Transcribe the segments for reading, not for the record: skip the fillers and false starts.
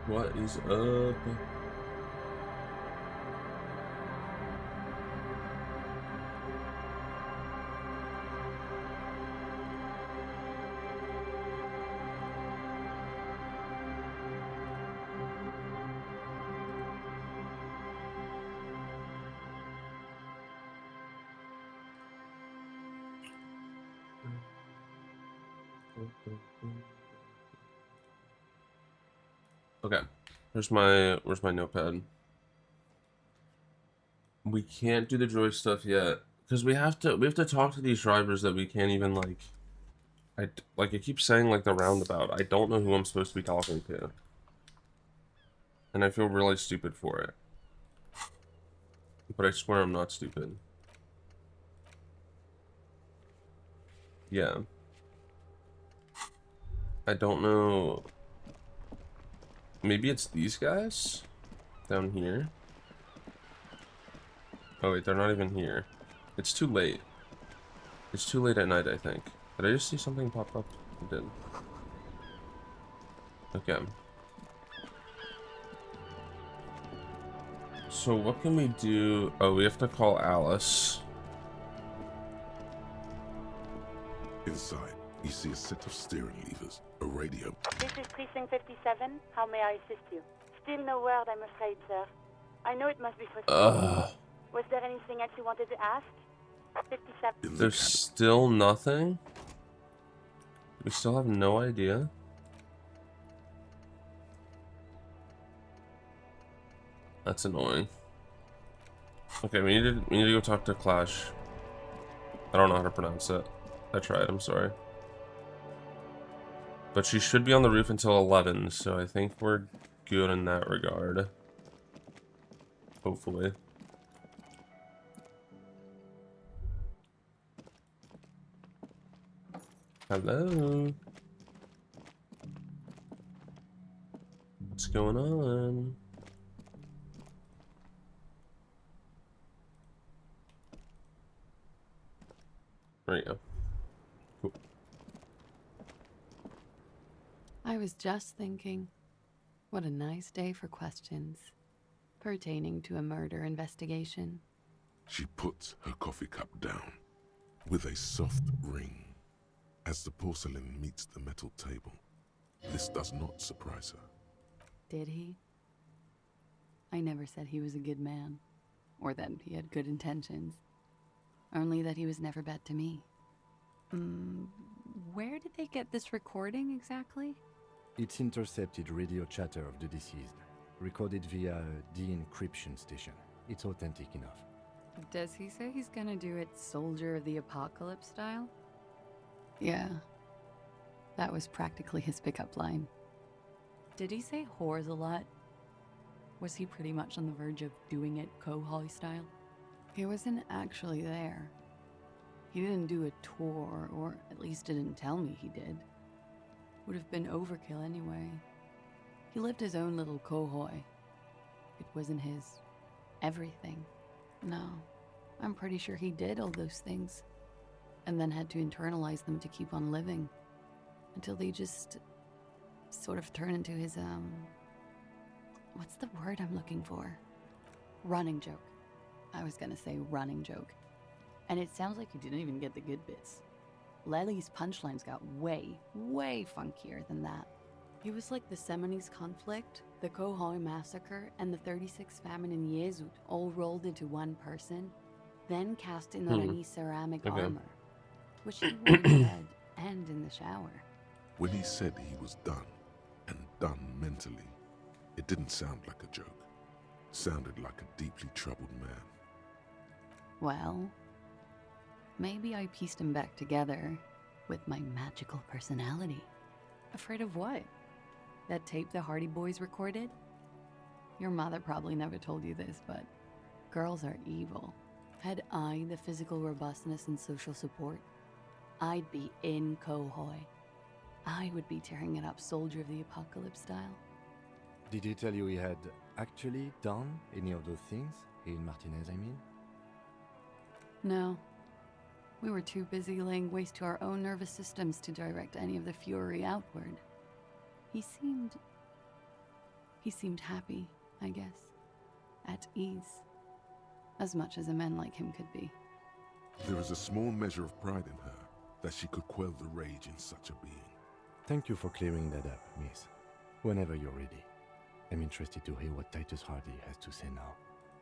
What is up? Okay, where's my notepad? We can't do the joy stuff yet because we have to talk to these drivers that we can't even I keep saying like the roundabout. I don't know who I'm supposed to be talking to, and I feel really stupid for it. But I swear I'm not stupid. Yeah. I don't know. Maybe it's these guys down here. Oh wait, they're not even here. It's too late. It's too late at night, I think. Did I just see something pop up? I did. Okay. So what can we do? Oh, we have to call Alice. Inside, you see a set of steering levers, a radio. This is Precinct 57. How may I assist you? Still no word, I'm afraid, sir. I know it must be frustrating. Was there anything else you wanted to ask? 57. There's still nothing? We still have no idea? That's annoying. Okay, we need to go talk to Clash. I don't know how to pronounce it. I tried, I'm sorry. But she should be on the roof until 11, so I think we're good in that regard. Hopefully. Hello? What's going on? There you go. Cool. I was just thinking, what a nice day for questions pertaining to a murder investigation. She puts her coffee cup down with a soft ring as the porcelain meets the metal table. This does not surprise her. Did he? I never said he was a good man, or that he had good intentions. Only that he was never bad to me. Where did they get this recording exactly? It's intercepted radio chatter of the deceased, recorded via a de-encryption station. It's authentic enough. Does he say he's gonna do it Soldier of the Apocalypse style? Yeah. That was practically his pickup line. Did he say whores a lot? Was he pretty much on the verge of doing it Kohoi style? He wasn't actually there. He didn't do a tour, or at least didn't tell me he did. Would have been overkill anyway. He lived his own little Kohoi. It wasn't his everything. No, I'm pretty sure he did all those things. And then had to internalize them to keep on living. Until they just sort of turn into his, what's the word I'm looking for? Running joke. I was gonna say running joke. And it sounds like he didn't even get the good bits. Lely's punchlines got way, way funkier than that. He was like the Seminese conflict, the Kohoi massacre, and the 36 famine in Yezud all rolled into one person, then cast in Orani ceramic armor, which he wore instead and in the shower. When he said he was done, and done mentally, it didn't sound like a joke. Sounded like a deeply troubled man. Well, maybe I pieced him back together with my magical personality. Afraid of what? That tape the Hardy Boys recorded? Your mother probably never told you this, but girls are evil. Had I the physical robustness and social support, I'd be in Kohoi. I would be tearing it up Soldier of the Apocalypse style. Did he tell you he had actually done any of those things? In Martinez, I mean? No. We were too busy laying waste to our own nervous systems to direct any of the fury outward. He seemed happy, I guess. At ease. As much as a man like him could be. There is a small measure of pride in her that she could quell the rage in such a being. Thank you for clearing that up, miss. Whenever you're ready. I'm interested to hear what Titus Hardy has to say now.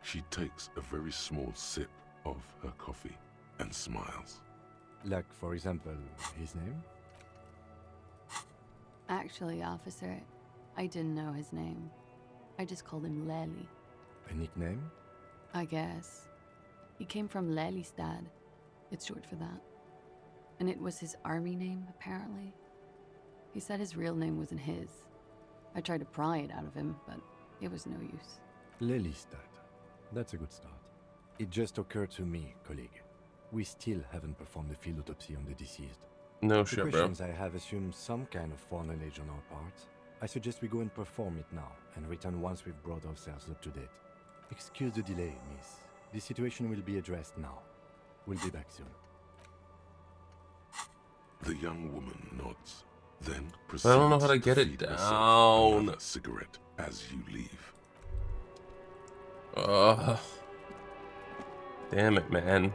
She takes a very small sip of her coffee and smiles. Like, for example, his name? Actually, officer, I didn't know his name. I just called him Lely. A nickname? I guess. He came from Lelystad. It's short for that. And it was his army name, apparently. He said his real name wasn't his. I tried to pry it out of him, but it was no use. Lelystad. That's a good start. It just occurred to me, colleague. We still haven't performed a field autopsy on the deceased. No The shit, bro. questions I have assume some kind of foreknowledge on our part. I suggest we go and perform it now, and return once we've brought ourselves up to date. Excuse the delay, miss. The situation will be addressed now. We'll be back soon. The young woman nods, then I proceeds don't know how to get it feed herself down. another cigarette as you leave. Ugh. Damn it, man.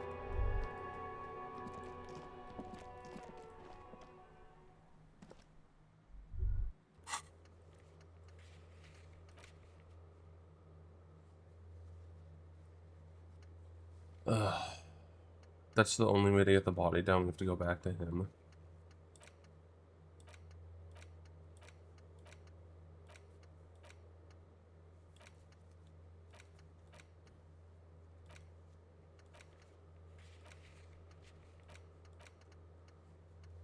Ugh. That's the only way to get the body down. We have to go back to him.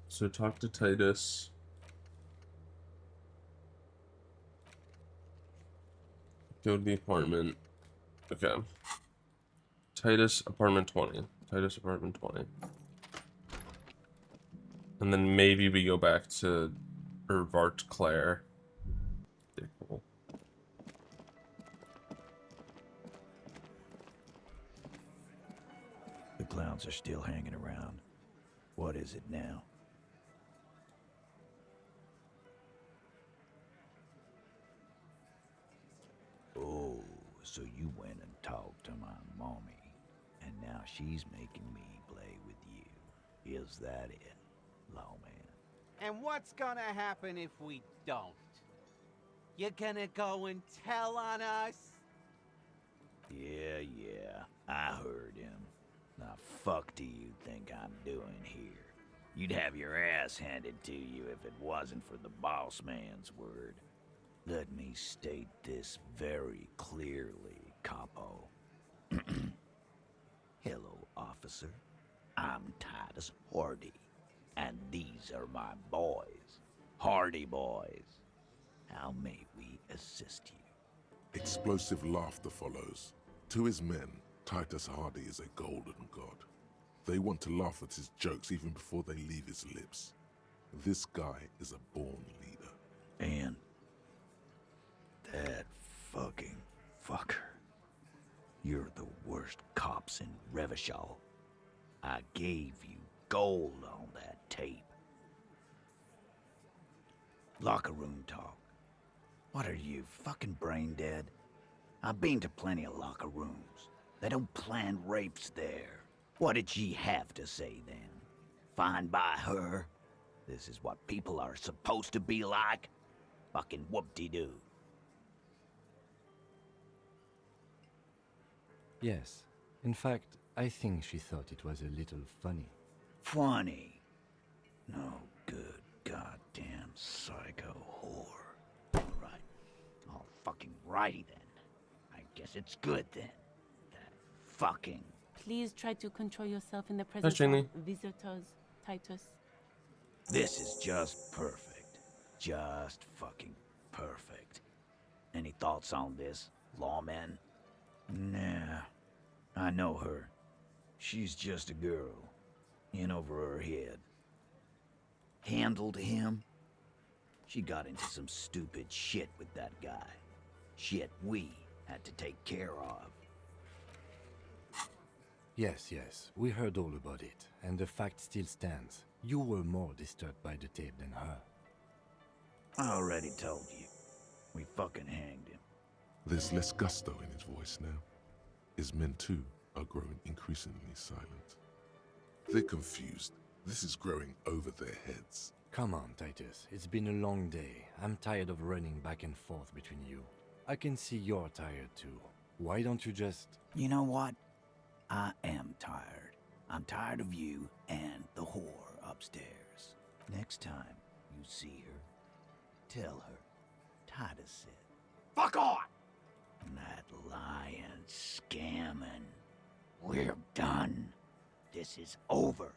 So talk to Titus. Go to the apartment. Okay. Titus, apartment 20. Titus, apartment 20. And then maybe we go back to Vart Claire. Cool. The clowns are still hanging around. What is it now? Oh, so you went and talked to my mommy, and now she's making me play with you. Is that it, lawman? And what's gonna happen if we don't? You gonna go and tell on us? Yeah, I heard him. Now fuck do you think I'm doing here? You'd have your ass handed to you if it wasn't for the boss man's word. Let me state this very clearly, capo. Hello, officer. I'm Titus Hardy, and these are my boys, Hardy boys. How may we assist you? Explosive laughter follows. To his men, Titus Hardy is a golden god. They want to laugh at his jokes even before they leave his lips. This guy is a born leader. And that fucking fucker. You're the worst cops in Revachol. I gave you gold on that tape. Locker room talk. What are you, fucking brain dead? I've been to plenty of locker rooms. They don't plan rapes there. What did she have to say then? Fine by her? This is what people are supposed to be like? Fucking whoop-de-doo. Yes. In fact, I think she thought it was a little funny. Funny? No Alrighty then. I guess it's good then. That fucking... Please try to control yourself in the presence Jamie. of visitors, Titus. This is just perfect. Just fucking perfect. Any thoughts on this, lawman? Nah. I know her. She's just a girl. In over her head. Handled him? She got into some stupid shit with that guy. Shit we had to take care of. Yes, yes, we heard all about it, and the fact still stands. You were more disturbed by the tape than her. I already told you. We fucking hanged him. There's less gusto in his voice now. His men too are growing increasingly silent. They're confused. This is growing over their heads. Come on, Titus, it's been a long day. I'm tired of running back and forth between you. I can see you're tired too. Why don't you just... You know what? I am tired. I'm tired of you and the whore upstairs. Next time you see her, tell her Titus said, "Fuck off!" That lying, scamming. We're done. This is over.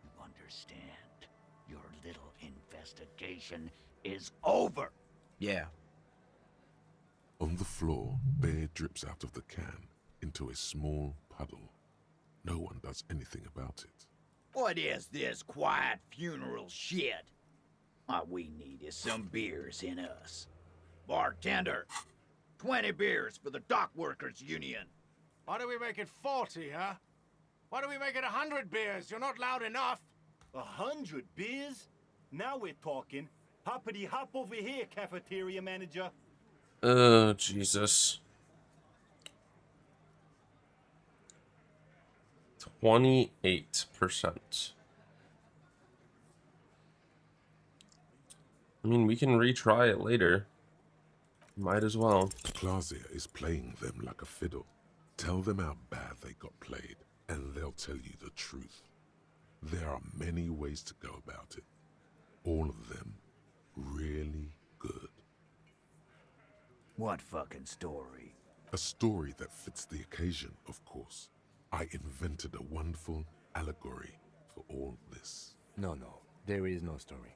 You understand? Your little investigation is over. Yeah. On the floor, beer drips out of the can into a small puddle. No one does anything about it. What is this quiet funeral shit? All we need is some beers in us. Bartender, 20 beers for the Dock Workers Union. Why do we make it 40, huh? Why do we make it 100 beers? You're not loud enough. 100 beers? Now we're talking. Hoppity hop over here, cafeteria manager. Oh, Jesus. 28%. I mean, we can retry it later. Might as well. Kelawesome is playing them like a fiddle. Tell them how bad they got played, and they'll tell you the truth. There are many ways to go about it. All of them really good. What fucking story? A story that fits the occasion, of course. I invented a wonderful allegory for all this. No, there is no story.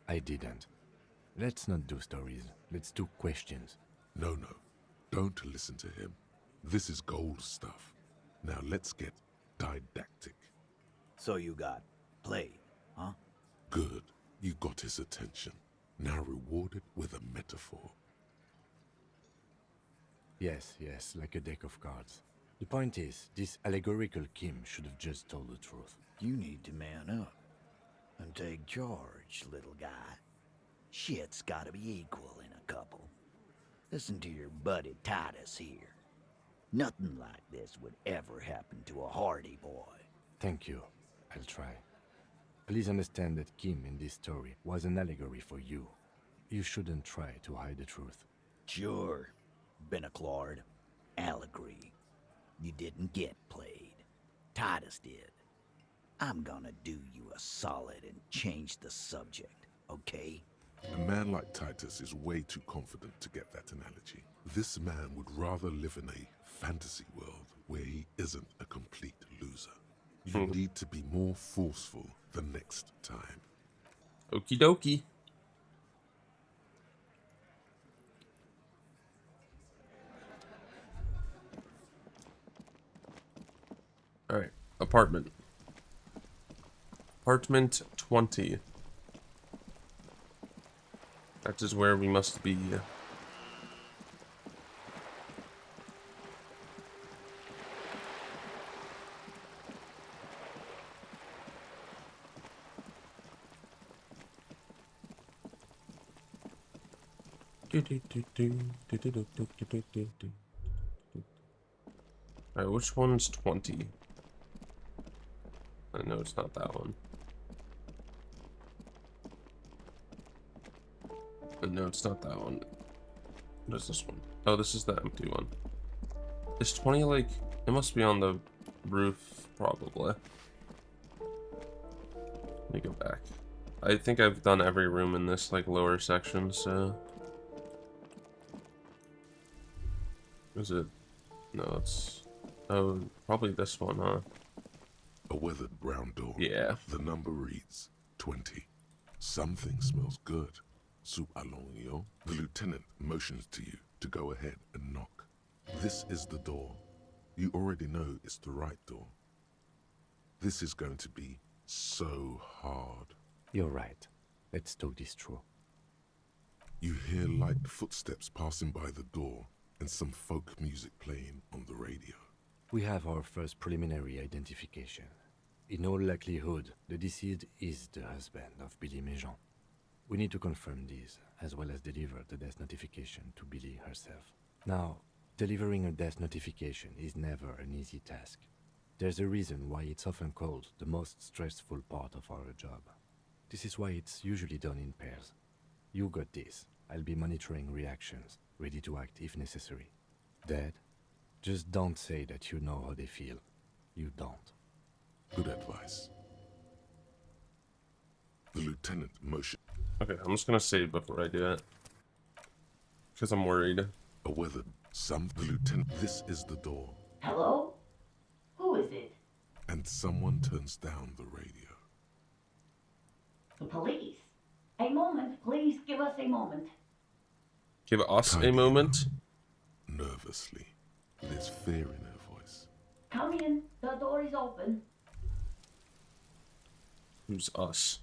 I didn't. Let's not do stories. Let's do questions. No, don't listen to him. This is gold stuff. Now let's get didactic. So you got played, huh? Good. You got his attention. Now reward it with a metaphor. Yes, like a deck of cards. The point is, this allegorical Kim should have just told the truth. You need to man up and take charge, little guy. Shit's gotta be equal in a couple. Listen to your buddy Titus here. Nothing like this would ever happen to a Hardy boy. Thank you. I'll try. Please understand that Kim in this story was an allegory for you. You shouldn't try to hide the truth. Sure, Benaclard. Allegory. You didn't get played. Titus did. I'm gonna do you a solid and change the subject, okay? A man like Titus is way too confident to get that analogy. This man would rather live in a fantasy world where he isn't a complete loser. You need to be more forceful the next time. Okie dokie. Alright, apartment. Apartment 20. That is where we must be. Alright, which one's 20? I know it's not that one. No, it's not that one. What is this one? Oh, this is the empty one. Is 20 like... It must be on the roof, probably. Let me go back. I think I've done every room in this, like, lower section, so... Is it? No, it's... Oh, probably this one, huh? A weathered brown door. Yeah. The number reads 20. Something smells good. Soup alongio. The lieutenant motions to you to go ahead and knock. This is the door. You already know it's the right door. This is going to be so hard. You're right. Let's talk this through. You hear light footsteps passing by the door and some folk music playing on the radio. We have our first preliminary identification. In all likelihood, the deceased is the husband of Billy Méjean. We need to confirm this, as well as deliver the death notification to Billy herself. Now, delivering a death notification is never an easy task. There's a reason why it's often called the most stressful part of our job. This is why it's usually done in pairs. You got this. I'll be monitoring reactions, ready to act if necessary. Dad, just don't say that you know how they feel. You don't. Good advice. The lieutenant motion. Okay, I'm just gonna save before I do it. Because I'm worried. A weathered. The lieutenant. This is the door. Hello? Who is it? And someone turns down the radio. The police. A moment, please give us a moment. Give us Tidy a moment. Nervously. There's fear in her voice. Come in, the door is open. Who's us?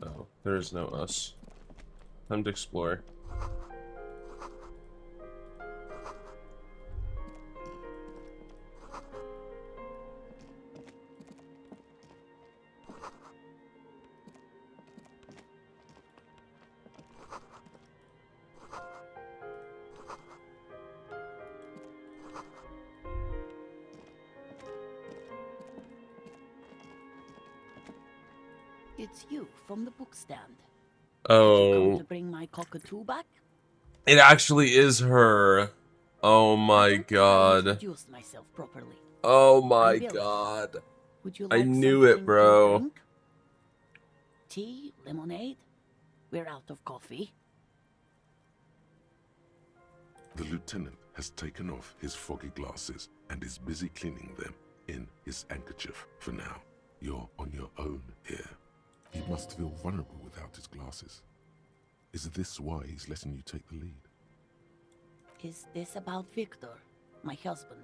Oh, there is no us. Time to explore. It's you from the book stand. Did you come Oh, to bring my cockatoo back? it actually is her. Oh my I god. introduced myself properly. Oh my I'm Billy. god. Would you I like knew it, something to bro. drink? Tea, lemonade? We're out of coffee. The lieutenant has taken off his foggy glasses and is busy cleaning them in his handkerchief for now. You're on your own here. He must feel vulnerable without his glasses. Is this why he's letting you take the lead? Is this about Victor, my husband?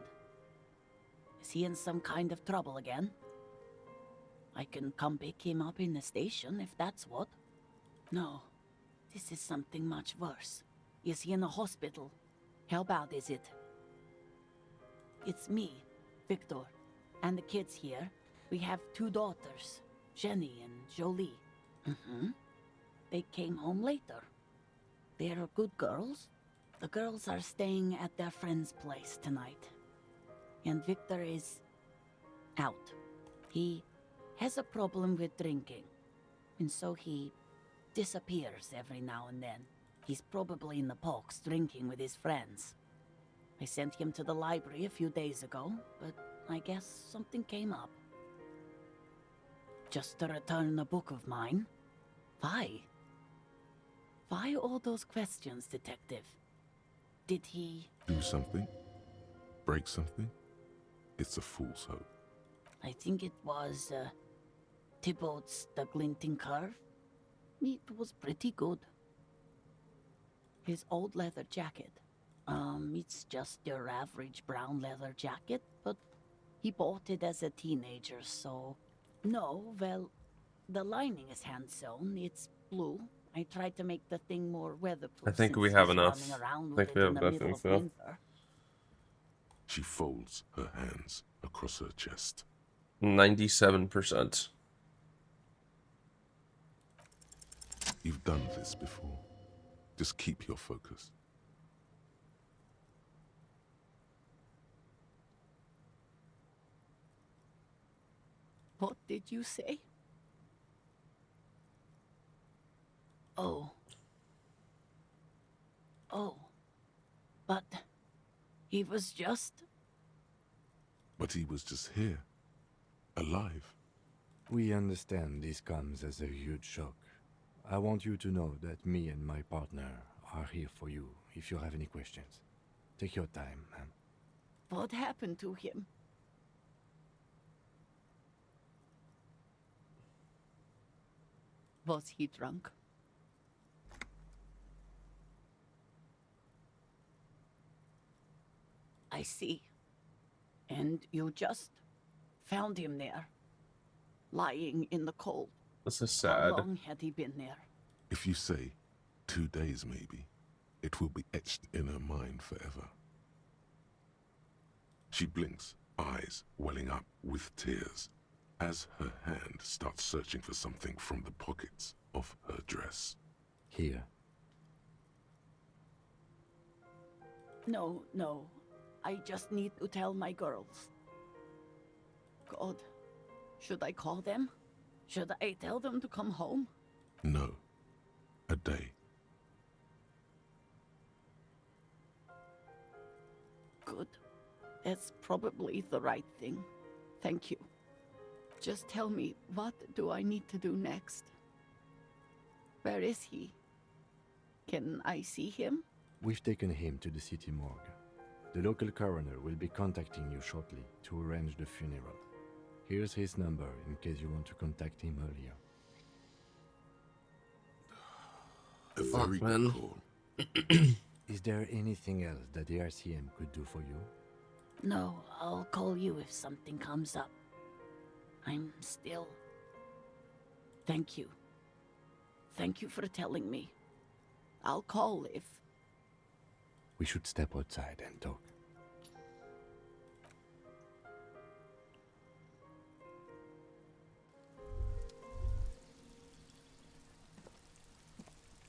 Is he in some kind of trouble again? I can come pick him up in the station if that's what. No, this is something much worse. Is he in the hospital? How bad is it? It's me, Victor, and the kids here. We have 2 daughters, Jenny and Jolie. They came home later. They're good girls. The girls are staying at their friend's place tonight. And Victor is out. He has a problem with drinking. And so he disappears every now and then. He's probably in the box drinking with his friends. I sent him to the library a few days ago, but I guess something came up. Just to return a book of mine? Why? Why all those questions, Detective? Did he... Do something? Break something? It's a fool's hope. I think it was, Thibaut's The Glinting Curve. It was pretty good. His old leather jacket. It's just your average brown leather jacket, but he bought it as a teenager, so... No, well, the lining is hand-sewn. It's blue. I tried to make the thing more weatherproof. I think we since have he's enough. running around I with think we it have in the enough middle of info. winter. She folds her hands across her chest. 97%. You've done this before. Just keep your focus. What did you say? Oh. Oh. But he was just... But he was just here. Alive. We understand this comes as a huge shock. I want you to know that me and my partner are here for you if you have any questions. Take your time, ma'am. What happened to him? Was he drunk? I see. And you just found him there, lying in the cold. This is How sad. long had he been there? If you say 2 days maybe, it will be etched in her mind forever. She blinks, eyes welling up with tears, as her hand starts searching for something from the pockets of her dress. Here. No, no. I just need to tell my girls. God, should I call them? Should I tell them to come home? No. A day. Good. That's probably the right thing. Thank you. Just tell me, what do I need to do next? Where is he? Can I see him? We've taken him to the city morgue. The local coroner will be contacting you shortly to arrange the funeral. Here's his number in case you want to contact him earlier. A very man. good call. Is there anything else that the RCM could do for you? No, I'll call you if something comes up. I'm still... Thank you. Thank you for telling me. I'll call if... We should step outside and talk.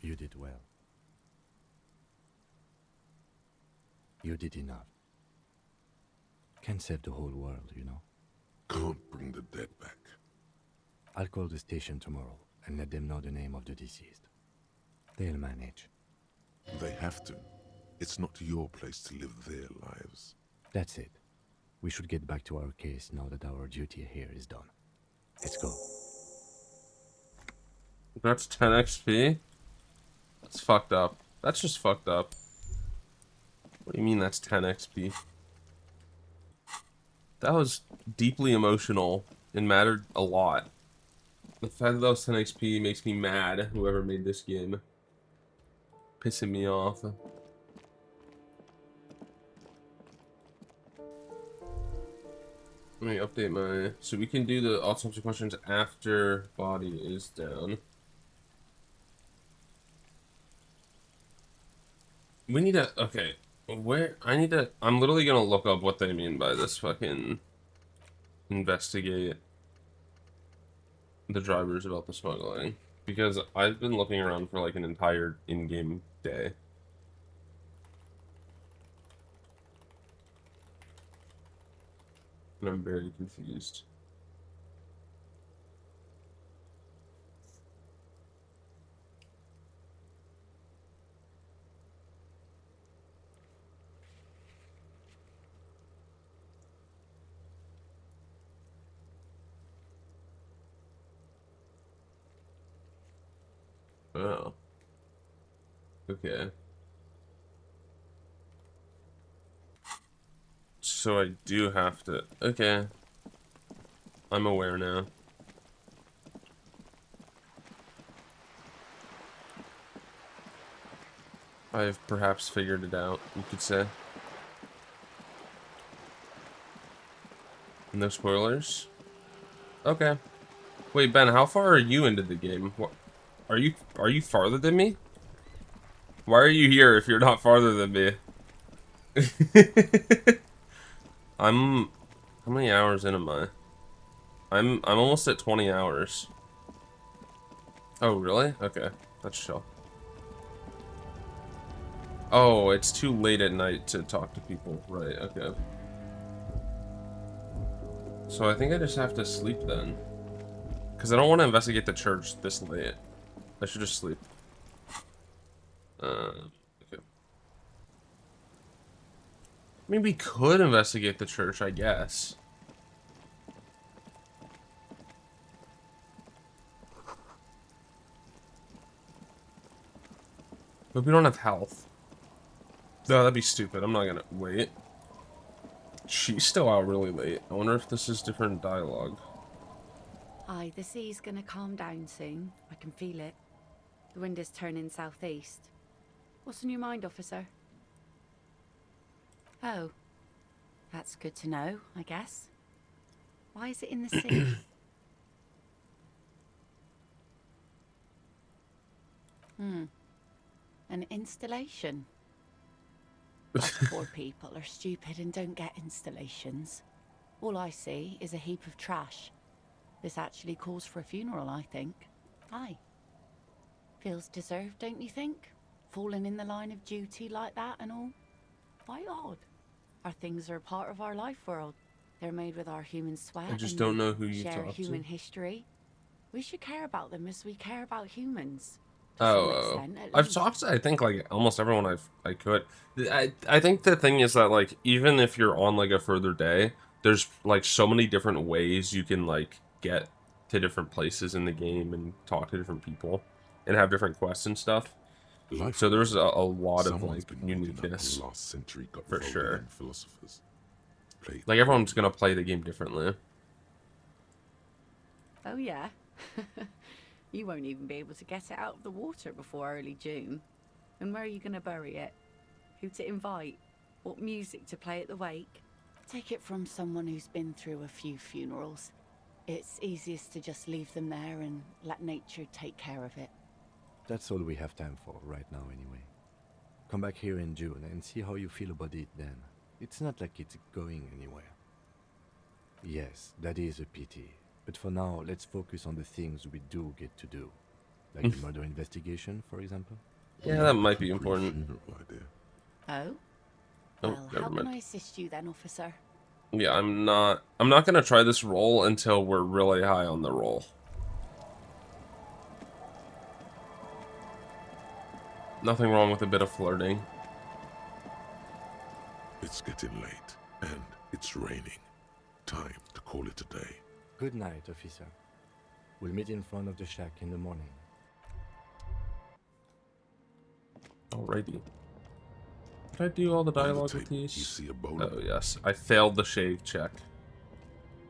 You did well. You did enough. Can't save the whole world, you know. Can't bring the dead back. I'll call the station tomorrow and let them know the name of the deceased. They'll manage. They have to. It's not your place to live their lives. That's it. We should get back to our case now that our duty here is done. Let's go. That's 10 XP? That's fucked up. That's just fucked up. What do you mean that's 10 XP? That was deeply emotional and mattered a lot. The fact that that was 10 XP makes me mad, whoever made this game. Pissing me off. Let me update my... So we can do the autopsy questions after body is down. We need to... Okay. Where... I need to... I'm literally gonna look up what they mean by this fucking... Investigate the drivers about the smuggling. Because I've been looking around for like an entire in-game day. And I'm very confused. Oh. Okay. So I do have to... Okay. I'm aware now. I've perhaps figured it out, you could say. No spoilers? Okay. Wait, Ben, how far are you into the game? What? Are you farther than me? Why are you here if you're not farther than me? How many hours in am I? I'm almost at 20 hours. Oh, really? Okay. That's chill. Oh, it's too late at night to talk to people. Right, okay. So I think I just have to sleep then. Because I don't want to investigate the church this late. I should just sleep. Okay. I mean, we could investigate the church, I guess. But we don't have health. No, that'd be stupid. I'm not gonna wait. She's still out really late. I wonder if this is different dialogue. Aye, the sea's gonna calm down soon. I can feel it. The wind is turning southeast. What's on your mind, officer? Oh, that's good to know, I guess. Why is it in the sea? An installation. Us poor people are stupid and don't get installations. All I see is a heap of trash. This actually calls for a funeral, I think. Aye. Feels deserved, don't you think? Falling in the line of duty like that and all. Quite odd. Our things are a part of our life world. They're made with our human sweat. I just and don't know who you share talk human to. history. We should care about them as we care about humans. Oh, I've talked to, I think, like almost everyone I could. I think the thing is that, like, even if you're on like a further day, there's like so many different ways you can like get to different places in the game and talk to different people and have different quests and stuff. So there's a lot of like uniqueness last century got for sure. Philosophers. Like everyone's gonna play the game differently. Oh yeah. You won't even be able to get it out of the water before early June. And where are you going to bury it? Who to invite? What music to play at the wake? Take it from someone who's been through a few funerals. It's easiest to just leave them there and let nature take care of it. That's all we have time for right now anyway. Come back here in June and see how you feel about it then. It's not like it's going anywhere. Yes, that is a pity. But for now, let's focus on the things we do get to do. Like the murder investigation, for example. Yeah, that might be important. Oh? Well, how can I assist you then, officer? Yeah, I'm not gonna try this roll until we're really high on the roll. Nothing wrong with a bit of flirting. It's getting late, and it's raining. Time to call it a day. Good night, officer. We'll meet in front of the shack in the morning. Alrighty. Did I do all the dialogue with these? You see a bowl Oh yes, I failed the shave check.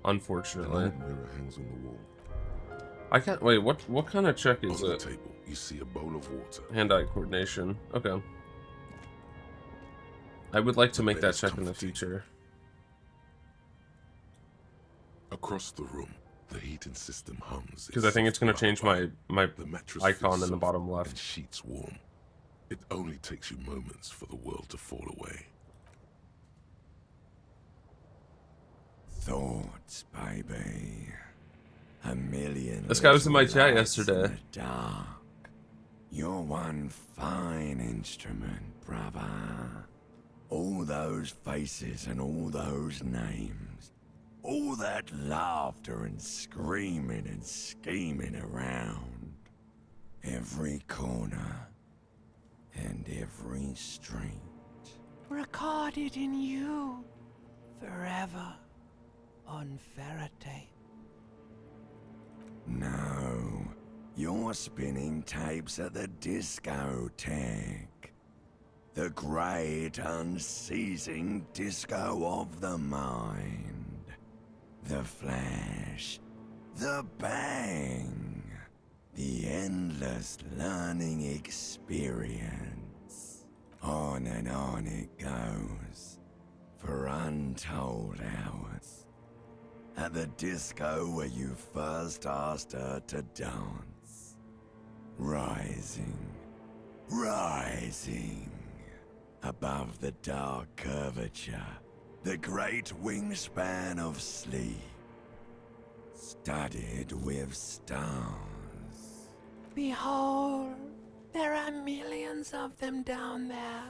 Unfortunately. mirror hangs on the wall. I can't wait. What kind of check is On the it? table, you see a bowl of water. Hand-eye coordination. Okay. I would like to make that check in the future. Across the room, the heating system hums. Because I think it's going to change my icon in the bottom And left. sheets warm. It only takes you moments for the world to fall away. Thoughts, baby. A million. This guy was in my little chat lights in yesterday. the dark. You're one fine instrument, brother. All those faces and all those names. All that laughter and screaming and scheming around. Every corner and every street. Recorded in you. Forever. On Faraday. No, you're spinning tapes at the discotheque. The great unceasing disco of the mind. The flash. The bang. The endless learning experience. On and on it goes. For untold hours. At the disco where you first asked her to dance. Rising. Rising. Above the dark curvature. The great wingspan of sleep. Studded with stars. Behold, there are millions of them down there.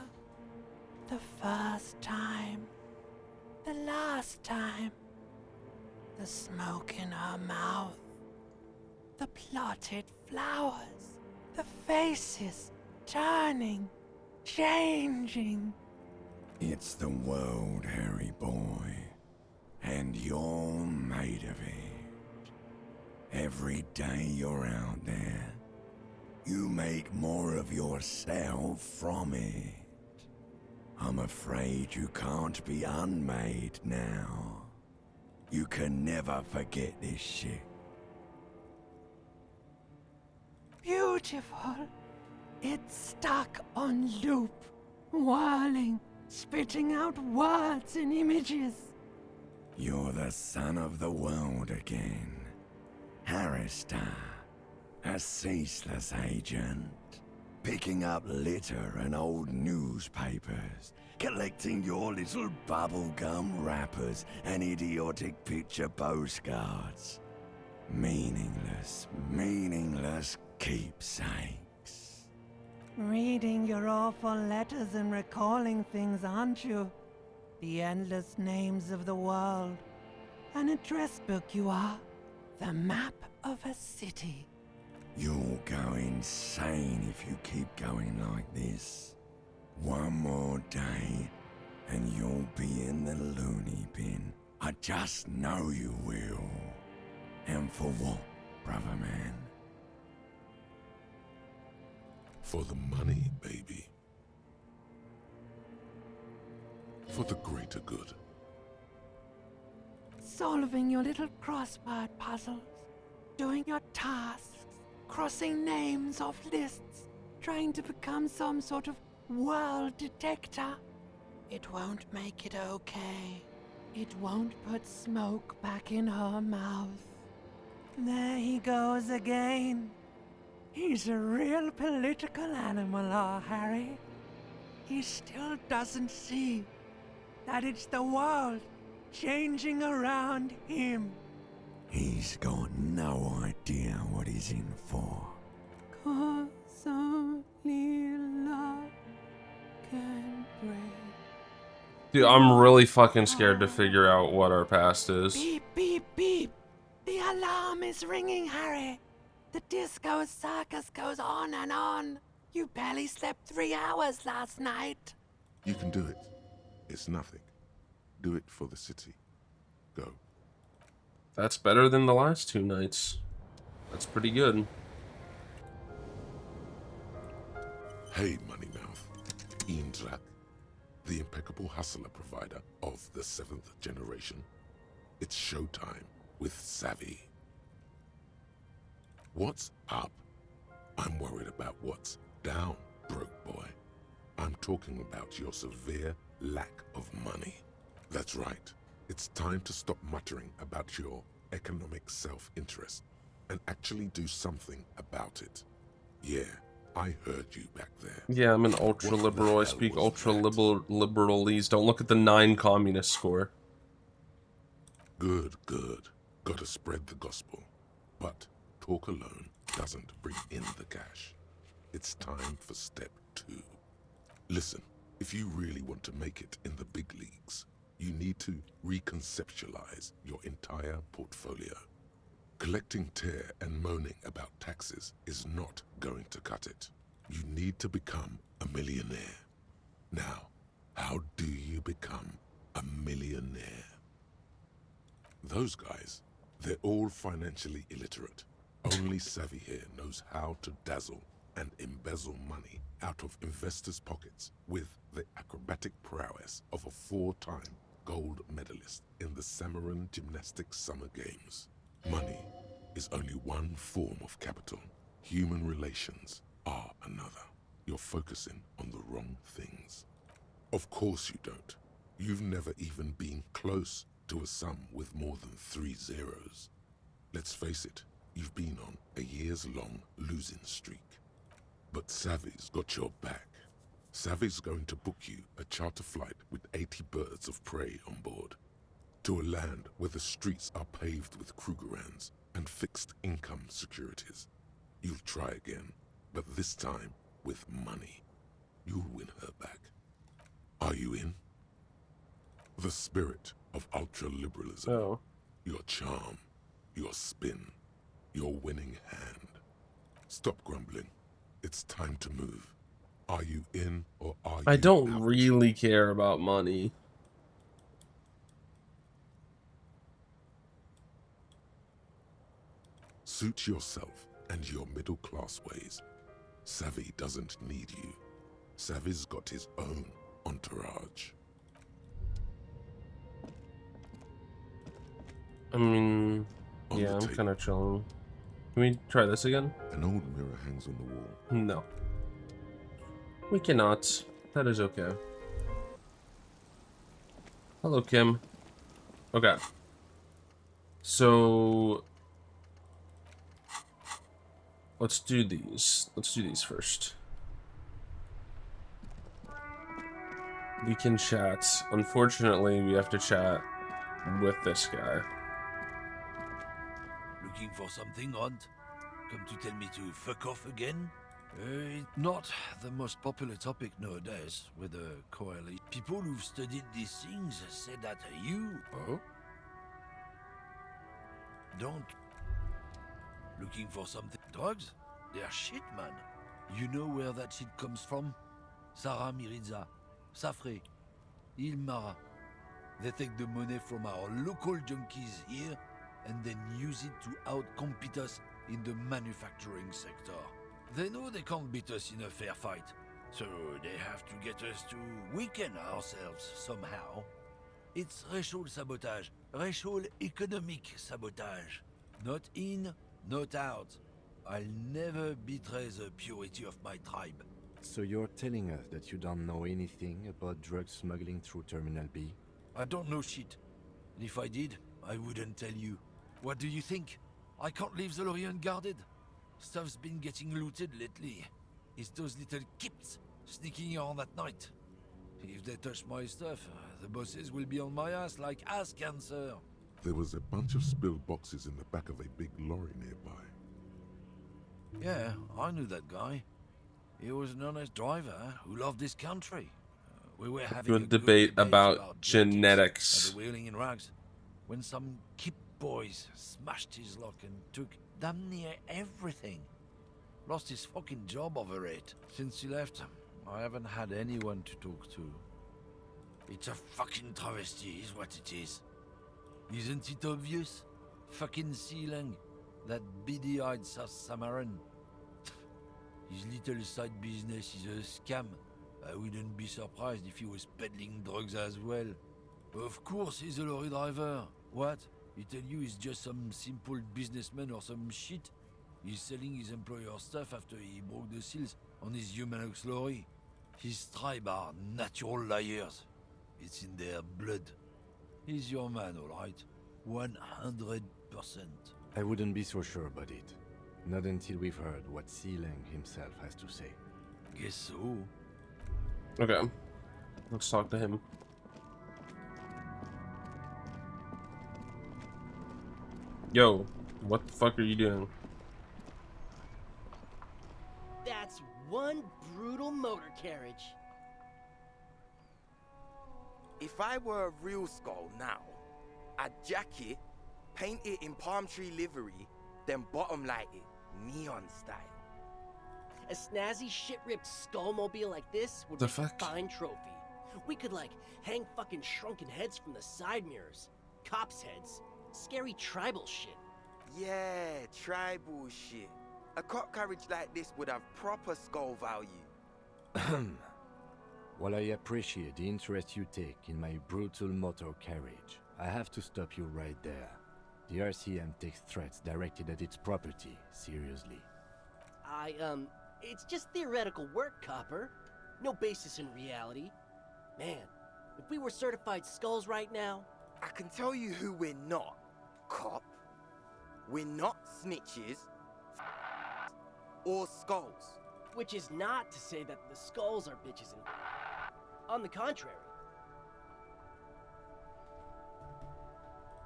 The first time. The last time. The smoke in her mouth. The plotted flowers. The faces turning, changing. It's the world, Harry boy. And you're made of it. Every day you're out there, you make more of yourself from it. I'm afraid you can't be unmade now. You can never forget this shit. Beautiful. It's stuck on loop, whirling, spitting out words and images. You're the son of the world again. Harrister, a ceaseless agent. Picking up litter and old newspapers. Collecting your little bubblegum wrappers and idiotic picture postcards. Meaningless, meaningless keepsakes. Reading your awful letters and recalling things, aren't you? The endless names of the world. An address book you are. The map of a city. You'll go insane if you keep going like this. One more day, and you'll be in the loony bin. I just know you will. And for what, brother man? For the money, baby. For the greater good. Solving your little crossword puzzles. Doing your tasks. Crossing names off lists. Trying to become some sort of world detector. It won't make it okay. It won't put smoke back in her mouth. There he goes again. He's a real political animal, our Harry. He still doesn't see that it's the world changing around him. He's got no idea what he's in for. Cause only love can break. Dude, I'm really fucking scared to figure out what our past is. Beep, beep, beep. The alarm is ringing, Harry. The disco circus goes on and on. You barely slept 3 hours last night. You can do it. It's nothing. Do it for the city. Go. That's better than the last 2 nights. That's pretty good. Hey, Moneymouth. Iandrack, the impeccable hustler provider of the 7th generation. It's showtime with Savvy. What's up? I'm worried about what's down, broke boy. I'm talking about your severe lack of money. That's right. It's time to stop muttering about your economic self-interest and actually do something about it. Yeah, I heard you back there. Yeah, I'm an ultra-liberal. I speak ultra-liberalese. Don't look at the 9 communist score. Good, good. Gotta spread the gospel. But talk alone doesn't bring in the cash. It's time for step 2. Listen, if you really want to make it in the big leagues, you need to reconceptualize your entire portfolio. Collecting tear and moaning about taxes is not going to cut it. You need to become a millionaire. Now, how do you become a millionaire? Those guys, they're all financially illiterate. Only Savvy here knows how to dazzle and embezzle money out of investors' pockets with the acrobatic prowess of a 4-time gold medalist in the Samaran Gymnastics Summer Games. Money is only one form of capital. Human relations are another. You're focusing on the wrong things. Of course you don't. You've never even been close to a sum with more than 3 zeros. Let's face it, you've been on a years-long losing streak. But Savvy's got your back. Savvy's going to book you a charter flight with 80 birds of prey on board. To a land where the streets are paved with Krugerrands and fixed income securities. You'll try again, but this time with money. You'll win her back. Are you in? The spirit of ultra-liberalism. Oh. Your charm, your spin, your winning hand. Stop grumbling. It's time to move. Are you in or are you I don't out? really care about money. Suit yourself and your middle-class ways. Savvy doesn't need you. Savvy's got his own entourage. I mean, yeah, I'm kind of chilling. Can we try this again? An old mirror hangs on the wall. No. We cannot. That is okay. Hello, Kim. Okay. So... let's do these. Let's do these first. We can chat. Unfortunately, we have to chat with this guy. Looking for something, Hunt? Come to tell me to fuck off again? Not the most popular topic nowadays with the coalition. People who've studied these things say that you... Oh? Don't. Looking for something? Drugs? They're shit, man. You know where that shit comes from? Sarah Miriza, Safre, Ilmara. They take the money from our local junkies here and then use it to outcompete us in the manufacturing sector. They know they can't beat us in a fair fight, so they have to get us to weaken ourselves somehow. It's racial sabotage, racial economic sabotage. Not in, not out. I'll never betray the purity of my tribe. So you're telling us that you don't know anything about drug smuggling through Terminal B? I don't know shit. And if I did, I wouldn't tell you. What do you think? I can't leave the lorry unguarded. Stuff's been getting looted lately. It's those little kips sneaking around at night. If they touch my stuff, the bosses will be on my ass like ass cancer. There was a bunch of spilled boxes in the back of a big lorry nearby. Yeah, I knew that guy. He was an honest driver who loved this country. We were having Good debate about genetics. At the Wheeling in Rags, when some kip boys smashed his lock and took damn near everything. Lost his fucking job over it. Since he left, I haven't had anyone to talk to. It's a fucking travesty is what it is. Isn't it obvious? Fucking Sealang, that beady-eyed South Samaran. His little side business is a scam. I wouldn't be surprised if he was peddling drugs as well. Of course he's a lorry driver. What? He tell you he's just some simple businessman or some shit? He's selling his employer stuff after he broke the seals on his Humanox lorry. His tribe are natural liars. It's in their blood. He's your man, alright? 100%. I wouldn't be so sure about it. Not until we've heard what Sealang himself has to say. Guess so. Okay. Let's talk to him. Yo, what the fuck are you doing? That's one brutal motor carriage. If I were a real skull now, I'd jack it, paint it in palm tree livery, then bottom light it, neon style. A snazzy shit-ripped skullmobile like this would The be fuck? a fine trophy. We could, like, hang fucking shrunken heads from the side mirrors. Cops' heads. Scary tribal shit. Yeah, tribal shit. A cop carriage like this would have proper skull value. While I appreciate the interest you take in my brutal motor carriage, I have to stop you right there. The RCM takes threats directed at its property seriously. It's just theoretical work, Copper. No basis in reality. Man, if we were certified skulls right now... I can tell you who we're not, cop. We're not snitches or skulls. Which is not to say that the skulls are bitches and... On the contrary.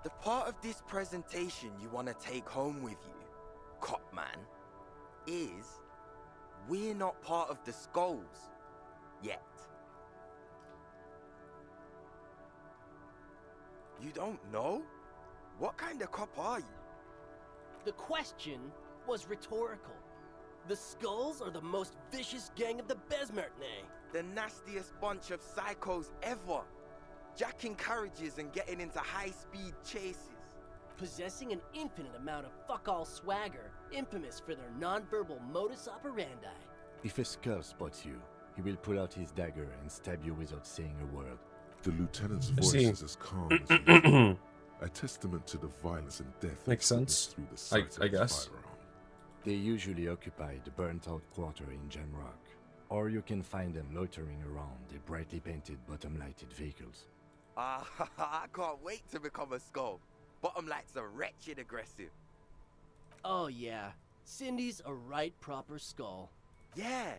The part of this presentation you want to take home with you, cop man, is we're not part of the skulls yet. You don't know? What kind of cop are you? The question was rhetorical. The Skulls are the most vicious gang of the Besmertne. The nastiest bunch of psychos ever. Jacking carriages and getting into high-speed chases. Possessing an infinite amount of fuck-all swagger, infamous for their non-verbal modus operandi. If a skull spots you, he will pull out his dagger and stab you without saying a word. The lieutenant's I voice see. is as calm as usual. A testament to the violence and death Makes sense. through the sight I of his guess. firearm. They usually occupy the burnt-out quarter in Jamrock, or you can find them loitering around the brightly painted bottom-lighted vehicles. Ah, I can't wait to become a skull. Bottom lights are wretched aggressive. Oh yeah, Cindy's a right proper skull. Yeah,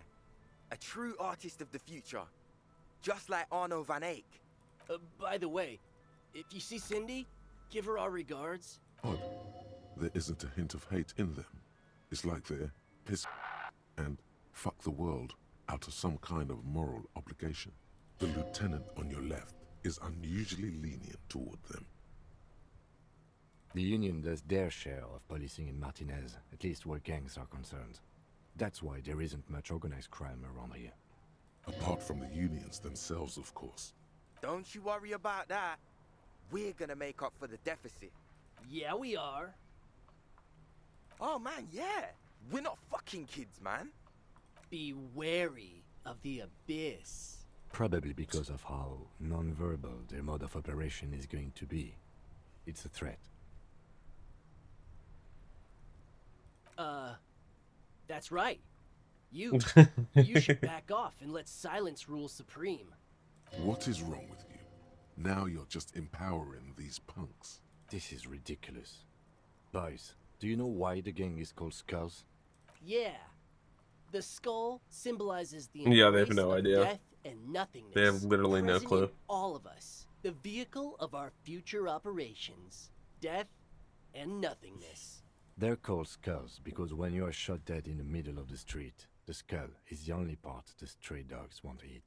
a true artist of the future. Just like Arno van Eyck. By the way, if you see Cindy, give her our regards. Odd. There isn't a hint of hate in them. It's like they're piss and fuck the world out of some kind of moral obligation. The lieutenant on your left is unusually lenient toward them. The Union does their share of policing in Martinez, at least where gangs are concerned. That's why there isn't much organized crime around here. Apart from the unions themselves, of course. Don't you worry about that. We're gonna make up for the deficit. Yeah, we are. Oh man, yeah. We're not fucking kids, man. Be wary of the abyss. Probably because of how non-verbal their mode of operation is going to be. It's a threat. That's right. You should back off and let silence rule supreme. What is wrong with you? Now you're just empowering these punks. This is ridiculous. Boys, do you know why the gang is called Skulls? Yeah. The skull symbolizes the Yeah, they have embrace no of idea. death and nothingness. They have literally no present clue. in all of us. The vehicle of our future operations. Death and nothingness. They're called Skulls because when you are shot dead in the middle of the street, the skull is the only part the stray dogs want to eat.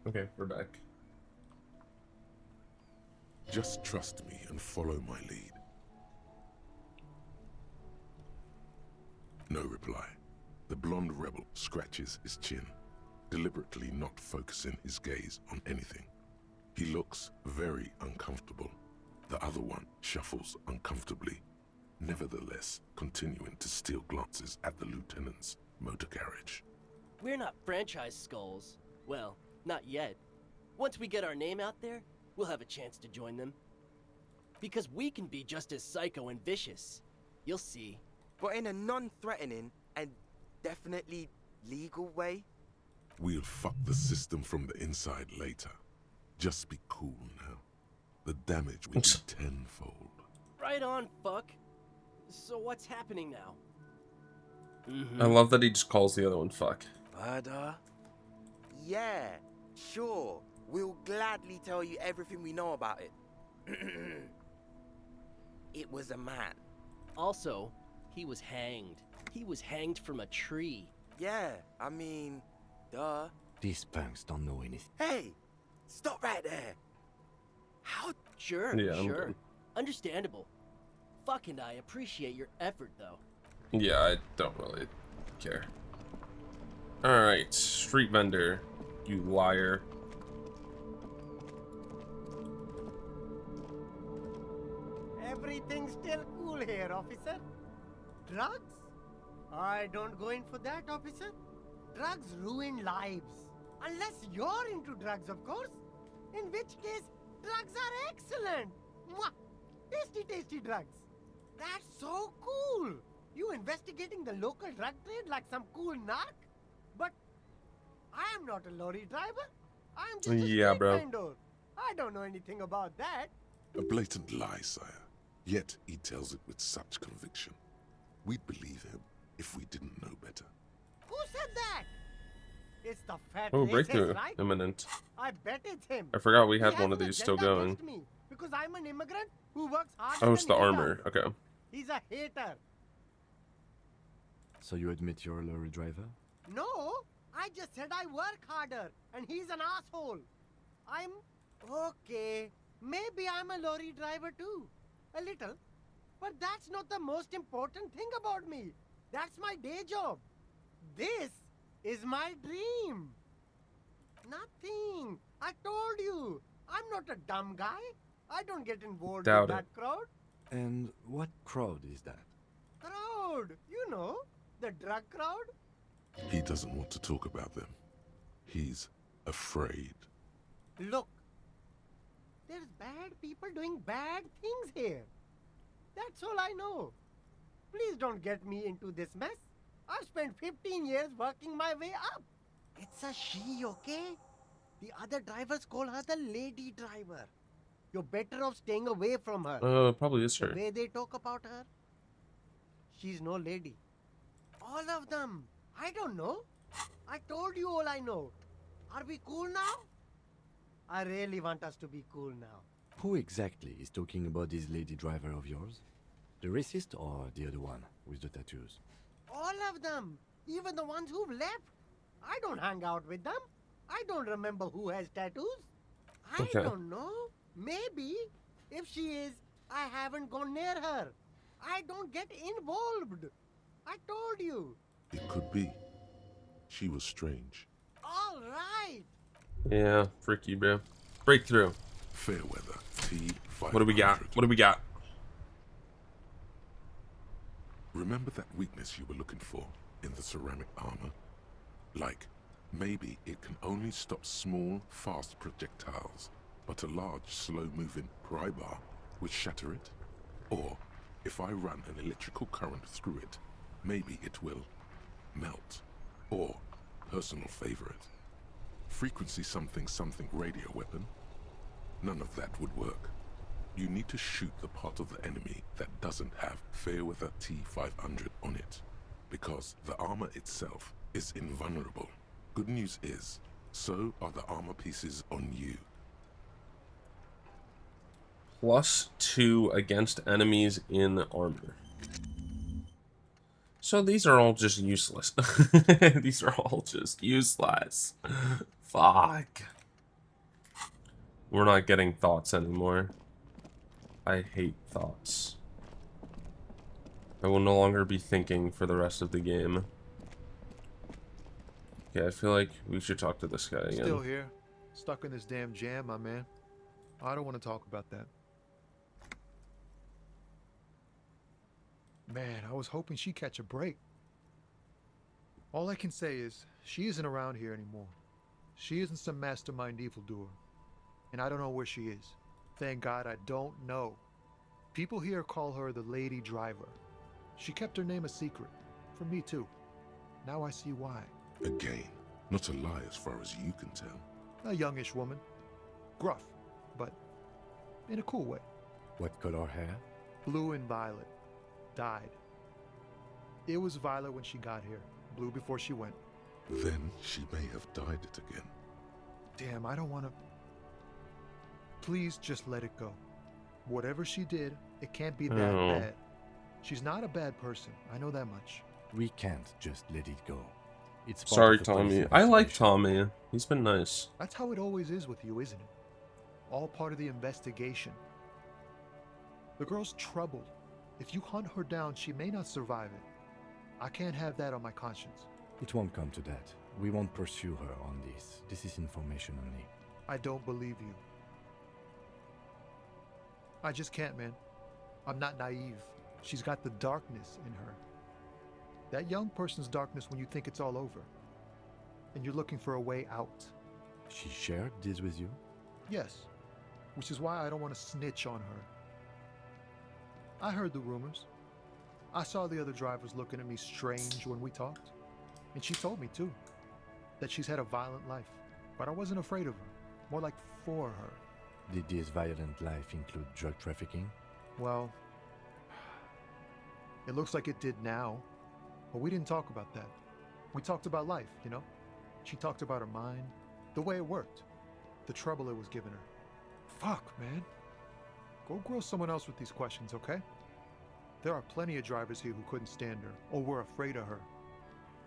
Okay, we're back. Just trust me and follow my lead. No reply. The blonde rebel scratches his chin, deliberately not focusing his gaze on anything. He looks very uncomfortable. The other one shuffles uncomfortably, nevertheless continuing to steal glances at the lieutenant's motor carriage. We're not franchise skulls. Well, not yet. Once we get our name out there, we'll have a chance to join them. Because we can be just as psycho and vicious. You'll see. But in a non-threatening and definitely legal way. We'll fuck the system from the inside later. Just be cool now. The damage will be tenfold. Right on, fuck. So what's happening now? I love that he just calls the other one fuck. Murder? Yeah, sure. We'll gladly tell you everything we know about it. It was a man. Also, he was hanged. He was hanged from a tree. Yeah, I mean, duh. These punks don't know anything. Hey, stop right there. How? Sure, Yeah, I'm sure. good. Understandable. Fuck, and I appreciate your effort, though. Yeah, I don't really care. Alright, street vendor, you liar. Everything's still cool here, officer. Drugs? I don't go in for that, officer. Drugs ruin lives. Unless you're into drugs, of course. In which case, drugs are excellent. Mwah! Tasty, tasty drugs. That's so cool. You investigating the local drug trade like some cool narc? But I am not a lorry driver. I am just a street vendor. I don't know anything about that. A blatant lie, sire. Yet he tells it with such conviction. We'd believe him if we didn't know better. Who said that? It's the fat Oh, racist, breakthrough right? imminent. I bet it's him. I forgot we He had has one of an these still agenda going. against me because I'm an immigrant who works hard. Oh, it's the armor. Okay. He's a hater. So you admit you're a lorry driver? No, I just said I work harder, and he's an asshole. I'm okay. Maybe I'm a lorry driver too, a little. But that's not the most important thing about me. That's my day job. This is my dream. Nothing. I told you. I'm not a dumb guy. I don't get involved Doubt with it. that crowd. And what crowd is that? Crowd. You know, the drug crowd. He doesn't want to talk about them. He's afraid. Look. There's bad people doing bad things here. That's all I know. Please don't get me into this mess. I've spent 15 years working my way up. It's a she, okay? The other drivers call her the lady driver. You're better off staying away from her. Probably is her. The way they talk about her, she's no lady. All of them. I don't know. I told you all I know. Are we cool now? I really want us to be cool now. Who exactly is talking about this lady driver of yours? The racist or the other one with the tattoos? All of them. Even the ones who've left. I don't hang out with them. I don't remember who has tattoos. I don't know. Maybe. If she is, I haven't gone near her. I don't get involved. I told you. It could be. She was strange. All right. Yeah, freaky, bro. Breakthrough. Fairweather T500. What do we got? What do we got? Remember that weakness you were looking for in the ceramic armor? Like, maybe it can only stop small, fast projectiles, but a large, slow-moving pry bar would shatter it? Or, if I run an electrical current through it, maybe it will melt. Or, personal favorite, frequency something something radio weapon? None of that would work. You need to shoot the part of the enemy that doesn't have Fairweather T500 on it, because the armor itself is invulnerable. Good news is, so are the armor pieces on you. +2 against enemies in armor. So these are all just useless. These are all just useless. Fuck. We're not getting thoughts anymore. I hate thoughts. I will no longer be thinking for the rest of the game. Okay, I feel like we should talk to this guy again. Still here, stuck in this damn jam, my man. I don't want to talk about that. Man, I was hoping she'd catch a break. All I can say is, she isn't around here anymore. She isn't some mastermind evildoer. And I don't know where she is. Thank God I don't know. People here call her the Lady Driver. She kept her name a secret. From me too. Now I see why. Again, not a lie as far as you can tell. A youngish woman. Gruff, but in a cool way. What color hair? Blue and violet. Dyed. It was violet when she got here. Blue before she went. Then she may have dyed it again. Damn, I don't want to... Please just let it go. Whatever she did, it can't be that bad. She's not a bad person. I know that much. We can't just let it go. It's part Sorry, of the police Tommy. I like investigation. Tommy. He's been nice. That's how it always is with you, isn't it? All part of the investigation. The girl's troubled. If you hunt her down, she may not survive it. I can't have that on my conscience. It won't come to that. We won't pursue her on this. This is information only. I don't believe you. I just can't, man. I'm not naive. She's got the darkness in her. That young person's darkness when you think it's all over. And you're looking for a way out. She shared this with you? Yes. Which is why I don't want to snitch on her. I heard the rumors. I saw the other drivers looking at me strange when we talked. And she told me, too, that she's had a violent life. But I wasn't afraid of her. More like for her. Did this violent life include drug trafficking? Well, it looks like it did now. But we didn't talk about that. We talked about life, you know? She talked about her mind, the way it worked, the trouble it was giving her. Fuck, man. Go grill someone else with these questions, okay? There are plenty of drivers here who couldn't stand her, or were afraid of her.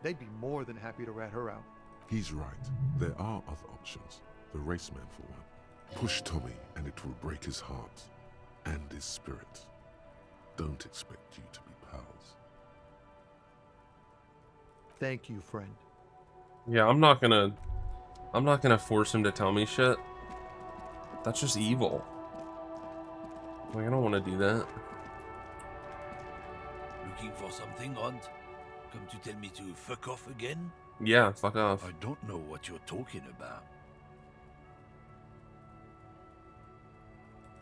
They'd be more than happy to rat her out. He's right. There are other options. The raceman, for one. Push Tommy, and it will break his heart and his spirit. Don't expect you to be pals. Thank you, friend. Yeah, I'm not gonna force him to tell me shit. That's just evil. Like, I don't want to do that. Looking for something, Hunt? Come to tell me to fuck off again? Yeah, fuck off. I don't know what you're talking about.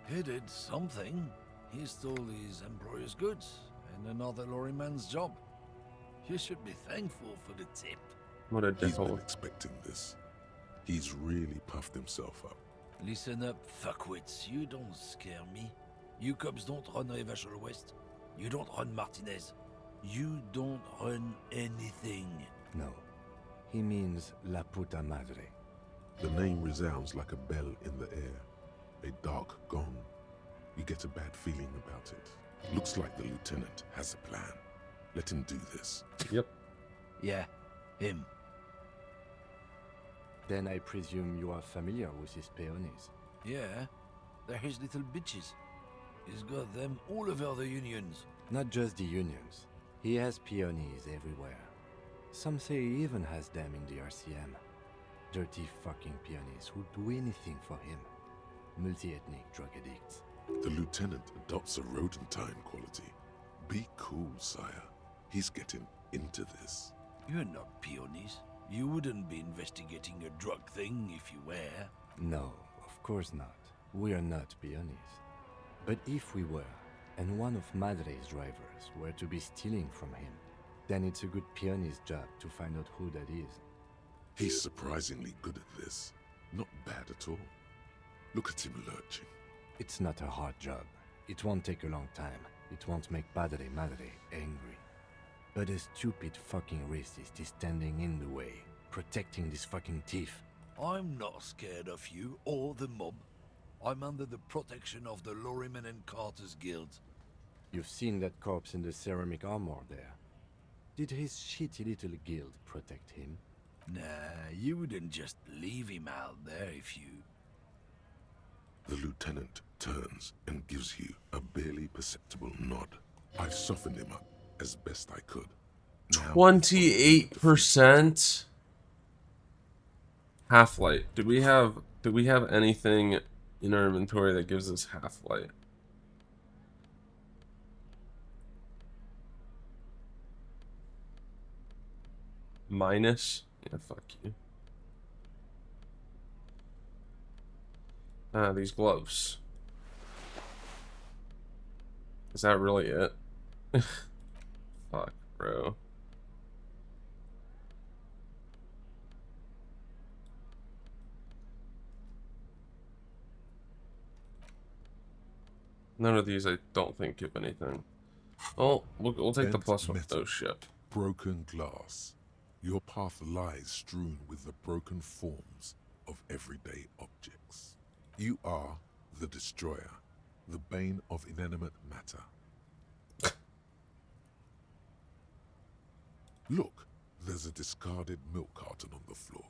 He did something. He stole his employer's goods and another lorryman's job. You should be thankful for the tip. What a He's been dickhole. expecting this. He's really puffed himself up. Listen up, fuckwits. You don't scare me. You cops don't run Revachol West. You don't run Martinez. You don't run anything. No. He means La Puta Madre. The name resounds like a bell in the air. A dark gong. You get a bad feeling about it. Looks like the lieutenant has a plan. Let him do this. Yep. Yeah, him. Then I presume you are familiar with his peonies. Yeah, they're his little bitches. He's got them all over the unions. Not just the unions. He has peonies everywhere. Some say he even has them in the RCM. Dirty fucking peonies who'd do anything for him. Multi-ethnic drug addicts. The lieutenant adopts a rodentine quality. Be cool, sire. He's getting into this. You're not peonies. You wouldn't be investigating a drug thing if you were. No, of course not. We are not peonies. But if we were, and one of Madre's drivers were to be stealing from him, then it's a good peony's job to find out who that is. He's surprisingly good at this. Not bad at all. Look at him lurching. It's not a hard job. It won't take a long time. It won't make Padre Madre angry. But a stupid fucking racist is standing in the way, protecting this fucking thief. I'm not scared of you or the mob. I'm under the protection of the Lorrymen and Carters Guild. You've seen that corpse in the ceramic armor there. Did his shitty little guild protect him? Nah, you wouldn't just leave him out there if you... The lieutenant turns and gives you a barely perceptible nod. I've softened him up as best I could. 28%. Half-light. Do we have anything in our inventory that gives us half-light? Minus? Yeah, fuck you. Ah, these gloves. Is that really it? Fuck, bro. None of these I don't think give anything. Oh, we'll take the plus one. Oh shit. Broken glass. Your path lies strewn with the broken forms of everyday objects. You are the destroyer, the bane of inanimate matter. Look, there's a discarded milk carton on the floor.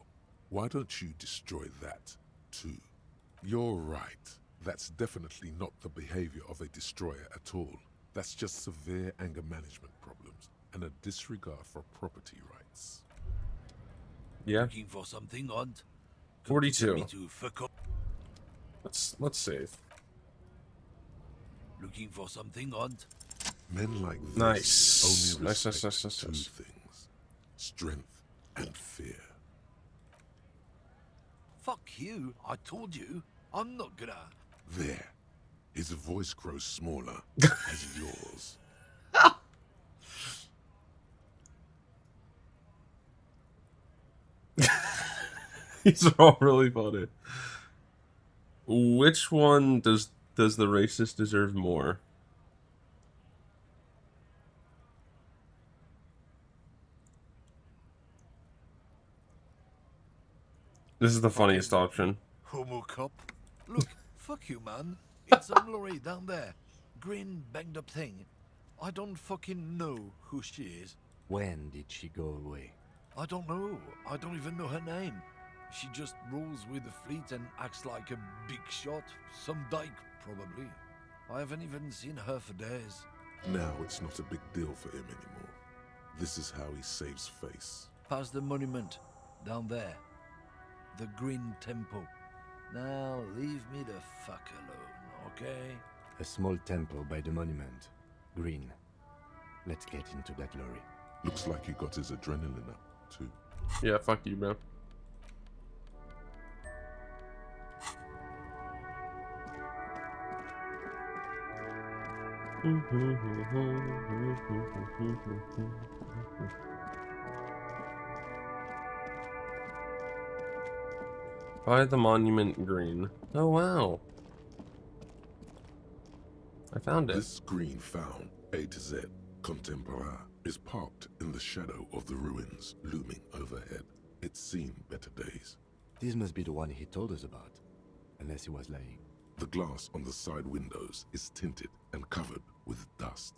Why don't you destroy that, too? You're right. That's definitely not the behavior of a destroyer at all. That's just severe anger management problems and a disregard for property rights. Yeah. Looking for something, Aunt? 42. Let's save. Looking for something, Aunt? Men like this Nice. only Nice. respect two things: strength and fear. Fuck you. I told you. I'm not gonna... There. His voice grows smaller as yours. These are all really funny. Which one does the racist deserve more? This is the funniest option. Homo cop. Look, fuck you, man. It's some lorry down there. Green, banged up thing. I don't fucking know who she is. When did she go away? I don't know. I don't even know her name. She just rolls with the fleet and acts like a big shot. Some dyke, probably. I haven't even seen her for days. Now it's not a big deal for him anymore. This is how he saves face. Past the monument. Down there. The Green Temple. Now leave me the fuck alone, okay? A small temple by the monument. Green. Let's get into that lorry. Looks like you got his adrenaline up, too. Yeah, fuck you, bro. By the monument green. Oh wow. I found it. This green found, A to Z, contemporaire, is parked in the shadow of the ruins looming overhead. It's seen better days. This must be the one he told us about. Unless he was lying. The glass on the side windows is tinted and covered with dust.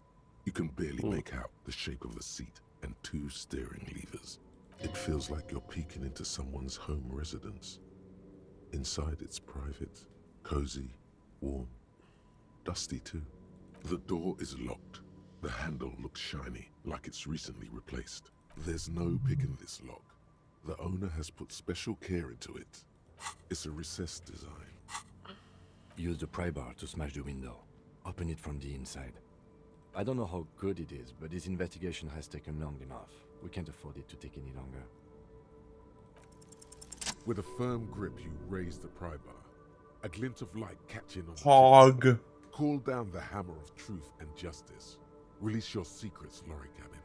You can barely make out the shape of a seat and two steering levers. It feels like you're peeking into someone's home residence. Inside it's private, cozy, warm, dusty too. The door is locked. The handle looks shiny, like it's recently replaced. There's no picking this lock. The owner has put special care into it. It's a recessed design. Use the pry bar to smash the window. Open it from the inside. I don't know how good it is, but this investigation has taken long enough. We can't afford it to take any longer. With a firm grip, you raise the pry bar. A glint of light catching on Hog. Call down the hammer of truth and justice. Release your secrets, lorry cabin.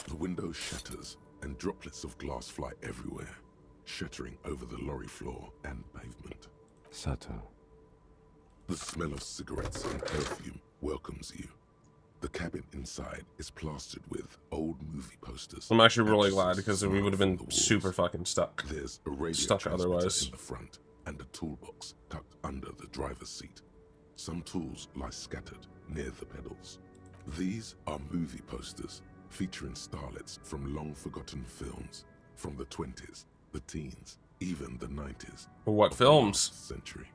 The window shatters, and droplets of glass fly everywhere, shattering over the lorry floor and pavement. Subtle. The smell of cigarettes and perfume welcomes you. The cabin inside is plastered with old movie posters. I'm actually really glad because we would have been super fucking stuck. There's a radio stuck transmitter otherwise. in the front and a toolbox tucked under the driver's seat. Some tools lie scattered near the pedals. These are movie posters featuring starlets from long-forgotten films from the 20s, the teens, even the 90s. What of the films? last century.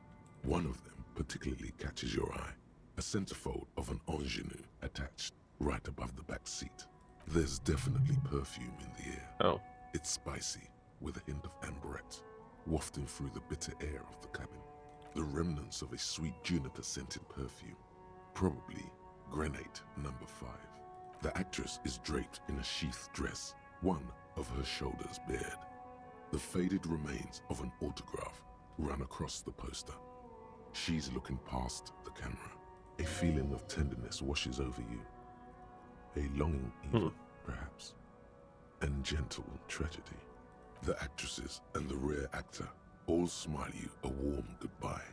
One of them particularly catches your eye. A centerfold of an ingenue attached right above the back seat. There's definitely perfume in the air. Oh. It's spicy, with a hint of amberette, wafting through the bitter air of the cabin. The remnants of a sweet juniper-scented perfume. Probably Grenade No. 5. The actress is draped in a sheath dress, one of her shoulders bared. The faded remains of an autograph run across the poster. She's looking past the camera. A feeling of tenderness washes over you. A longing even, perhaps. And gentle tragedy. The actresses and the rear actor all smile you a warm goodbye.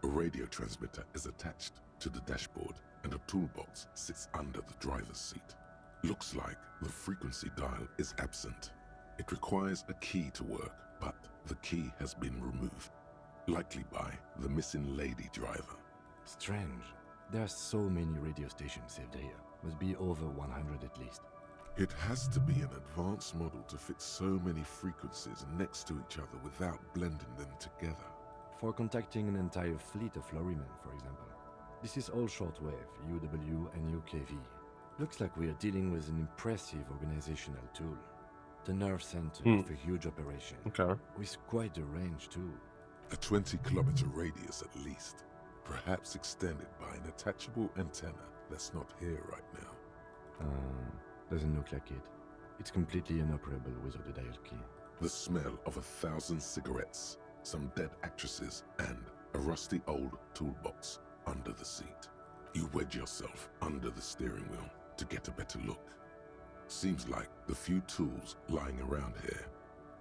A radio transmitter is attached to the dashboard and a toolbox sits under the driver's seat. Looks like the frequency dial is absent. It requires a key to work, but the key has been removed, likely by the missing lady driver. Strange. There are so many radio stations saved here. Must be over 100 at least. It has to be an advanced model to fit so many frequencies next to each other without blending them together. For contacting an entire fleet of lorrymen, for example. This is all shortwave, UW and UKV. Looks like we are dealing with an impressive organizational tool. The nerve center of a huge operation. Okay. With quite a range too. A 20-kilometer radius at least. Perhaps extended by an attachable antenna that's not here right now. Doesn't look like it. It's completely inoperable without a dial key. The smell of 1,000 cigarettes, some dead actresses, and a rusty old toolbox under the seat. You wedge yourself under the steering wheel to get a better look. Seems like the few tools lying around here,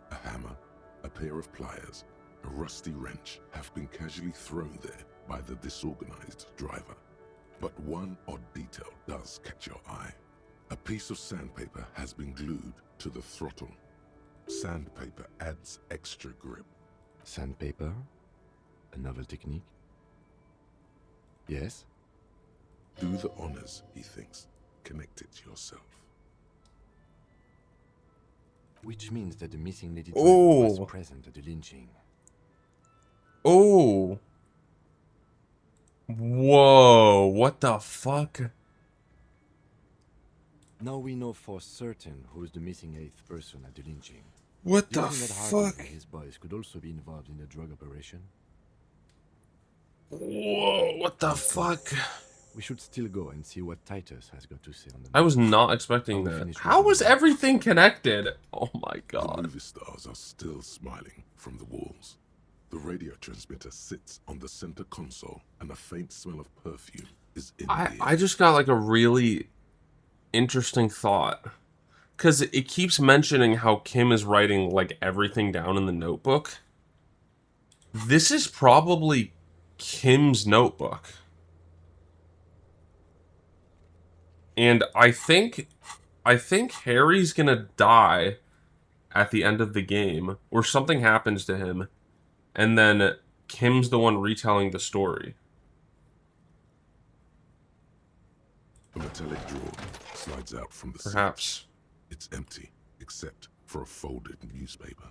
a hammer, a pair of pliers, a rusty wrench, have been casually thrown there by the disorganized driver. But one odd detail does catch your eye. A piece of sandpaper has been glued to the throttle. Sandpaper adds extra grip. Sandpaper? A novel technique? Yes? Do the honors, he thinks. Connect it yourself. Which means that the missing lady driver was present at the lynching. Oh. Whoa, what the fuck? Now we know for certain who's the missing 8th person at the lynching. What Do you the think that Hardy fuck? and his boys could also be involved in the drug operation? Whoa, what the fuck? We should still go and see what Titus has got to say on the I was not expecting that. How was everything connected? Oh my The god. movie stars are still smiling from the walls. The radio transmitter sits on the center console, and a faint smell of perfume is in the air. I just got like a really interesting thought. Because it keeps mentioning how Kim is writing like everything down in the notebook. This is probably Kim's notebook. And I think Harry's gonna die at the end of the game, or something happens to him, and then Kim's the one retelling the story. A metallic drawer slides out from the Perhaps. seat. It's empty, except for a folded newspaper.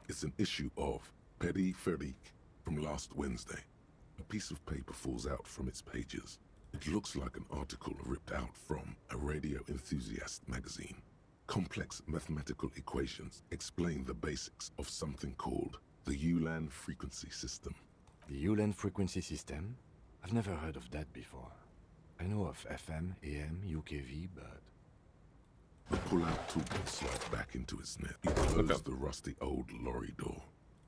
It's an issue of Petty Ferrique from last Wednesday. A piece of paper falls out from its pages. It looks like an article ripped out from a radio enthusiast magazine. Complex mathematical equations explain the basics of something called the ULAN frequency system. The ULAN frequency system? I've never heard of that before. I know of FM, AM, UKV, but... The pull-out toolbox slides back into its net. You close the rusty old lorry door.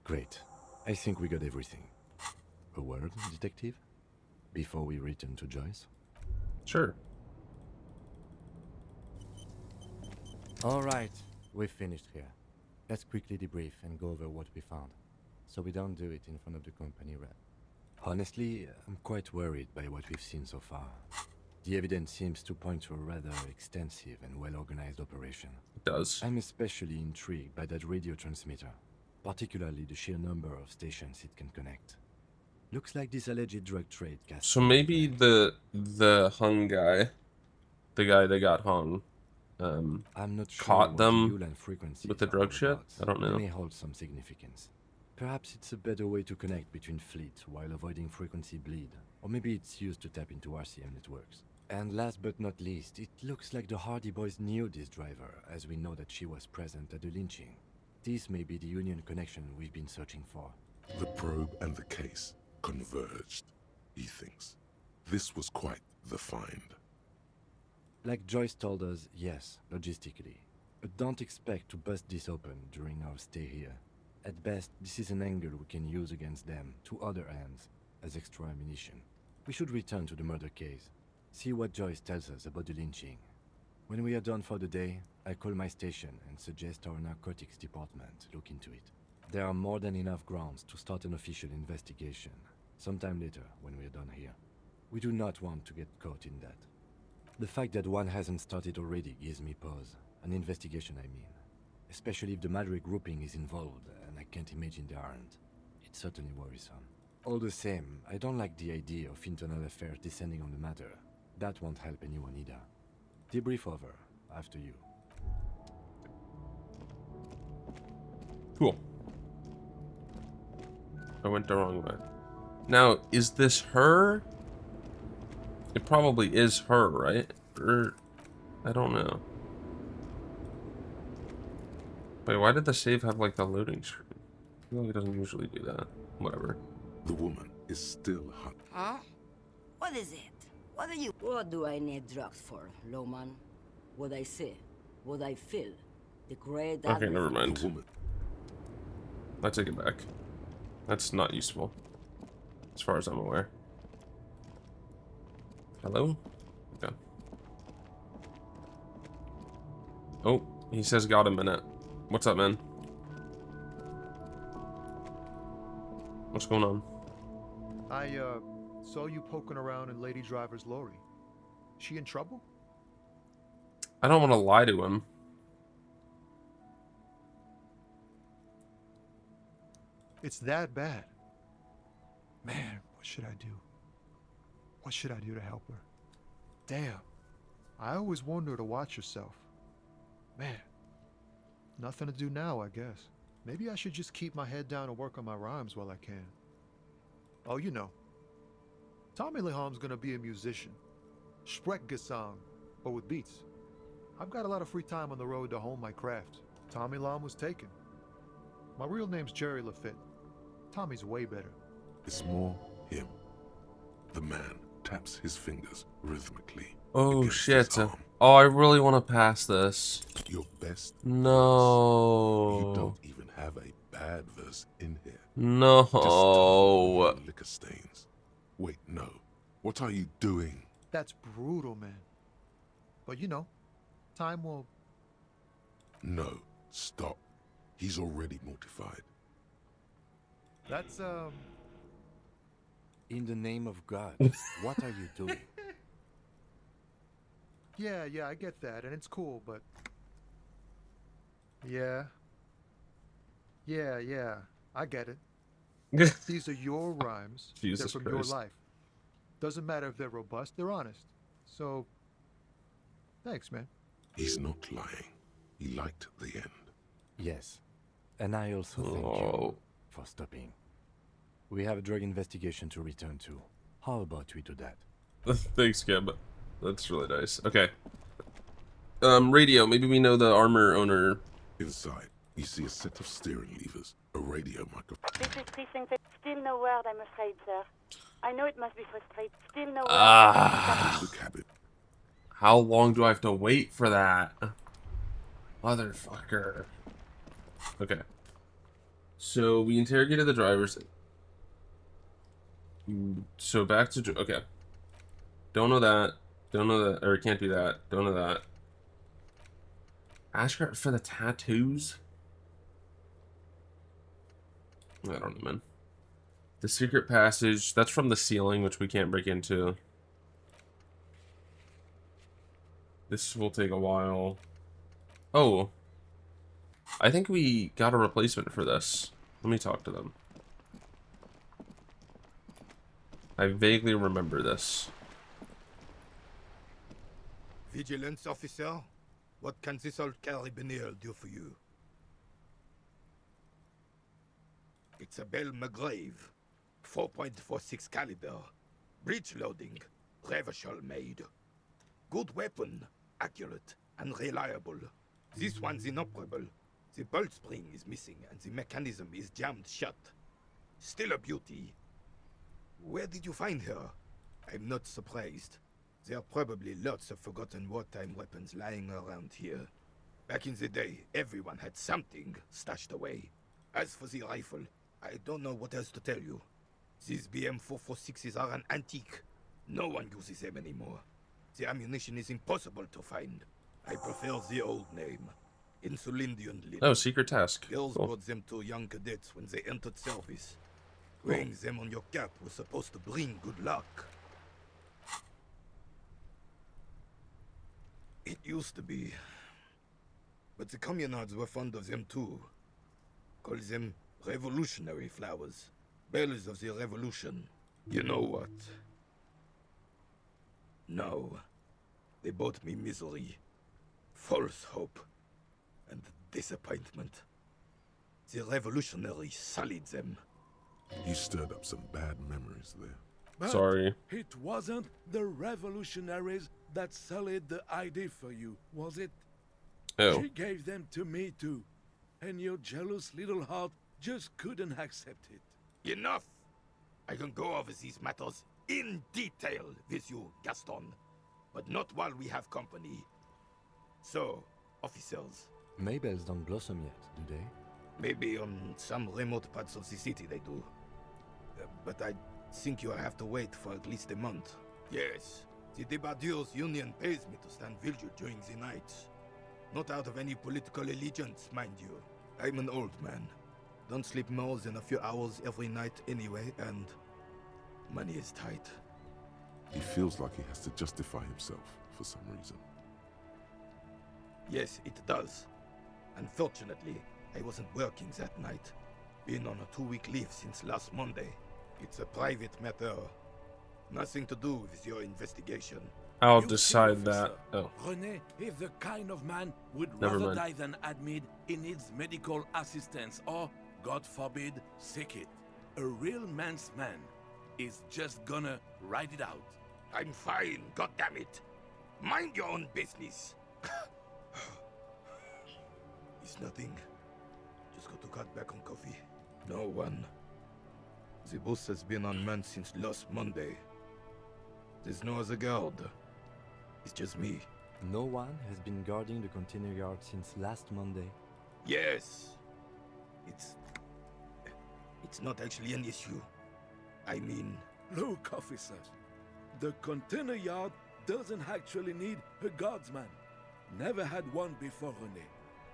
Great. I think we got everything. A word, detective? Before we return to Joyce? Sure. Alright, we've finished here. Let's quickly debrief and go over what we found, so we don't do it in front of the company rep. Honestly, I'm quite worried by what we've seen so far. The evidence seems to point to a rather extensive and well-organized operation. It does. I'm especially intrigued by that radio transmitter, particularly the sheer number of stations it can connect. Looks like this alleged drug trade cast. So maybe the hung guy, the guy that got hung, I'm not sure caught what them the ULAN frequencies with the are drug all shit? about. I don't know. They may hold some significance. Perhaps it's a better way to connect between fleets while avoiding frequency bleed. Or maybe it's used to tap into RCM networks. And last but not least, it looks like the Hardy boys knew this driver, as we know that she was present at the lynching. This may be the Union connection we've been searching for. The probe and the case converged, he thinks. This was quite the find. Like Joyce told us, yes, logistically. But don't expect to bust this open during our stay here. At best, this is an angle we can use against them, to other ends, as extra ammunition. We should return to the murder case. See what Joyce tells us about the lynching. When we are done for the day, I call my station and suggest our narcotics department look into it. There are more than enough grounds to start an official investigation, sometime later when we are done here. We do not want to get caught in that. The fact that one hasn't started already gives me pause. An investigation, I mean. Especially if the Madre grouping is involved, and I can't imagine they aren't. It's certainly worrisome. All the same, I don't like the idea of internal affairs descending on the matter. That won't help anyone either. Debrief over. After you. Cool. I went the wrong way. Now, is this her? It probably is her, right? Or I don't know. Wait, why did the save have like the loading screen? I feel like it doesn't usually do that. Whatever. The woman is still hot. Huh? What is it? What are you? What do I need drugs for, Lowman? What I say, what I feel. The great. Okay, never mind. I take it back. That's not useful, as far as I'm aware. Hello? Okay. Oh, he says got a minute. What's up, man? What's going on? I saw you poking around in Lady Driver's lorry. She in trouble? I don't want to lie to him. It's that bad. Man, what should I do? What should I do to help her? Damn. I always warned her to watch herself. Man. Nothing to do now, I guess. Maybe I should just keep my head down and work on my rhymes while I can. Oh, you know. Tommy Leham's gonna be a musician. Sprechgesang, but with beats. I've got a lot of free time on the road to hone my craft. Tommy Lam was taken. My real name's Jerry Lafitte. Tommy's way better. It's more him. The man taps his fingers rhythmically. Oh shit. Oh, I really want to pass this. Your best. No. You don't even have a bad verse in here. No. Just liquor stains. Wait, no. What are you doing? That's brutal, man. But you know, time will... No, stop. He's already mortified. That's, In the name of God, what are you doing? Yeah, I get that, and it's cool, but... Yeah, I get it. These are your rhymes. Jesus they're from Christ. your life. Doesn't matter if they're robust, they're honest. So, thanks, man. He's not lying. He liked the end. Yes. And I also thank you for stopping. We have a drug investigation to return to. How about we do that? Thanks, Gab. That's really nice. Okay. Radio. Maybe we know the armor owner. Inside, you see a set of steering levers, a radio microphone. This is precinct. Still no word, I'm afraid, sir. I know it must be frustrating. Still no word. The cabin. How long do I have to wait for that? Motherfucker. Okay. So we interrogated the drivers. So back to... Okay. Don't know that. Don't know that. Or can't do that. Don't know that. Ask her for the tattoos? I don't know, man. The secret passage. That's from the ceiling, which we can't break into. This will take a while. Oh. I think we got a replacement for this. Let me talk to them. I vaguely remember this. Vigilance officer, what can this old carabiner do for you? It's a Bell McGrave, 4.46 caliber, breech loading, Revachol made. Good weapon, accurate and reliable. This one's inoperable. The bolt spring is missing and the mechanism is jammed shut. Still a beauty. Where did you find her? I'm not surprised. There are probably lots of forgotten wartime weapons lying around here. Back in the day, everyone had something stashed away. As for the rifle, I don't know what else to tell you. These BM-446s are an antique. No one uses them anymore. The ammunition is impossible to find. I prefer the old name. Insulindian Lid. Oh, secret task. Girls Cool. brought them to young cadets when they entered service. Wearing them on your cap was supposed to bring good luck. It used to be. But the communards were fond of them too. Call them revolutionary flowers. Bells of the revolution. You know what? No. They brought me misery, false hope, and disappointment. The revolutionaries sullied them. You stirred up some bad memories there. But Sorry. It wasn't the revolutionaries that sullied the idea for you, was it? Oh. She gave them to me too, and your jealous little heart just couldn't accept it. Enough! I can go over these matters in detail with you, Gaston, but not while we have company. So, officers. Maybells don't blossom yet, do they? Maybe on some remote parts of the city they do. But I think you'll have to wait for at least a month. Yes, the Debardeurs Union pays me to stand vigil during the nights. Not out of any political allegiance, mind you. I'm an old man. Don't sleep more than a few hours every night anyway, and money is tight. He feels like he has to justify himself for some reason. Yes, it does. Unfortunately, I wasn't working that night. Been on a 2-week leave since last Monday. It's a private matter. Nothing to do with your investigation. I'll You decide see, that. officer, Oh. René is the kind of man would Never rather mind. die than admit he needs medical assistance or, God forbid, sick it. A real man's man is just gonna write it out. I'm fine, goddammit. Mind your own business. It's nothing. Just got to cut back on coffee. No one. The boss has been unmanned since last Monday. There's no other guard. It's just me. No one has been guarding the container yard since last Monday. Yes. It's not actually an issue. I mean... Look, officer. The container yard doesn't actually need a guardsman. Never had one before René.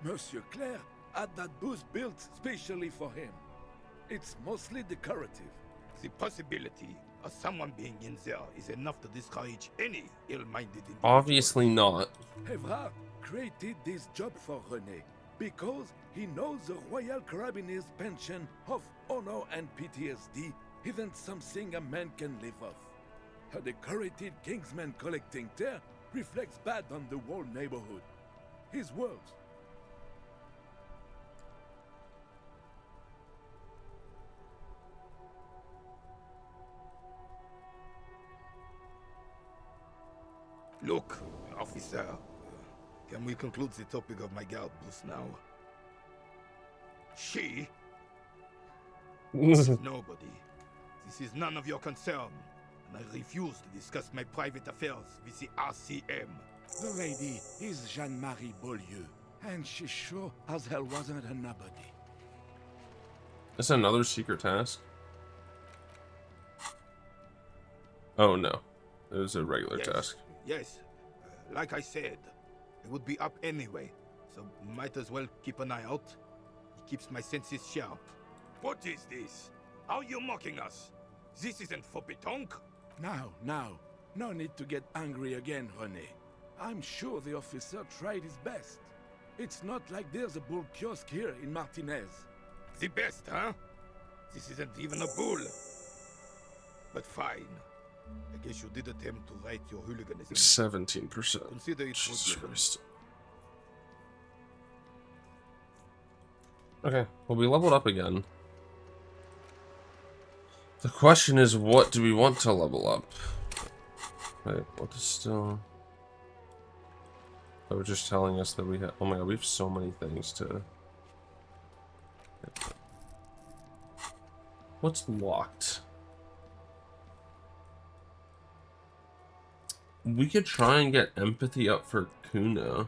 Monsieur Claire had that booth built specially for him. It's mostly decorative. The possibility of someone being in there is enough to discourage any ill-minded individual. Obviously not. Evrard created this job for René because he knows the Royal Carabiniers' pension of honor and PTSD isn't something a man can live off. A decorated Kingsman collecting tear reflects bad on the whole neighborhood. His words. Look, officer, can we conclude the topic of my guard booth now? She? This is nobody. This is none of your concern, and I refuse to discuss my private affairs with the RCM. The lady is Jeanne-Marie Beaulieu, and she sure as hell wasn't a nobody. That's another secret task. Oh no, it was a regular task. Yes, like I said, it would be up anyway, so might as well keep an eye out. It keeps my senses sharp. What is this? Are you mocking us? This isn't for pétanque. Now, no need to get angry again, René. I'm sure the officer tried his best. It's not like there's a bull kiosk here in Martinez. The best, huh? This isn't even a bull. But fine. I guess you did attempt to right your hooliganism. 17%. Consider it Jesus forgiven. Christ. Okay, well we leveled up again. The question is, what do we want to level up? Wait, what is still... They were just telling us that we have... Oh my god, we have so many things to... What's locked? We could try and get empathy up for Kuna.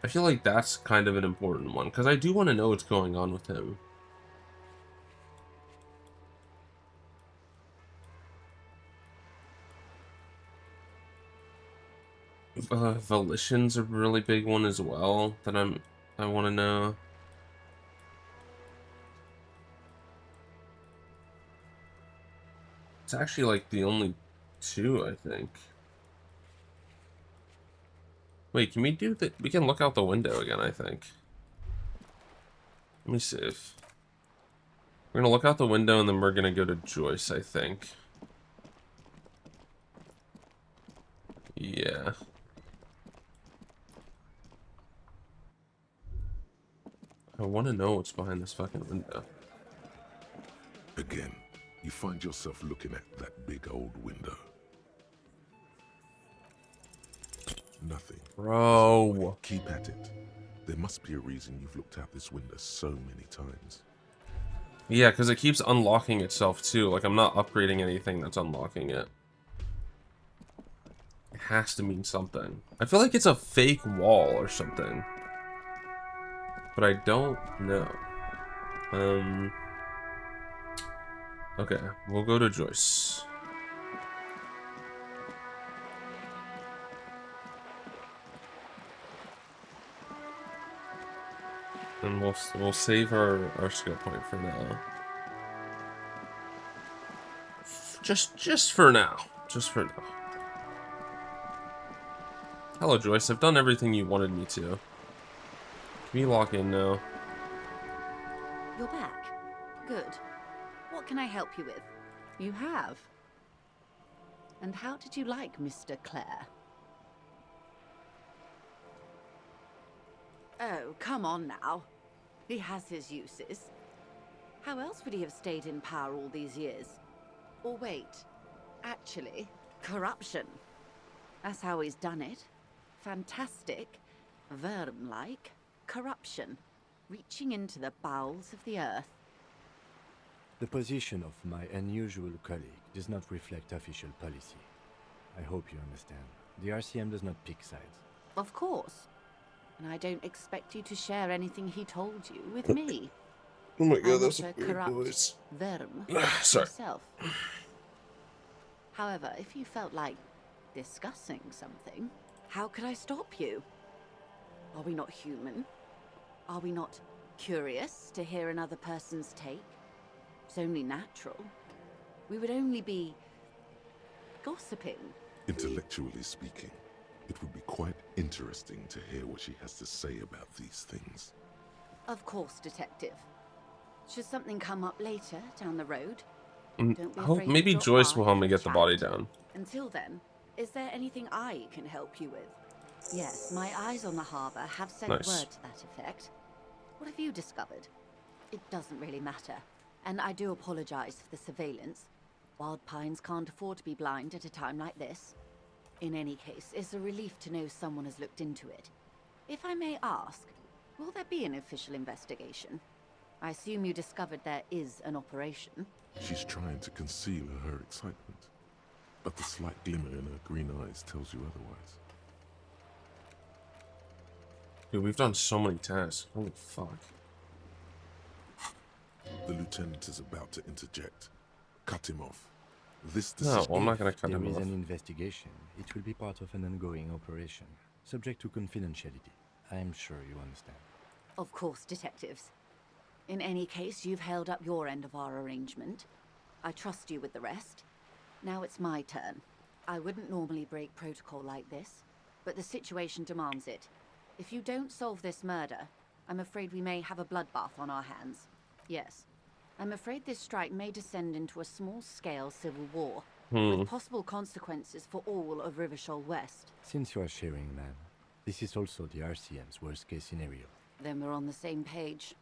I feel like that's kind of an important one, because I do want to know what's going on with him. Volition's a really big one as well that I want to know. It's actually like the only two, I think. Wait, can we do that? We can look out the window again, I think. Let me see if... We're gonna look out the window and then we're gonna go to Joyce, I think. Yeah. I want to know what's behind this fucking window. Again, you find yourself looking at that big old window. Nothing. Bro. Keep at it. There must be a reason you've looked out this window so many times. Yeah, because it keeps unlocking itself too. Like, I'm not upgrading anything that's unlocking it. It has to mean something. I feel like it's a fake wall or something. But I don't know. Okay, we'll go to Joyce. And we'll save our skill point for now. Just for now. Just for now. Hello, Joyce. I've done everything you wanted me to. Can you log in now? You're back. Good. What can I help you with? You have. And how did you like Mr. Clare? Oh, come on now. He has his uses. How else would he have stayed in power all these years? Or wait, actually, corruption. That's how he's done it. Fantastic, worm-like corruption, reaching into the bowels of the earth. The position of my unusual colleague does not reflect official policy. I hope you understand. The RCM does not pick sides. Of course. And I don't expect you to share anything he told you with me. Oh my god, I'm that's not a weird corrupt voice. worm Sorry. myself. However, if you felt like discussing something, how could I stop you? Are we not human? Are we not curious to hear another person's take? It's only natural. We would only be gossiping. Intellectually speaking, it would be quite interesting to hear what she has to say about these things. Of course, Detective. Should something come up later down the road, I don't be hope afraid to maybe drop Joyce by will help me and get the chat. body down. Until then, is there anything I can help you with? Yes, my eyes on the harbor have sent Nice. word to that effect. What have you discovered? It doesn't really matter, and I do apologize for the surveillance. Wild Pines can't afford to be blind at a time like this. In any case, it's a relief to know someone has looked into it. If I may ask, will there be an official investigation? I assume you discovered there is an operation. She's trying to conceal her excitement, but the slight glimmer in her green eyes tells you otherwise. Dude, we've done so many tasks. Holy fuck. The lieutenant is about to interject. Cut him off. This No, decision... I'm not gonna cut There him is off. an investigation. It will be part of an ongoing operation, subject to confidentiality. I am sure you understand. Of course, detectives. In any case, you've held up your end of our arrangement. I trust you with the rest. Now it's my turn. I wouldn't normally break protocol like this, but the situation demands it. If you don't solve this murder, I'm afraid we may have a bloodbath on our hands. Yes. I'm afraid this strike may descend into a small-scale civil war, with possible consequences for all of Rivershoal West. Since you are sharing, ma'am, this is also the RCM's worst-case scenario. Then we're on the same page,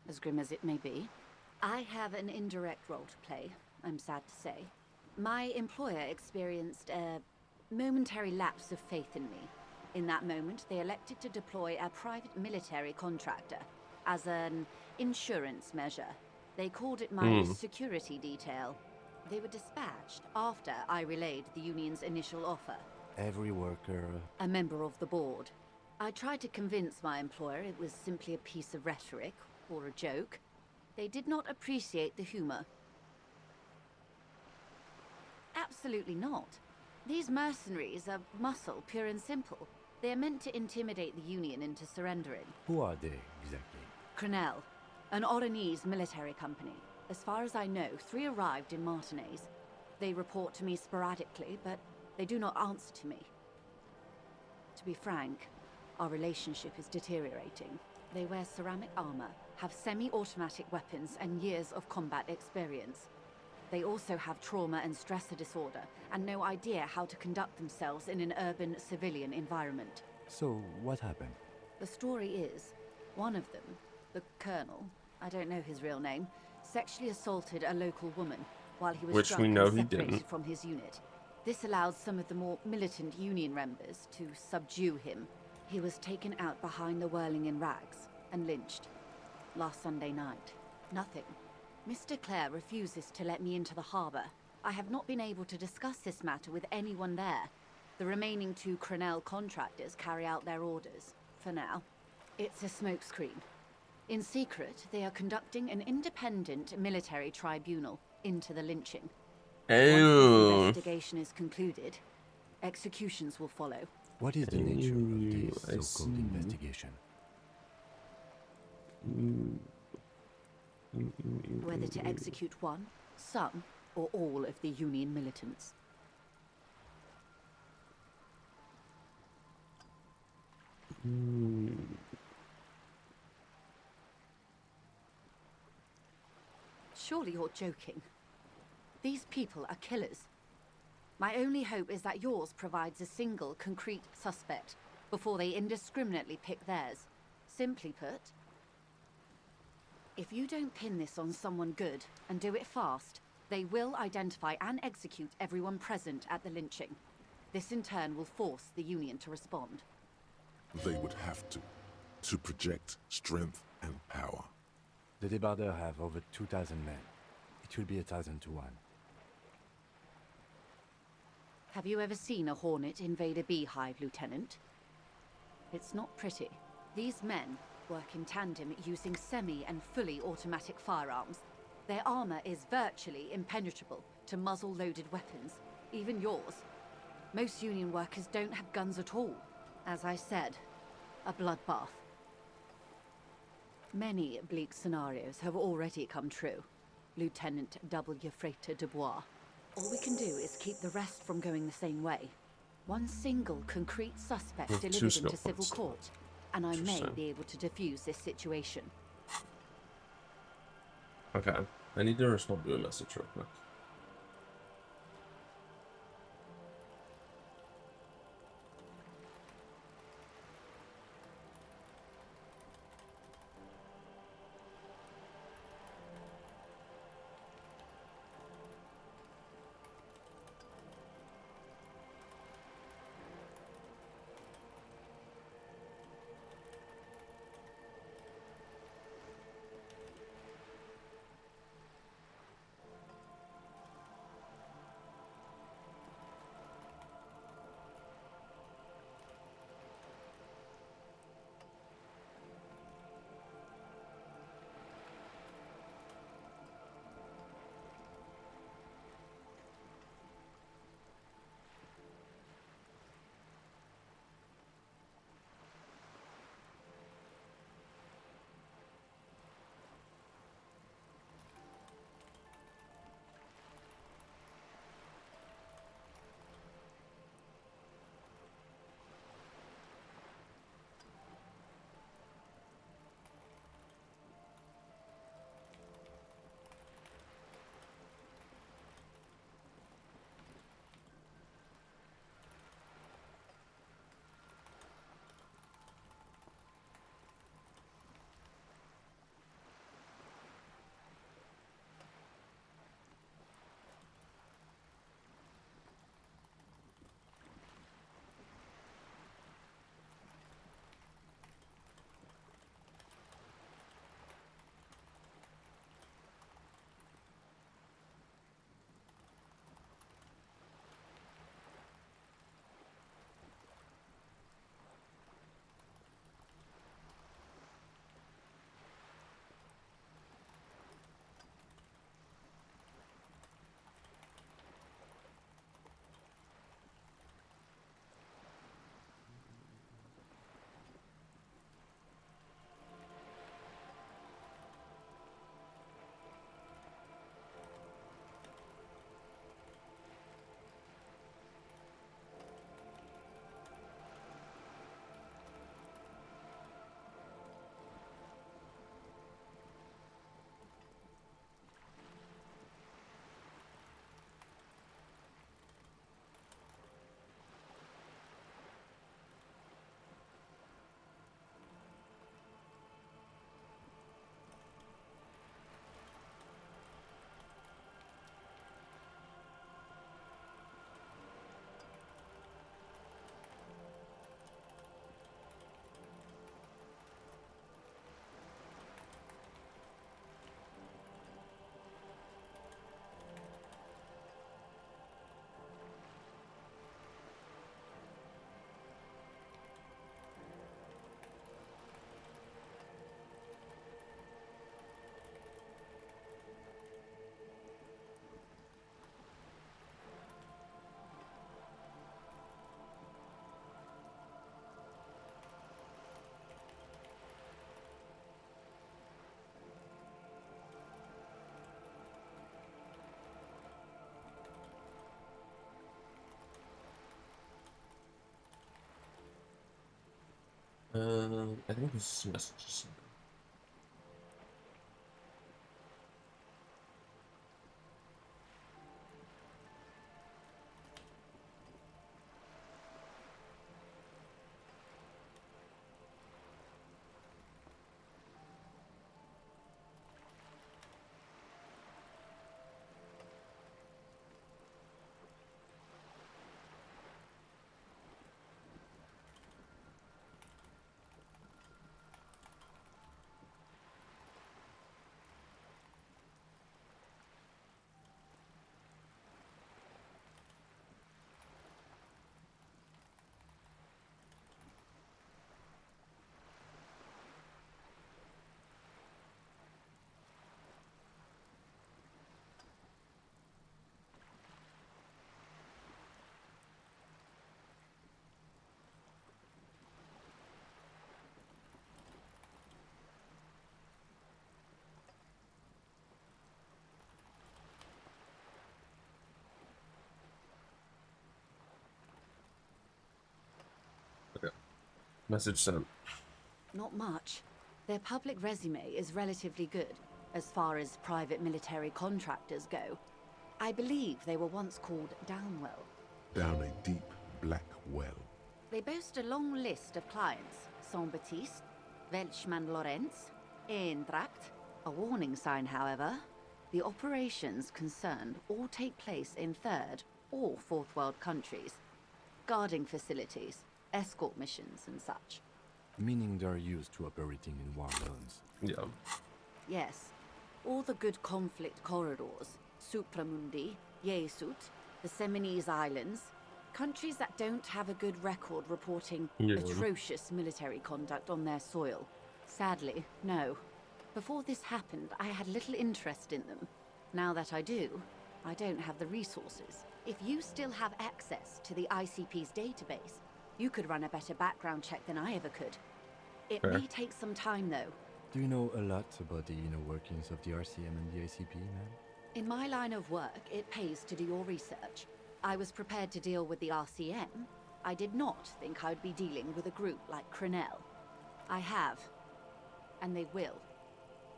as grim as it may be. I have an indirect role to play, I'm sad to say. My employer experienced a momentary lapse of faith in me. In that moment, they elected to deploy a private military contractor as an insurance measure. They called it my security detail. They were dispatched after I relayed the union's initial offer. Every worker... A member of the board. I tried to convince my employer it was simply a piece of rhetoric or a joke. They did not appreciate the humor. Absolutely not. These mercenaries are muscle, pure and simple. They are meant to intimidate the Union into surrendering. Who are they, exactly? Crenell, an Oranese military company. As far as I know, 3 arrived in Martinez. They report to me sporadically, but they do not answer to me. To be frank, Our relationship is deteriorating. They wear ceramic armor, have semi-automatic weapons, and years of combat experience. They also have trauma and stressor disorder, and no idea how to conduct themselves in an urban civilian environment. So, what happened? The story is, one of them, the Colonel, I don't know his real name, sexually assaulted a local woman while he was Which drunk we know and he separated didn't. from his unit. This allowed some of the more militant Union members to subdue him. He was taken out behind the whirling in rags and lynched. Last Sunday night. Nothing. Mr. Clare refuses to let me into the harbor. I have not been able to discuss this matter with anyone there. The remaining 2 Crenell contractors carry out their orders, for now. It's a smokescreen. In secret, they are conducting an independent military tribunal into the lynching. Once this investigation is concluded, executions will follow. What is the nature of this so-called investigation? Whether to execute one, some, or all of the Union militants. Surely you're joking. These people are killers. My only hope is that yours provides a single, concrete suspect before they indiscriminately pick theirs. Simply put, if you don't pin this on someone good and do it fast, they will identify and execute everyone present at the lynching. This in turn will force the Union to respond. They would have to project strength and power. The Debardeurs have over 2,000 men. It will be 1,000 to 1. Have you ever seen a Hornet invade a beehive, Lieutenant? It's not pretty. These men work in tandem using semi and fully automatic firearms. Their armor is virtually impenetrable to muzzle-loaded weapons, even yours. Most Union workers don't have guns at all. As I said, a bloodbath. Many bleak scenarios have already come true, Lieutenant W. Frater Dubois. All we can do is keep the rest from going the same way. One single concrete suspect With delivered two into civil snowballs. court, and I may Interesting. be able to defuse this situation. Okay, I need to respond to a message real quick. I think this is messages. Okay. Message sent. Not much. Their public resume is relatively good, as far as private military contractors go. I believe they were once called Downwell. Down a deep, black well. They boast a long list of clients. Saint-Baptiste, Welchman-Lorenz, Eintracht. A warning sign, however. The operations concerned all take place in third or fourth world countries. Guarding facilities, escort missions and such. Meaning they're used to operating in war zones. Yeah. Yes. All the good conflict corridors. Supramundi, Yesut, the Seminese Islands. Countries that don't have a good record reporting atrocious military conduct on their soil. Sadly, no. Before this happened, I had little interest in them. Now that I do, I don't have the resources. If you still have access to the ICP's database, you could run a better background check than I ever could. It may take some time, though. Do you know a lot about the inner workings of the RCM and the ICP, man? In my line of work, it pays to do your research. I was prepared to deal with the RCM. I did not think I'd be dealing with a group like Crenel. I have. And they will.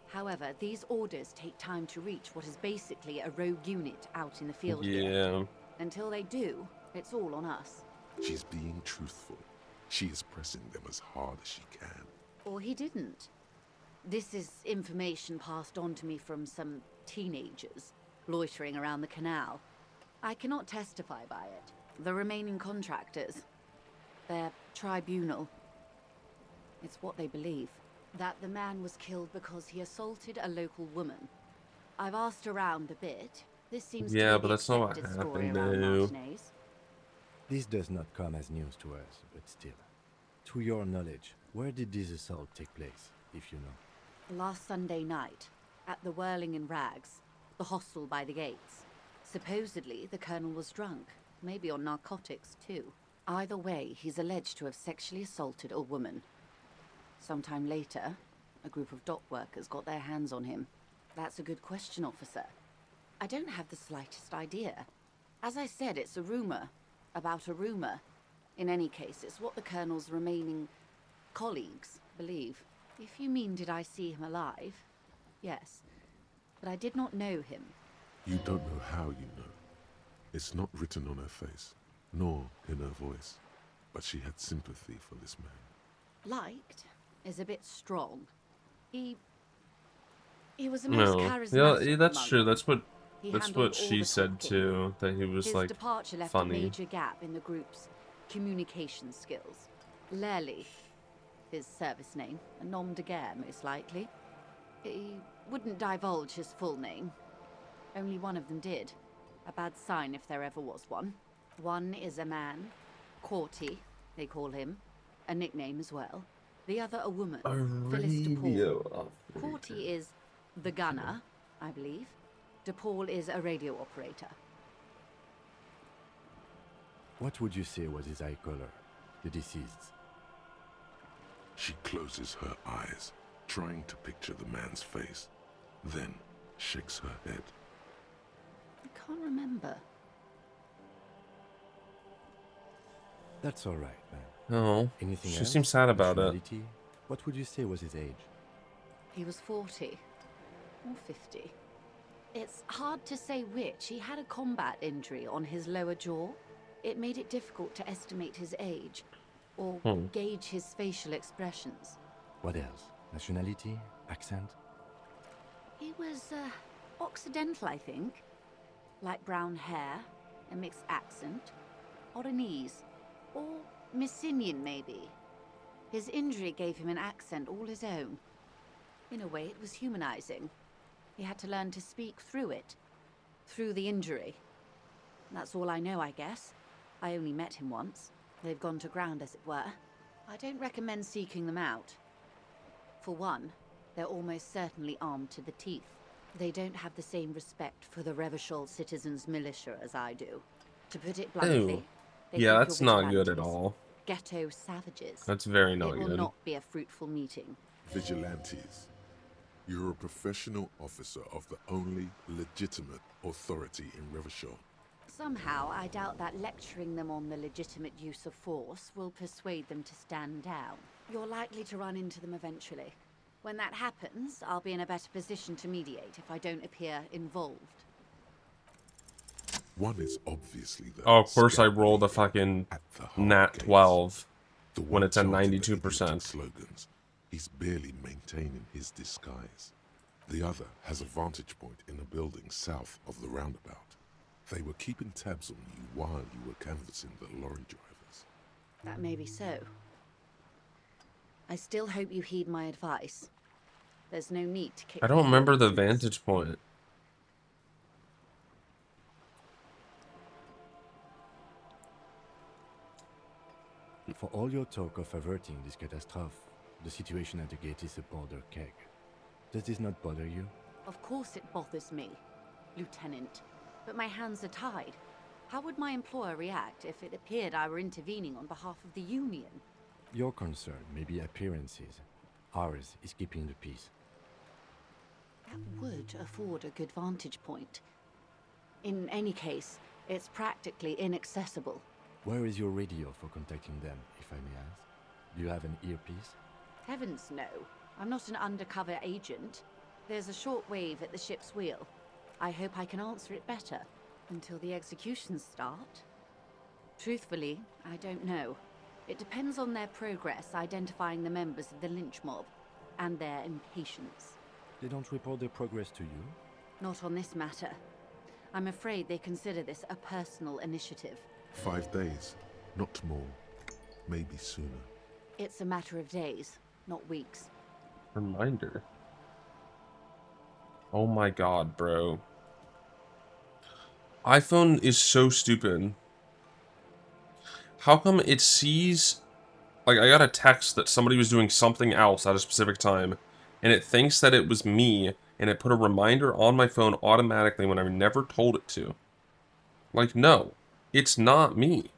However, these orders take time to reach what is basically a rogue unit out in the field here. Until they do, it's all on us. She's being truthful. She is pressing them as hard as she can. Or he didn't. This is information passed on to me from some teenagers loitering around the canal. I cannot testify by it. The remaining contractors, their tribunal, it's what they believe. That the man was killed because he assaulted a local woman. I've asked around a bit. This seems to be but that's not what happened, though. This does not come as news to us, but still. To your knowledge, where did this assault take place, if you know? Last Sunday night, at the Whirling in Rags, the hostel by the gates. Supposedly, the colonel was drunk, maybe on narcotics too. Either way, he's alleged to have sexually assaulted a woman. Sometime later, a group of dock workers got their hands on him. That's a good question, officer. I don't have the slightest idea. As I said, it's a rumor. About a rumor. In any case, it's what the colonel's remaining colleagues believe. If you mean did I see him alive, yes. But I did not know him. You don't know how you know. It's not written on her face, nor in her voice. But she had sympathy for this man. Liked is a bit strong. He was a most charismatic. Yeah, that's true. That's what He that's handled what all she the said talking. too. That he was His like departure left funny. a major gap in the group's communication skills. Lely, his service name, a nom de guerre most likely. He wouldn't divulge his full name. Only one of them did. A bad sign if there ever was one. One is a man, Corty, they call him, a nickname as well. The other a woman, Phyllis DePaul. Corty is the gunner, I believe. DePaul is a radio operator. What would you say was his eye color, the deceased's? She closes her eyes, trying to picture the man's face, then shakes her head. I can't remember. That's all right, man. Oh, Anything she else? seems sad about it. Nationality? What would you say was his age? He was 40 or 50. It's hard to say which. He had a combat injury on his lower jaw. It made it difficult to estimate his age or gauge his facial expressions. What else? Nationality? Accent? He was Occidental, I think. Light brown hair, a mixed accent, Oranese, or Messinian maybe. His injury gave him an accent all his own. In a way, it was humanizing. He had to learn to speak through it, through the injury. That's all I know, I guess. I only met him once. They've gone to ground, as it were. I don't recommend seeking them out. For one, they're almost certainly armed to the teeth. They don't have the same respect for the Revachol citizens' militia as I do. To put it bluntly, they Yeah, think that's you're not good at vigilantes. all. Ghetto savages. That's very not It will good. not be a fruitful meeting. Vigilantes. You're a professional officer of the only legitimate authority in Revachol. Somehow, I doubt that lecturing them on the legitimate use of force will persuade them to stand down. You're likely to run into them eventually. When that happens, I'll be in a better position to mediate if I don't appear involved. One is obviously the Oh, of course I scout rolled a leader fucking at the heart nat gates. 12 The when one it's at chanting the idiotic 92%. slogans. He's barely maintaining his disguise. The other has a vantage point in a building south of the roundabout. They were keeping tabs on you while you were canvassing the lorry drivers. That may be so. I still hope you heed my advice. There's no need to kick I don't remember the nonsense. vantage point. For all your talk of averting this catastrophe, the situation at the gate is a powder keg. Does this not bother you? Of course it bothers me, Lieutenant. But my hands are tied. How would my employer react if it appeared I were intervening on behalf of the Union? Your concern may be appearances. Ours is keeping the peace. That would afford a good vantage point. In any case, it's practically inaccessible. Where is your radio for contacting them, if I may ask? Do you have an earpiece? Heavens no. I'm not an undercover agent. There's a short wave at the ship's wheel. I hope I can answer it better. Until the executions start? Truthfully, I don't know. It depends on their progress identifying the members of the lynch mob, and their impatience. They don't report their progress to you? Not on this matter. I'm afraid they consider this a personal initiative. 5 days, not more. Maybe sooner. It's a matter of days, not weeks. Reminder. Oh my god, bro. iPhone is so stupid. How come it sees... Like, I got a text that somebody was doing something else at a specific time, and it thinks that it was me, and it put a reminder on my phone automatically when I never told it to. Like, no. It's not me.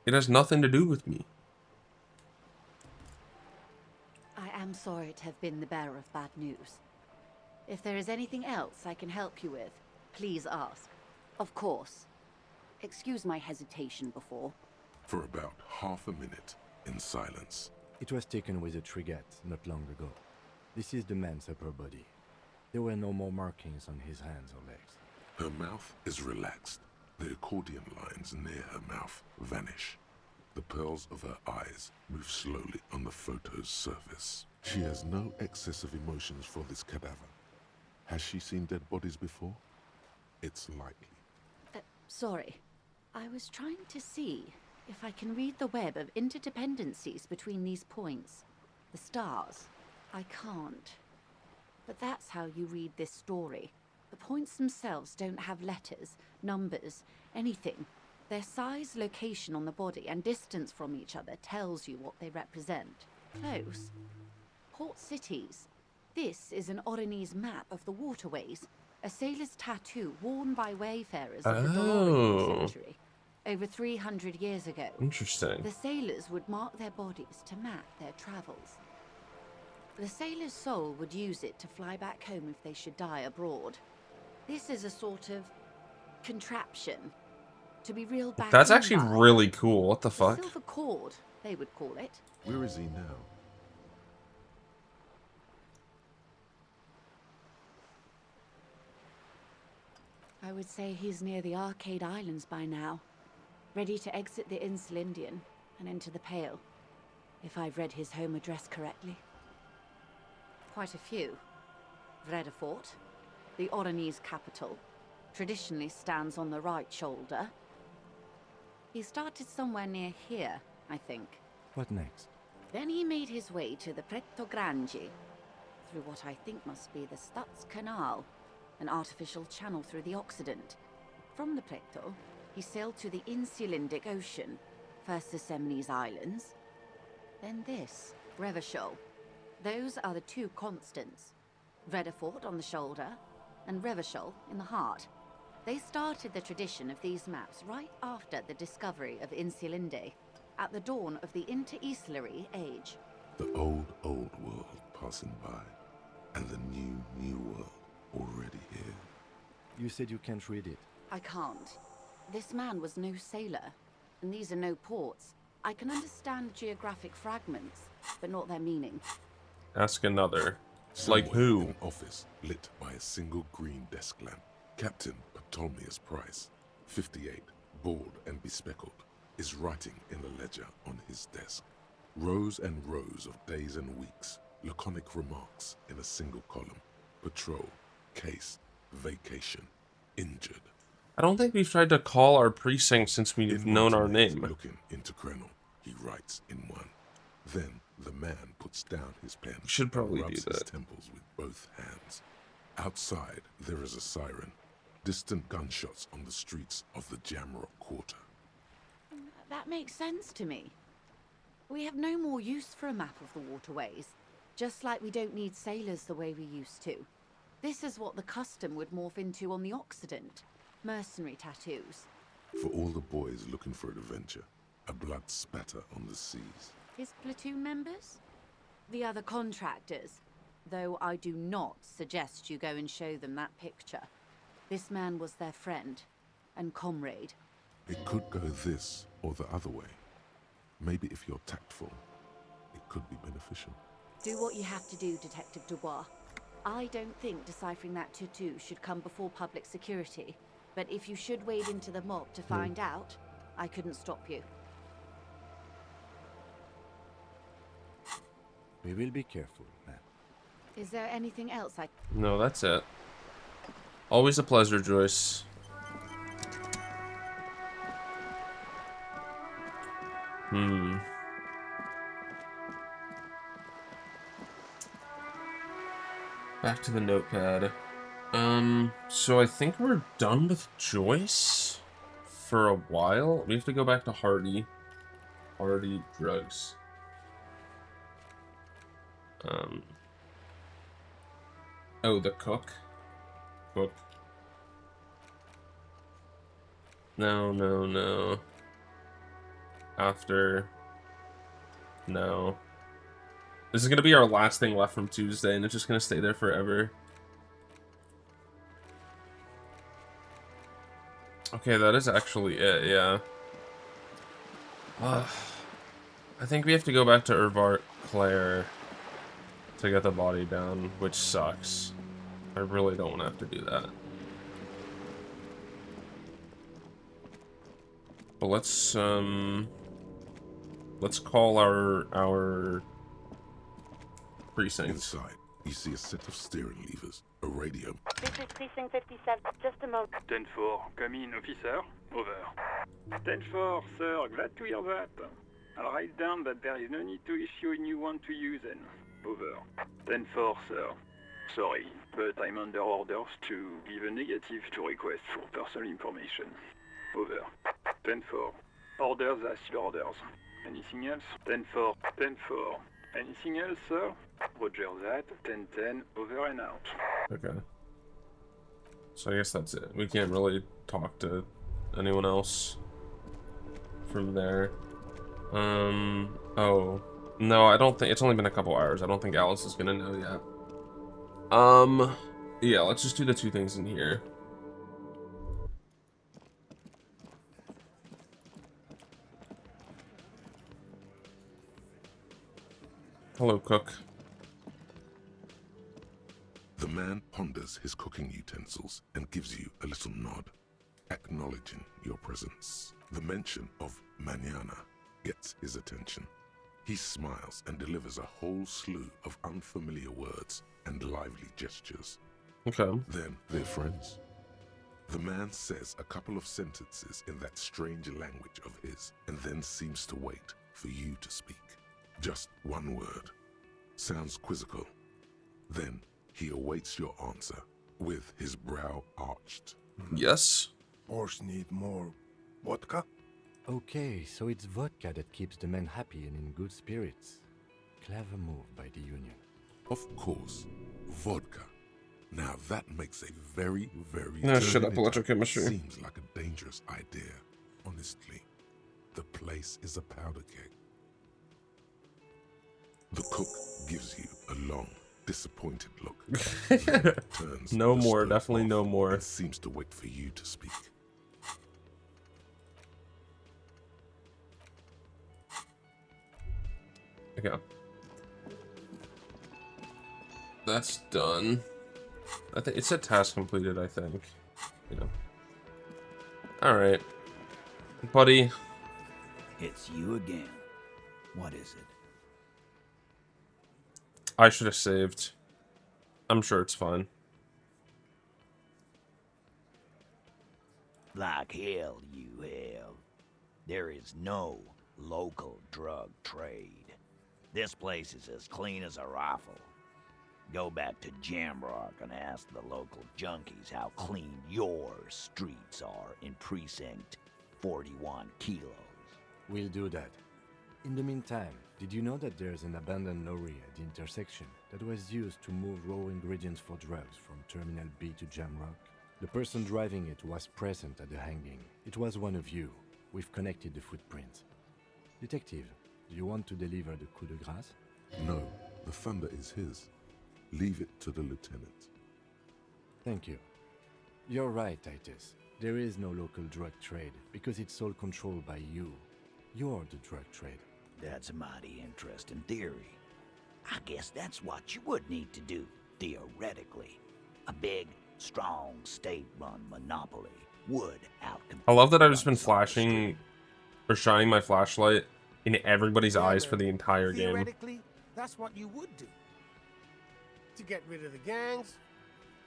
It has nothing to do with me. I am sorry to have been the bearer of bad news. If there is anything else I can help you with, please ask. Of course. Excuse my hesitation before. For about half a minute, in silence. It was taken with a frigate not long ago. This is the man's upper body. There were no more markings on his hands or legs. Her mouth is relaxed. The accordion lines near her mouth vanish. The pearls of her eyes move slowly on the photo's surface. She has no excess of emotions for this cadaver. Has she seen dead bodies before? It's likely. Sorry. I was trying to see if I can read the web of interdependencies between these points. The stars. I can't. But that's how you read this story. The points themselves don't have letters, numbers, anything. Their size, location on the body, and distance from each other tells you what they represent. Close. Port cities. This is an Oranese map of the waterways. A sailor's tattoo worn by wayfarers of the Delorian century. Over 300 years ago. Interesting. The sailors would mark their bodies to map their travels. The sailor's soul would use it to fly back home if they should die abroad. This is a sort of contraption to be reeled back. That's actually really cool. What the fuck? Silver cord they would call it. Where is he now? I would say he's near the Arcade Islands by now, ready to exit the Elysium and enter the Pale, if I've read his home address correctly. Quite a few. Vredefort, the Oranese capital, traditionally stands on the right shoulder. He started somewhere near here, I think. What next? Then he made his way to the Pretto Grande, through what I think must be the Stutz Canal, an artificial channel through the Occident. From the Pretto, he sailed to the Insulindic Ocean, first the Semines Islands, then this, Revachol. Those are the two constants. Vredefort on the shoulder, and Revachol in the heart. They started the tradition of these maps right after the discovery of Insulinde, at the dawn of the Interinsulary Age. The old world passing by, and the new world already here. You said you can't read it. I can't. This man was no sailor, and these are no ports. I can understand geographic fragments, but not their meaning. Ask another. Somewhere Like who? in an office lit by a single green desk lamp, Captain Ptolemaeus Price, 58, bald and bespectacled, is writing in a ledger on his desk. Rows and rows of days and weeks, laconic remarks in a single column. Patrol, case, vacation, injured. I don't think we've tried to call our precinct since we've known our name. Looking into Krenel, he writes in one. Then the man puts down his pen. Should probably and rubs do that. his temples with both hands. Outside, there is a siren. Distant gunshots on the streets of the Jamrock Quarter. That makes sense to me. We have no more use for a map of the waterways, just like we don't need sailors the way we used to. This is what the custom would morph into on the Occident. Mercenary tattoos. For all the boys looking for adventure, a blood spatter on the seas. His platoon members? The other contractors. Though I do not suggest you go and show them that picture. This man was their friend and comrade. It could go this or the other way. Maybe if you're tactful, it could be beneficial. Do what you have to do, Detective Dubois. I don't think deciphering that tattoo should come before public security. But if you should wade into the mob to find out, I couldn't stop you. We will be careful, ma'am. Is there anything else I... No, that's it. Always a pleasure, Joyce. Back to the notepad. So I think we're done with Joyce for a while. We have to go back to Hardy. Hardy drugs. Oh, the cook. Cook. No. After. No. This is gonna be our last thing left from Tuesday, and it's just gonna stay there forever. Okay, that is actually it, yeah. I think we have to go back to Urvart Claire to get the body down, which sucks. I really don't want to have to do that. But let's call our precinct. Inside, you see a set of steering levers, a radio. This is Precinct 57. Just a moment. 10-4, come in, officer. Over. 10-4, sir, glad to hear that. I'll write down that there is no need to issue a new one to you then. Over. 10-4, sir. Sorry, but I'm under orders to give a negative to request for personal information. Over. 10-4. Orders are still orders. Anything else? 10-4. 10-4. Anything else, sir? Roger that. 10-10. Over and out. Okay. So I guess that's it. We can't really talk to anyone else from there. Oh. No, I don't think... It's only been a couple hours. I don't think Alice is gonna know yet. Yeah, let's just do the two things in here. Hello, cook. The man ponders his cooking utensils and gives you a little nod, acknowledging your presence. The mention of mañana gets his attention. He smiles and delivers a whole slew of unfamiliar words and lively gestures. Okay. Then they're friends. The man says a couple of sentences in that strange language of his, and then seems to wait for you to speak. Just one word. Sounds quizzical. Then he awaits your answer, with his brow arched. Yes? Horse need more vodka? Okay, so it's vodka that keeps the men happy and in good spirits. Clever move by the Union. Of course, vodka. Now that makes a very, very... No, shut up, electrochemistry. Seems like a dangerous idea. Honestly, the place is a powder keg. The cook gives you a long, disappointed look. Turns No the more, stove definitely off no more. and seems to wait for you to speak. Okay. That's done. I think it said task completed, I think. Yeah. Alright. Buddy. It's you again. What is it? I should have saved. I'm sure it's fine. Like hell you have. There is no local drug trade. This place is as clean as a rifle. Go back to Jamrock and ask the local junkies how clean your streets are in Precinct 41 Kilos. We'll do that. In the meantime, did you know that there's an abandoned lorry at the intersection that was used to move raw ingredients for drugs from Terminal B to Jamrock? The person driving it was present at the hanging. It was one of you. We've connected the footprints. Detective, do you want to deliver the coup de grâce? No, the thunder is his. Leave it to the lieutenant. Thank you. You're right, Titus. There is no local drug trade because it's all controlled by you. You're the drug trade. That's a mighty interesting theory. I guess that's what you would need to do, theoretically. A big, strong, state-run monopoly would outcompete. I love that I've just been flashing or shining my flashlight in everybody's eyes for the entire game. Theoretically, that's what you would do. To get rid of the gangs,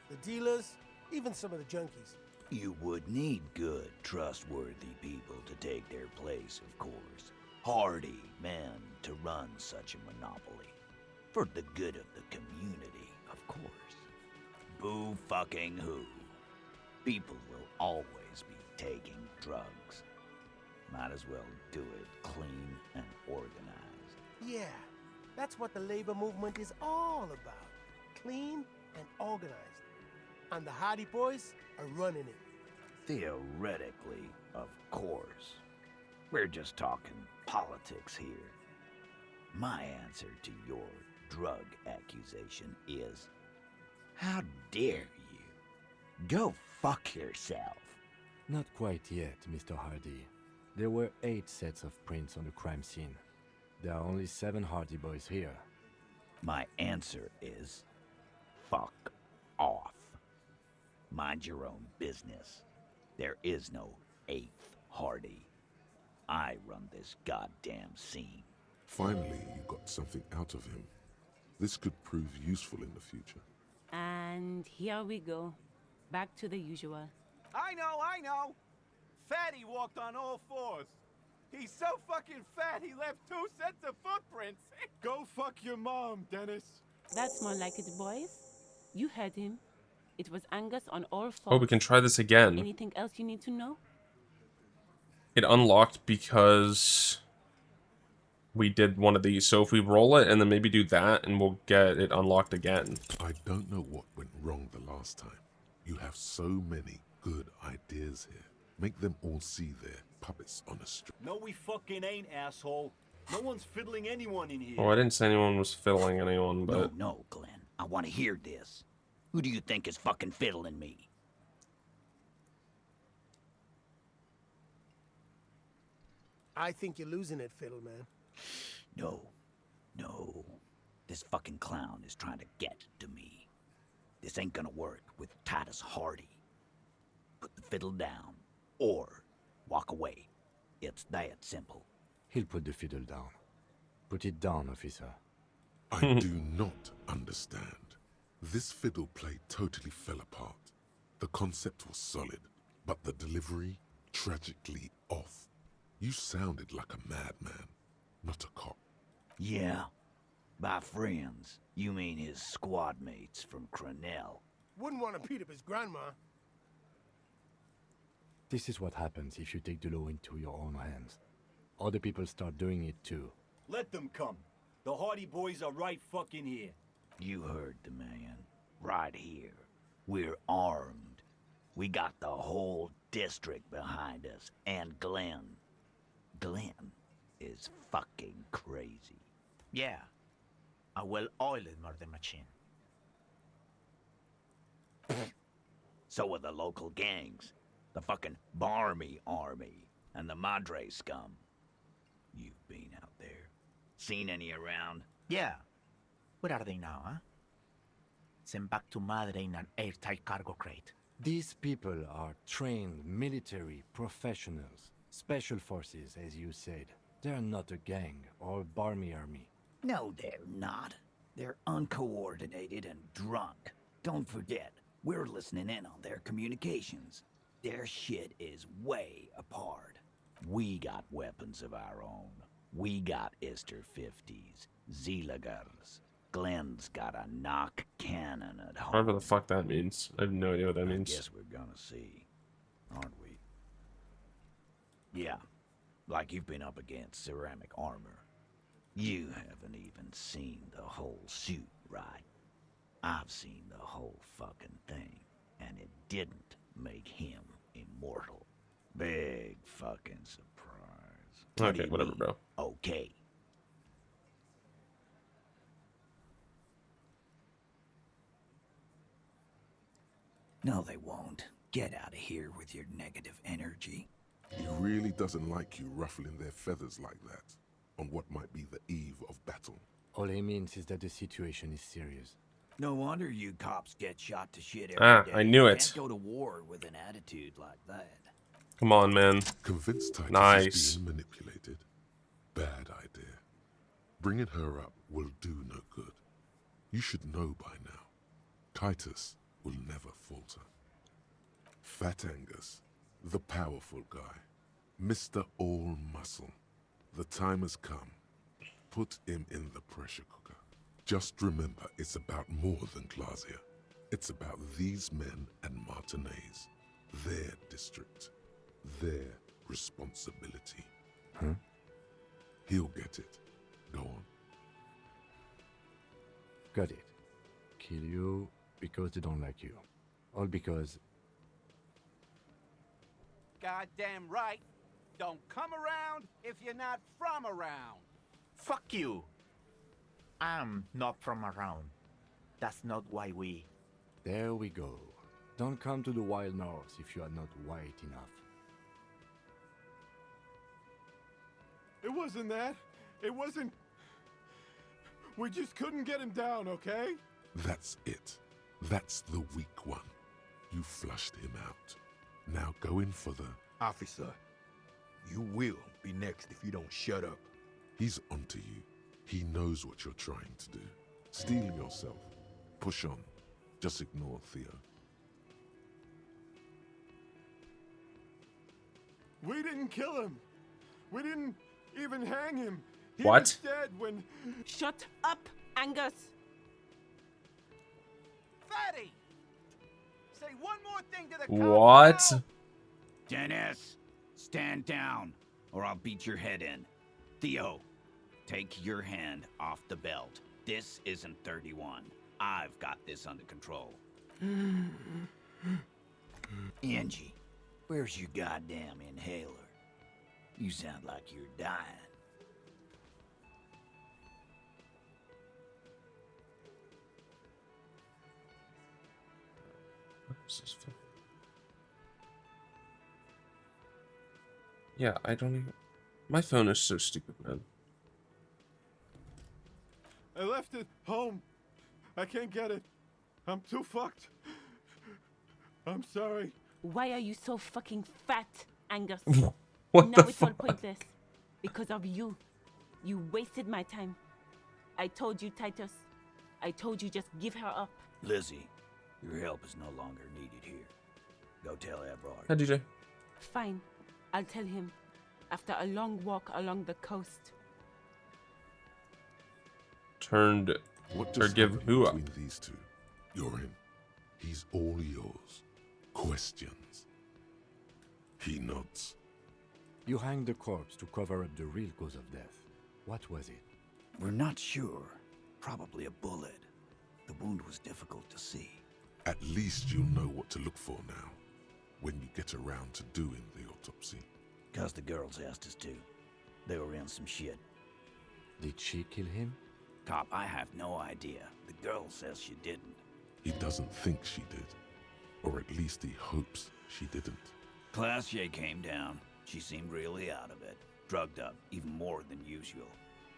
the dealers, even some of the junkies. You would need good, trustworthy people to take their place, of course. Hardy men to run such a monopoly. For the good of the community, of course. Boo fucking who. People will always be taking drugs. Might as well do it clean and organized. Yeah, that's what the labor movement is all about. Clean and organized. And the Hardy Boys are running it. Theoretically, of course. We're just talking politics here. My answer to your drug accusation is, how dare you? Go fuck yourself. Not quite yet, Mr. Hardy. There were 8 sets of prints on the crime scene. There are only 7 Hardy Boys here. My answer is, fuck off. Mind your own business. There is no 8th Hardy. I run this goddamn scene. Finally, you got something out of him. This could prove useful in the future. And here we go. Back to the usual. I know! Fatty walked on all 4s. He's so fucking fat, he left 2 sets of footprints. Go fuck your mom, Dennis. That's more like it, boys. You heard him. It was Angus on all 4s. Oh, we can try this again. Anything else you need to know? It unlocked because we did one of these. So if we roll it and then maybe do that, and we'll get it unlocked again. I don't know what went wrong the last time. You have so many good ideas here. Make them all see their puppets on a string. No, we fucking ain't, asshole. No one's fiddling anyone in here. Oh, I didn't say anyone was fiddling anyone, but... No, Glenn. I want to hear this. Who do you think is fucking fiddling me? I think you're losing it, Fiddle Man. No. This fucking clown is trying to get to me. This ain't gonna work with Titus Hardy. Put the fiddle down, or walk away. It's that simple. He'll put the fiddle down. Put it down, officer. I do not understand. This fiddle play totally fell apart. The concept was solid, but the delivery tragically off. You sounded like a madman, not a cop. Yeah. By friends, you mean his squad mates from Crenell. Wouldn't want to beat up his grandma. This is what happens if you take the law into your own hands. Other people start doing it too. Let them come. The Hardy Boys are right fucking here. You heard the man. Right here. We're armed. We got the whole district behind us. And Glenn. Glenn is fucking crazy. Yeah. A well-oiled murder machine. So are the local gangs. The fucking Barmy Army. And the Madre scum. You've been out there. Seen any around? Yeah. Where are they now, huh? Sent back to Madre in an airtight cargo crate. These people are trained military professionals. Special forces, as you said. They're not a gang or a Barmy army. No, they're not. They're uncoordinated and drunk. Don't forget, we're listening in on their communications. Their shit is way apart. We got weapons of our own. We got Ister 50s, Zeelagers. Glenn's got a knock cannon at home. Whatever the fuck that means. I have no idea what that means. I guess we're gonna see, aren't we? Yeah, like you've been up against ceramic armor. You haven't even seen the whole suit, right? I've seen the whole fucking thing, and it didn't make him immortal. Big fucking surprise. Okay, whatever, bro. Okay. No, they won't. Get out of here with your negative energy. He really doesn't like you ruffling their feathers like that on what might be the eve of battle. All he means is that the situation is serious. No wonder you cops get shot to shit every day. I knew You it. can't go to war with an attitude like that. Come on, man. Convinced Titus Nice. is being manipulated. Bad idea. Bringing her up will do no good. You should know by now. Titus will never falter. Fat Angus, the powerful guy, Mr. All Muscle. The time has come. Put him in the pressure cooker. Just remember, it's about more than Glacia. It's about these men and Martinez, their district, their responsibility. Huh? He'll get it. Go on. Got it. Kill you because they don't like you. All because... Goddamn right. Don't come around if you're not from around. Fuck you. I'm not from around. That's not why we... There we go. Don't come to the Wild North if you are not white enough. It wasn't that. It wasn't... We just couldn't get him down, okay? That's it. That's the weak one. You flushed him out. Now go in for the... Officer, you will be next if you don't shut up. He's onto you. He knows what you're trying to do. Steel yourself. Push on. Just ignore Theo. We didn't kill him. We didn't even hang him. He What? was dead when... Shut up, Angus! Fatty! Say one more thing to the What? cops now. Dennis, stand down, or I'll beat your head in. Theo, take your hand off the belt. This isn't 31. I've got this under control. Angie, where's your goddamn inhaler? You sound like you're dying. Yeah, I don't even... My phone is so stupid, man. I left lost it home. I can't get it. I'm too fucked. I'm sorry. Why are you so fucking fat, Angus? What now the it's all fuck? pointless. Because of you. You wasted my time. I told you, Titus. I told you just give her up. Lizzie, your help is no longer needed here. Go tell Evrard. Hi, DJ. Fine. I'll tell him. After a long walk along the coast. Turned What or just give happened who up? between these two? You're in. He's all yours. Questions. He nods. You hanged the corpse to cover up the real cause of death. What was it? We're not sure. Probably a bullet. The wound was difficult to see. At least you'll know what to look for now, when you get around to doing the autopsy. 'Cause the girls asked us to. They were in some shit. Did she kill him? Cop, I have no idea. The girl says she didn't. He doesn't think she did. Or at least he hopes she didn't. Classier came down. She seemed really out of it. Drugged up, even more than usual.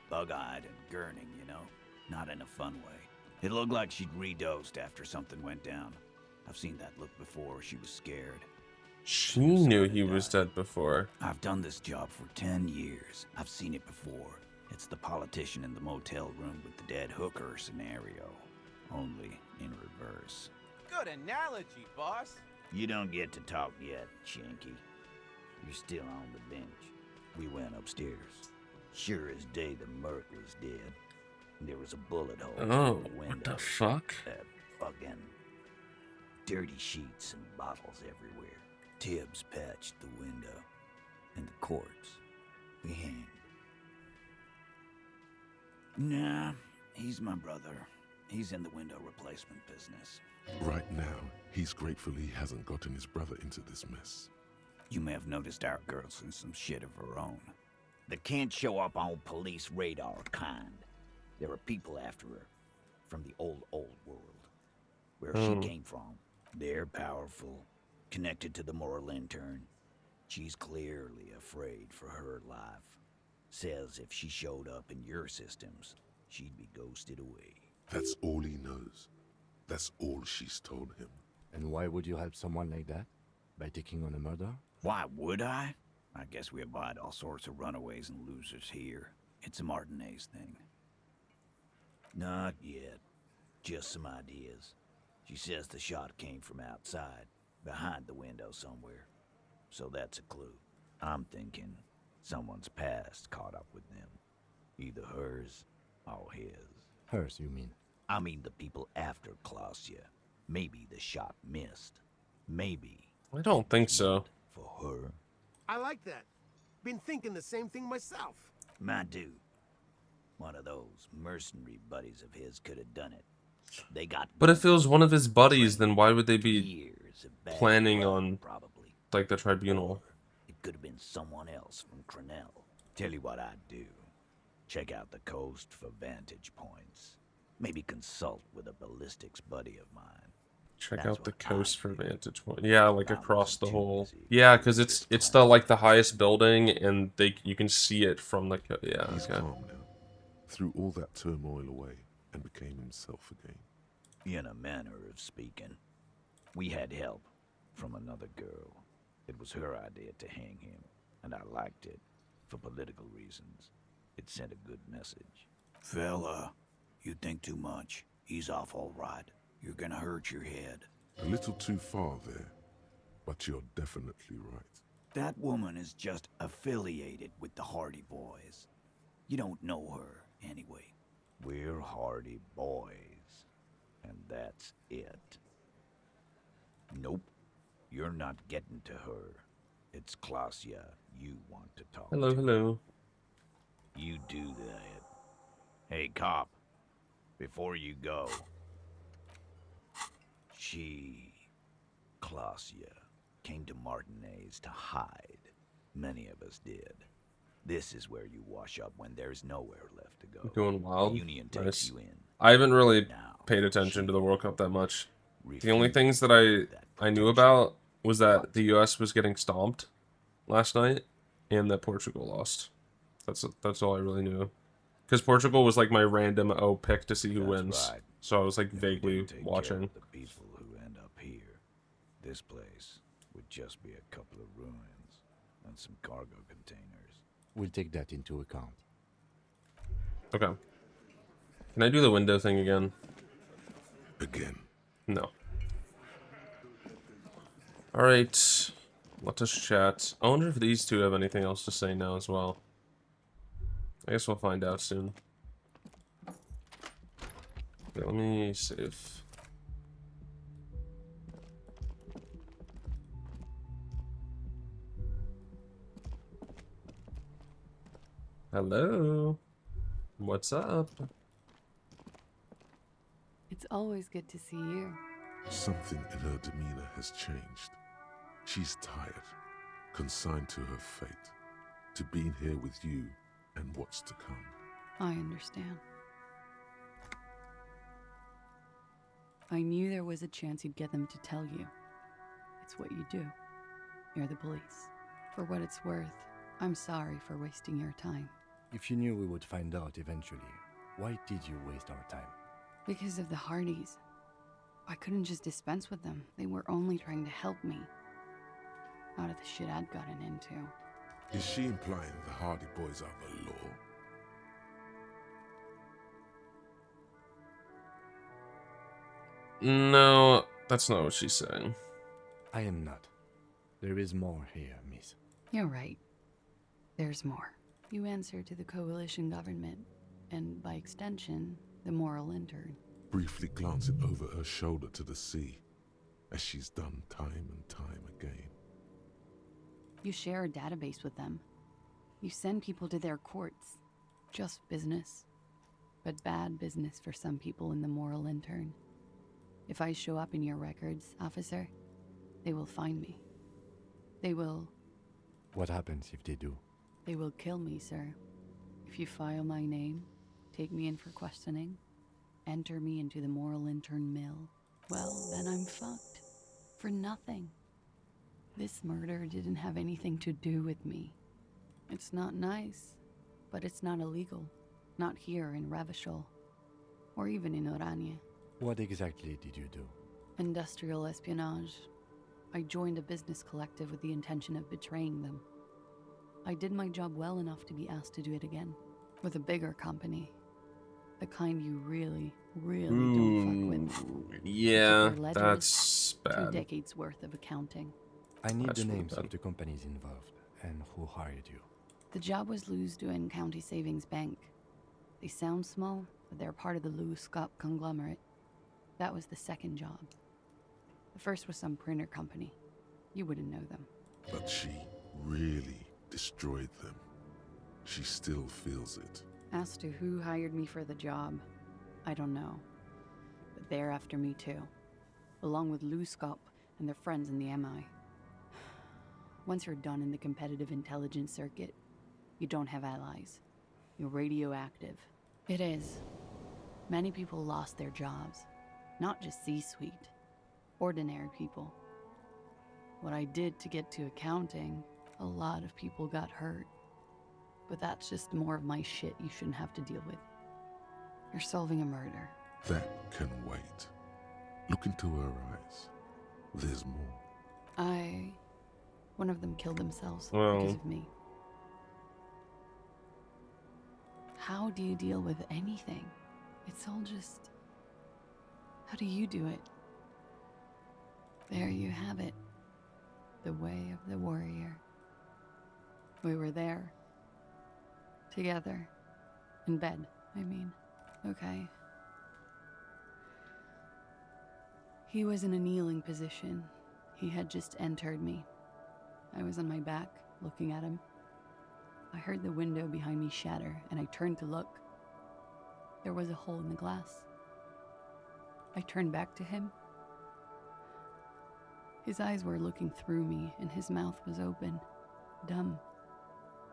Bug-eyed and gurning, you know? Not in a fun way. It looked like she'd redosed after something went down. I've seen that look before. She was scared. She knew he was dead before. I've done this job for 10 years. I've seen it before. It's the politician in the motel room with the dead hooker scenario. Only in reverse. Good analogy, boss. You don't get to talk yet, Shanky. You're still on the bench. We went upstairs. Sure as day the Merc was dead. There was a bullet hole Oh, in the window. what the fuck? Fucking dirty sheets and bottles everywhere. Tibbs patched the window. And the corpse. We hanged. Nah, he's my brother. He's in the window replacement business. Right now, he's grateful he hasn't gotten his brother into this mess. You may have noticed our girl's in some shit of her own. That can't show up on police radar kind. There are people after her. From the old world. Where she came from. They're powerful. Connected to the moral intern. She's clearly afraid for her life. Says if she showed up in your systems, she'd be ghosted away. That's all he knows. That's all she's told him. And why would you help someone like that? By taking on a murder? Why would I? I guess we abide all sorts of runaways and losers here. It's a Martinez thing. Not yet. Just some ideas. She says the shot came from outside, behind the window somewhere. So that's a clue. I'm thinking someone's past caught up with them. Either hers or his. Hers, you mean? I mean the people after Klausya. Maybe the shot missed. Maybe. I don't think so. For her. I like that. Been thinking the same thing myself. My dude. One of those mercenary buddies of his could have done it. They got. But if it was one of his buddies, then why would they be years of bad planning blood, on, probably. like, the tribunal? It could have been someone else from Crenell. Tell you what I'd do. Check out the coast for vantage points. Maybe consult with a ballistics buddy of mine. Check out the coast for vantage point. Yeah, like across the whole. Yeah, because it's the like the highest building, and you can see it from the. Yeah. He's Okay. calm now. Threw all that turmoil away and became himself again. In a manner of speaking. We had help from another girl. It was her idea to hang him, and I liked it for political reasons. It sent a good message. Fella, you think too much. He's off all right. You're gonna hurt your head. A little too far there, but you're definitely right. That woman is just affiliated with the Hardy Boys. You don't know her, anyway. We're Hardy Boys, and that's it. Nope, you're not getting to her. It's Klausya you want to talk Hello, to. hello. You do that. Hey, cop, before you go, Klausya, came to Martinez to hide. Many of us did. This is where you wash up when there's nowhere left to go. Going wild. The Union takes Nice. you in. I haven't really paid attention to the World Cup that much. The only things that I knew about was that the U.S. was getting stomped last night, and that Portugal lost. That's all I really knew. Because Portugal was like my random pick to see who That's wins. right. So I was like If we vaguely didn't take care watching. of the people who end up here, this place would just be a couple of ruins and some cargo containers. We'll take that into account. Okay. Can I do the window thing again? Again. No. Alright. Let us chat. I wonder if these two have anything else to say now as well. I guess we'll find out soon. Okay, let me save. Hello. What's up? It's always good to see you. Something in her demeanor has changed. She's tired, consigned to her fate, to being here with you and what's to come. I understand. I knew there was a chance you'd get them to tell you. It's what you do. You're the police. For what it's worth, I'm sorry for wasting your time. If you knew we would find out eventually, why did you waste our time? Because of the Hardys. I couldn't just dispense with them. They were only trying to help me. Out of the shit I'd gotten into. Is she implying the Hardy Boys are the law? No, that's not what she's saying. I am not. There is more here, miss. You're right. There's more. You answer to the coalition government, and by extension, the moral intern. Briefly glancing over her shoulder to the sea, as she's done time and time again. You share a database with them. You send people to their courts. Just business. But bad business for some people in the moral intern. If I show up in your records, officer, they will find me. They will... What happens if they do? They will kill me, sir. If you file my name, take me in for questioning, enter me into the moral intern mill, well, then I'm fucked. For nothing. This murder didn't have anything to do with me. It's not nice, but it's not illegal. Not here in Revachol, or even in Orania. What exactly did you do? Industrial espionage. I joined a business collective with the intention of betraying them. I did my job well enough to be asked to do it again. With a bigger company. The kind you really, really don't fuck with. Yeah, Ledgers, that's bad. 2 decades worth of accounting. I need That's the really names bad. of the companies involved and who hired you. The job was Lewsdown County Savings Bank. They sound small, but they're part of the Lewis Scott conglomerate. That was the second job. The first was some printer company. You wouldn't know them. But she really destroyed them. She still feels it. As to who hired me for the job, I don't know. But they're after me too. Along with Lou Scott and their friends in the MI. Once you're done in the competitive intelligence circuit, you don't have allies. You're radioactive. It is. Many people lost their jobs. Not just C-suite. Ordinary people. What I did to get to accounting, a lot of people got hurt. But that's just more of my shit you shouldn't have to deal with. You're solving a murder. That can wait. Look into her eyes. There's more. One of them killed themselves Well. because of me. How do you deal with anything? It's all just... How do you do it? There you have it. The way of the warrior. We were there. Together. In bed, I mean. Okay. He was in a kneeling position. He had just entered me. I was on my back, looking at him. I heard the window behind me shatter, and I turned to look. There was a hole in the glass. I turned back to him. His eyes were looking through me, and his mouth was open. Dumb.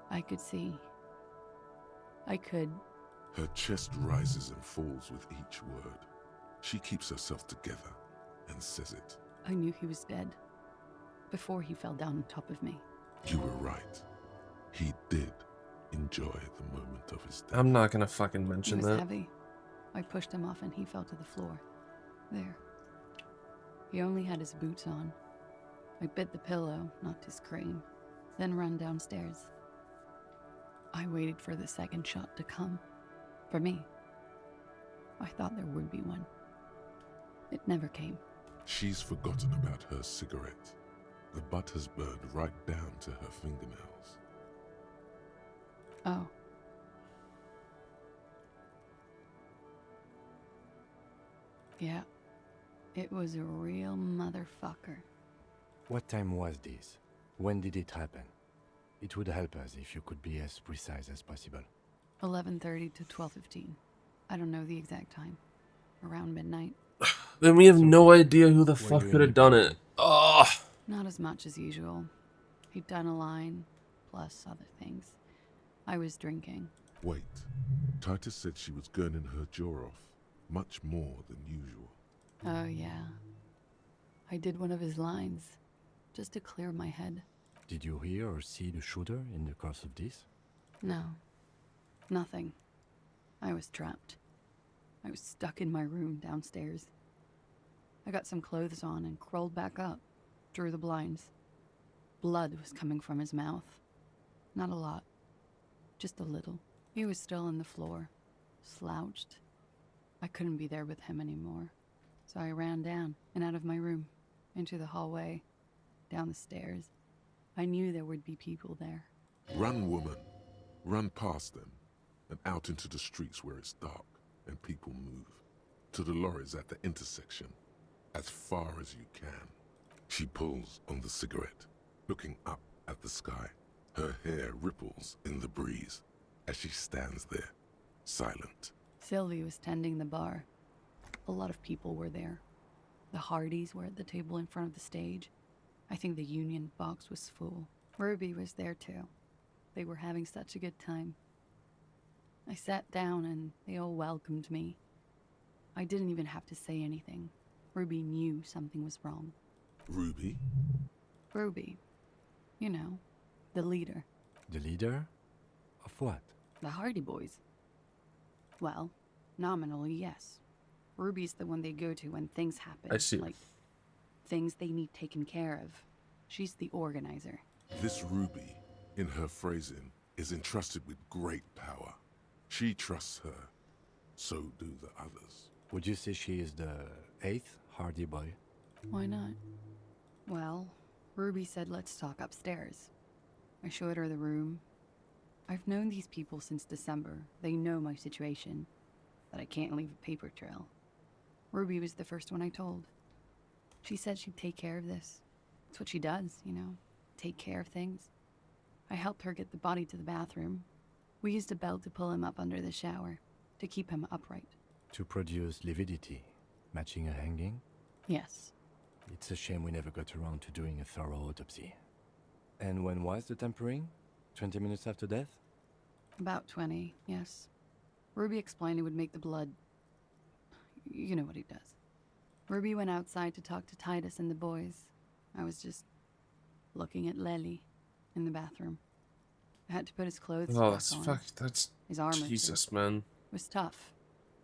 I could see. I could... Her chest rises and falls with each word. She keeps herself together and says it. I knew he was dead. Before he fell down on top of me. You were right. He did. enjoy the moment of his death. I'm not gonna fucking He mention was that. heavy. I pushed him off and he fell to the floor. There. He only had his boots on. I bit the pillow, not to scream, then ran downstairs. I waited for the second shot to come. For me. I thought there would be one. It never came. She's forgotten about her cigarette. The butt has burned right down to her fingernails. Oh. Yeah. It was a real motherfucker. What time was this? When did it happen? It would help us if you could be as precise as possible. 11:30 to 12:15. I don't know the exact time. Around midnight. Then we have no idea who the fuck could have done it. Ugh. Not as much as usual. He'd done a line, plus other things. I was drinking. Wait. Titus said she was gurning her jaw off, much more than usual. Oh, yeah. I did one of his lines, just to clear my head. Did you hear or see the shooter in the course of this? No. Nothing. I was trapped. I was stuck in my room downstairs. I got some clothes on and crawled back up, drew the blinds. Blood was coming from his mouth. Not a lot. Just a little. He was still on the floor, slouched. I couldn't be there with him anymore. So I ran down and out of my room, into the hallway, down the stairs. I knew there would be people there. Run, woman. Run past them and out into the streets where it's dark and people move. To the lorries at the intersection, as far as you can. She pulls on the cigarette, looking up at the sky. Her hair ripples in the breeze as she stands there, silent. Sylvie was tending the bar. A lot of people were there. The Hardys were at the table in front of the stage. I think the Union box was full. Ruby was there too. They were having such a good time. I sat down and they all welcomed me. I didn't even have to say anything. Ruby knew something was wrong. Ruby? Ruby. You know, the leader. The leader? Of what? The Hardy Boys. Well, nominally, yes. Ruby's the one they go to when things happen. I see. Like, things they need taken care of. She's the organizer. This Ruby, in her phrasing, is entrusted with great power. She trusts her. So do the others. Would you say she is the 8th Hardy Boy? Why not? Well, Ruby said let's talk upstairs. I showed her the room. I've known these people since December. They know my situation. That I can't leave a paper trail. Ruby was the first one I told. She said she'd take care of this. It's what she does, you know. Take care of things. I helped her get the body to the bathroom. We used a belt to pull him up under the shower. To keep him upright. To produce lividity, matching a hanging? Yes. It's a shame we never got around to doing a thorough autopsy. And when was the tampering? 20 minutes after death? About 20, yes. Ruby explained it would make the blood... You know what he does. Ruby went outside to talk to Titus and the boys. I was just looking at Lely in the bathroom. I had to put his clothes Oh, back that's on. that's his armor Jesus, too. man. It was tough,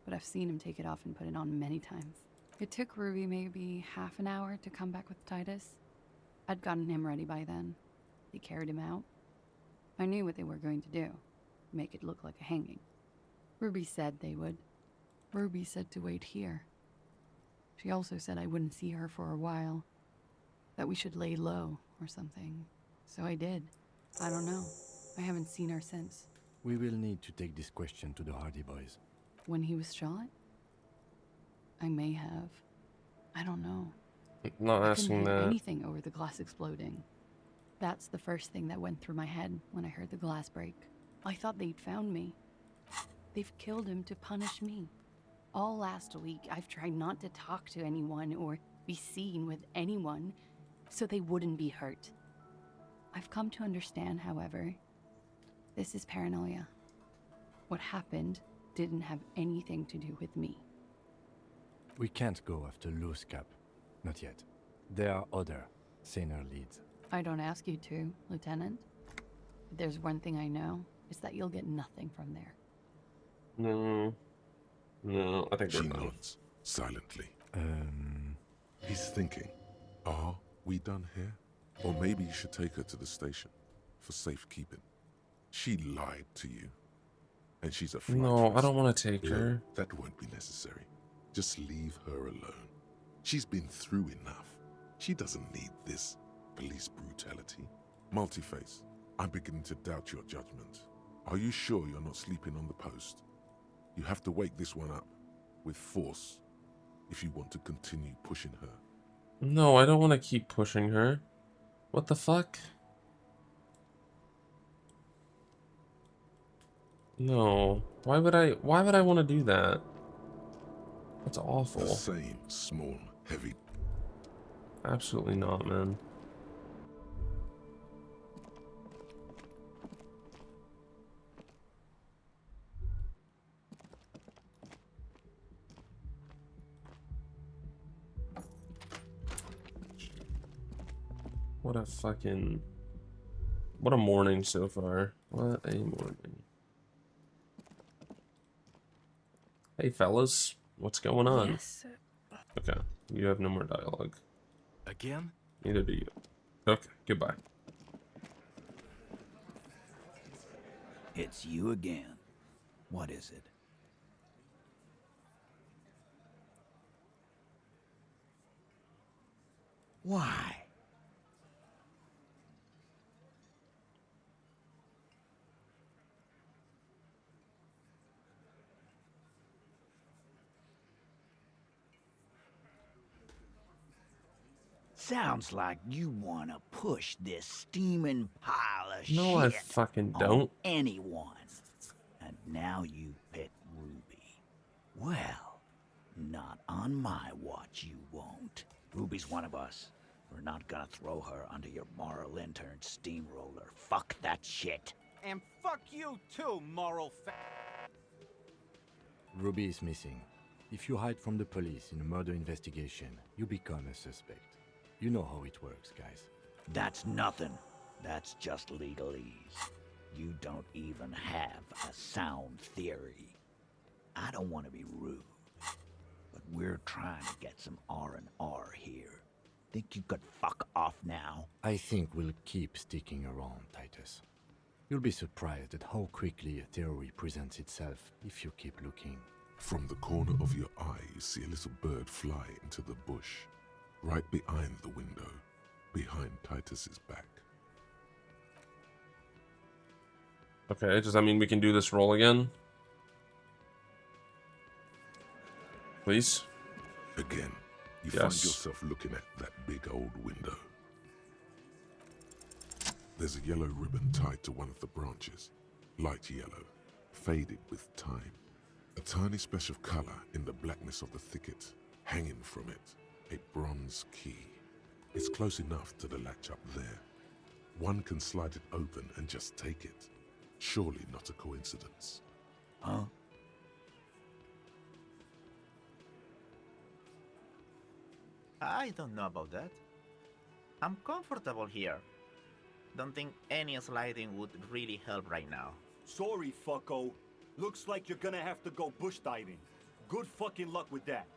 but I've seen him take it off and put it on many times. It took Ruby maybe half an hour to come back with Titus. I'd gotten him ready by then. They carried him out. I knew what they were going to do. Make it look like a hanging. Ruby said they would. Ruby said to wait here. She also said I wouldn't see her for a while. That we should lay low or something. So I did. I don't know. I haven't seen her since. We will need to take this question to the Hardy Boys. When he was shot? I may have. I don't know. Not I asking couldn't hear that. anything over the glass exploding. That's the first thing that went through my head when I heard the glass break. I thought they'd found me. They've killed him to punish me. All last week, I've tried not to talk to anyone or be seen with anyone so they wouldn't be hurt. I've come to understand, however, this is paranoia. What happened didn't have anything to do with me. We can't go after loose cap. Not yet. There are other, saner leads. I don't ask you to, Lieutenant. If there's one thing I know, is that you'll get nothing from there. No. No, I think She we're done. nods, silently. He's thinking, are we done here? Or maybe you should take her to the station for safekeeping. She lied to you. And she's a flight No, risk. I don't want to take Look, her. that won't be necessary. Just leave her alone. She's been through enough. She doesn't need this police brutality. Multiface, I'm beginning to doubt your judgment. Are you sure you're not sleeping on the post? You have to wake this one up with force if you want to continue pushing her. No, I don't want to keep pushing her. What the fuck? No. Why would I want to do that? That's awful. The same small, heavy. Absolutely not, man. What a morning so far. What a morning. Hey fellas, what's going on? Yes, sir. Okay, you have no more dialogue. Again? Neither do you. Okay, goodbye. It's you again. What is it? Why? Sounds like you want to push this steaming pile of shit No, I fucking on don't. anyone. And now you pick Ruby. Well, not on my watch you won't. Ruby's one of us. We're not gonna throw her under your moral intern steamroller. Fuck that shit. And fuck you too, moral Ruby is missing. If you hide from the police in a murder investigation, you become a suspect. You know how it works, guys. That's nothing. That's just legalese. You don't even have a sound theory. I don't want to be rude, but we're trying to get some R&R here. Think you could fuck off now? I think we'll keep sticking around, Titus. You'll be surprised at how quickly a theory presents itself if you keep looking. From the corner of your eye, you see a little bird fly into the bush, right behind the window, behind Titus's back. Okay, does that mean we can do this roll again? Please? Again, you Yes. find yourself looking at that big old window. There's a yellow ribbon tied to one of the branches, light yellow, faded with time. A tiny splash of color in the blackness of the thicket, hanging from it, a bronze key. It's close enough to the latch up there. One can slide it open and just take it. Surely not a coincidence. Huh? I don't know about that. I'm comfortable here. Don't think any sliding would really help right now. Sorry, fucko. Looks like you're gonna have to go bush diving. Good fucking luck with that.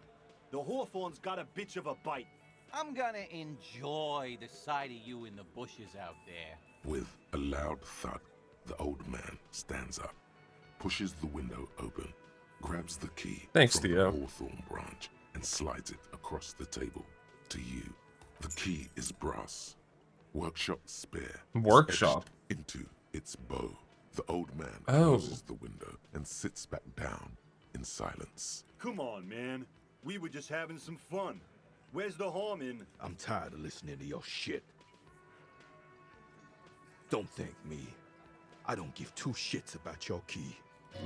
The Hawthorne's got a bitch of a bite. I'm gonna enjoy the sight of you in the bushes out there. With a loud thud, the old man stands up, pushes the window open, grabs the key Thanks, from Theo. the hawthorn branch, and slides it across the table to you. The key is brass. Workshop spare. is Workshop? etched into its bow. The old man Oh. closes the window and sits back down in silence. Come on, man. We were just having some fun. Where's the harm in... I'm tired of listening to your shit. Don't thank me. I don't give two shits about your key.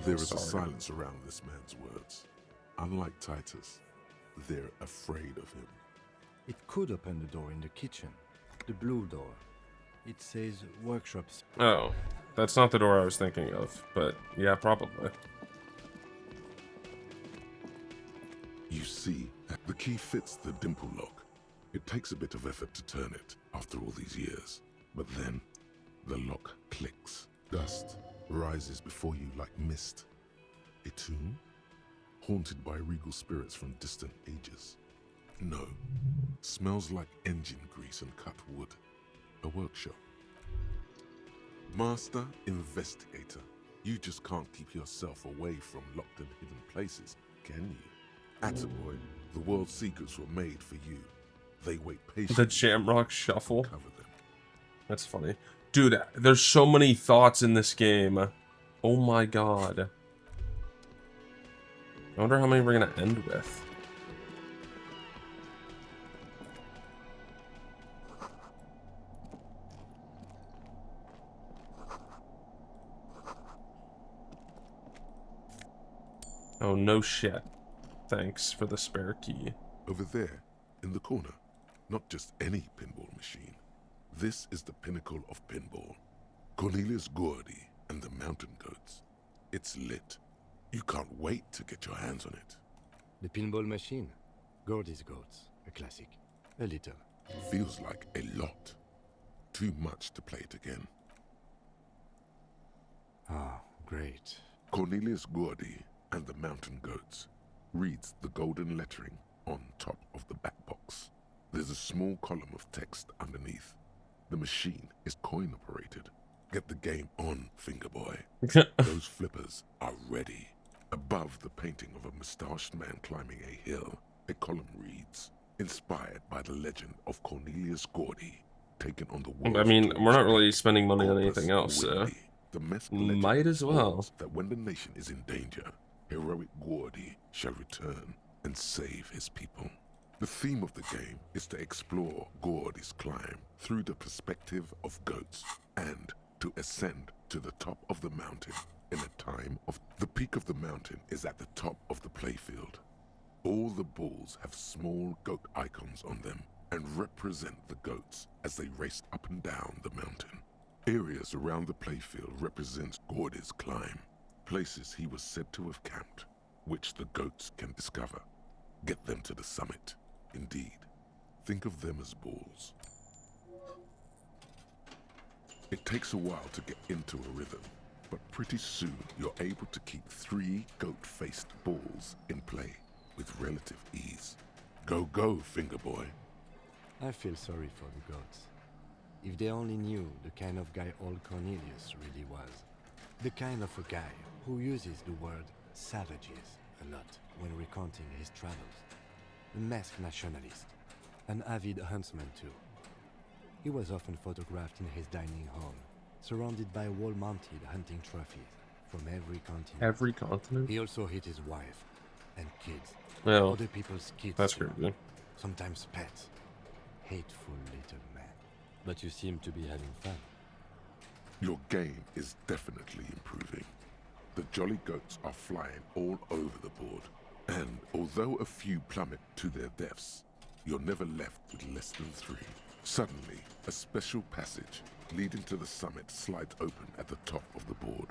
There is a Sorry. silence around this man's words. Unlike Titus, they're afraid of him. It could open the door in the kitchen. The blue door. It says workshops. Oh, that's not the door I was thinking of, but yeah, probably. You see, the key fits the dimple lock. It takes a bit of effort to turn it after all these years. But then, the lock clicks. Dust rises before you like mist. A tomb? Haunted by regal spirits from distant ages. No. Smells like engine grease and cut wood. A workshop. Master Investigator. You just can't keep yourself away from locked and hidden places, can you? Attaboy, the world's secrets were made for you. They wait patiently. The Shamrock Shuffle. That's funny. Dude, there's so many thoughts in this game. Oh my god. I wonder how many we're gonna end with. Oh, no shit. Thanks for the spare key. Over there, in the corner, not just any pinball machine. This is the pinnacle of pinball. Cornelius Gordy and the Mountain Goats. It's lit. You can't wait to get your hands on it. The pinball machine. Gordy's Goats. A classic. A little. Feels like a lot. Too much to play it again. Ah, great. Cornelius Gordy and the Mountain Goats reads the golden lettering on top of the back box. There's a small column of text underneath. The machine is coin operated. Get the game on, Fingerboy. Those flippers are ready. Above the painting of a mustached man climbing a hill, a column reads, inspired by the legend of Cornelius Gordy, taken on the world's I mean, we're not really tallest spending money on Corpus anything else, so Whitney. The mescaline might as well. holds that when the nation is in danger, heroic Gordy shall return and save his people. The theme of the game is to explore Gordy's climb through the perspective of goats and to ascend to the top of the mountain in a time of... The peak of the mountain is at the top of the playfield. All the balls have small goat icons on them and represent the goats as they race up and down the mountain. Areas around the playfield represent Gordy's climb, places he was said to have camped, which the goats can discover. Get them to the summit. Indeed, think of them as balls. It takes a while to get into a rhythm, but pretty soon you're able to keep 3 goat-faced balls in play with relative ease. Go, go, Fingerboy. I feel sorry for the goats. If they only knew the kind of guy old Cornelius really was. The kind of a guy who uses the word savages a lot when recounting his travels. A masked nationalist, an avid huntsman too. He was often photographed in his dining hall, surrounded by wall-mounted hunting trophies from every continent. Every continent? He also hit his wife and kids. Well, other people's kids. that's too. crazy. Sometimes pets. Hateful little man. But you seem to be having fun. Your game is definitely improving. The jolly goats are flying all over the board, and although a few plummet to their deaths, you're never left with less than 3. Suddenly, a special passage leading to the summit slides open at the top of the board.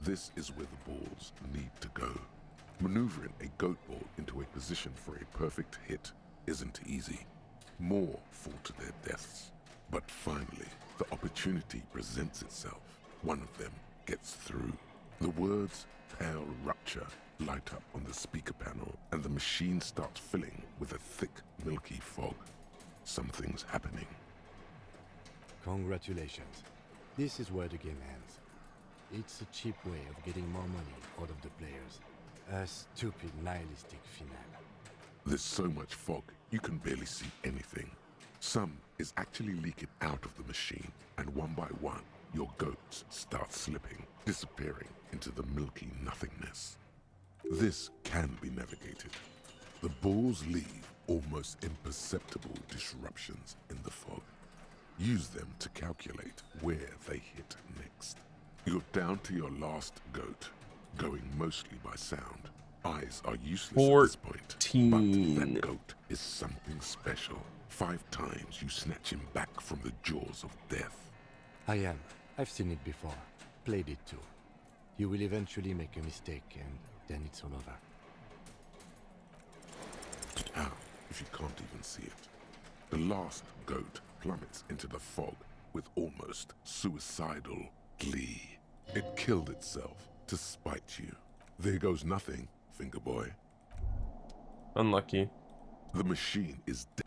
This is where the balls need to go. Maneuvering a goat ball into a position for a perfect hit isn't easy. More fall to their deaths. But finally, the opportunity presents itself. One of them gets through. The words "Pale Rupture" light up on the speaker panel, and the machine starts filling with a thick, milky fog. Something's happening. Congratulations. This is where the game ends. It's a cheap way of getting more money out of the players. A stupid, nihilistic finale. There's so much fog, you can barely see anything. Some is actually leaking out of the machine, and one by one, your goats start slipping, disappearing into the milky nothingness. This can be navigated. The balls leave almost imperceptible disruptions in the fog. Use them to calculate where they hit next. You're down to your last goat, going mostly by sound. Eyes are useless at this point, but that goat is something special. 5 times you snatch him back from the jaws of death. I am. I've seen it before. Played it too. You will eventually make a mistake and then it's all over. How, if you can't even see it? The last goat plummets into the fog with almost suicidal glee. It killed itself to spite you. There goes nothing, finger boy. Unlucky. The machine is dead.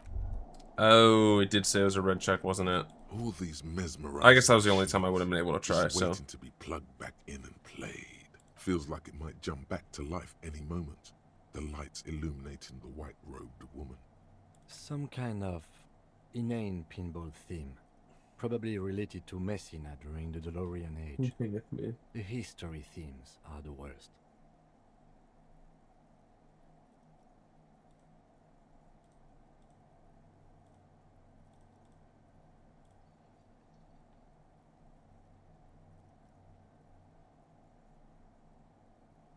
Oh, it did say it was a red check, wasn't it? All these mesmerizing I guess that was the only time I would have been able to try, just so. waiting to be plugged back in and played. Feels like it might jump back to life any moment. The lights illuminating the white-robed woman. Some kind of inane pinball theme. Probably related to Messina during the DeLorean age. The history themes are the worst.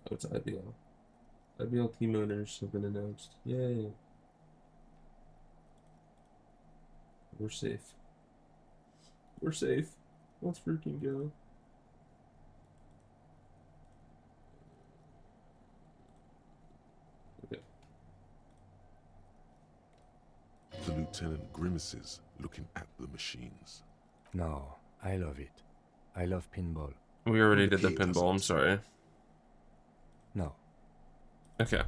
Oh, it's IBL. IBL team owners have been announced. Yay. We're safe. We're safe. Let's freaking go. Okay. The lieutenant grimaces, looking at the machines. No, I love it. I love pinball. We already did the pinball, I'm sorry. No. Okay.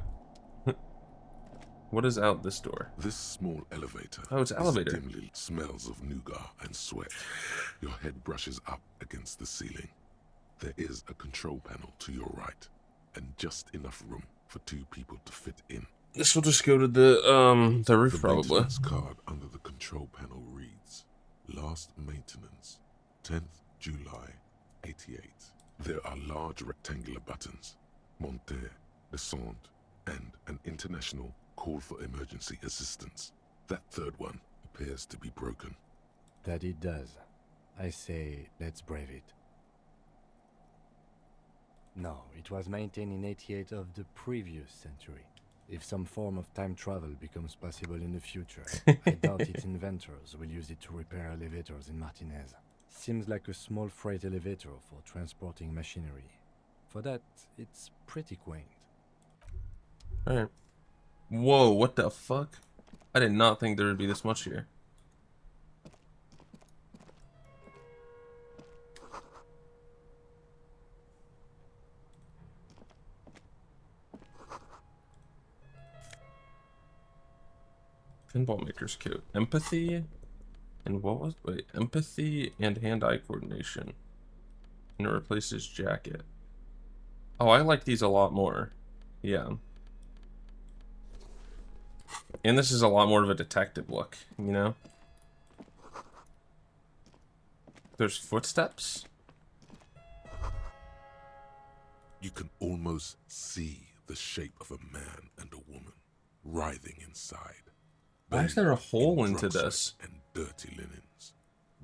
What is out this door? This small elevator. Oh, it's an elevator. Dimly smells of nougat and sweat. Your head brushes up against the ceiling. There is a control panel to your right, and just enough room for 2 people to fit in. This will just go to the roof, probably. The maintenance card under the control panel reads, Last maintenance, 10th July, 88. There are large rectangular buttons, monter, descend, and an international call for emergency assistance. That third one appears to be broken. That it does. I say, let's brave it. No, it was maintained in 88 of the previous century. If some form of time travel becomes possible in the future, I doubt its inventors will use it to repair elevators in Martinez. Seems like a small freight elevator for transporting machinery. For that, it's pretty quaint. Alright. Whoa, what the fuck? I did not think there would be this much here. Pinball maker's coat. Empathy? And what was... Wait, empathy and hand-eye coordination. And it replaces jacket. Oh, I like these a lot more. Yeah. And this is a lot more of a detective look, you know? There's footsteps? You can almost see the shape of a man and a woman writhing inside. Why is there a hole in into drug this? sweat and dirty linens.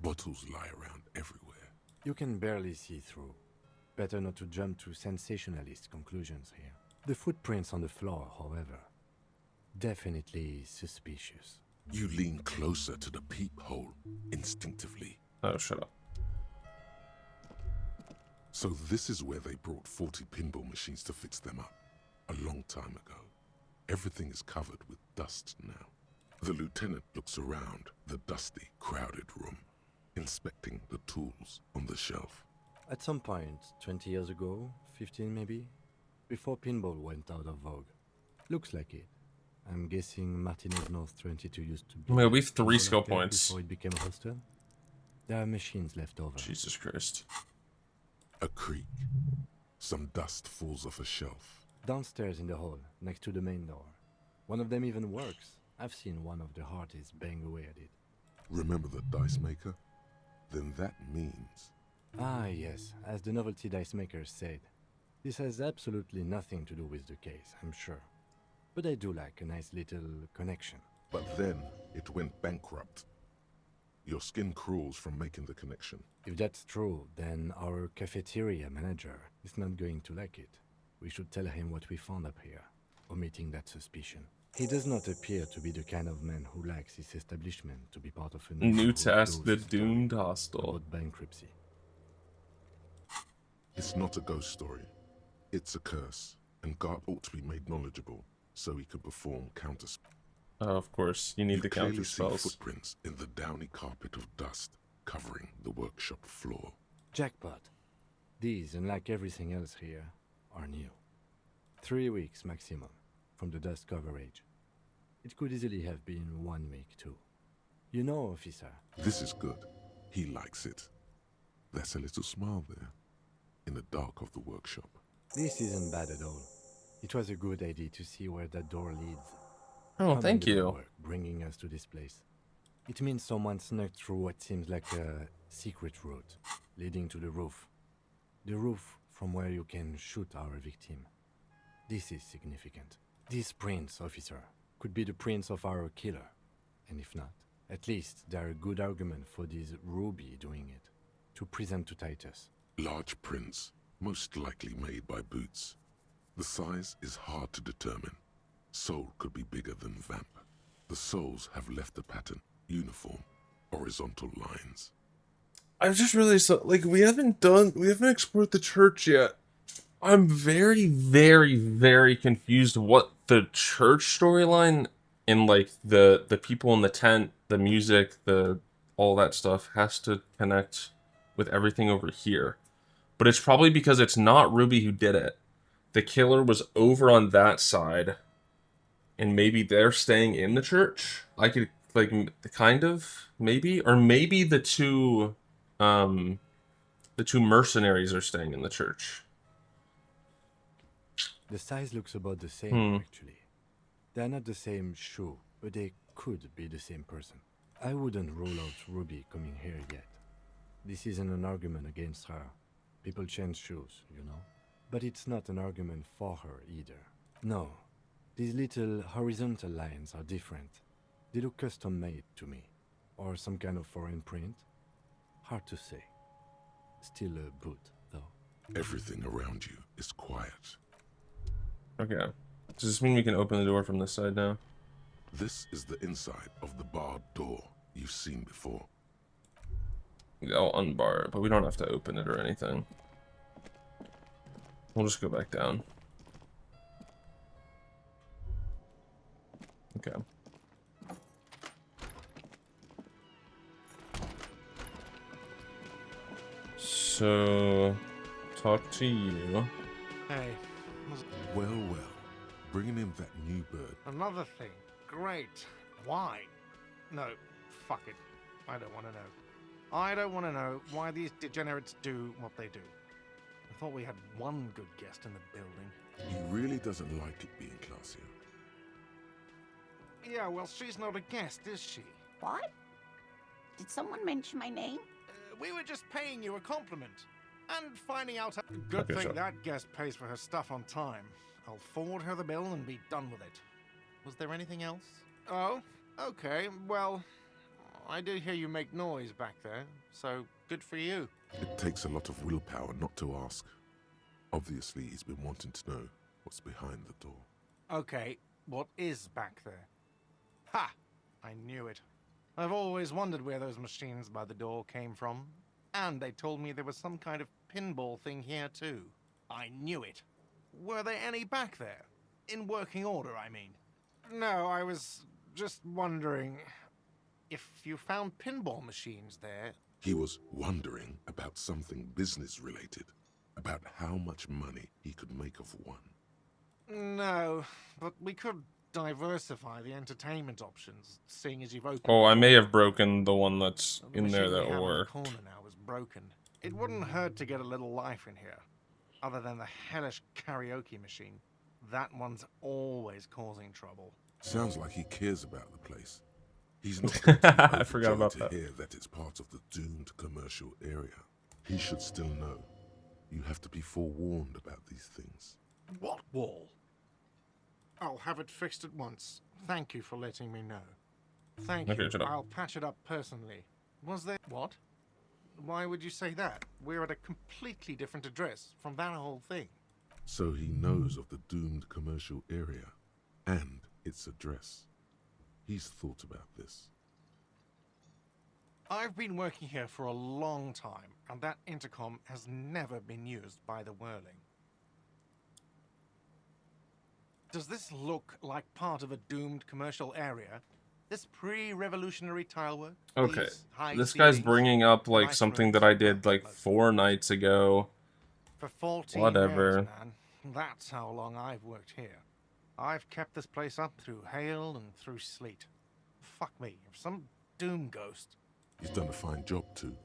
Bottles lie around everywhere. You can barely see through. Better not to jump to sensationalist conclusions here. The footprints on the floor, however, definitely suspicious. You lean closer to the peephole, instinctively. Oh, shut up. So this is where they brought 40 pinball machines to fix them up. A long time ago. Everything is covered with dust now. The lieutenant looks around the dusty, crowded room, inspecting the tools on the shelf. At some point, 20 years ago, 15 maybe, before pinball went out of vogue. Looks like it. I'm guessing Martinez North 22 used to be... Well, we've 3 skill like points. Before it became a hostel. There are machines left over. Jesus Christ. A creak. Some dust falls off a shelf. Downstairs in the hall, next to the main door. One of them even works. I've seen one of the hearties bang away at it. Remember the dice maker? Then that means... Ah, yes, as the novelty dice makers said. This has absolutely nothing to do with the case, I'm sure. But I do like a nice little connection. But then, it went bankrupt. Your skin crawls from making the connection. If that's true, then our cafeteria manager is not going to like it. We should tell him what we found up here, omitting that suspicion. He does not appear to be the kind of man who likes his establishment to be part of a new task, the doomed hostel. About bankruptcy. It's not a ghost story. It's a curse, and God ought to be made knowledgeable so he can perform counterspells. Oh, of course, you need the counter see spells. Footprints in the downy carpet of dust covering the workshop floor. Jackpot. These, unlike everything else here, are new. 3 weeks maximum from the dust coverage. It could easily have been 1 week too. You know, officer. This is good. He likes it. There's a little smile there, in the dark of the workshop. This isn't bad at all. It was a good idea to see where that door leads. Oh, thank you. Work bringing us to this place. It means someone snuck through what seems like a secret route leading to the roof. The roof from where you can shoot our victim. This is significant. These prints, officer, could be the prints of our killer. And if not, at least they're a good argument for this Ruby doing it, to present to Titus. Large prints, most likely made by Boots. The size is hard to determine. Sole could be bigger than Vamp. The soles have left the pattern, uniform, horizontal lines. I just realized, like, we haven't explored the church yet. I'm very, very, very confused what the church storyline and, like, the people in the tent, the music, all that stuff has to connect with everything over here. But it's probably because it's not Ruby who did it. The killer was over on that side, and maybe they're staying in the church. I could, like, kind of, maybe, or maybe the two mercenaries are staying in the church. The size looks about the same, actually. They're not the same shoe, but they could be the same person. I wouldn't rule out Ruby coming here yet. This isn't an argument against her. People change shoes, you know? But it's not an argument for her either. No, these little horizontal lines are different. They look custom-made to me. Or some kind of foreign print. Hard to say. Still a boot, though. Everything around you is quiet. Okay. Does this mean we can open the door from this side now? This is the inside of the barred door you've seen before. I'll unbar it, but we don't have to open it or anything. We'll just go back down. Okay. So, talk to you. Hey. Well, well. Bringing in that new bird. Another thing. Great. Why? No, fuck it. I don't want to know. I don't want to know why these degenerates do what they do. I thought we had one good guest in the building. He really doesn't like it being classier. Yeah, well, she's not a guest, is she? What? Did someone mention my name? We were just paying you a compliment. And finding out... Good thing that guest pays for her stuff on time. I'll forward her the bill and be done with it. Was there anything else? Oh, okay. Well, I did hear you make noise back there, so good for you. It takes a lot of willpower not to ask. Obviously, he's been wanting to know what's behind the door. Okay, what is back there? Ha! I knew it. I've always wondered where those machines by the door came from. And they told me there was some kind of pinball thing here too. I knew it. Were there any back there? In working order, I mean. No, I was just wondering if you found pinball machines there. He was wondering about something business-related, about how much money he could make of one. No, but we could diversify the entertainment options, seeing as you've opened... Oh, I may have broken the one that's in there that The worked. corner now is broken. It wouldn't hurt to get a little life in here, other than the hellish karaoke machine. That one's always causing trouble. Sounds like he cares about the place. He's not going to be I forgot about overjoyed that. to hear that it's part of the doomed commercial area. He should still know. You have to be forewarned about these things. What wall? I'll have it fixed at once. Thank you for letting me know. Thank Okay, you. shut up. I'll patch it up personally. Was there... What? Why would you say that? We're at a completely different address from that whole thing. So he knows of the doomed commercial area and its address. He's thought about this. I've been working here for a long time, and that intercom has never been used by the Whirling. Does this look like part of a doomed commercial area? This pre-revolutionary tile work? Okay, These high this guy's ceilings? bringing up like nice something rooms? that I did like 4 nights ago, For 14 Whatever. years, man. That's how long I've worked here. I've kept this place up through hail and through sleet. Fuck me, if some doom ghost... He's done a fine job too.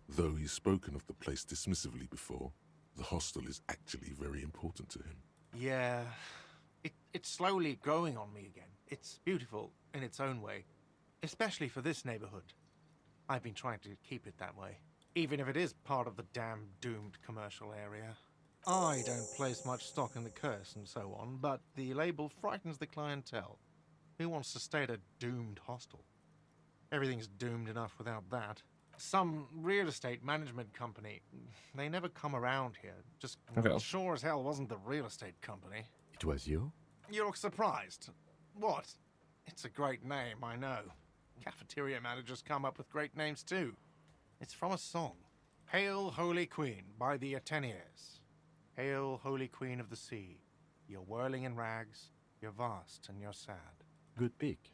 Though he's spoken of the place dismissively before, the hostel is actually very important to him. Yeah, it's slowly growing on me again. It's beautiful in its own way, especially for this neighborhood. I've been trying to keep it that way, even if it is part of the damn doomed commercial area. I don't place much stock in the curse and so on, but the label frightens the clientele. Who wants to stay at a doomed hostel? Everything's doomed enough without that. Some real estate management company. They never come around here. Just Okay. sure as hell wasn't the real estate company. It was you? You look surprised. What? It's a great name, I know. Cafeteria managers come up with great names too. It's from a song. Hail, Holy Queen, by the Ateniers. Hail, Holy Queen of the Sea. You're whirling in rags, you're vast and you're sad. Good pick.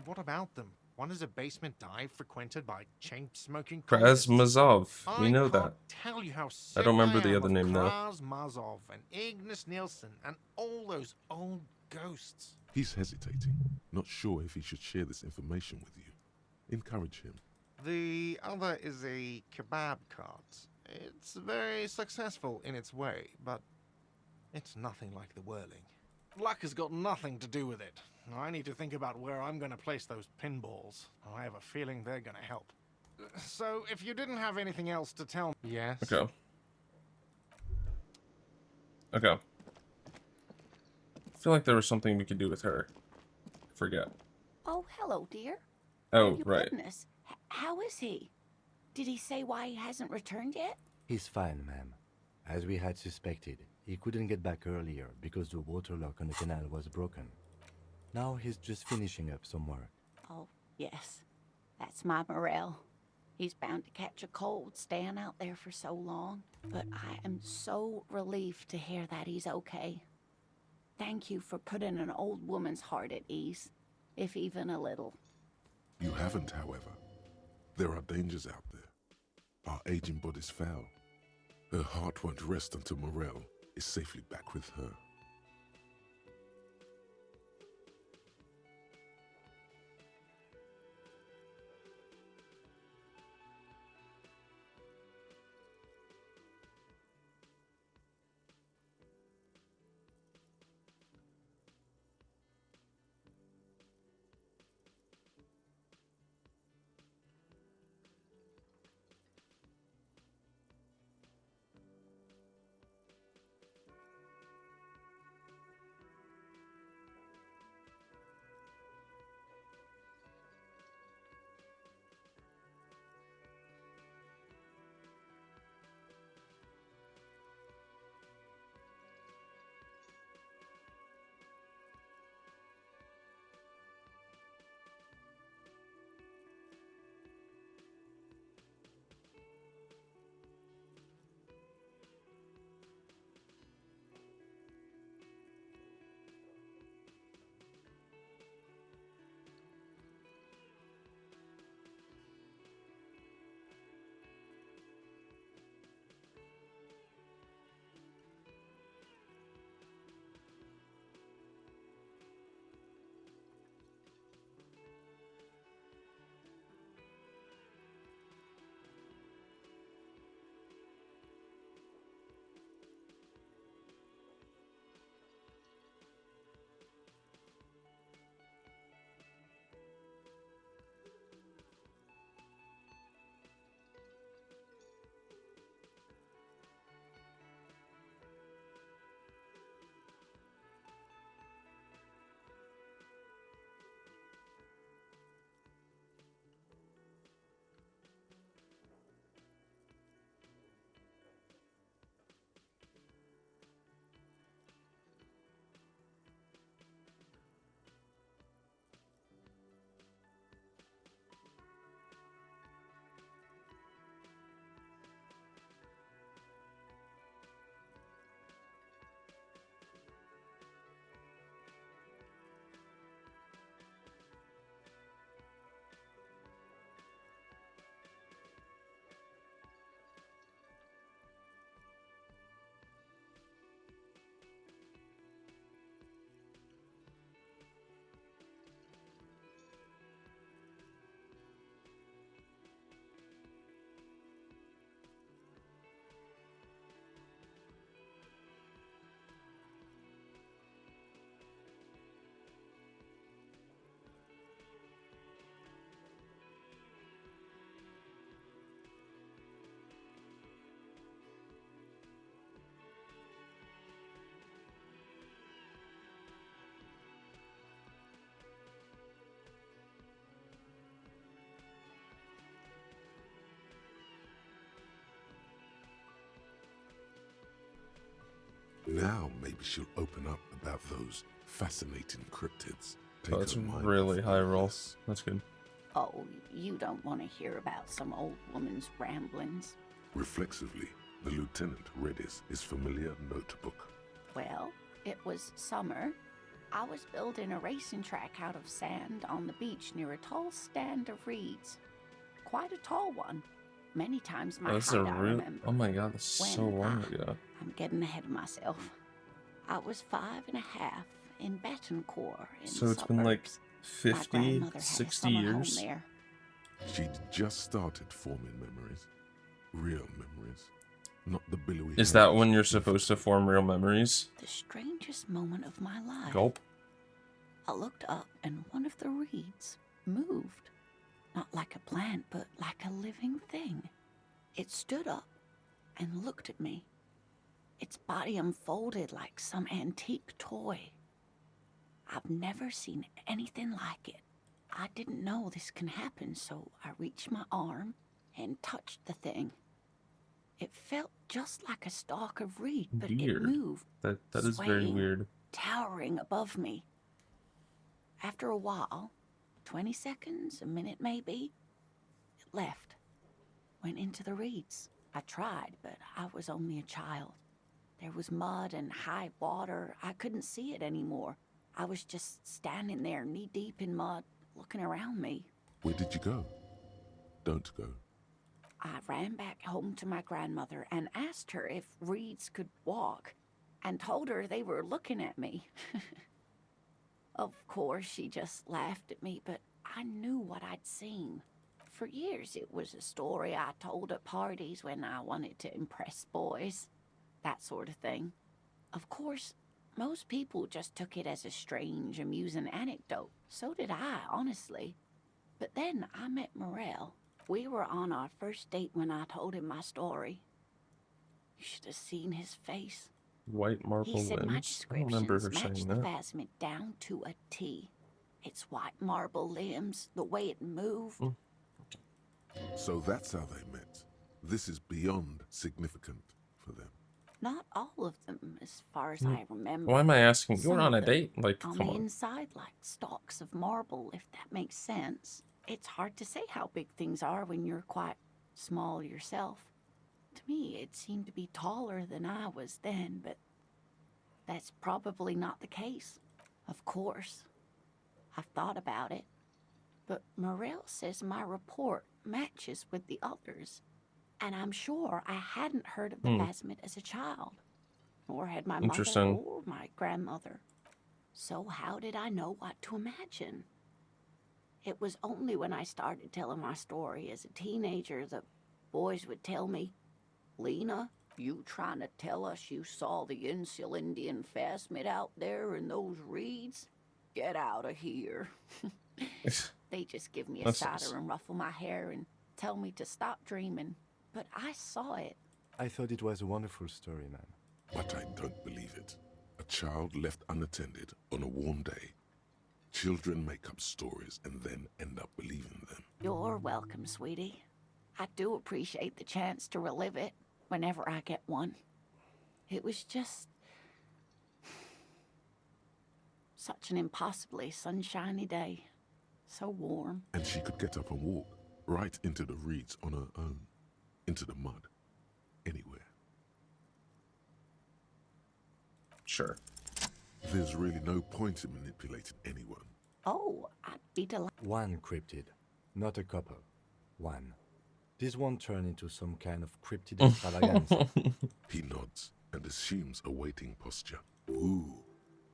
What about them? One is a basement dive frequented by chain-smoking communists. Krasmazov. We know I that. can't tell you how I don't remember the am other of name though. Krasmazov and Ignis Nielsen and all those old ghosts. He's hesitating, not sure if he should share this information with you. Encourage him. The other is a kebab cart. It's very successful in its way, but it's nothing like the whirling. Luck has got nothing to do with it. I need to think about where I'm going to place those pinballs. I have a feeling they're going to help. So, if you didn't have anything else to tell me... Yes? Okay. Okay. I feel like there was something we could do with her. Forget. Oh, hello, dear. Oh, Your right. goodness. How is he? Did he say why he hasn't returned yet? He's fine, ma'am. As we had suspected, he couldn't get back earlier because the water lock on the canal was broken. Now he's just finishing up some work. Oh, yes. That's my Morel. He's bound to catch a cold staying out there for so long. But I am so relieved to hear that he's okay. Thank you for putting an old woman's heart at ease, if even a little. You haven't, however. There are dangers out there. Our aging body's foul. Her heart won't rest until Morel is safely back with her. Now maybe she'll open up about those fascinating cryptids. Oh, that's really high roll. That's good. Oh, you don't want to hear about some old woman's ramblings. Reflexively, the lieutenant read his familiar notebook. Well, it was summer. I was building a racing track out of sand on the beach near a tall stand of reeds. Quite a tall one. Many times my height, I remember. Oh my god, that's so long ago. I'm getting ahead of myself. I was 5.5 in Betancourt in So it's been like 50, 60 years. There. She'd just started forming memories. Real memories. Not the billowy... Is that when you're supposed to form real memories? The strangest moment of my life. Gulp. I looked up and one of the reeds moved. Not like a plant, but like a living thing. It stood up and looked at me. Its body unfolded like some antique toy. I've never seen anything like it. I didn't know this can happen, so I reached my arm and touched the thing. It felt just like a stalk of reed, but it moved. That is very weird. Towering above me. After a while, 20 seconds, a minute maybe, it left. Went into the reeds. I tried, but I was only a child. There was mud and high water. I couldn't see it anymore. I was just standing there knee-deep in mud, looking around me. Where did you go? Don't go. I ran back home to my grandmother and asked her if reeds could walk, and told her they were looking at me. Of course, she just laughed at me, but I knew what I'd seen. For years, it was a story I told at parties when I wanted to impress boys. That sort of thing. Of course, most people just took it as a strange, amusing anecdote. So did I, honestly. But then I met Morel. We were on our first date when I told him my story. You should have seen his face. White marble He said my limbs? I don't remember her descriptions saying matched that. the phasmid down to a T. Its white marble limbs, the way it moved. So that's how they met. This is beyond significant for them. Not all of them, as far as I remember. Why am I asking? You Some were on a of them date? Like, on come the on. inside, like stalks of marble, if that makes sense. It's hard to say how big things are when you're quite small yourself. To me, it seemed to be taller than I was then, but that's probably not the case. Of course, I've thought about it, but Morel says my report matches with the others, and I'm sure I hadn't heard of the phasmid as a child, nor had my mother Interesting. or my grandmother. So how did I know what to imagine? It was only when I started telling my story as a teenager that boys would tell me, "Lena, you trying to tell us you saw the Insulindian phasmid out there in those reeds? Get out of here." They just give me a That's cider nice. and ruffle my hair and tell me to stop dreaming. But I saw it. I thought it was a wonderful story, man. But I don't believe it. A child left unattended on a warm day. Children make up stories and then end up believing them. You're welcome, sweetie. I do appreciate the chance to relive it whenever I get one. It was just such an impossibly sunshiny day. So warm. And she could get up and walk right into the reeds on her own. Into the mud. Anywhere. Sure. There's really no point in manipulating anyone. Oh, I'd be delighted. One cryptid, not a couple. One. This won't turn into some kind of cryptid extravaganza. He nods and assumes a waiting posture. Ooh,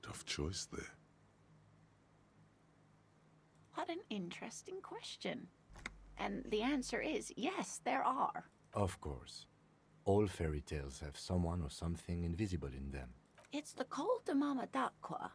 tough choice there. What an interesting question. And the answer is yes, there are. Of course. All fairy tales have someone or something invisible in them. It's the Col de Mama d'Aqua.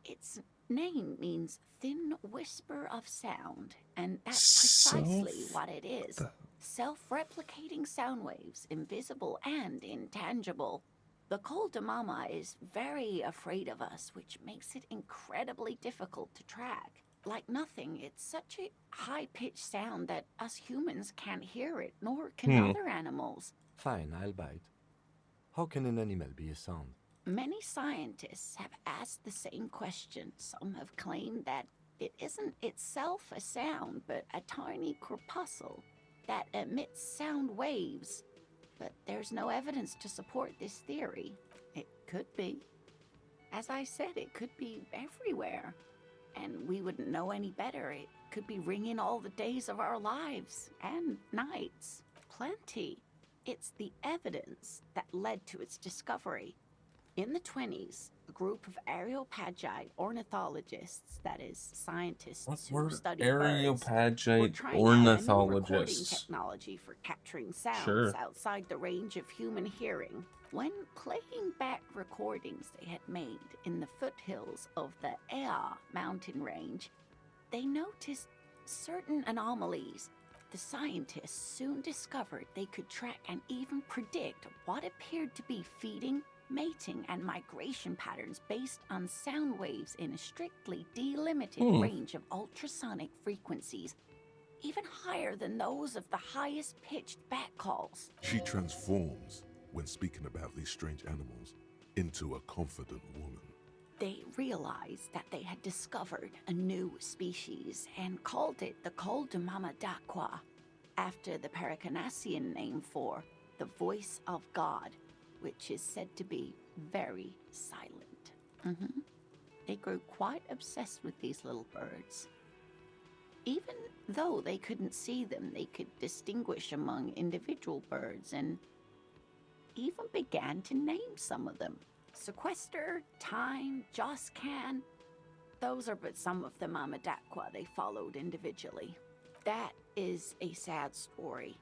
Its name means thin whisper of sound, and that's precisely what it is. Self-replicating sound waves, invisible and intangible. The Col de Mama is very afraid of us, which makes it incredibly difficult to track. Like nothing, it's such a high-pitched sound that us humans can't hear it, nor can other animals. Fine, I'll bite. How can an animal be a sound? Many scientists have asked the same question. Some have claimed that it isn't itself a sound, but a tiny corpuscle that emits sound waves. But there's no evidence to support this theory. It could be. As I said, it could be everywhere. And we wouldn't know any better. It could be ringing all the days of our lives and nights. Plenty. It's the evidence that led to its discovery. In the 20s, a group of Areopagite ornithologists, that is, scientists who study birds, were trying out a new recording Areopagite technology for capturing sounds Sure. outside the range of human hearing. When playing back recordings they had made in the foothills of the Ea mountain range, they noticed certain anomalies. The scientists soon discovered they could track and even predict what appeared to be feeding, mating, and migration patterns based on sound waves in a strictly delimited range of ultrasonic frequencies, even higher than those of the highest pitched bat calls. She transforms, when speaking about these strange animals, into a confident woman. They realized that they had discovered a new species and called it the Coldamamadaqua, after the Paracanassian name for the voice of God, which is said to be very silent. They grew quite obsessed with these little birds. Even though they couldn't see them, they could distinguish among individual birds and even began to name some of them. Sequester, Time, Joscan, those are but some of the Mamadaqua they followed individually. That is a sad story.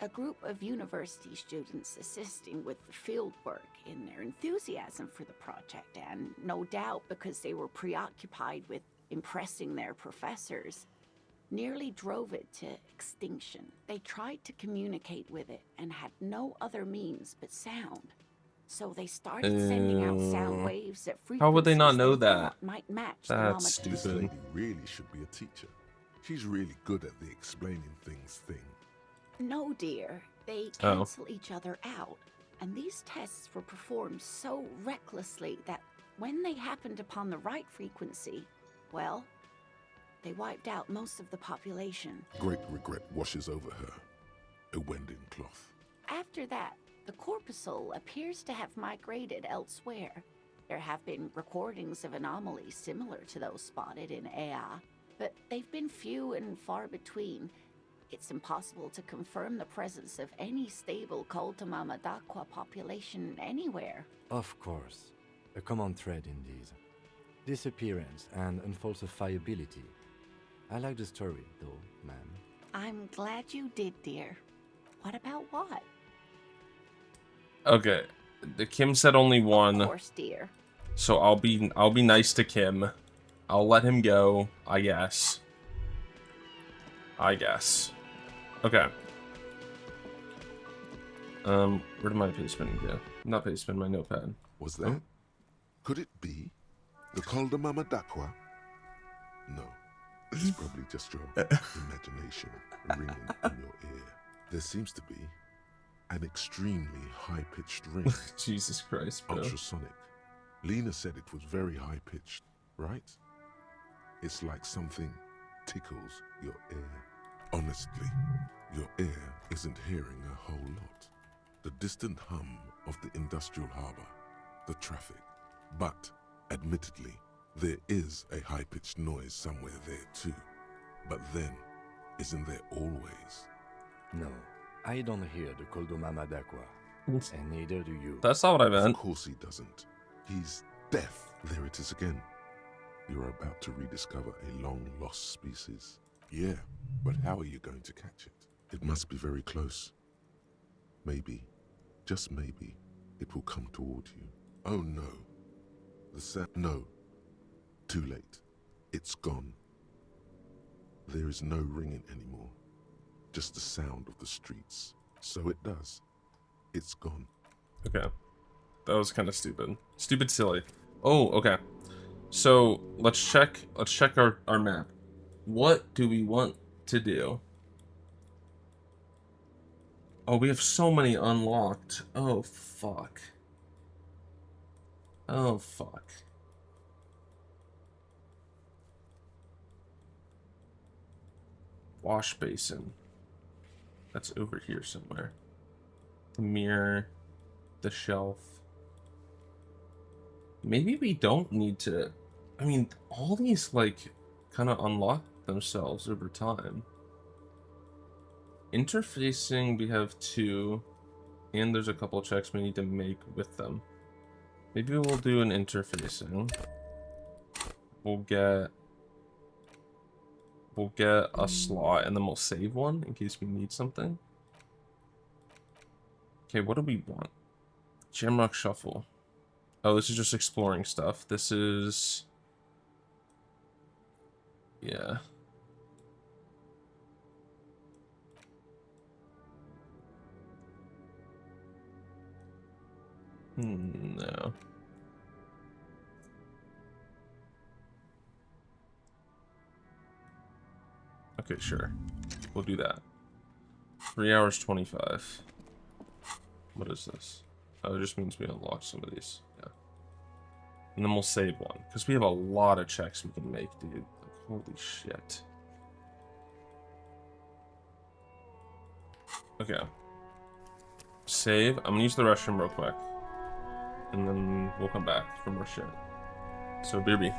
A group of university students assisting with the field work in their enthusiasm for the project, and no doubt because they were preoccupied with impressing their professors, nearly drove it to extinction. They tried to communicate with it and had no other means but sound. So they started sending out sound waves at frequencies How would they not know they that? thought might match That's the stupid. This lady really should be a teacher. She's really good at the explaining things thing. No, dear. They cancel each other out. And these tests were performed so recklessly that when they happened upon the right frequency, well, they wiped out most of the population. Great regret washes over her. A wending cloth. After that, the corpuscle appears to have migrated elsewhere. There have been recordings of anomalies similar to those spotted in Ea, but they've been few and far between. It's impossible to confirm the presence of any stable Coldamamadaqua population anywhere. Of course. A common thread in these. Disappearance and unfalsifiability. I like the story, though, ma'am. I'm glad you did, dear. What about what? Okay, the Kim said only one. Of course, dear. So I'll be nice to Kim. I'll let him go, I guess. Okay. Where did my pastebin go? Not pastebin, my notepad. Was that? Could it be the Coldamamadaqua? No. It's probably just your imagination ringing in your ear. There seems to be an extremely high-pitched ring. Jesus Christ, bro. Ultrasonic. Lena said it was very high-pitched, right? It's like something tickles your ear. Honestly, your ear isn't hearing a whole lot. The distant hum of the industrial harbor, the traffic. But, admittedly, there is a high-pitched noise somewhere there too. But then, isn't there always? No, I don't hear the Coldamamadaqua. And neither do you. That's not what I meant. Of course he doesn't. He's deaf. There it is again. You're about to rediscover a long-lost species. Yeah, but how are you going to catch it? It must be very close. Maybe, just maybe, it will come toward you. Oh no. No. Too late. It's gone. There is no ringing anymore. Just the sound of the streets. So it does. It's gone. Okay. That was kind of stupid. Stupid silly. Oh, okay. So let's check our map. What do we want to do? Oh, we have so many unlocked. Oh, fuck. Oh, fuck. Wash basin. That's over here somewhere. The mirror. The shelf. Maybe we don't need to... I mean, all these, like, kind of unlock themselves over time. Interfacing, we have 2. And there's a couple checks we need to make with them. Maybe we'll do an interfacing. We'll get a slot, and then we'll save one in case we need something. Okay, what do we want? Jamrock Shuffle. Oh, this is just exploring stuff. This is... yeah. No. Okay, sure. We'll do that. 3 hours 25. What is this? Oh, it just means we unlock some of these. Yeah. And then we'll save one. Because we have a lot of checks we can make, dude. Like, holy shit. Okay. Save. I'm gonna use the restroom real quick. And then we'll come back for more shit. So, BRB.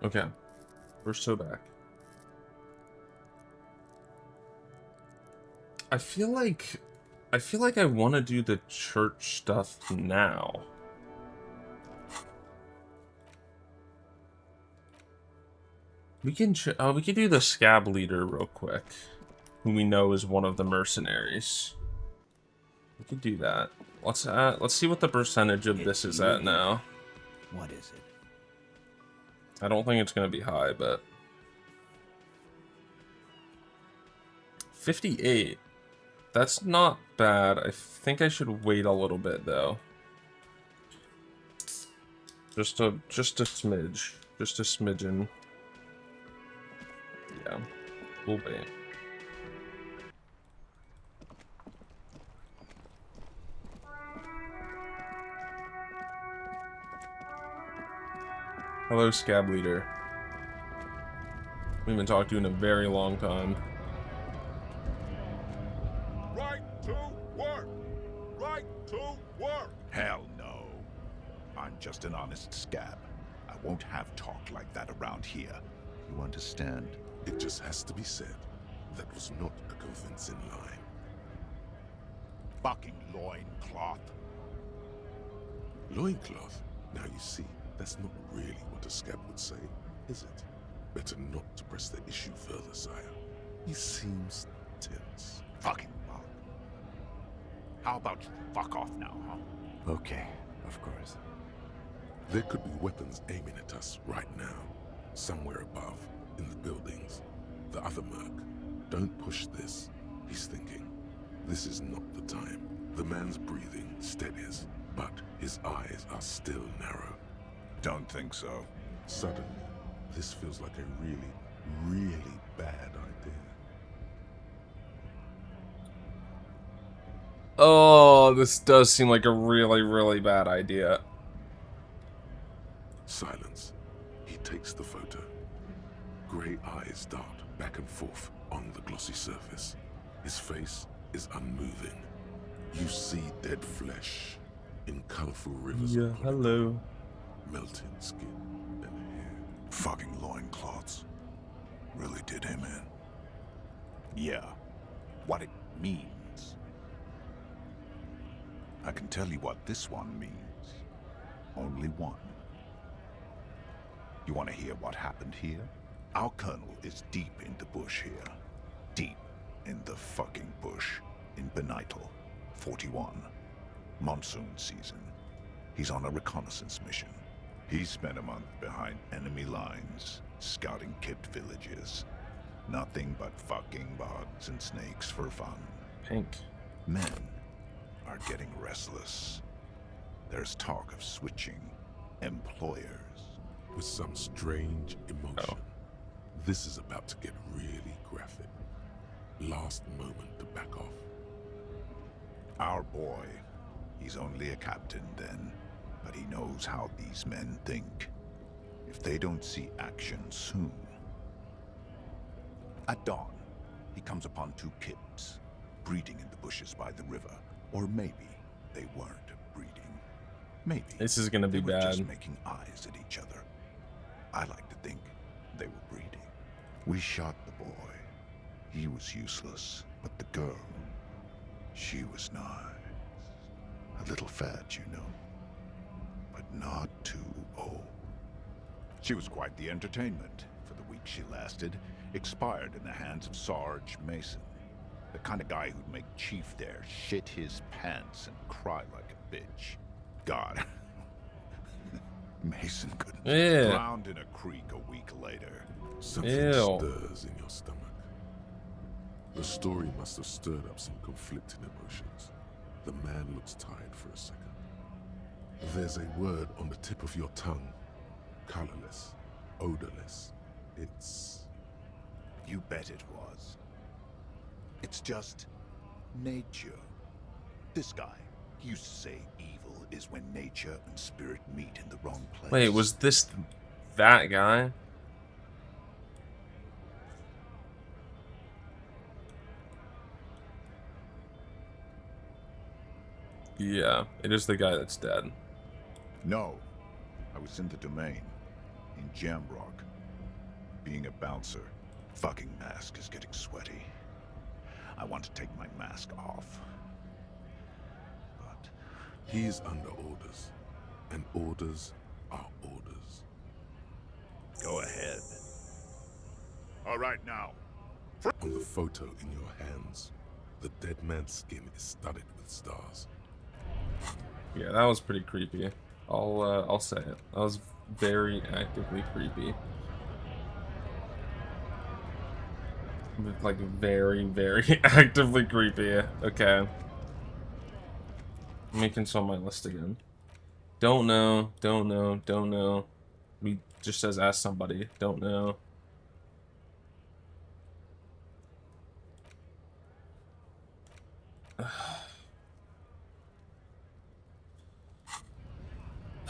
Okay. We're so back. I feel like I want to do the church stuff now. We can do the scab leader real quick, who we know is one of the mercenaries. We could do that. Let's see what the percentage of this is at now. What is it? I don't think it's going to be high, but 58. That's not bad. I think I should wait a little bit though. Just a smidge. Just a smidgen. Yeah. We'll wait. Hello, Scab Leader. We haven't talked to you in a very long time. Right to work! Right to work! Hell no. I'm just an honest scab. I won't have talk like that around here. You understand? It just has to be said. That was not a convincing line. Fucking loincloth. Loincloth? Now you see, that's not really what a scab would say, is it? Better not to press the issue further, sire. He seems tense. Fucking fuck. How about you fuck off now, huh? Okay, of course. There could be weapons aiming at us right now. Somewhere above, in the buildings. The other merc. Don't push this, he's thinking. This is not the time. The man's breathing steadies, but His eyes are still narrow. Don't think so. Suddenly, this feels like a really, really bad idea. Oh, this does seem like a really, really bad idea. Silence. He takes the photo. Grey eyes dart back and forth on the glossy surface. His face is unmoving. You see dead flesh in colorful rivers of hello. melted skin and hair. Fucking loincloths. Really did him in. Yeah. What it means. I can tell you what this one means. Only one. You want to hear what happened here? Our colonel is deep in the bush here. Deep in the fucking bush. In Benital, 41. Monsoon season. He's on a reconnaissance mission. He spent a month behind enemy lines, scouting kipped villages. Nothing but fucking bugs and snakes for fun. Pink. Men are getting restless. There's talk of switching employers. With some strange emotion. This is about to get really graphic. Last moment to back off. Our boy, he's only a captain then, but he knows how these men think. If they don't see action soon. At dawn, he comes upon two kips, breeding in the bushes by the river. Or maybe they weren't breeding. Maybe this is gonna be they were bad. Just making eyes at each other. I like to think they were breeding. We shot the boy. He was useless, but the girl, she was nice. A little fat, you know, but not too old. She was quite the entertainment for the week she lasted. Expired in the hands of Sarge Mason, the kind of guy who'd make Chief there shit his pants and cry like a bitch. God. Mason couldn't drowned in a creek a week later. Something stirs in your stomach. The story must have stirred up some conflicting emotions. The man looks tired for a second. There's a word on the tip of your tongue. Colorless. Odorless. It's... You bet it was. It's just nature. This guy used to say evil is when nature and spirit meet in the wrong place. Wait, was this that guy? Yeah, it is the guy that's dead. No, I was in the domain, in Jamrock. Being a bouncer, fucking mask is getting sweaty. I want to take my mask off. But he's under orders, and orders are orders. Go ahead. All right, now. On the photo in your hands, the dead man's skin is studded with stars. Yeah, that was pretty creepy. I'll say it. That was very actively creepy. Like very, very actively creepy. Okay. Let me consult my list again. Don't know, don't know, don't know. We just says ask somebody. Don't know.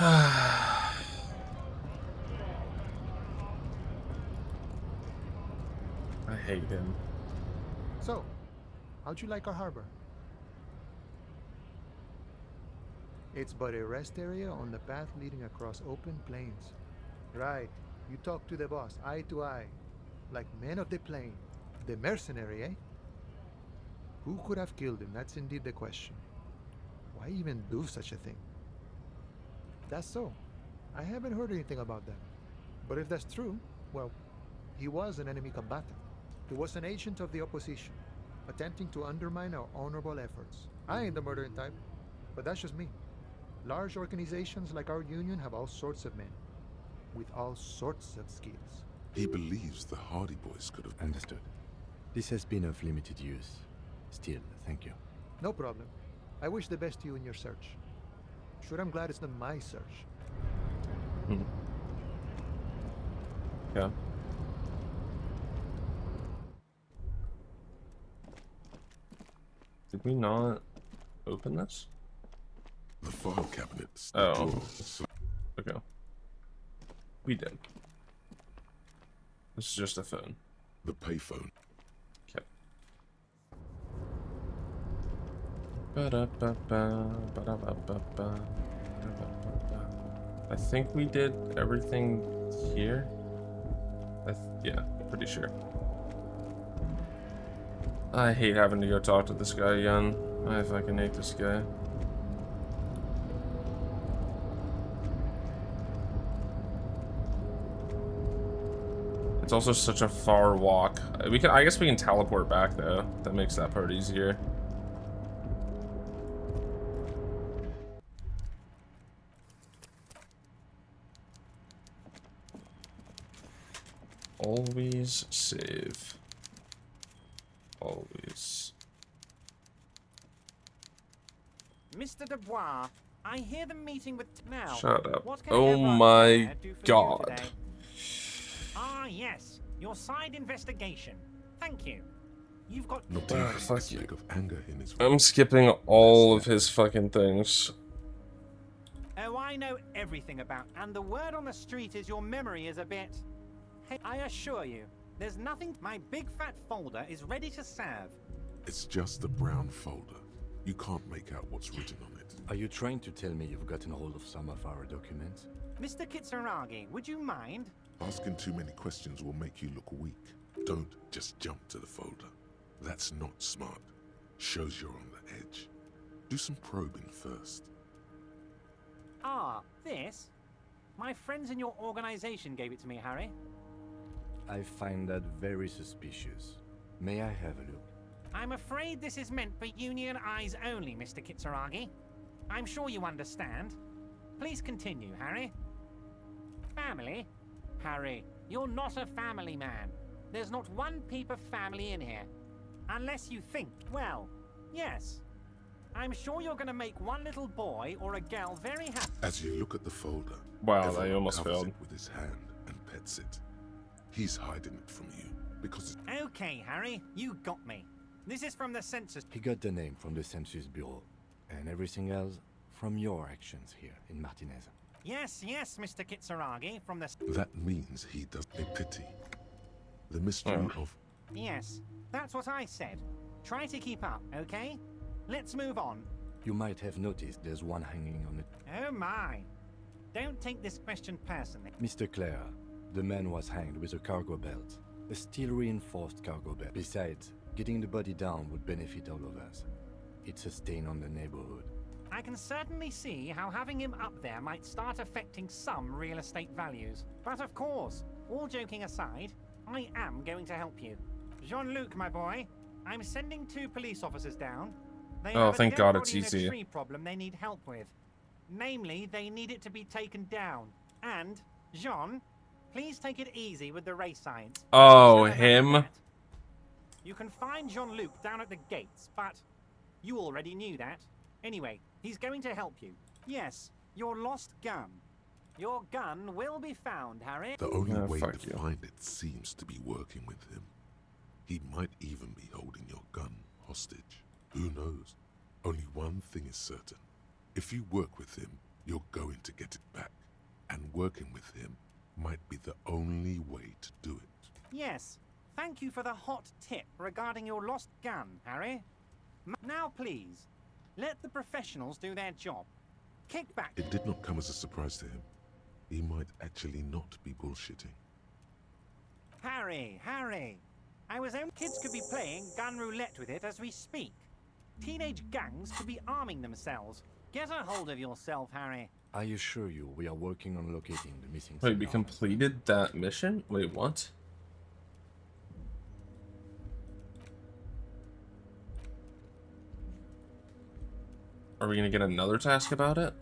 I hate him. So, how'd you like our harbor? It's but a rest area on the path leading across open plains. Right, you talk to the boss, eye to eye. Like men of the plain. The mercenary, eh? Who could have killed him? That's indeed the question. Why even do such a thing? That's so. I haven't heard anything about that. But if that's true, well, he was an enemy combatant. He was an agent of the opposition, attempting to undermine our honorable efforts. I ain't the murdering type, but that's just me. Large organizations like our union have all sorts of men, with all sorts of skills. He believes the Hardy Boys could have... Understood. This has been of limited use. Still, thank you. No problem. I wish the best to you in your search. Sure, I'm glad it's not my search. Yeah. Did we not open this? The file cabinets. Oh. Okay. We did. This is just a phone. The payphone. Okay. I think we did everything here. Yeah, pretty sure. I hate having to go talk to this guy again. I fucking hate this guy. It's also such a far walk. I guess we can teleport back though. That makes that part easier. Always save. Always. Mr. Dubois, I hear the meeting with now. Shut up. What can Oh Everard my Clare do for you god. today? Ah, yes. Your side investigation. Thank you. You've got Not even a speck of anger in his I'm skipping all of his fucking things. Oh, I know everything about, and the word on the street is your memory is a bit. Hey, I assure you, there's nothing. My big fat folder is ready to serve. It's just a brown folder. You can't make out what's written on it. Are you trying to tell me you've gotten hold of some of our documents? Mr. Kitsuragi, would you mind? Asking too many questions will make you look weak. Don't just jump to the folder. That's not smart. Shows you're on the edge. Do some probing first. Ah, this? My friends in your organization gave it to me, Harry. I find that very suspicious. May I have a look? I'm afraid this is meant for Union eyes only, Mr. Kitsuragi. I'm sure you understand. Please continue, Harry. Family? Harry, you're not a family man. There's not one peep of family in here. Unless you think, well, yes. I'm sure you're going to make one little boy or a girl very happy. As you look at the folder, wow, Everard I almost covers failed. it with his hand and pets it. He's hiding it from you because it's... Okay, Harry, you got me. This is from the census. He got the name from the Census Bureau, and everything else from your actions here in Martinez. Yes, Mr. Kitsuragi, from the... That means he does a pity. The mystery of... Yes, that's what I said. Try to keep up, okay? Let's move on. You might have noticed there's one hanging on it. Oh my. Don't take this question personally. Mr. Clare, the man was hanged with a cargo belt. A steel-reinforced cargo belt. Besides, getting the body down would benefit all of us. It's a stain on the neighborhood. I can certainly see how having him up there might start affecting some real estate values. But of course, all joking aside, I am going to help you. Jean-Luc, my boy, I'm sending 2 police officers down. They Oh, have thank a God dead it's body in easy. a tree problem they need help with. Namely, they need it to be taken down. And, Jean, please take it easy with the race science. Oh, him? You can find Jean-Luc down at the gates, but you already knew that. Anyway, he's going to help you. Yes, your lost gun. Your gun will be found, Harry. The only way to find it seems to be working with him. He might even be holding your gun hostage. Who knows? Only one thing is certain. If you work with him, you're going to get it back. And working with him might be the only way to do it. Yes, thank you for the hot tip regarding your lost gun, Harry. Now, please, let the professionals do their job. Kick back. It did not come as a surprise to him. He might actually not be bullshitting. Harry! I was only kids could be playing gun roulette with it as we speak. Teenage gangs could be arming themselves. Get a hold of yourself, Harry. I assure you, we are working on locating the missing... Wait, we completed that mission? Wait, what? Are we gonna get another task about it?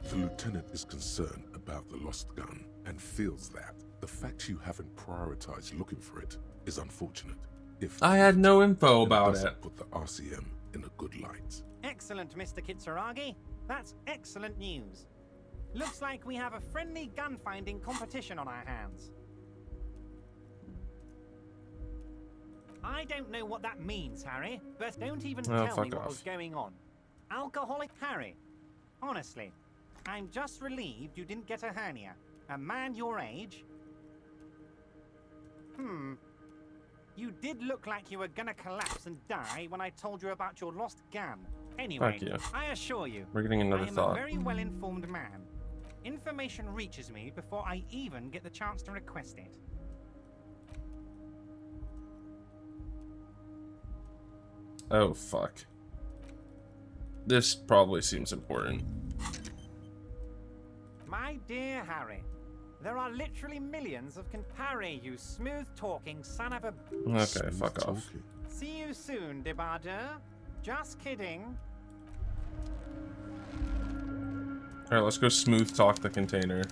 The lieutenant is concerned about the lost gun and feels that the fact you haven't prioritized looking for it is unfortunate. If I had no info about doesn't it. Put the RCM in a good light. Excellent, Mr. Kitsuragi. That's excellent news. Looks like we have a friendly gun-finding competition on our hands. I don't know what that means, Harry, but don't even tell me what was going on. Alcoholic Harry. Honestly, I'm just relieved you didn't get a hernia. A man your age. You did look like you were gonna collapse and die when I told you about your lost gun. Anyway, I assure you, we're getting another I am thought. a very well-informed man. Information reaches me before I even get the chance to request it. Oh, fuck. This probably seems important. My dear Harry, there are literally millions of Harry, you smooth-talking son of a... Okay, fuck off. See you soon, Debardeur. Just kidding. Alright, let's go smooth talk the container.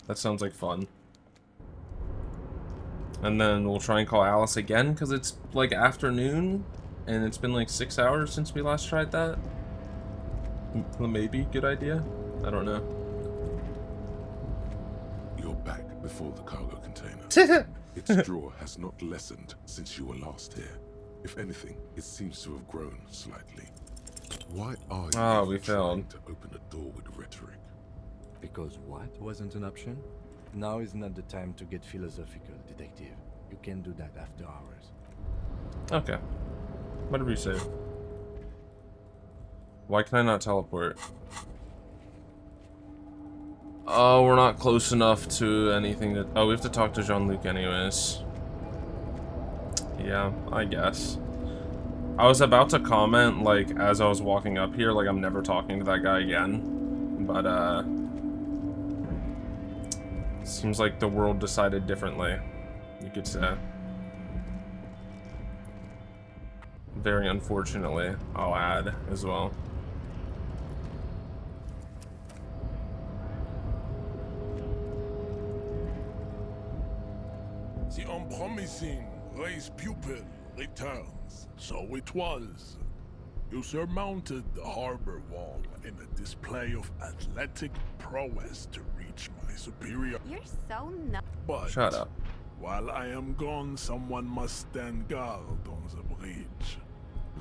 That sounds like fun. And then we'll try and call Alice again, because it's like afternoon, and it's been like 6 hours since we last tried that. Maybe good idea? I don't know. You're back before the cargo container. Its drawer has not lessened since you were last here. If anything, it seems to have grown slightly. Why are you trying to open a door with rhetoric? Because what wasn't an option? Now is not the time to get philosophical, detective. You can do that after hours. Okay. Whatever you say. Why can I not teleport? Oh, we're not close enough to anything that... Oh, we have to talk to Jean-Luc anyways. Yeah, I guess. I was about to comment, like, as I was walking up here, like, I'm never talking to that guy again. But, seems like the world decided differently, you could say. Very unfortunately, I'll add as well. The unpromising race pupil returns. So it was. You surmounted the harbor wall in a display of athletic prowess to reach my superior. You're so nuts. But shut up. While I am gone, someone must stand guard on the bridge.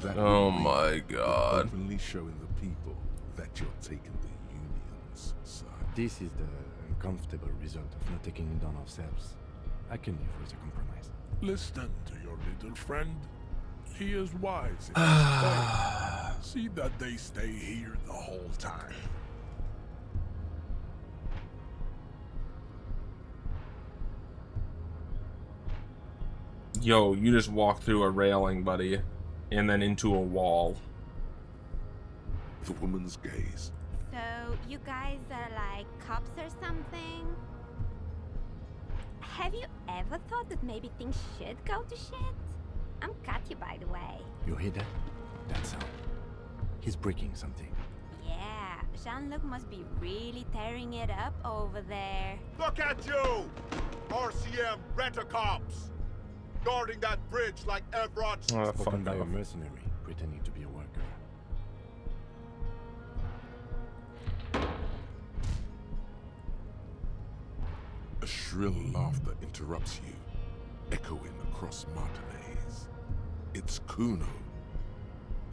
That oh my god. Openly showing the people that you're taking the Union's side. This is the uncomfortable result of not taking it on ourselves. I can live with a compromise. Listen to your little friend. He is wise in his way. See that they stay here the whole time. Yo, you just walked through a railing, buddy, and then into a wall. The woman's gaze. So, you guys are like cops or something? Have you ever thought that maybe things should go to shit? I'm Katya, by the way. You hear that? That sound. He's breaking something. Yeah, Jean-Luc must be really tearing it up over there. Look at you! RCM rent-a-cops! Guarding that bridge like Everett. Spoken by a mercenary, pretending to be a worker. A shrill laughter interrupts you, echoing across Martinez. It's Kuno.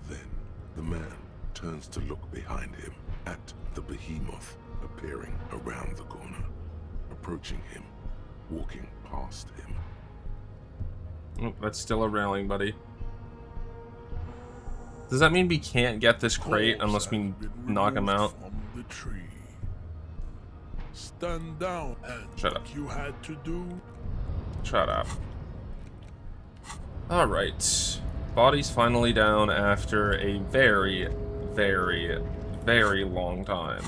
Then the man turns to look behind him at the behemoth appearing around the corner, approaching him, walking past him. Oh, that's still a railing, buddy. Does that mean we can't get this crate unless we knock him out? From the tree. Stand down and shut up. You had to do. Shut up. Alright. Body's finally down after a very, very, very long time.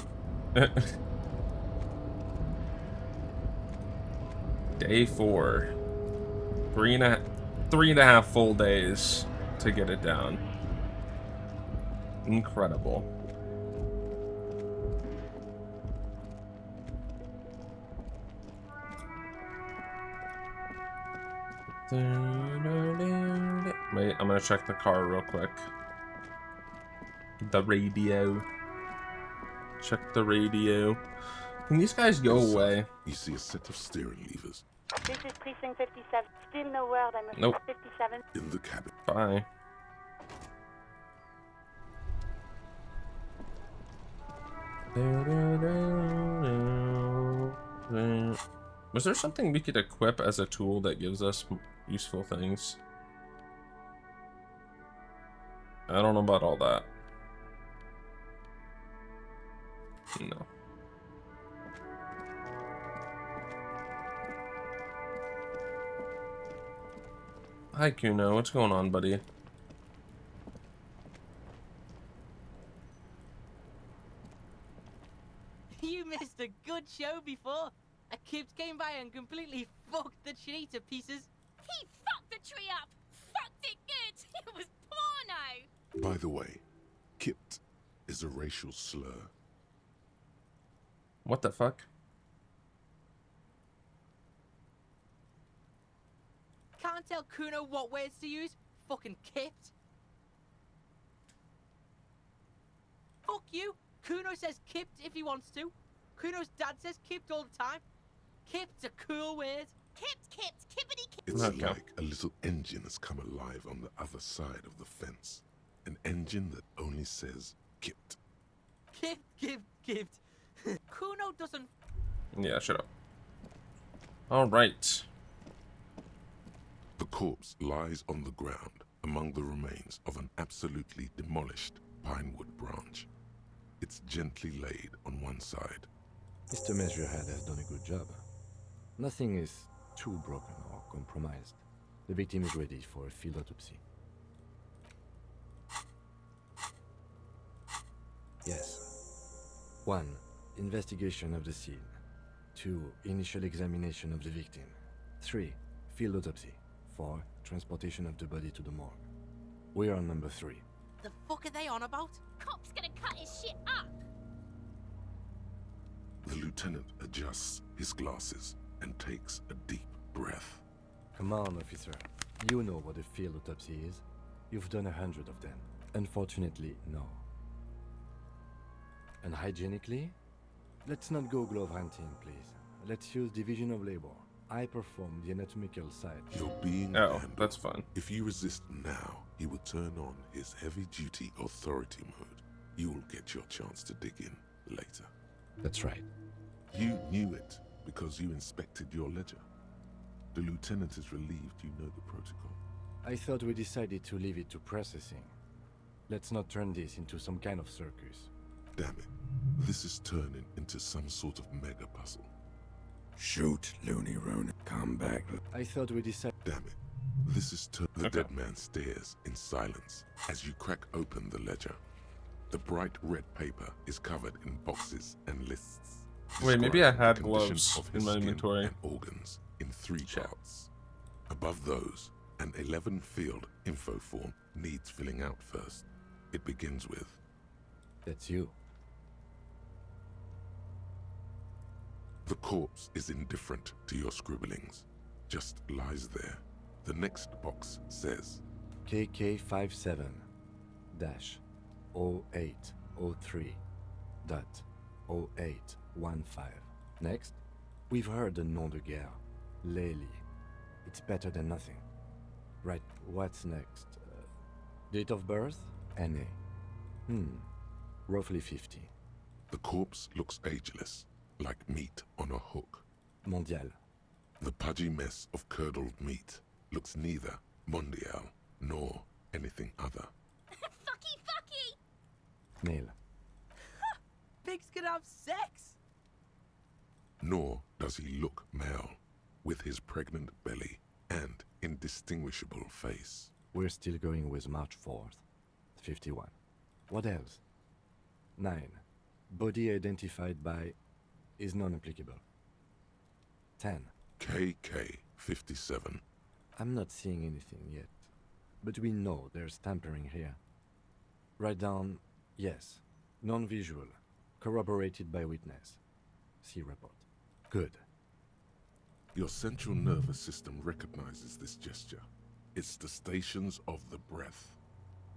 Day 4. 3.5 full days to get it down. Incredible. Wait, I'm gonna check the car real quick. The radio. Check the radio. Can these guys go away? You see a set of steering levers. This is Precinct 57. Still no word, I'm afraid. Nope. 57. In the cabin. Bye. Was there something we could equip as a tool that gives us useful things? I don't know about all that. No. Hi Kuno, what's going on, buddy? You missed a good show before. A kid came by and completely fucked the tree to pieces. He fucked the tree up! Fucked it good! It was porno! By the way, Kipt is a racial slur. What the fuck? Can't tell Kuno what words to use. Fucking kipped. Fuck you. Kuno says kipped if he wants to. Kuno's dad says kipped all the time. Kipped's a cool word. Kipped, kippity kipped. It's Okay. like a little engine has come alive on the other side of the fence. An engine that only says Kipt. Kipped. Kuno doesn't. Yeah, shut up. Alright. The corpse lies on the ground among the remains of an absolutely demolished pinewood branch. It's gently laid on one side. Mr. Measurehead has done a good job. Nothing is too broken or compromised. The victim is ready for a field autopsy. Yes. 1. Investigation of the scene. 2. Initial examination of the victim. 3. Field autopsy. 4. Transportation of the body to the morgue. We are on number 3. The fuck are they on about? Cop's gonna cut his shit up! The lieutenant adjusts his glasses and takes a deep breath. Come on, officer. You know what a field autopsy is. You've done 100 of them. Unfortunately, no. And hygienically? Let's not go glove hunting, please. Let's use division of labor. I perform the anatomical side. You're being Oh, handled. that's fun. If you resist now, he will turn on his heavy-duty authority mode. You will get your chance to dig in later. That's right. You knew it because you inspected your ledger. The lieutenant is relieved you know the protocol. I thought we decided to leave it to processing. Let's not turn this into some kind of circus. Damn it. This is turning into some sort of mega puzzle. Shoot, Looney Rooney. Come back. I thought we decided. Damn it. This is The dead man stares in silence as you crack open the ledger. The bright red paper is covered in boxes and lists. Wait, maybe I describing the had condition gloves of in his my skin inventory. and organs in 3 parts. Above those, an 11-field info form needs filling out first. It begins with, That's you. the corpse is indifferent to your scribblings, just lies there. The next box says, KK57-0803.0815. Next, we've heard the nom de guerre, Lely. It's better than nothing. Right, what's next? Date of birth? NA. Roughly 50. the corpse looks ageless, like meat on a hook. Mondial. The pudgy mess of curdled meat looks neither mondial nor anything other. Fucky! Male. Pigs can have sex! Nor does he look male, with his pregnant belly and indistinguishable face. We're still going with March 4th. 51. What else? 9. Body identified by is non-applicable. 10. KK57. I'm not seeing anything yet, but we know there's tampering here. Write down, yes, non-visual, corroborated by witness. See report. Good. Your central nervous system recognizes this gesture. It's the stations of the breath.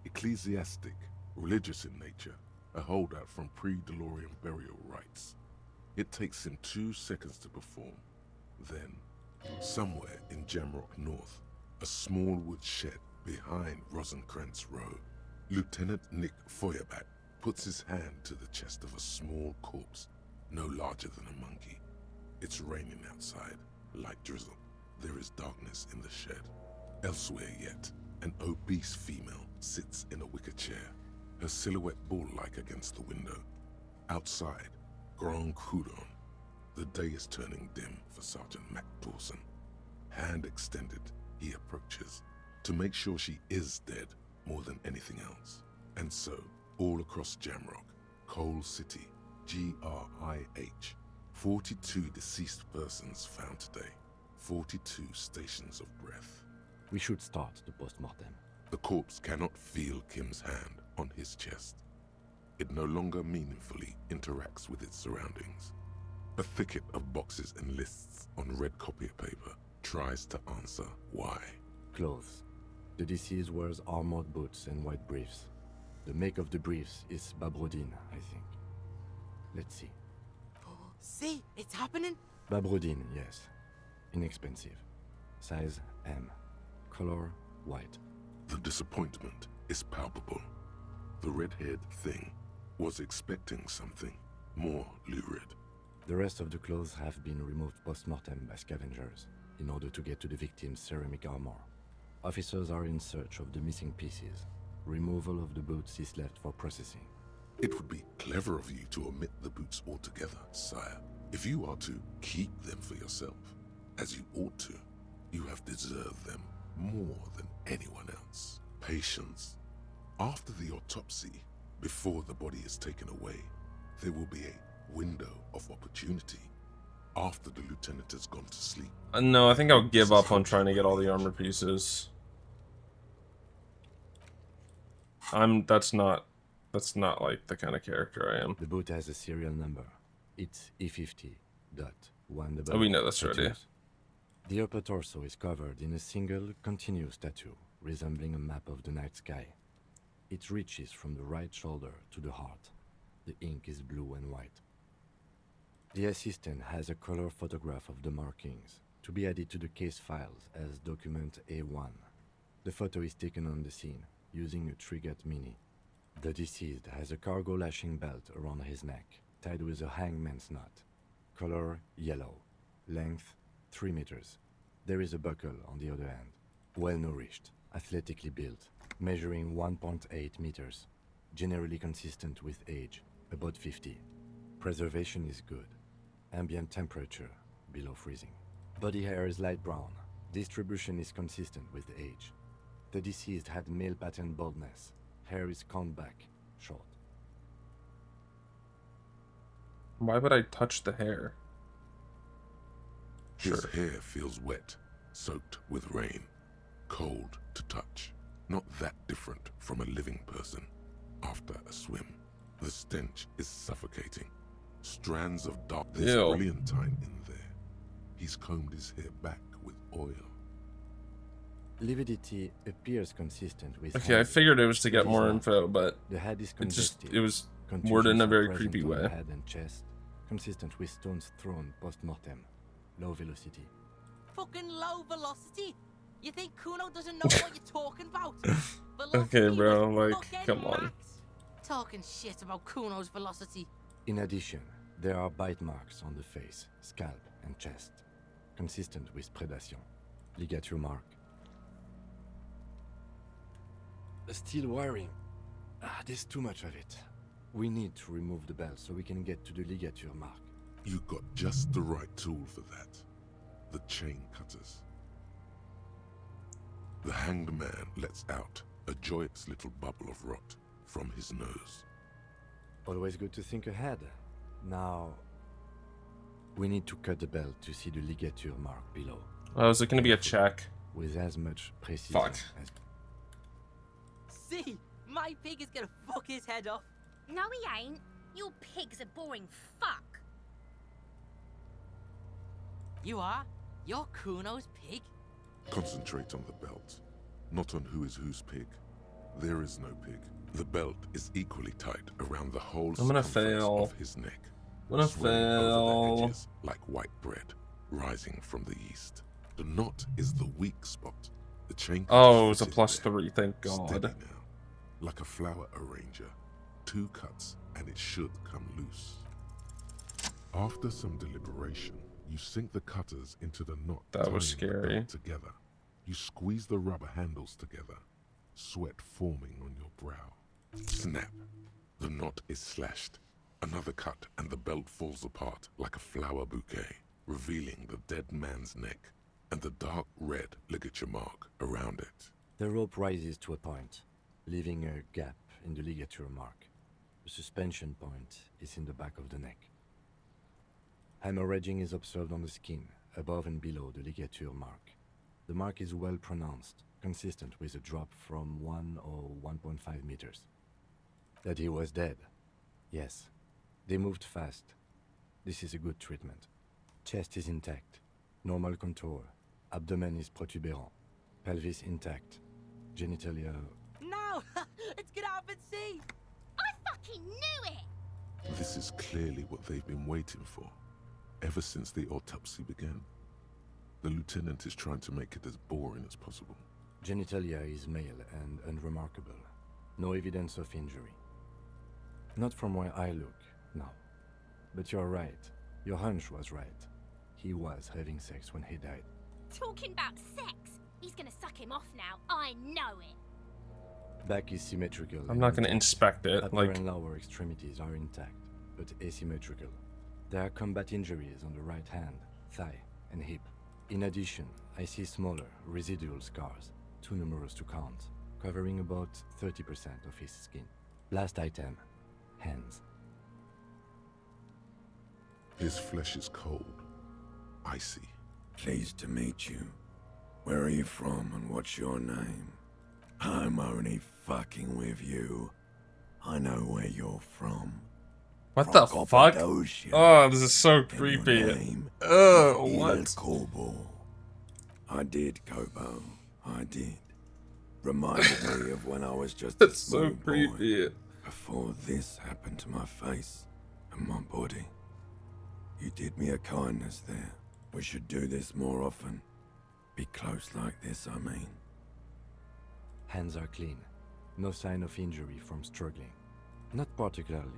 Ecclesiastic, religious in nature, a holdout from pre-DeLorean burial rites. It takes him 2 seconds to perform. Then, somewhere in Jamrock North, a small wood shed behind Rosencrantz Row, Lieutenant Nick Feuerbach puts his hand to the chest of a small corpse, no larger than a monkey. It's raining outside, light drizzle. There is darkness in the shed. Elsewhere yet, an obese female sits in a wicker chair, her silhouette bull-like against the window. Outside, Grand Coudon. The day is turning dim for Sergeant Mac Dawson. Hand extended, he approaches, to make sure she is dead more than anything else. And so, all across Jamrock, Coal City, GRIH, 42 deceased persons found today, 42 stations of breath. We should start the post-mortem. The corpse cannot feel Kim's hand on his chest. It no longer meaningfully interacts with its surroundings. A thicket of boxes and lists on red copier paper tries to answer why. Clothes. The deceased wears armored boots and white briefs. The make of the briefs is Babrodine, I think. Let's see. See, it's happening. Babrodine, yes. Inexpensive. Size M. Color white. The disappointment is palpable. The red-haired thing was expecting something more lurid. The rest of the clothes have been removed post-mortem by scavengers in order to get to the victim's ceramic armor. Officers are in search of the missing pieces. Removal of the boots is left for processing. It would be clever of you to omit the boots altogether, sire. If you are to keep them for yourself, as you ought to, you have deserved them more than anyone else. Patience. After the autopsy, before the body is taken away, there will be a window of opportunity. After the lieutenant has gone to sleep. No, I think I'll give up on trying to get all the armor pieces. That's not like the kind of character I am. The boot has a serial number. It's E50.1. Oh, we know this already. The upper torso is covered in a single continuous tattoo, resembling a map of the night sky. It reaches from the right shoulder to the heart. The ink is blue and white. The assistant has a color photograph of the markings, to be added to the case files as document A1. The photo is taken on the scene, using a Trigat Mini. The deceased has a cargo lashing belt around his neck, tied with a hangman's knot. Color yellow. Length 3 meters. There is a buckle on the other end. Well-nourished, athletically built, measuring 1.8 meters. Generally consistent with age, about 50. Preservation is good. Ambient temperature, below freezing. Body hair is light brown. Distribution is consistent with age. The deceased had male pattern baldness. Hair is combed back, short. Why would I touch the hair? His hair feels wet, soaked with rain, cold to touch. Not that different from a living person after a swim. The stench is suffocating. Strands of dark. There's brilliantine in there. He's combed his hair back with oil. Lividity appears consistent with. Okay, I figured it was to get more info, but the head is it was worded in a very creepy way. Head and chest, consistent with stones thrown post-mortem. Low velocity. Fucking low velocity? You think Kuno doesn't know what you're talking about? Okay, bro, like, come on. Talking shit about Kuno's velocity. In addition, there are bite marks on the face, scalp, and chest, consistent with predation. Ligature mark. Steel wiring. There's too much of it. We need to remove the belt so we can get to the ligature mark. You got just the right tool for that. The chain cutters. The hanged man lets out a joyous little bubble of rot from his nose. Always good to think ahead. Now, we need to cut the belt to see the ligature mark below. Oh, is it going to be a check? With as much precision as... See, my pig is gonna fuck his head off. No, he ain't. Your pig's a boring fuck. You are? You're Kuno's pig? Concentrate on the belt, not on who is whose pig. There is no pig. The belt is equally tight around the whole I'm gonna circumference fail. of his neck. I'm gonna swelling over fail. the edges like white bread, rising from the east. The knot is the weak spot. The chain Oh, it's a +3, thank God. Steady now, like a flower arranger. 2 cuts and it should come loose. After some deliberation, you sink the cutters into the knot. That was tying the scary. belt together. You squeeze the rubber handles together, sweat forming on your brow. Snap. The knot is slashed. Another cut and the belt falls apart like a flower bouquet, revealing the dead man's neck and the dark red ligature mark around it. The rope rises to a point, leaving a gap in the ligature mark. The suspension point is in the back of the neck. Hemorrhaging is observed on the skin, above and below the ligature mark. The mark is well pronounced, consistent with a drop from 1 or 1.5 meters. That he was dead? Yes. They moved fast. This is a good treatment. Chest is intact. Normal contour. Abdomen is protuberant. Pelvis intact. Genitalia... No! Let's get out and see! I fucking knew it! This is clearly what they've been waiting for, ever since the autopsy began. The lieutenant is trying to make it as boring as possible. Genitalia is male and unremarkable. No evidence of injury. Not from where I look, no. But you're right. Your hunch was right. He was having sex when he died. Talking about sex? He's gonna suck him off now. I know it. Back is symmetrical. I'm not gonna inspect it. Upper Like, and lower extremities are intact, but asymmetrical. There are combat injuries on the right hand, thigh, and hip. In addition, I see smaller, residual scars, too numerous to count, covering about 30% of his skin. Last item, hands. His flesh is cold, icy. Pleased to meet you. Where are you from and what's your name? I'm only fucking with you. I know where you're from. what the From fuck? Cappadocia. Oh, this is so And your creepy. name Ugh, is what? El Corbo. I did, Kobo. I did. Reminded me of when I was just a That's so small boy. creepy. Before this happened to my face and my body. You did me a kindness there. We should do this more often. Be close like this, I mean. Hands are clean. No sign of injury from struggling. Not particularly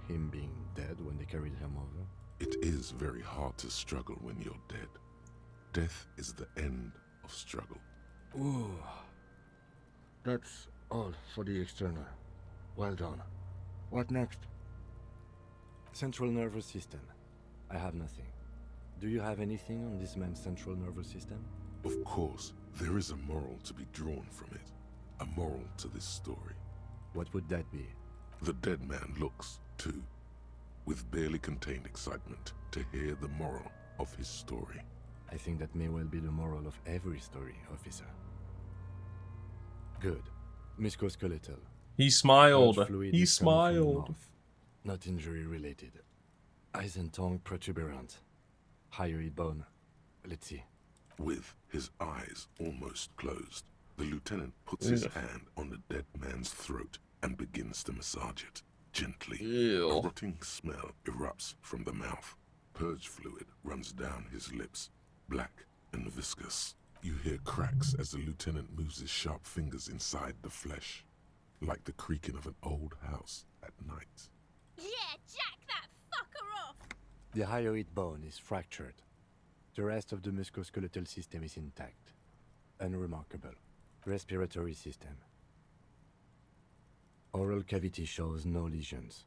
him being dead when they carried him over. It is very hard to struggle when you're dead. Death is the end of struggle. Ooh. That's all for the external. Well done. What next? Central nervous system. I have nothing. Do you have anything on this man's central nervous system? Of course, there is a moral to be drawn from it. A moral to this story. What would that be? The dead man looks, too, with barely contained excitement to hear the moral of his story. I think that may well be the moral of every story, officer. Good. Musculoskeletal. He smiled. Blood fluid He is coming from the smiled. mouth. Not injury related. Eyes and tongue protuberant. Hyoid bone. Let's see. With his eyes almost closed, the lieutenant puts his Ugh. hand on the dead man's throat and begins to massage it, gently. Ew. A rotting smell erupts from the mouth. Purge fluid runs down his lips, black and viscous. You hear cracks as the lieutenant moves his sharp fingers inside the flesh, like the creaking of an old house at night. Yeah, jack that fucker off! The hyoid bone is fractured. The rest of the musculoskeletal system is intact. Unremarkable. Respiratory system. Oral cavity shows no lesions.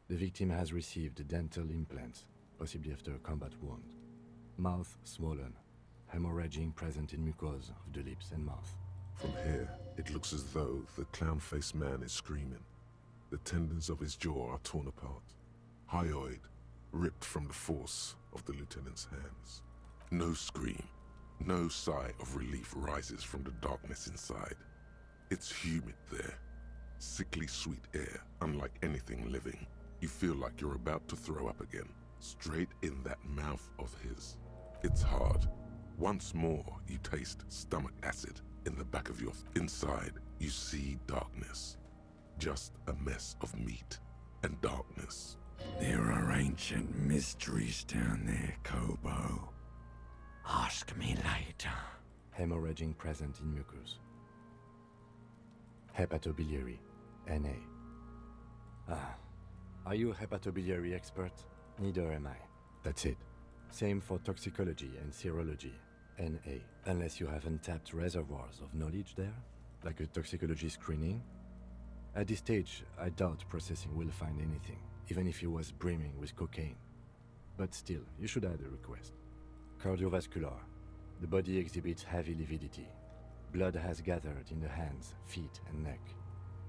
The victim has received dental implants, possibly after a combat wound. Mouth swollen. Hemorrhaging present in mucosa of the lips and mouth. From here, it looks as though the clown-faced man is screaming. The tendons of his jaw are torn apart. Hyoid ripped from the force of the lieutenant's hands. No scream, no sigh of relief rises from the darkness inside. It's humid there. Sickly sweet air, unlike anything living. You feel like you're about to throw up again, straight in that mouth of his. It's hard. Once more, you taste stomach acid in the back of your inside. You see darkness. Just a mess of meat and darkness. There are ancient mysteries down there, Kobo. Ask me later. Hemorrhaging present in mucus. Hepatobiliary, NA. Are you a hepatobiliary expert? Neither am I. That's it. Same for toxicology and serology, NA. Unless you have untapped reservoirs of knowledge there, like a toxicology screening. At this stage, I doubt processing will find anything, even if he was brimming with cocaine. But still, you should add a request. Cardiovascular. The body exhibits heavy lividity. Blood has gathered in the hands, feet, and neck.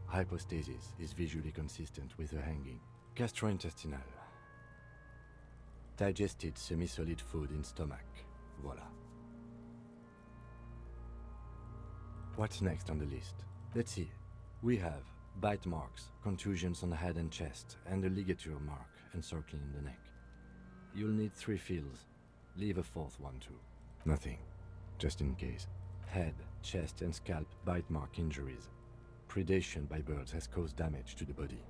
Hypostasis is visually consistent with the hanging. Gastrointestinal. Digested semi-solid food in stomach. Voila. What's next on the list? Let's see. We have bite marks, contusions on the head and chest, and a ligature mark encircling the neck. You'll need 3 fills. Leave a 4th one too. Nothing. Just in case. Head, chest, and scalp bite mark injuries. Predation by birds has caused damage to the body.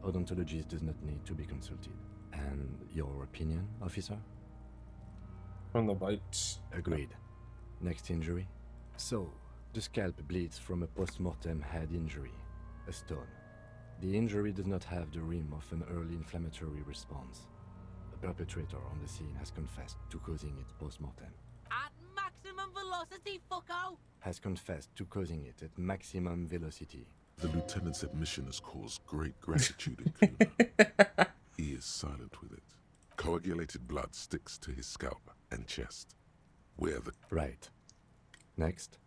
Odontologist does not need to be consulted. And your opinion, officer? From the bites. Agreed. Next injury? So, the scalp bleeds from a post-mortem head injury, a stone. The injury does not have the rim of an early inflammatory response. The perpetrator on the scene has confessed to causing it post-mortem. At maximum velocity, fucko! Has confessed to causing it at maximum velocity. The lieutenant's admission has caused great gratitude in Kuna. He is silent with it. Coagulated blood sticks to his scalp and chest. Where the... Right. Next.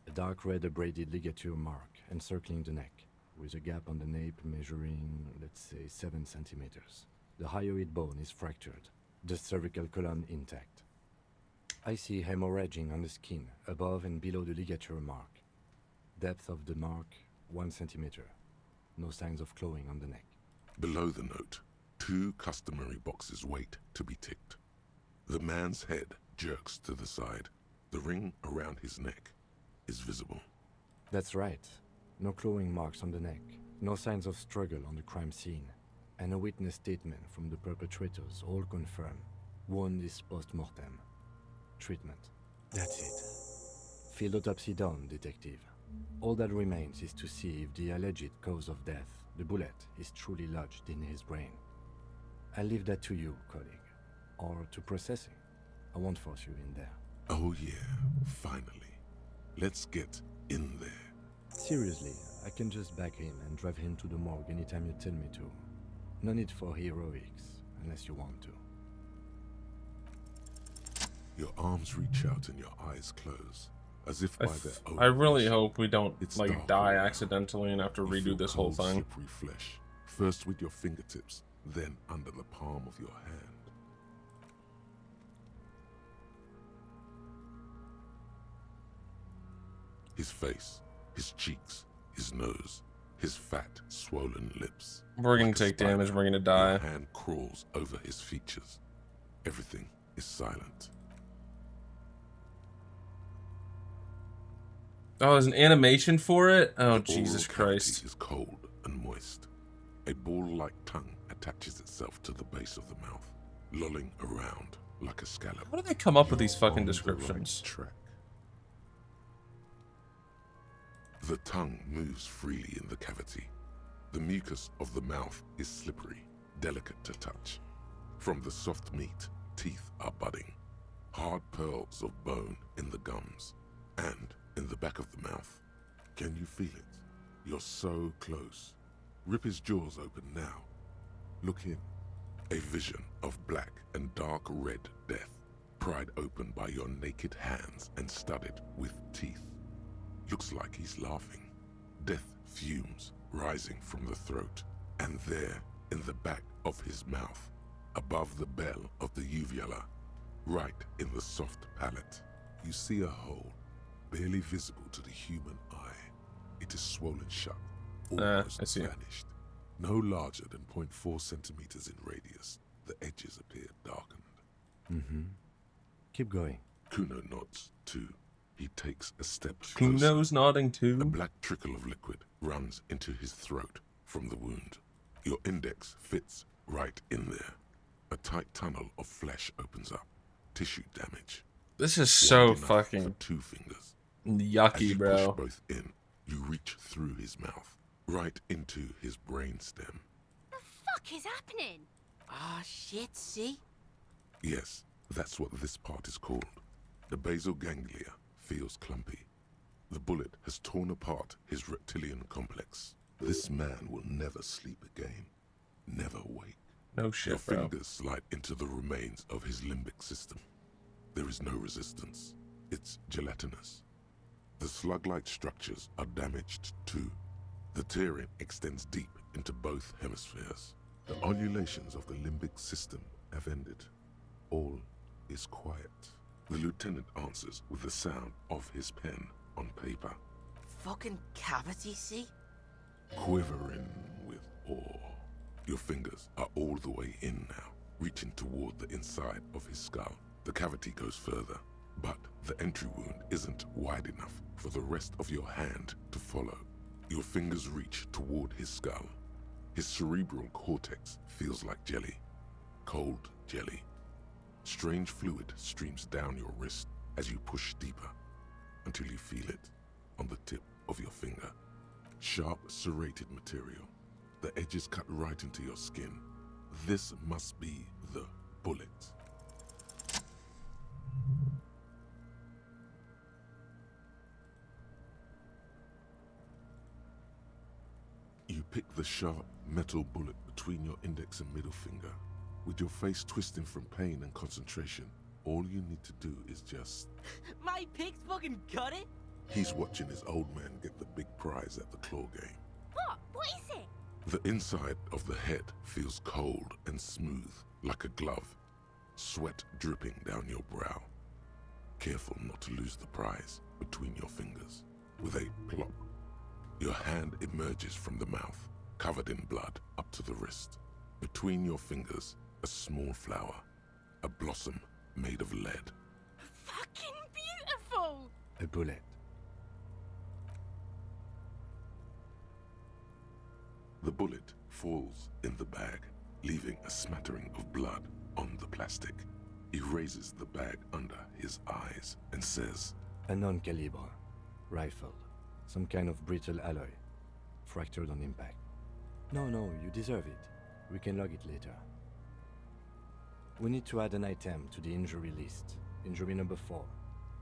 A dark red abraded ligature mark encircling the neck, with a gap on the nape measuring, let's say, 7 centimeters. The hyoid bone is fractured, the cervical column intact. I see hemorrhaging on the skin, above and below the ligature mark. Depth of the mark, 1 centimeter. No signs of clawing on the neck. Below the note, 2 customary boxes wait to be ticked. The man's head jerks to the side. The ring around his neck is visible. That's right. No clawing marks on the neck. No signs of struggle on the crime scene. And a witness statement from the perpetrators all confirm. Wound is post-mortem. Treatment. That's it. Field autopsy done, detective. All that remains is to see if the alleged cause of death, the bullet, is truly lodged in his brain. I'll leave that to you, colleague. Or to processing. I won't force you in there. Oh yeah, finally. Let's get in there. Seriously, I can just bag him and drive him to the morgue anytime you tell me to. No need for heroics, unless you want to. Your arms reach out and your eyes close, as if by their own I really volition. hope we don't It's like dark die around. accidentally and have to You redo feel this whole cold, thing. slippery flesh, first with your fingertips, then under the palm of your hand. His face, his cheeks, his nose, his fat, swollen lips. We're gonna Like a take damage, spider, we're gonna die. Your hand crawls over his features. Everything is silent. Oh, there's an animation for it? Oh, The Jesus oral cavity Christ. is cold and moist. A ball-like tongue attaches itself to the base of the mouth, lolling around like a scallop. How do they come up with these You're fucking on the descriptions? right track. The tongue moves freely in the cavity. The mucus of the mouth is slippery, delicate to touch. From the soft meat, teeth are budding. Hard pearls of bone in the gums. And in the back of the mouth. Can you feel it? You're so close. Rip his jaws open now. Look in. A vision of black and dark red death, pried open by your naked hands and studded with teeth. Looks like he's laughing. Death fumes rising from the throat, and there, in the back of his mouth, above the bell of the uvula, right in the soft palate, you see a hole, barely visible to the human eye. It is swollen shut, almost I see. vanished. No larger than 0.4 centimeters in radius, the edges appear darkened. Mm-hmm. Keep going. Kuno nods, too. He takes a step closer. Kuno's nodding too. A black trickle of liquid runs into his throat from the wound. Your index fits right in there. A tight tunnel of flesh opens up. Tissue damage. This is so Wide enough fucking for 2 fingers. yucky, As you bro. push both in, you reach through his mouth, right into his brainstem. The fuck is happening? Ah, shit, see? Yes, that's what this part is called. The basal ganglia feels clumpy. The bullet has torn apart his reptilian complex. This man will never sleep again. Never wake. No shit, Your bro. fingers slide into the remains of his limbic system. There is no resistance. It's gelatinous. The slug-like structures are damaged too. The tearing extends deep into both hemispheres. The undulations of the limbic system have ended. All is quiet. The lieutenant answers with the sound of his pen on paper. Fucking cavity, see? Quivering with awe. Your fingers are all the way in now, reaching toward the inside of his skull. The cavity goes further, but the entry wound isn't wide enough for the rest of your hand to follow. Your fingers reach toward his skull. His cerebral cortex feels like jelly. Cold jelly. Strange fluid streams down your wrist as you push deeper until you feel it on the tip of your finger. Sharp, serrated material. The edges cut right into your skin. This must be the bullet. You pick the sharp metal bullet between your index and middle finger. With your face twisting from pain and concentration, all you need to do is just... My pig's fucking got it? He's watching his old man get the big prize at the claw game. What? What is it? The inside of the head feels cold and smooth, like a glove. Sweat dripping down your brow. Careful not to lose the prize between your fingers. With a plop, your hand emerges from the mouth, covered in blood up to the wrist. Between your fingers, a small flower, a blossom made of lead. Fucking beautiful! A bullet. The bullet falls in the bag, leaving a smattering of blood on the plastic. He raises the bag under his eyes and says, A non-caliber. Rifle. Some kind of brittle alloy. Fractured on impact. No, you deserve it. We can log it later. We need to add an item to the injury list. Injury number 4.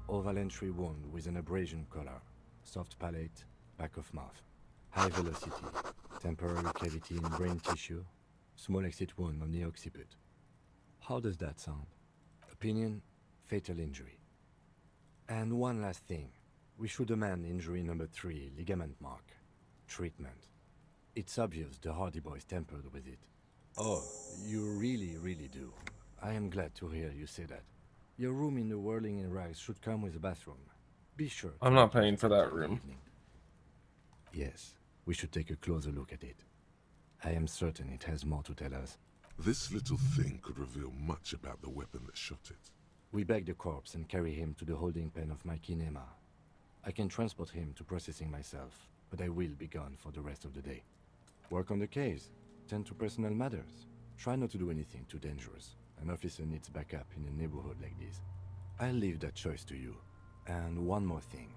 Oval entry wound with an abrasion color. Soft palate, back of mouth. High velocity. Temporary cavity in brain tissue. Small exit wound on the occiput. How does that sound? Opinion, fatal injury. And one last thing. We should amend injury number 3, ligament mark. Treatment. It's obvious the Hardy Boys tampered with it. Oh, you really do. I am glad to hear you say that. Your room in the Whirling in Rags should come with a bathroom. Be sure. I'm not paying for that room. Yes, we should take a closer look at it. I am certain it has more to tell us. This little thing could reveal much about the weapon that shot it. We bag the corpse and carry him to the holding pen of my kinema. I can transport him to processing myself, but I will be gone for the rest of the day. Work on the case. Tend to personal matters. Try not to do anything too dangerous. An officer needs backup in a neighborhood like this. I'll leave that choice to you. And one more thing.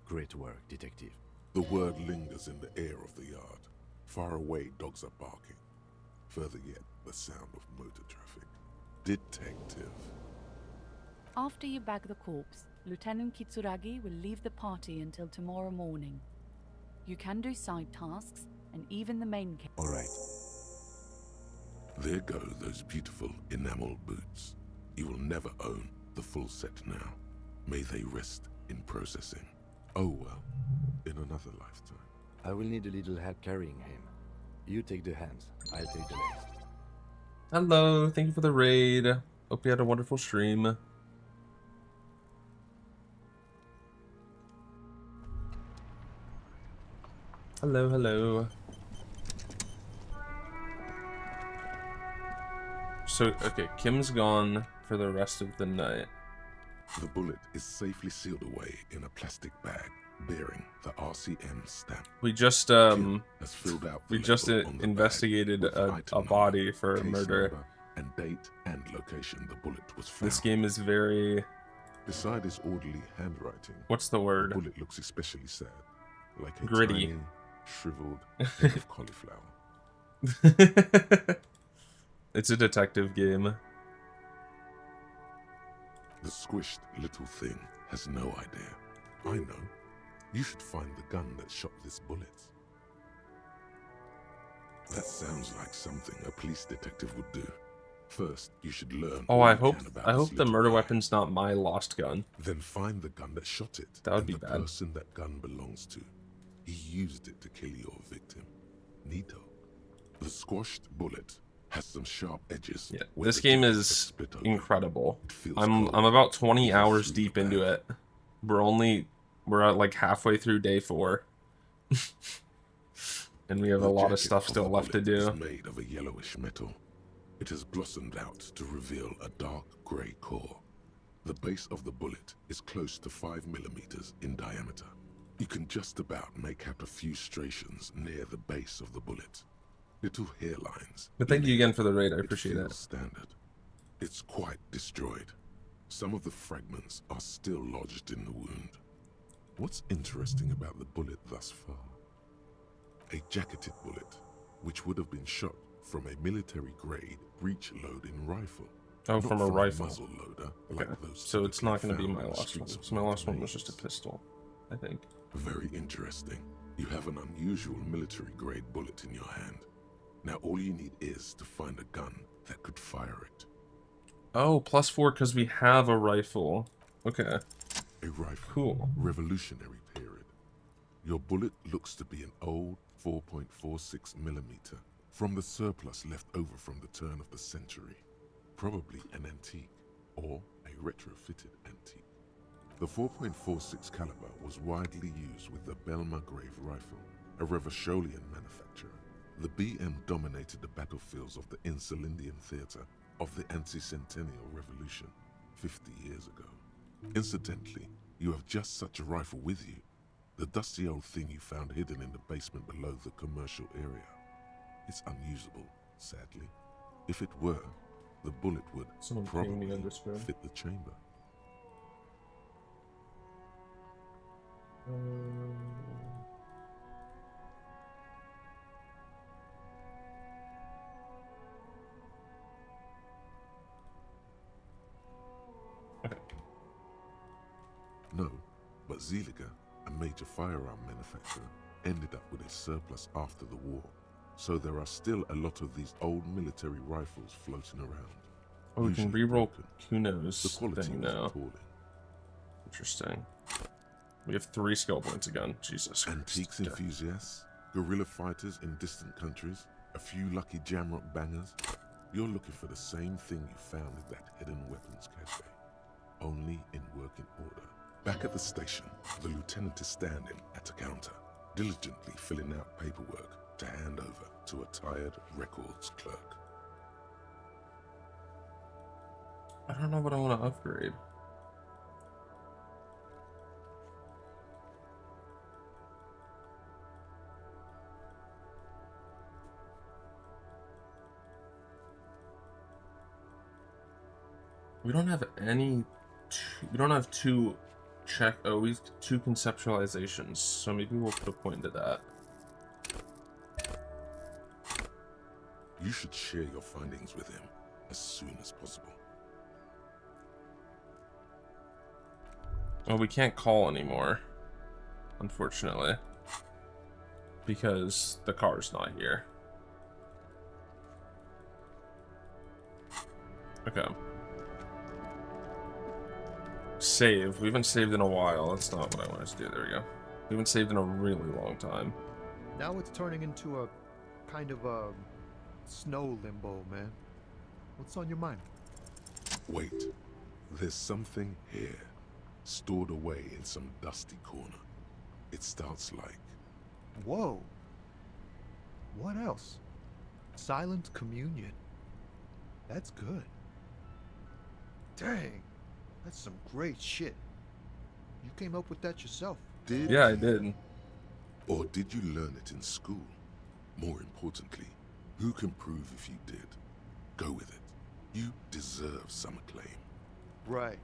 Great work, detective. The word lingers in the air of the yard. Far away, dogs are barking. Further yet, the sound of motor traffic. Detective. After you bag the corpse, Lieutenant Kitsuragi will leave the party until tomorrow morning. You can do side tasks, and even the main case. All right. There go those beautiful enamel boots. You will never own the full set now. May they rest in processing. Oh well, in another lifetime. I will need a little help carrying him. You take the hands, I'll take the legs. Hello, thank you for the raid. Hope you had a wonderful stream. Hello. So, okay, Kim's gone for the rest of the night. The bullet is safely sealed away in a plastic bag bearing the RCM stamp. We just Has filled out the we just label on the investigated bag with a item body number, for case murder. number, and date and location the bullet was found. This game is very... Beside his orderly handwriting, what's the word? The bullet looks especially sad, like a Gritty. tiny, shriveled head of cauliflower. It's a detective game. The squished little thing has no idea. I know. You should find the gun that shot this bullet. That sounds like something a police detective would do. First, you should learn. Oh, all I you hope can about I this hope the little murder guy. weapon's not my lost gun. Then find the gun that shot it. That would and be the bad. person that gun belongs to. He used it to kill your victim. Neato. The squashed bullet has some sharp edges. Yeah, where this the game jet is split open. incredible. It feels I'm cold, about 20 even hours through deep the into bag. it. We're at like halfway through day 4. And we have a The lot of jacket stuff of still the left to bullet do. is made of a yellowish metal. It has blossomed out to reveal a dark grey core. The base of the bullet is close to 5 millimeters in diameter. You can just about make out a few striations near the base of the bullet. Little hairlines. But thank you again for the raid, I appreciate feels it. Standard. It's quite destroyed. Some of the fragments are still lodged in the wound. What's interesting about the bullet thus far? A jacketed bullet, which would have been shot from a military-grade breech-loading rifle. Oh, not from a rifle. muzzle loader, Okay, like those so it's not going to be typically my found on the last one. streets of So my last one was Monterey. just a pistol, I think. Very interesting. You have an unusual military-grade bullet in your hand. Now all you need is to find a gun that could fire it. Oh, +4 because we have a rifle. Okay. A rifle. Cool. Revolutionary period. Your bullet looks to be an old 4.46 millimeter from the surplus left over from the turn of the century. Probably an antique or a retrofitted antique. The 4.46 caliber was widely used with the Belmargrave rifle, a Revacholian manufacturer. The BM dominated the battlefields of the Insulindian theater of the anti-centennial revolution 50 years ago. Incidentally, you have just such a rifle with you. The dusty old thing you found hidden in the basement below the commercial area. It's unusable, sadly. If it were, the bullet would Someone ping me probably on Discord. fit the chamber. No, but Zeliger, a major firearm manufacturer, ended up with a surplus after the war. So there are still a lot of these old military rifles floating around. Oh, we can Usually reroll broken. Kuno's The quality thing was now. appalling. Interesting. We have 3 skill points again. Jesus Christ. Antiques Okay. enthusiasts, guerrilla fighters in distant countries, a few lucky jamrock bangers. You're looking for the same thing you found in that hidden weapons cache, only in working order. Back at the station, the lieutenant is standing at a counter, diligently filling out paperwork to hand over to a tired records clerk. I don't know what I want to upgrade. We don't have any. We don't have 2 check. Oh, we've 2 conceptualizations. So maybe we'll put a point into that. You should share your findings with him as soon as possible. Oh, we can't call anymore, unfortunately, because the car's not here. Okay. Save. We haven't saved in a while. That's not what I wanted to do. There we go. We haven't saved in a really long time. Now it's turning into a kind of a snow limbo, man. What's on your mind? Wait, there's something here, stored away in some dusty corner. It starts like... Whoa. What else? Silent communion. That's good. Dang. That's some great shit. You came up with that yourself. Did Yeah, I you? did. Or did you learn it in school? More importantly, who can prove if you did? Go with it. You deserve some acclaim. Right.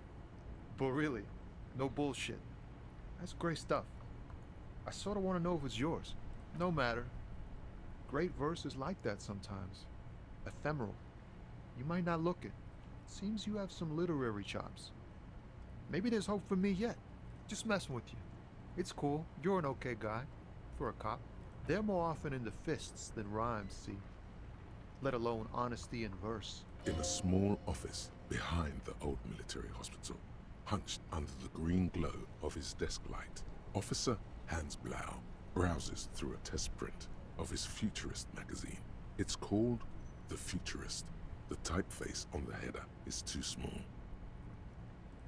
But really, no bullshit. That's great stuff. I sort of want to know if it's yours. No matter. Great verse is like that sometimes. Ephemeral. You might not look it. Seems you have some literary chops. Maybe there's hope for me yet. Just messing with you. It's cool. You're an okay guy. For a cop. They're more often in the fists than rhymes, see? Let alone honesty in verse. In a small office behind the old military hospital, hunched under the green glow of his desk light, Officer Hans Blau browses through a test print of his Futurist magazine. It's called The Futurist. The typeface on the header is too small.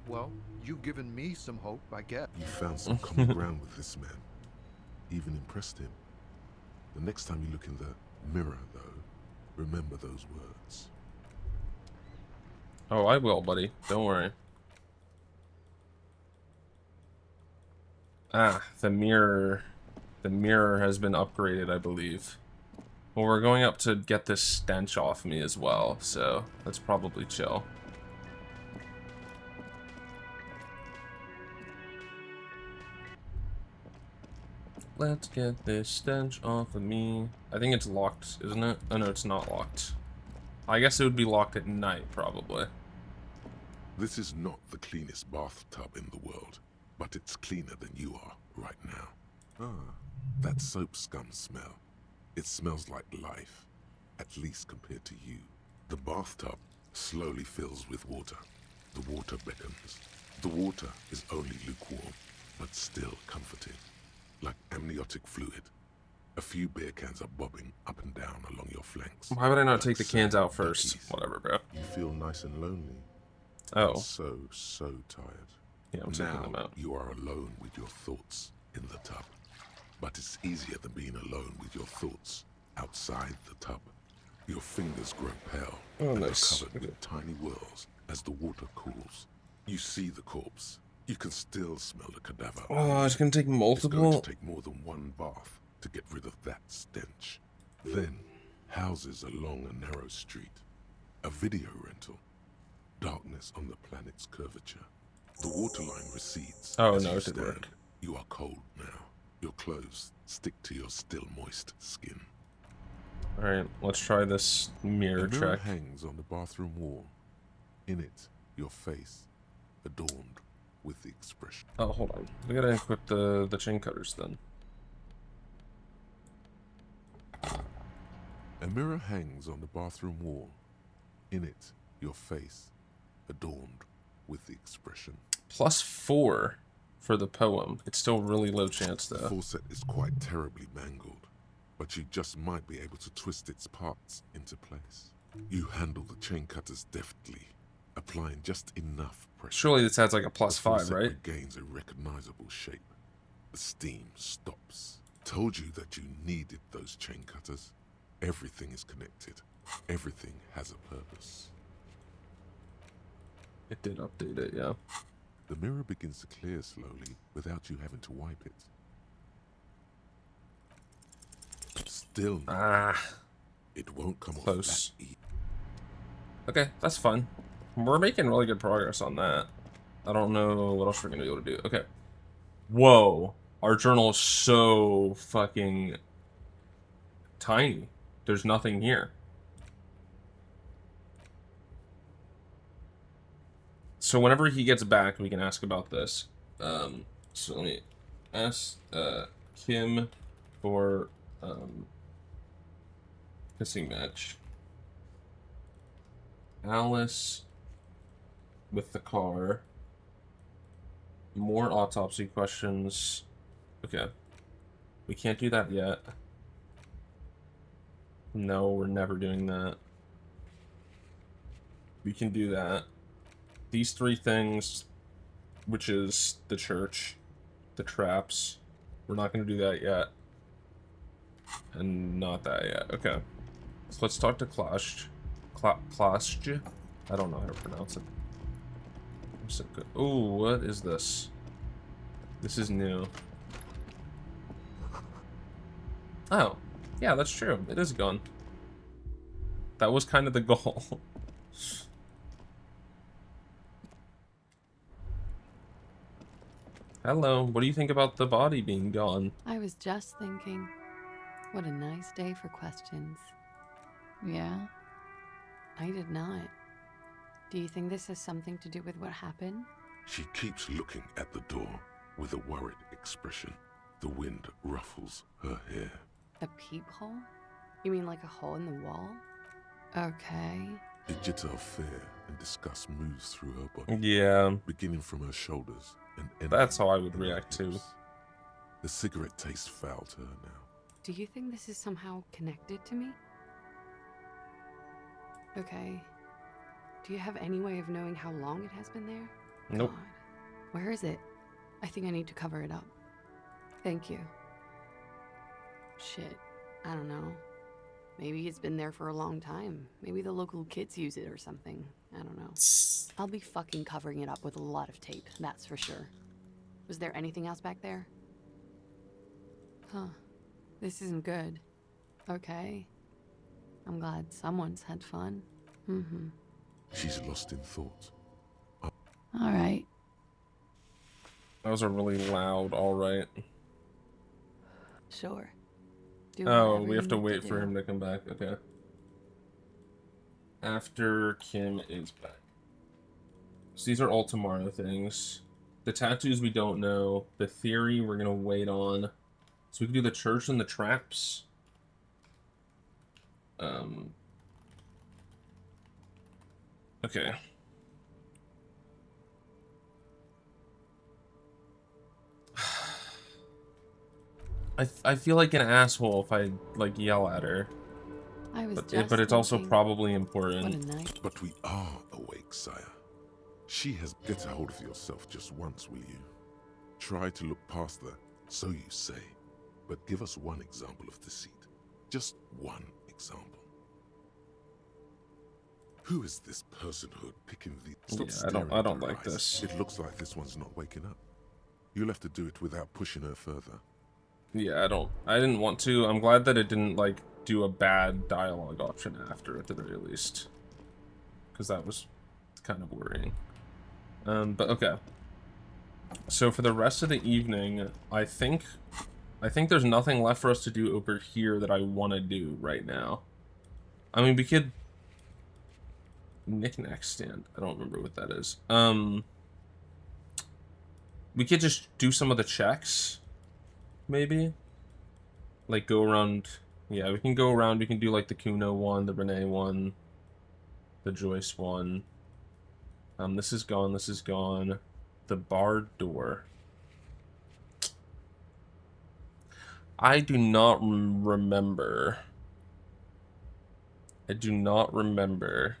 Well, you've given me some hope, I guess. You found some common ground with this man. Even impressed him. The next time you look in the mirror, though, remember those words. Oh, I will, buddy. Don't worry. Ah, the mirror. The mirror has been upgraded, I believe. Well, we're going up to get this stench off me as well, so let's probably chill. Let's get this stench off of me. I think it's locked, isn't it? Oh, no, it's not locked. I guess it would be locked at night, probably. This is not the cleanest bathtub in the world, but it's cleaner than you are right now. Ah, that soap scum smell. It smells like life, at least compared to you. The bathtub slowly fills with water. The water beckons. The water is only lukewarm, but still comforting. Like amniotic fluid. A few beer cans are bobbing up and down along your flanks. Why would I not take the cans out first? Whatever, bro. You feel nice and lonely. Oh. So tired. Yeah, I'm taking them now out. you are alone with your thoughts in the tub. But it's easier than being alone with your thoughts outside the tub. Your fingers grow pale and are covered with tiny whirls as the water cools. You see the corpse. You can still smell the cadaver. Oh, it's gonna take multiple. It's going to take more than one bath to get rid of that stench. Then, houses along a narrow street. A video rental. Darkness on the planet's curvature. The waterline recedes. Oh, as no, you it did stand. work. You are cold now. Your clothes stick to your still moist skin. Alright, let's try this mirror A mirror check. hangs on the bathroom wall. In it, your face, adorned with the expression. Oh, hold on. We gotta equip the chain cutters then. A mirror hangs on the bathroom wall. In it, your face, adorned with the expression. +4 for the poem. It's still really low chance The though. faucet is quite terribly mangled, but you just might be able to twist its parts into place. You handle the chain cutters deftly, applying just enough pressure. Surely this adds like a The +5, faucet right? regains a recognizable shape. The steam stops. Told you that you needed those chain cutters. Everything is connected. Everything has a purpose. It did update it, yeah. The mirror begins to clear slowly without you having to wipe it. Still not. It won't come Close. off that easy. Okay, that's fun. We're making really good progress on that. I don't know what else we're gonna be able to do. Okay. Whoa. Our journal is so fucking tiny. There's nothing here. So whenever he gets back, we can ask about this. So let me ask Kim for kissing match. Alice with the car. More autopsy questions. Okay. We can't do that yet. No, we're never doing that. We can do that. These 3 things, which is the church, the traps. We're not going to do that yet. And not that yet. Okay. So let's talk to Klash. Klash? I don't know how to pronounce it. Oh, what is this? This is new. Oh, yeah, that's true. It is gone. That was kind of the goal. Hello, what do you think about the body being gone? I was just thinking, what a nice day for questions. Yeah? I did not. Do you think this has something to do with what happened? She keeps looking at the door with a worried expression. The wind ruffles her hair. A peephole? You mean like a hole in the wall? Okay. A jitter of fear and disgust moves through her body. Yeah. Beginning from her shoulders and ending. That's how I would react too. The cigarette tastes foul to her now. Do you think this is somehow connected to me? Okay. Do you have any way of knowing how long it has been there? Nope. God. Where is it? I think I need to cover it up. Thank you. Shit. I don't know. Maybe it's been there for a long time. Maybe the local kids use it or something. I don't know. I'll be fucking covering it up with a lot of tape, that's for sure. Was there anything else back there? Huh. This isn't good. Okay. I'm glad someone's had fun. Mm-hmm. She's lost in thought. All right. That was a really loud alright. Sure. Oh, we have to wait for him to come back. Okay. After Kim is back. So these are all tomorrow things. The tattoos we don't know. The theory we're gonna wait on. So we can do the church and the traps. Okay. I feel like an asshole if I like yell at her. But it's also probably important. But we are awake, sire. She has get a hold of yourself just once, will you? Try to look past the so you say, but give us one example of deceit. Just one example. Who is this personhood picking the? Stop I don't like this. It looks like this one's not waking up. You'll have to do it without pushing her further. Yeah, I didn't want to. I'm glad that it didn't like do a bad dialogue option after at the very least, because that was kind of worrying. But okay. So for the rest of the evening, I think there's nothing left for us to do over here that I want to do right now. I mean, we could knick-knack stand. I don't remember what that is. We could just do some of the checks, maybe. Like go around. Yeah, we can go around. We can do like the Kuno one, the Renee one, the Joyce one. This is gone. This is gone. The barred door. I do not remember. I do not remember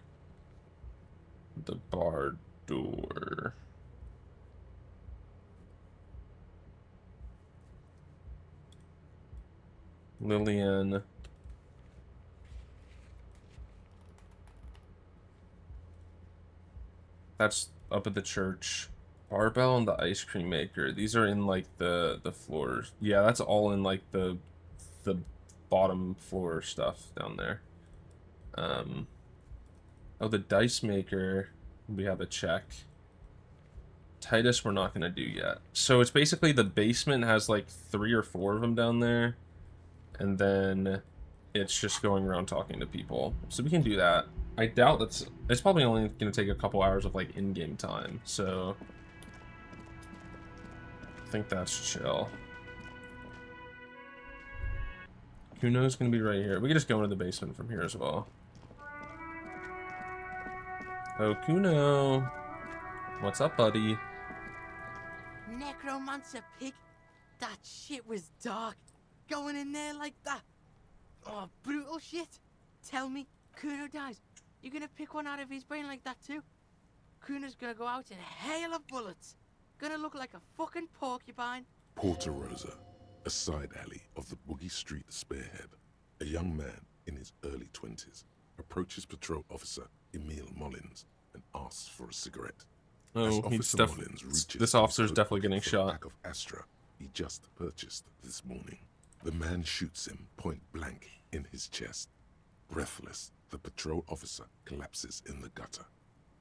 the barred door. Lillian. That's up at the church. Barbell and the ice cream maker. These are in like the floors. Yeah, that's all in like the bottom floor stuff down there. Oh, the dice maker. We have a check. Titus we're not gonna do yet. So it's basically the basement has like 3 or 4 of them down there. And then it's just going around talking to people. So we can do that. I doubt it's probably only going to take a couple hours of like in-game time. So I think that's chill. Kuno's going to be right here. We can just go into the basement from here as well. Oh, Kuno. What's up, buddy? Necromancer pig? That shit was dark. Going in there like that. Oh, brutal shit. Tell me, Kuno dies. You gonna pick one out of his brain like that too? Kuno's gonna go out in a hail of bullets. Gonna look like a fucking porcupine. Porta Rosa, a side alley of the Boogie Street Spearhead. A young man in his early 20s approaches patrol officer Emil Mullins and asks for a cigarette. Oh, this officer's definitely getting shot. Pack of Astra he just purchased this morning. The man shoots him point blank in his chest. Breathless, the patrol officer collapses in the gutter.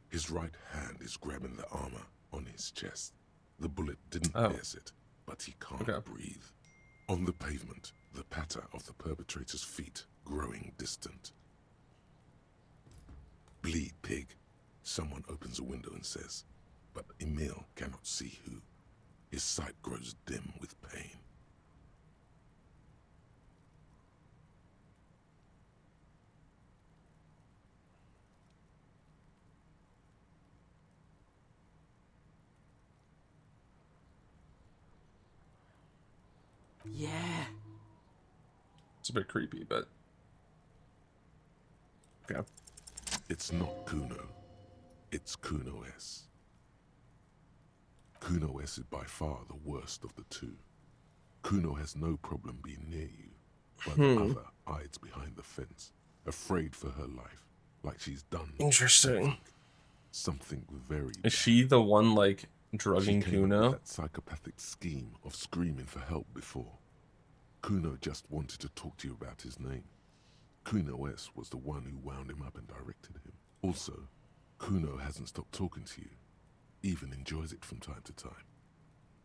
His right hand is grabbing the armor on his chest. The bullet didn't pierce it, but he can't breathe. On the pavement, the patter of the perpetrator's feet growing distant. Bleed, pig. Someone opens a window and says, but Emil cannot see who. His sight grows dim with pain. Yeah. It's a bit creepy, but okay. It's not Kuno. It's Kuno S. Kuno S is by far the worst of the two. Kuno has no problem being near you, but the other hides behind the fence, afraid for her life, like she's done Interesting. Something very Is she the one like drugging She came up Kuno? with that psychopathic scheme of screaming for help before. Kuno just wanted to talk to you about his name. Kuno S was the one who wound him up and directed him. Also, Kuno hasn't stopped talking to you, even enjoys it from time to time.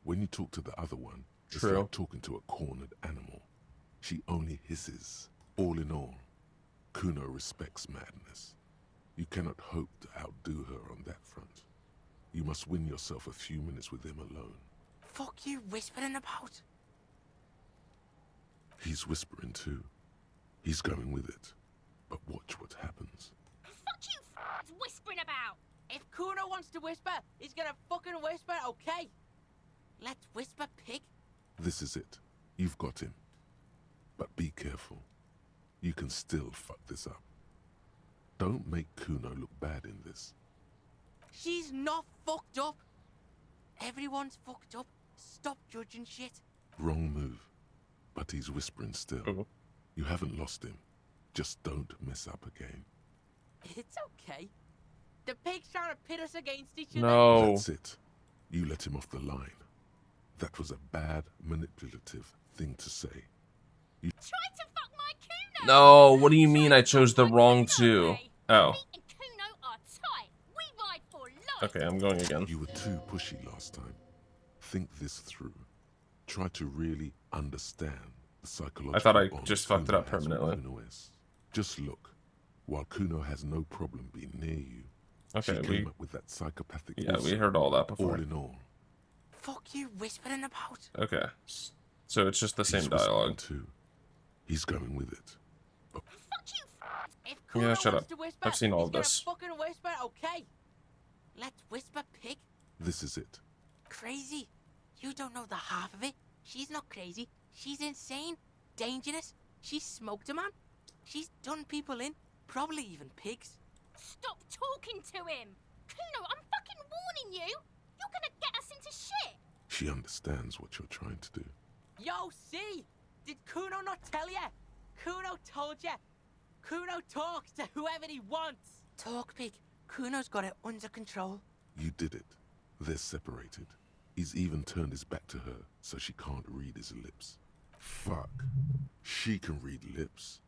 When you talk to the other one, it's like talking to a cornered animal. She only hisses. All in all, Kuno respects madness. You cannot hope to outdo her on that front. You must win yourself a few minutes with him alone. Fuck you whispering about? He's whispering too. He's going with it. But watch what happens. Fuck you whispering about? If Kuno wants to whisper, he's gonna fucking whisper, okay? Let's whisper, pig. This is it. You've got him. But be careful. You can still fuck this up. Don't make Kuno look bad in this. She's not fucked up. Everyone's fucked up. Stop judging shit. Wrong move. But he's whispering still. You haven't lost him. Just don't mess up again. It's okay. The pig's trying to pit us against each other. No. That's it. You let him off the line. That was a bad, manipulative thing to say. You tried to fuck my Kuno. No, what do you mean I chose the wrong two? Oh. Me and Kuno are tight. We ride for life. Okay, I'm going again. You were too pushy last time. Think this through. Try to really understand the psychological I thought I bond just fucked it Kuno up has with permanently. Kuno S. Just look. While Kuno has no problem being near you, Okay, she came up with that psychopathic. Yeah, also. we heard all that before. All in all, Fuck you whispering about? Okay. So it's just the same he's whispering dialogue. too. He's going with it. Fuck you. If Kuno Yeah, shut wants up. to whisper, I've seen all he's of gonna this. fucking whisper, okay? Let's whisper, pig. This is it. Crazy. You don't know the half of it. She's not crazy. She's insane. Dangerous. She's smoked a man. She's done people in. Probably even pigs. Stop talking to him. Kuno, I'm fucking warning you. You're gonna get us into shit. She understands what you're trying to do. Yo, see? Did Kuno not tell ya? Kuno told ya. Kuno talks to whoever he wants. Talk, pig. Kuno's got it under control. You did it. They're separated. He's even turned his back to her, so she can't read his lips. Fuck. She can read lips.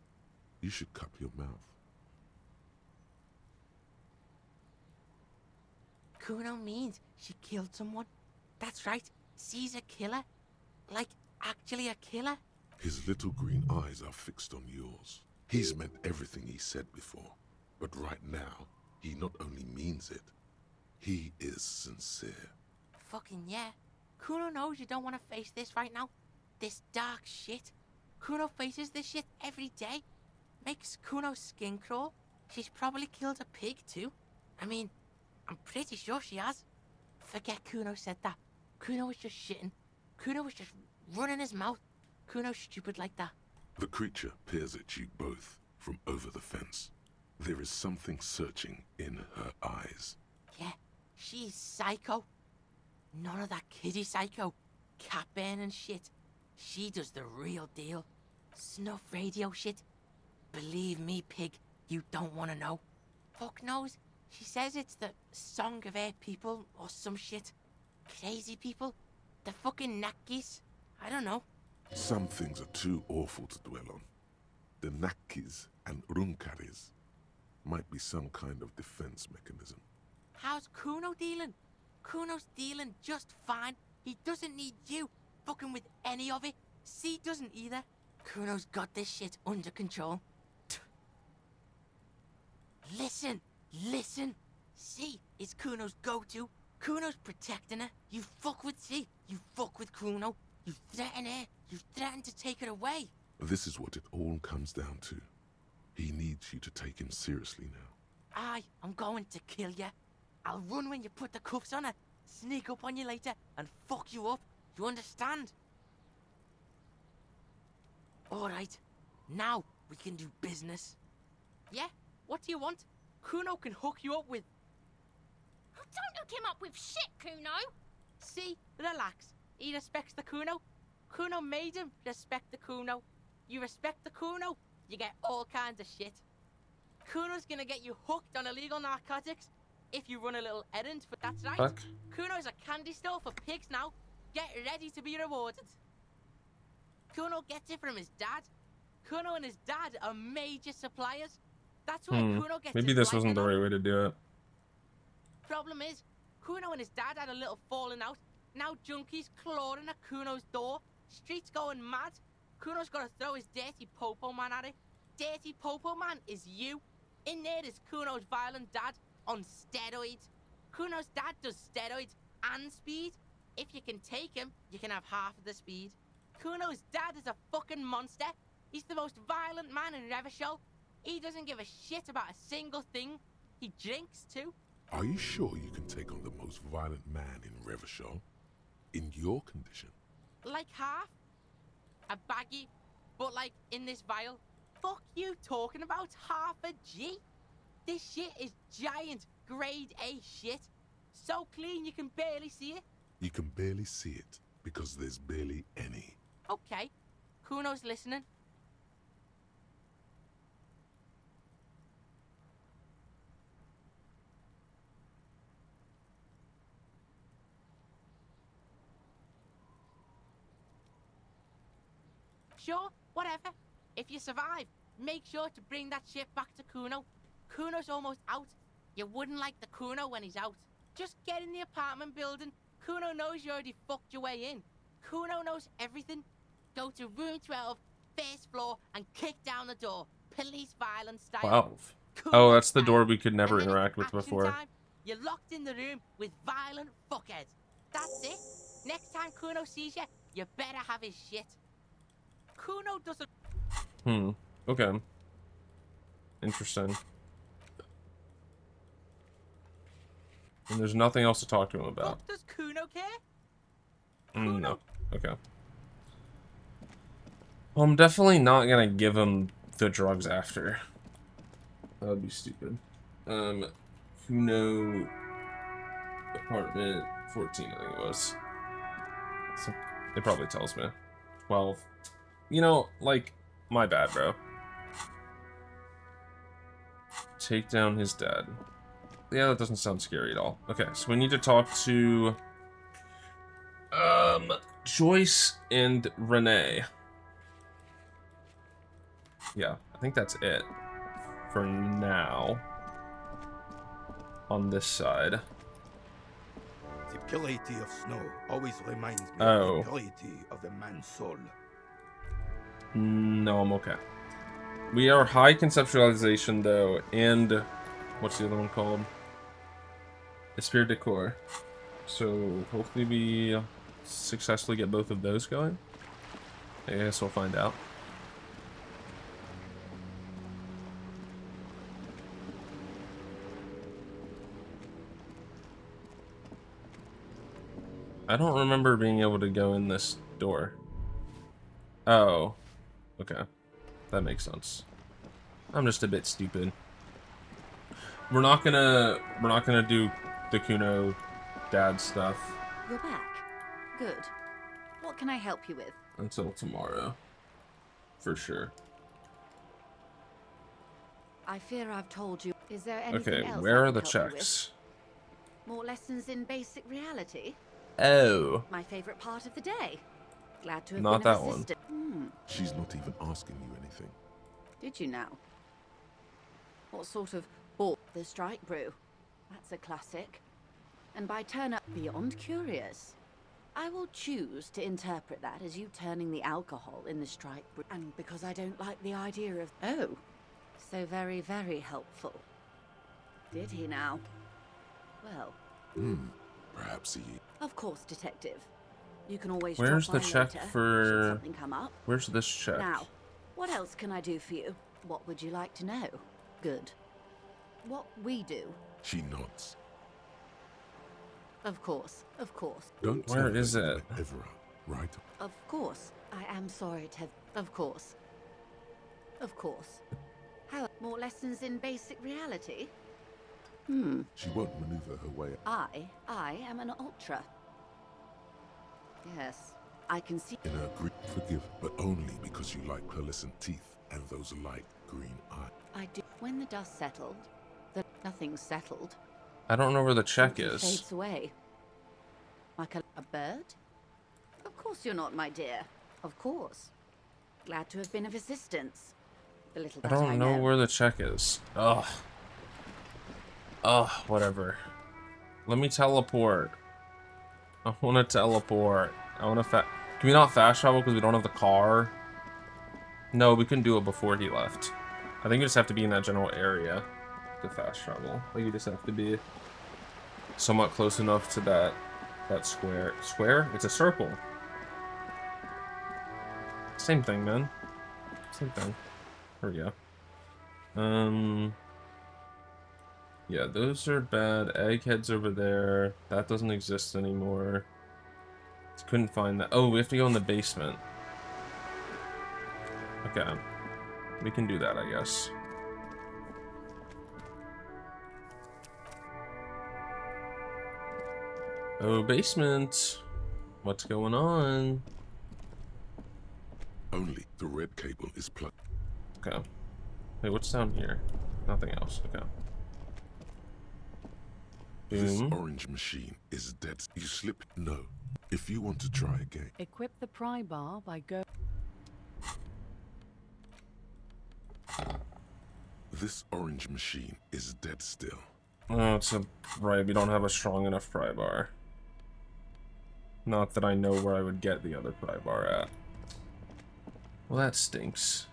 You should cup your mouth. Kuno means she killed someone. That's right. She's a killer. Like, actually a killer. His little green eyes are fixed on yours. He's meant everything he said before. But right now, he not only means it, he is sincere. Fucking yeah. Kuno knows you don't want to face this right now. This dark shit. Kuno faces this shit every day. Makes Kuno's skin crawl. She's probably killed a pig too. I mean, I'm pretty sure she has. Forget Kuno said that. Kuno was just shitting. Kuno was just running his mouth. Kuno's stupid like that. The creature peers at you both from over the fence. There is something searching in her eyes. Yeah, she's psycho. None of that kiddie psycho. Cat burning shit. She does the real deal. Snuff radio shit. Believe me, pig, you don't want to know. Fuck knows. She says it's the song of her people or some shit. Crazy people. The fucking Nakis. I don't know. Some things are too awful to dwell on. The Nakis and Runkaris might be some kind of defense mechanism. How's Kuno dealing? Kuno's dealing just fine. He doesn't need you fucking with any of it. C doesn't either. Kuno's got this shit under control. Listen, listen. C is Kuno's go-to. Kuno's protecting her. You fuck with C, you fuck with Kuno. You threaten her, you threaten to take her away. This is what it all comes down to. He needs you to take him seriously now. I'm going to kill you. I'll run when you put the cuffs on her, sneak up on you later, and fuck you up. You understand? Alright, now we can do business. Yeah? What do you want? Kuno can hook you up with... Don't hook him up with shit, Kuno! See? Relax. He respects the Kuno. Kuno made him respect the Kuno. You respect the Kuno, you get all kinds of shit. Kuno's gonna get you hooked on illegal narcotics if you run a little errand, but that's right. Fuck. Kuno's a candy store for pigs now. Get ready to be rewarded. Kuno gets it from his dad. Kuno and his dad are major suppliers. That's where Kuno gets Maybe his this wasn't the lighting right way to do it. Problem is, Kuno and his dad had a little falling out. Now junkies clawing at Kuno's door. Streets going mad. Kuno's got to throw his dirty popo man at it. Dirty popo man is you. In there is Kuno's violent dad on steroids. Kuno's dad does steroids and speed. If you can take him, you can have half of the speed. Kuno's dad is a fucking monster. He's the most violent man in Revachol. He doesn't give a shit about a single thing. He drinks too. Are you sure you can take on the most violent man in Revachol? In your condition? Like half. A baggie, but like in this vial. Fuck you talking about half a G? This shit is giant, grade A shit. So clean you can barely see it. You can barely see it because there's barely any. Okay, Kuno's listening. Sure, whatever. If you survive, make sure to bring that shit back to Kuno. Kuno's almost out. You wouldn't like the Kuno when he's out. Just get in the apartment building. Kuno knows you already fucked your way in. Kuno knows everything. Go to room 12, first floor, and kick down the door. Police violence style. 12. Oh, that's the door we could never interact with before. Time, you're locked in the room with violent fuckheads. That's it. Next time Kuno sees you, you better have his shit. Kuno doesn't... Okay. Interesting. And there's nothing else to talk to him about. Does Kuno care? No. Okay. Well, I'm definitely not gonna give him the drugs after. That would be stupid. Kuno apartment 14, I think it was. So it probably tells me. 12. You know, like, my bad, bro. Take down his dad. Yeah, that doesn't sound scary at all. Okay, so we need to talk to Joyce and Renee. Yeah, I think that's it for now on this side. The purity of snow always reminds me Oh. of the purity of a man's soul. No, I'm okay. We are high conceptualization though, and what's the other one called? Esprit de Corps. So hopefully we successfully get both of those going. I guess we'll find out. I don't remember being able to go in this door. Oh. Okay. That makes sense. I'm just a bit stupid. We're not gonna do the Kuno dad stuff You're back. Good. What can I help you with? until tomorrow. For sure. I fear I've told you. Is there anything Okay, else where I are can the help you with? checks? More lessons in basic reality? Oh. My favorite part of the day. Glad to have Not been of that one. assistance. She's not even asking you anything. Did you now? What sort of ball? The strike brew. That's a classic. And by turn up beyond curious, I will choose to interpret that as you turning the alcohol in the strike brew. And because I don't like the idea of... Oh, so very, very helpful. Did he now? Well... Perhaps he... Of course, detective. You can always Where's drop the by check later, for... should something come up. Where's this check? Now, what else can I do for you? What would you like to know? Good. What we do? She nods. Of course, of course. Don't Where tell is her it? you met Everard, right? Of course. I am sorry to have... Of course. Of course. How... More lessons in basic reality? She won't maneuver her way. I am an ultra. Yes, I can see... In her grip, forgive, but only because you like pearlescent teeth and those light green eyes. I do... When the dust settled, nothing's settled. I don't know where the check It is. fades away. Like a bird? Of course you're not, my dear. Of course. Glad to have been of assistance. The little I that don't know know. where the check is. Ugh. Ugh, whatever. Let me teleport. I want to teleport. I want to Can we not fast travel because we don't have the car? No, we couldn't do it before he left. I think you just have to be in that general area to fast travel. Like, you just have to be somewhat close enough to that square. Square? It's a circle. Same thing, man. Same thing. There we go. Yeah, those are bad. Egghead's over there. That doesn't exist anymore. Couldn't find that. Oh, we have to go in the basement. Okay. We can do that, I guess. Oh, basement. What's going on? Only the red cable is plugged. Okay. Wait, what's down here? Nothing else. Okay. This orange machine is dead. You slip. No. If you want to try again. Equip the pry bar by go. This orange machine is dead still. Oh, it's right. We don't have a strong enough pry bar. Not that I know where I would get the other pry bar at. Well, that stinks.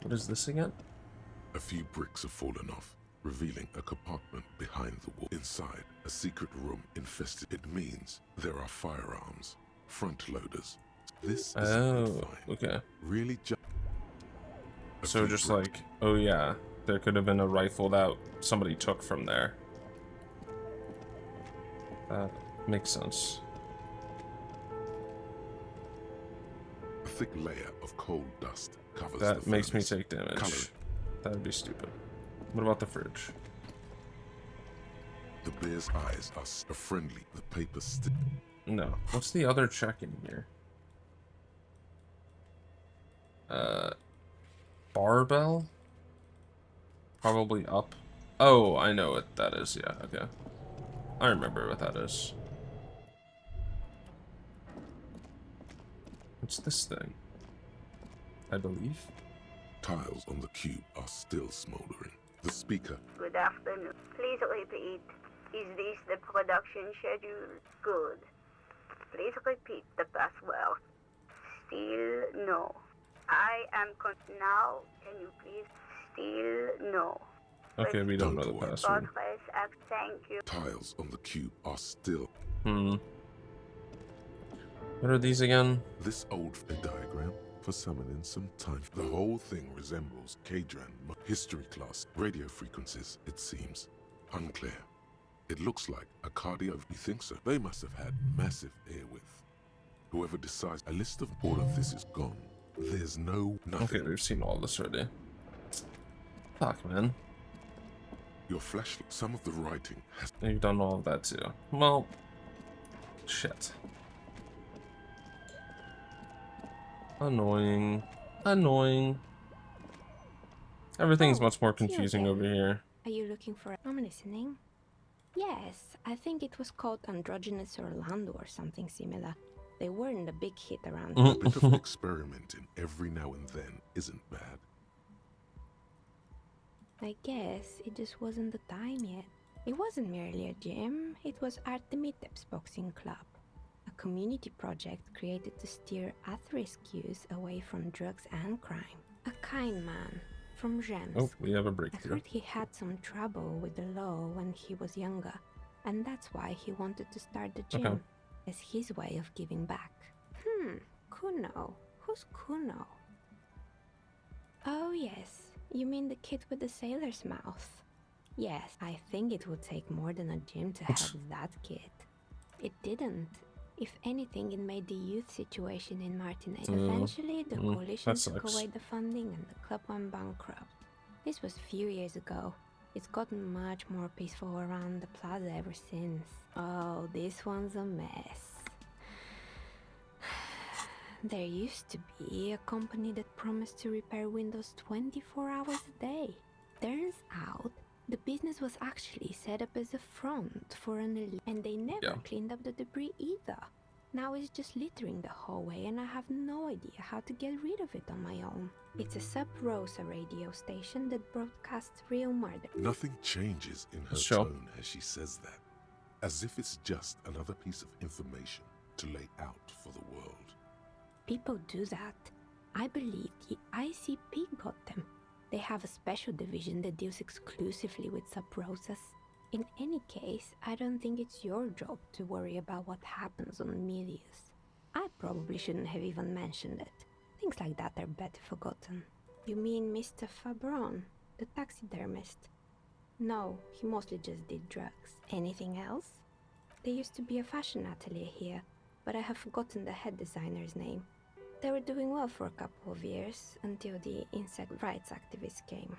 What is this again? A few bricks have fallen off, revealing a compartment behind the wall. Inside, a secret room infested. It means there are firearms, front loaders. This is okay. Really So just like, oh yeah, there could have been a rifle that somebody took from there. That makes sense. A thick layer of coal dust covers That the makes me furnace. take damage. Colored. That'd be stupid. What about the fridge? The bear's eyes are friendly. The paper still. No. What's the other check in here? Barbell? Probably up. Oh, I know what that is. Yeah, okay. I remember what that is. What's this thing? I believe. Tiles on the cube are still smoldering. The speaker. Good afternoon. Please repeat. Is this the production schedule? Good. Please repeat the password. Still no. I am now. Can you please? Still no. Okay, we don't know the password. Thank you. Tiles on the cube are still. What are these again? This old diagram for summoning some time. The whole thing resembles Kadran history class radio frequencies, it seems. Unclear. It looks like a cardio. You think so? They must have had massive air width. Whoever decides a list of all of this is gone. There's nothing. Okay, we've seen all this already. Fuck, man. Your flashlight. Some of the writing has. You've done all of that too. Well, shit. Annoying. Annoying. Everything's Oh, much more it's you confusing again. over here. Are you looking for... I'm listening. Yes, I think it was called Androgynous Orlando or something similar. They weren't a big hit around A here. bit of experimenting every now and then isn't bad. I guess it just wasn't the time yet. It wasn't merely a gym, it was Artemiteps Boxing Club, a community project created to steer at-risk youth away from drugs and crime. A kind man from Zhensk. Oh, we have a I breakthrough. heard he had some trouble with the law when he was younger, and that's why he wanted to start the gym, Okay. as his way of giving back. Kuno. Who's Kuno? Oh yes, you mean the kid with the sailor's mouth? Yes, I think it would take more than a gym to help that kid. It didn't. If anything, it made the youth situation in Martinez. Eventually, the coalition that took sucks. away the funding and the club went bankrupt. This was a few years ago. It's gotten much more peaceful around the plaza ever since. Oh, this one's a mess. There used to be a company that promised to repair windows 24 hours a day. Turns out, the business was actually set up as a front for an elite, and they never cleaned up the debris either. Now it's just littering the hallway, and I have no idea how to get rid of it on my own. It's a Sub Rosa radio station that broadcasts real murder. Nothing changes in her Sure. tone as she says that, as if it's just another piece of information to lay out for the world. People do that. I believe the ICP got them. They have a special division that deals exclusively with sub-rosas. In any case, I don't think it's your job to worry about what happens on Milius. I probably shouldn't have even mentioned it. Things like that are better forgotten. You mean Mr. Fabron, the taxidermist? No, he mostly just did drugs. Anything else? There used to be a fashion atelier here, but I have forgotten the head designer's name. They were doing well for a couple of years, until the insect rights activists came.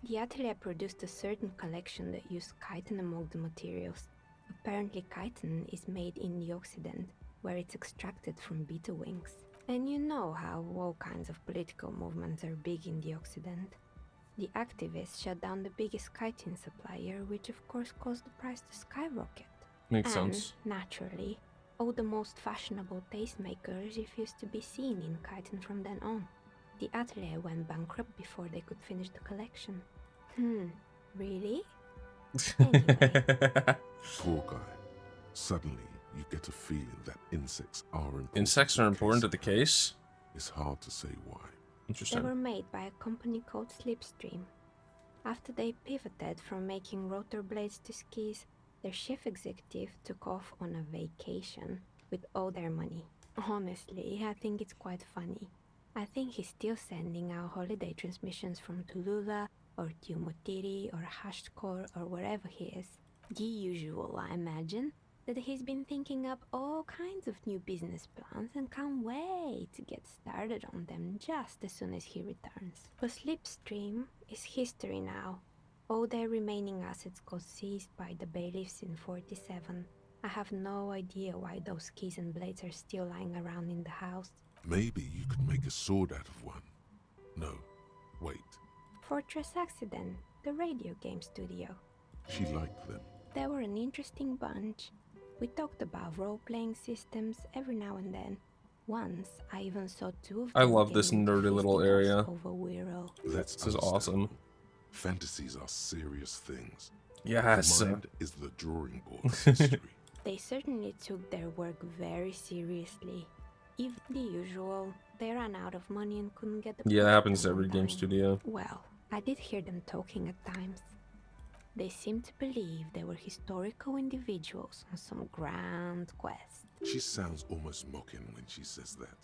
The atelier produced a certain collection that used chitin among the materials. Apparently chitin is made in the Occident, where it's extracted from beetle wings. And you know how all kinds of political movements are big in the Occident. The activists shut down the biggest chitin supplier, which of course caused the price to skyrocket. Makes And, sense. naturally, all the most fashionable tastemakers refused to be seen in chitin from then on. The atelier went bankrupt before they could finish the collection. Really? Poor guy. Suddenly, you get a feeling that insects are important. Insects are important to the case? It's hard to say why. They Interesting. were made by a company called Slipstream. After they pivoted from making rotor blades to skis, their chief executive took off on a vacation with all their money. Honestly, I think it's quite funny. I think he's still sending out holiday transmissions from Tulula or Tiumotiri or Hashtkor or wherever he is. The usual, I imagine, that he's been thinking up all kinds of new business plans and can't wait to get started on them just as soon as he returns. But Slipstream is history now. All their remaining assets got seized by the bailiffs in 47. I have no idea why those keys and blades are still lying around in the house. Maybe you could make a sword out of one. No, wait. Fortress Accident, the radio game studio. She liked them. They were an interesting bunch. We talked about role-playing systems every now and then. Once, I even saw two of them. I love this getting nerdy little area. over Wirral. That's This is awesome. Fantasies are serious things. Yes. The mind is the drawing board of history. They certainly took their work very seriously. Even the usual, they ran out of money and couldn't get the Yeah, that happens to production every on game time. studio. Well, I did hear them talking at times. They seemed to believe they were historical individuals on some grand quest. She sounds almost mocking when she says that.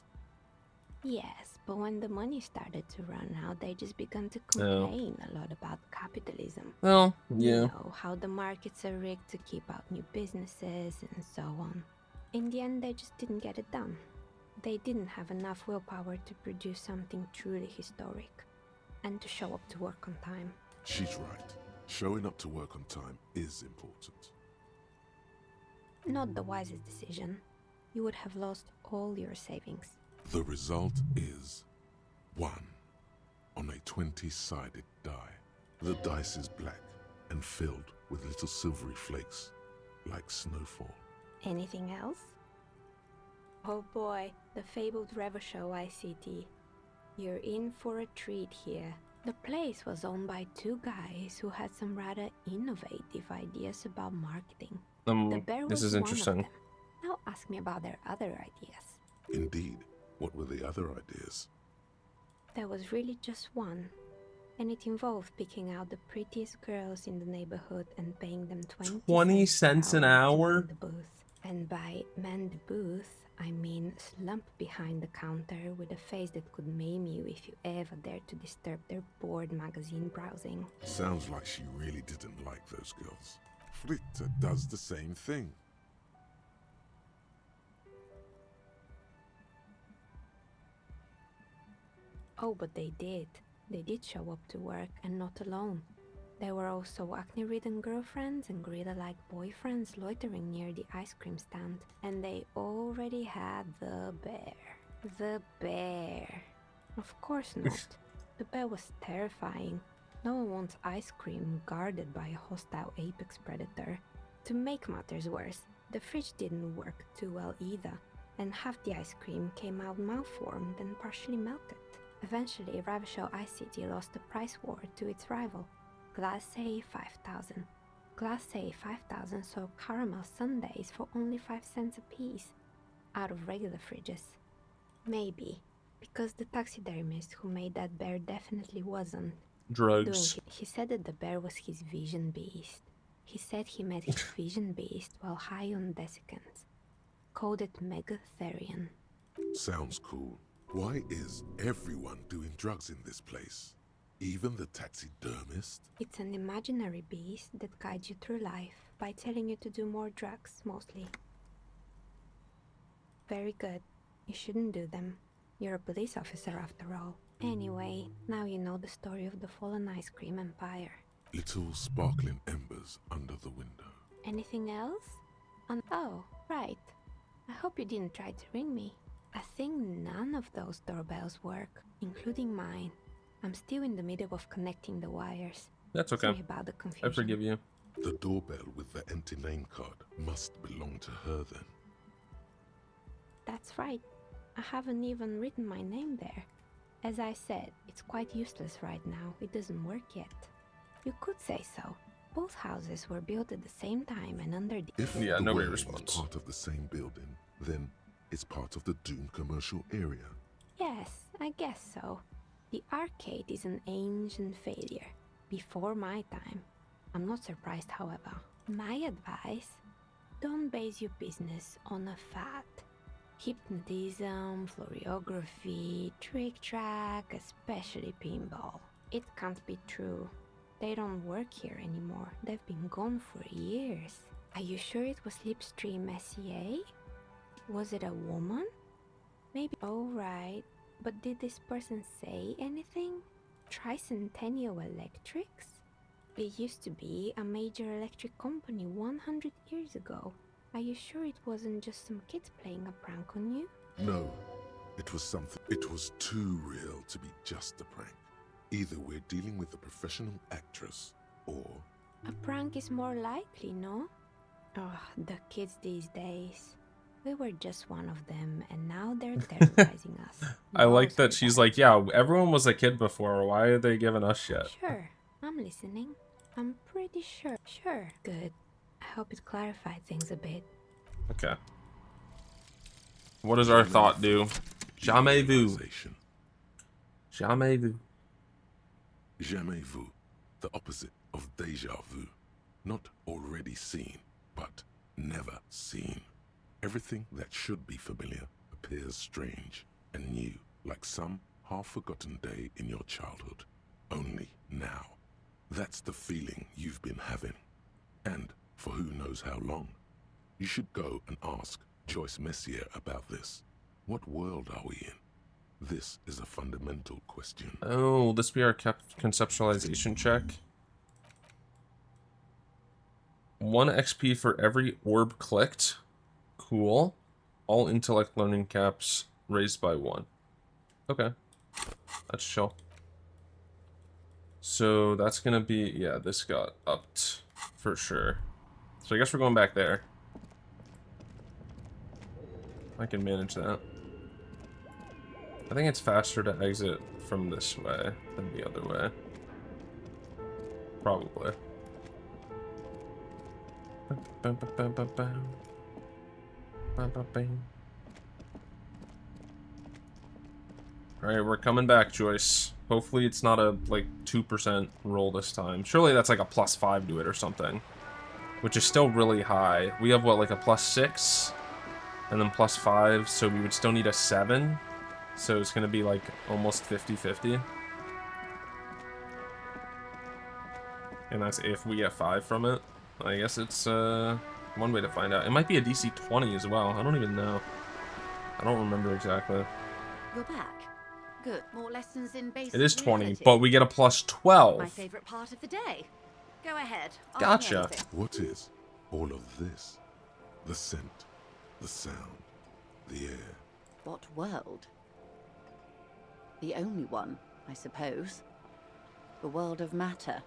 Yes, but when the money started to run out, they just began to Oh. complain a lot about capitalism. Well, You yeah. know, how the markets are rigged to keep out new businesses and so on. In the end, they just didn't get it done. They didn't have enough willpower to produce something truly historic and to show up to work on time. She's right. Showing up to work on time is important. Not the wisest decision. You would have lost all your savings. The result is 1 on a 20-sided die. The dice is black and filled with little silvery flakes, like snowfall. Anything else? Oh boy, the fabled Revachol ICT. You're in for a treat here. The place was owned by 2 guys who had some rather innovative ideas about marketing. The bear this was is one interesting. of them. Now ask me about their other ideas. Indeed. What were the other ideas? There was really just one, and it involved picking out the prettiest girls in the neighborhood and paying them 20 cents an hour? to man the booth. And by man the booth, I mean slump behind the counter with a face that could maim you if you ever dared to disturb their bored magazine browsing. Sounds like she really didn't like those girls. Fritta does the same thing. Oh, but they did. They did show up to work, and not alone. There were also acne-ridden girlfriends and gorilla-like boyfriends loitering near the ice cream stand. And they already had the bear. The bear. Of course not. The bear was terrifying. No one wants ice cream guarded by a hostile apex predator. To make matters worse, the fridge didn't work too well either, and half the ice cream came out malformed and partially melted. Eventually, Revachol ICT lost the price war to its rival, Glacé 5000. Glacé 5000 sold caramel sundaes for only 5 cents a piece, out of regular fridges. Maybe, because the taxidermist who made that bear definitely wasn't. Drugs. He said that the bear was his vision beast. He said he met his vision beast while high on desiccants. Called it Megatherion. Sounds cool. Why is everyone doing drugs in this place? Even the taxidermist? It's an imaginary beast that guides you through life by telling you to do more drugs, mostly. Very good. You shouldn't do them. You're a police officer after all. Anyway, now you know the story of the fallen ice cream empire. Little sparkling embers under the window. Anything else? Oh, right. I hope you didn't try to ring me. I think none of those doorbells work, including mine. I'm still in the middle of connecting the wires. That's okay. Sorry about the confusion. I forgive you. The doorbell with the empty name card must belong to her then. That's right. I haven't even written my name there. As I said, it's quite useless right now. It doesn't work yet. You could say so. Both houses were built at the same time and under the... If the dwelling is part of the same building, then it's part of the doomed commercial area. Yes, I guess so. The arcade is an ancient failure. Before my time. I'm not surprised, however. My advice? Don't base your business on a fad. Hypnotism, floriography, trick track, especially pinball. It can't be true. They don't work here anymore. They've been gone for years. Are you sure it was Slipstream SCA? Was it a woman? Maybe. Oh, right. But did this person say anything? Tricentennial Electrics? It used to be a major electric company 100 years ago. Are you sure it wasn't just some kids playing a prank on you? No, it was something. It was too real to be just a prank. Either we're dealing with a professional actress, or... A prank is more likely, no? Oh, the kids these days. We were just one of them, and now they're terrorizing us. I like that she's like, yeah, everyone was a kid before. Why are they giving us shit? Sure, I'm listening. I'm pretty sure. Sure. Good. I hope it clarified things a bit. Okay. What does our thought do? Jamais vu. Jamais vu. Jamais vu. The opposite of déjà vu. Not already seen, but never seen. Everything that should be familiar appears strange and new, like some half-forgotten day in your childhood. Only now. That's the feeling you've been having. And for who knows how long. You should go and ask Joyce Messier about this. What world are we in? This is a fundamental question. Oh, will this be our conceptualization check? 1 XP for every orb clicked. Cool. All intellect learning caps raised by 1. Okay. That's chill. So that's gonna be, yeah, this got upped for sure. So I guess we're going back there. I can manage that. I think it's faster to exit from this way than the other way. Probably. Alright, we're coming back, Joyce. Hopefully it's not a, like, 2% roll this time. Surely that's like a +5 to it or something. Which is still really high. We have, what, like a +6? And then +5, so we would still need a 7. So it's gonna be, like, almost 50-50. And that's if we get 5 from it. I guess it's, one way to find out. It might be a DC 20 as well. I don't even know. I don't remember exactly. You're back. Good. More lessons in basic It is 20, reality. but we get a +12. My favorite part of the day. Go ahead. Ask me Gotcha. anything. What is all of this? The scent, the sound, the air. What world? The only one, I suppose. The world of matter.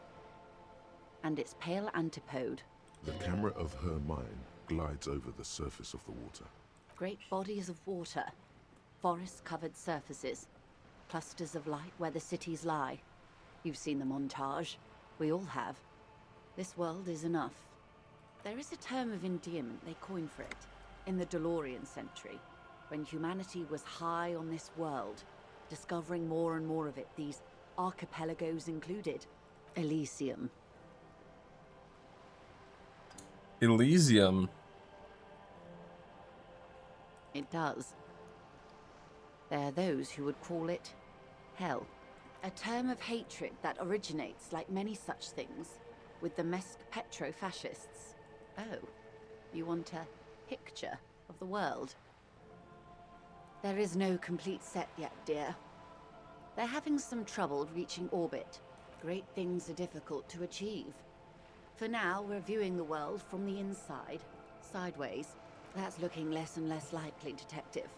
And its pale antipode. The camera of her mind glides over the surface of the water. Great bodies of water. Forest-covered surfaces. Clusters of light where the cities lie. You've seen the montage. We all have. This world is enough. There is a term of endearment they coined for it. In the DeLorean century, when humanity was high on this world, discovering more and more of it, these archipelagos included. Elysium. Elysium. It does. There are those who would call it hell. A term of hatred that originates, like many such things, with the Mesk petro-fascists. Oh, you want a picture of the world? There is no complete set yet, dear. They're having some trouble reaching orbit. Great things are difficult to achieve. For now, we're viewing the world from the inside, sideways. That's looking less and less likely, Detective.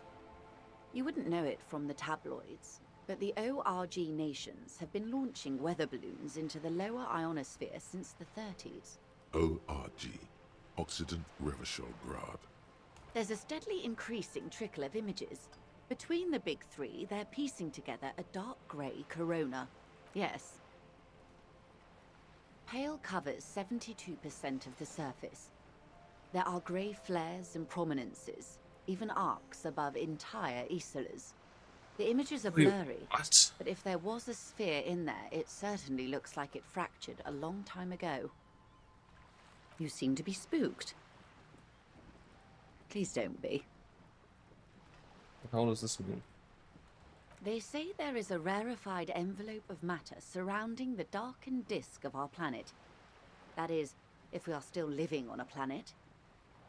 You wouldn't know it from the tabloids, but the ORG nations have been launching weather balloons into the lower ionosphere since the 30s. ORG, Occident Revershol-Grad. There's a steadily increasing trickle of images. Between the big three, they're piecing together a dark grey corona. Yes. Pale covers 72% of the surface. There are grey flares and prominences, even arcs above entire isolas. The images are blurry, but if there was a sphere in there, it certainly looks like it fractured a long time ago. You seem to be spooked. Please don't be. What the hell does this mean? They say there is a rarefied envelope of matter surrounding the darkened disk of our planet. That is, if we are still living on a planet.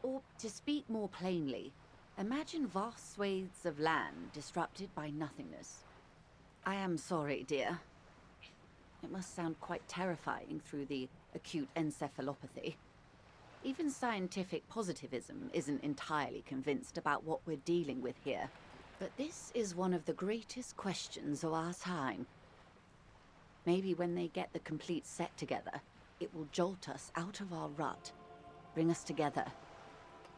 Or, to speak more plainly, imagine vast swathes of land disrupted by nothingness. I am sorry, dear. It must sound quite terrifying through the acute encephalopathy. Even scientific positivism isn't entirely convinced about what we're dealing with here. But this is one of the greatest questions of our time. Maybe when they get the complete set together, it will jolt us out of our rut, bring us together.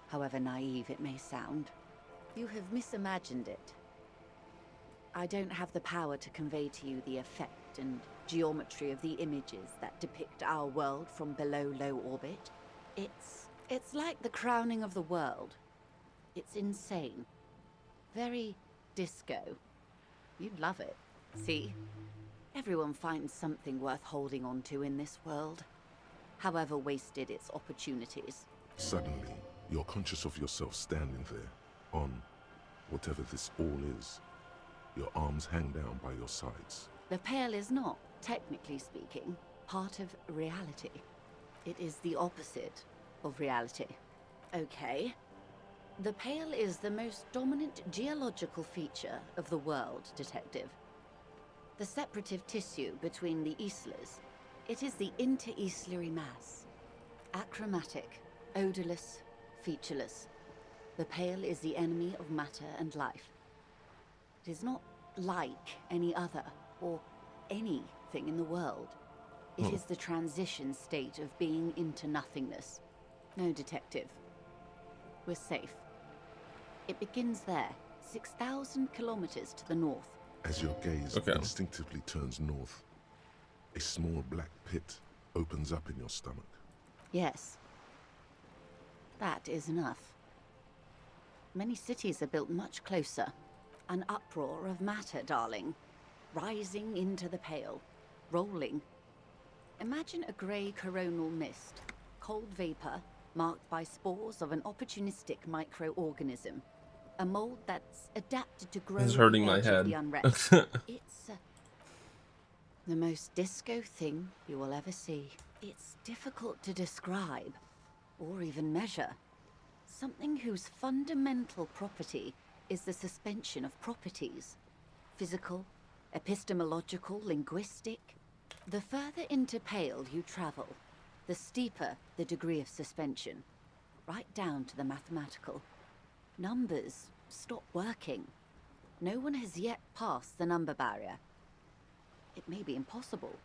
However naive it may sound. You have misimagined it. I don't have the power to convey to you the effect and geometry of the images that depict our world from below low orbit. It's like the crowning of the world. It's insane. Very disco. You'd love it. See? Everyone finds something worth holding on to in this world, however wasted its opportunities. Suddenly, you're conscious of yourself standing there, on whatever this all is. Your arms hang down by your sides. The Pale is not, technically speaking, part of reality. It is the opposite of reality. Okay. The Pale is the most dominant geological feature of the world, Detective. The separative tissue between the islas. It is the inter-islary mass. Achromatic, odorless, featureless. The Pale is the enemy of matter and life. It is not like any other, or anything in the world. It is the transition state of being into nothingness. No, Detective. We're safe. It begins there, 6,000 kilometers to the north. As your gaze instinctively turns north, a small black pit opens up in your stomach. Yes. That is enough. Many cities are built much closer. An uproar of matter, darling. Rising into the Pale. Rolling. Imagine a grey coronal mist. Cold vapor, marked by spores of an opportunistic microorganism. A mold that's adapted to grow It's hurting at the my edge head. of the unrest. It's the most disco thing you will ever see. It's difficult to describe, or even measure. Something whose fundamental property is the suspension of properties. Physical, epistemological, linguistic. The further into Pale you travel, the steeper the degree of suspension. Right down to the mathematical. Numbers stop working. No one has yet passed the number barrier. It may be impossible.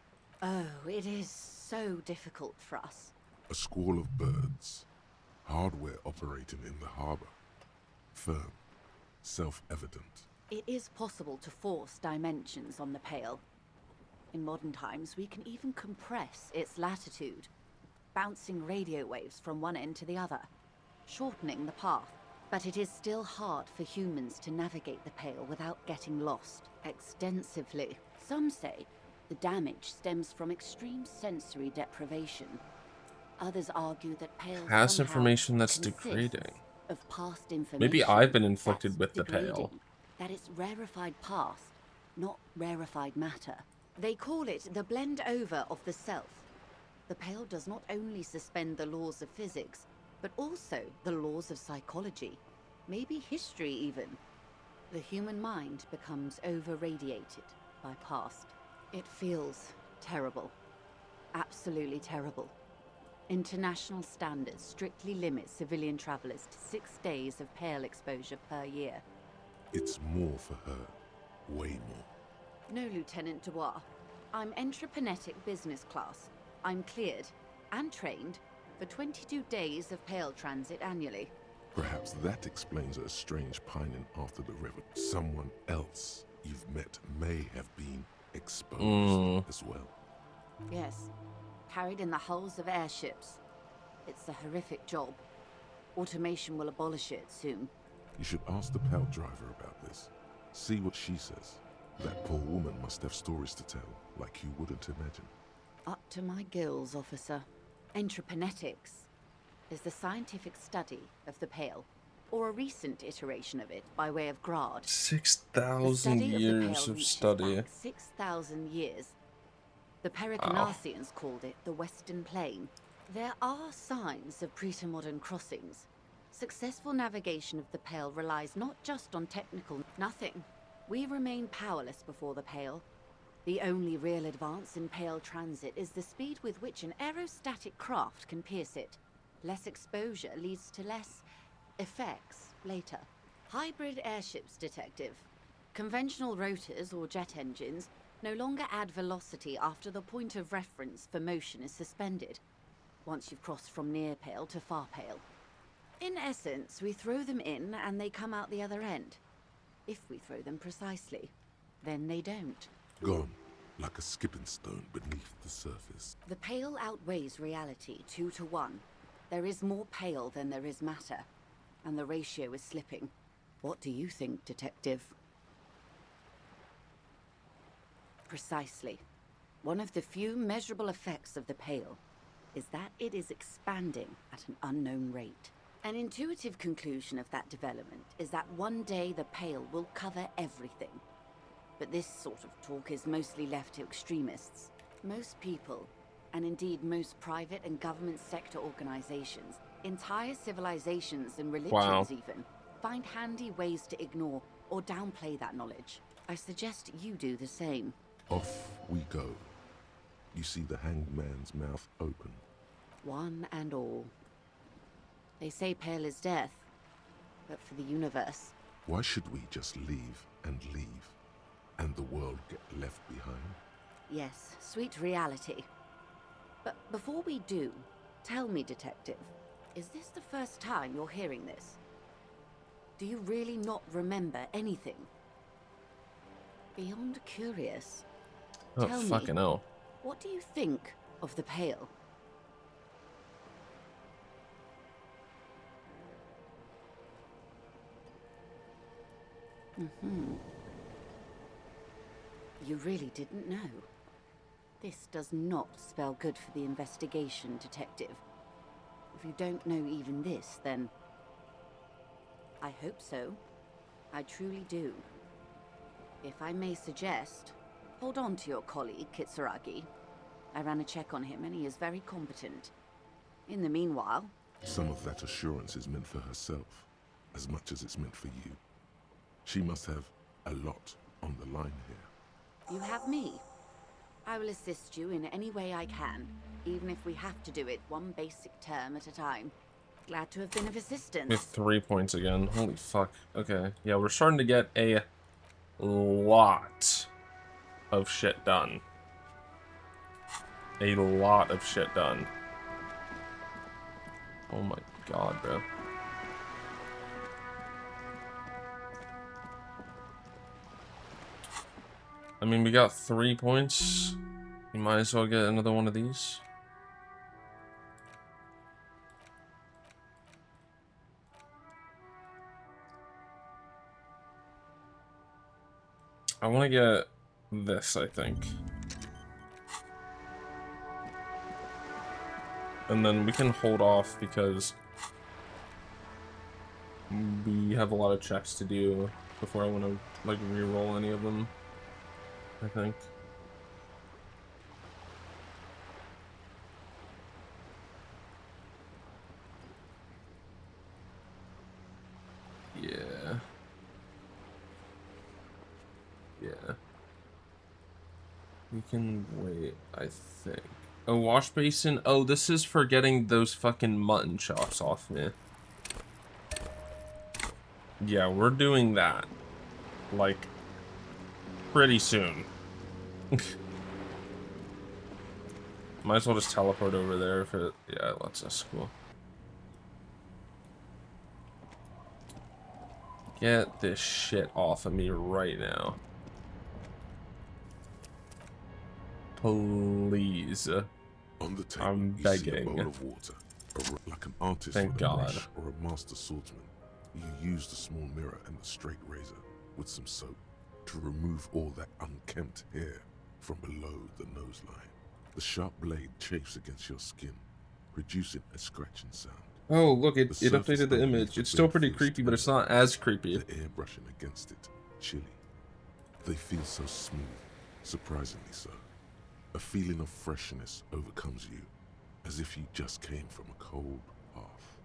Oh, it is so difficult for us. A squall of birds. Hardware operating in the harbor. Firm. Self-evident. It is possible to force dimensions on the Pale. In modern times, we can even compress its latitude, bouncing radio waves from one end to the other, shortening the path. But it is still hard for humans to navigate the Pale without getting lost extensively. Some say the damage stems from extreme sensory deprivation. Others argue that Pale Past somehow information that's consists degrading. of past information. Maybe I've been inflicted that's with the Pale. degrading, that it's rarefied past, not rarefied matter. They call it the blend over of the self. The Pale does not only suspend the laws of physics, but also the laws of psychology, maybe history even. The human mind becomes over-radiated by past. It feels terrible. Absolutely terrible. International standards strictly limit civilian travelers to 6 days of Pale exposure per year. It's more for her. Way more. No, Lieutenant Dubois. I'm entreprenetic business class. I'm cleared and trained for 22 days of Pale transit annually. Perhaps that explains her strange pining after the river. Someone else you've met may have been exposed as well. Yes, carried in the hulls of airships. It's a horrific job. Automation will abolish it soon. You should ask the Pale driver about this. See what she says. That poor woman must have stories to tell, like you wouldn't imagine. Up to my gills, officer. Entreprenetics is the scientific study of the Pale, or a recent iteration of it by way of grad. 6,000 years of study. 6,000 years. The Pericarnassians called it the Western Plain. There are signs of pre-modern crossings. Successful navigation of the Pale relies not just on technical nothing. We remain powerless before the Pale. The only real advance in Pale transit is the speed with which an aerostatic craft can pierce it. Less exposure leads to less effects later. Hybrid airships, Detective. Conventional rotors or jet engines no longer add velocity after the point of reference for motion is suspended, once you've crossed from near Pale to far Pale. In essence, we throw them in and they come out the other end. If we throw them precisely, then they don't. Gone, like a skipping stone beneath the surface. The Pale outweighs reality 2 to 1. There is more Pale than there is matter, and the ratio is slipping. What do you think, Detective? Precisely. One of the few measurable effects of the Pale is that it is expanding at an unknown rate. An intuitive conclusion of that development is that one day the Pale will cover everything. But this sort of talk is mostly left to extremists. Most people, and indeed most private and government sector organizations, entire civilizations and religions even, find handy ways to ignore or downplay that knowledge. I suggest you do the same. Off we go. You see the hanged man's mouth open. One and all. They say Pale is death, but for the universe, Why should we just leave, and the world get left behind? Yes, sweet reality. But before we do, tell me, Detective, is this the first time you're hearing this? Do you really not remember anything? Beyond curious. Oh, Tell fucking me, hell. what do you think of the Pale? You really didn't know. This does not spell good for the investigation, Detective. If you don't know even this, then... I hope so. I truly do. If I may suggest, hold on to your colleague, Kitsuragi. I ran a check on him and he is very competent. In the meanwhile... Some of that assurance is meant for herself, as much as it's meant for you. She must have a lot on the line here. You have me. I will assist you in any way I can, even if we have to do it one basic term at a time. Glad to have been of assistance. With 3 points again. Holy fuck. Okay. Yeah, we're starting to get a lot of shit done. A lot of shit done. Oh my god, bro. I mean, we got 3 points. You might as well get another one of these. I want to get this, I think. And then we can hold off because we have a lot of checks to do before I want to, like, re-roll any of them, I think. Yeah. Yeah. We can wait, I think. A wash basin? Oh, this is for getting those fucking mutton chops off me. Yeah, we're doing that. Like, pretty soon. Might as well just teleport over there if it... Yeah, it lets us. Cool. Get this shit off of me right now. Please. On the table, I'm you begging. see a bowl of water. Like an artist Thank with God. a brush or a master swordsman. You use the small mirror and the straight razor with some soap to remove all that unkempt hair from below the nose line. The sharp blade chafes against your skin, producing a scratching sound. Oh, look, it The surface updated the underneath image. the It's still blade pretty feels creepy, but it's tender. not as creepy. The air brushing against it, chilly. They feel so smooth, surprisingly so. A feeling of freshness overcomes you, as if you just came from a cold bath.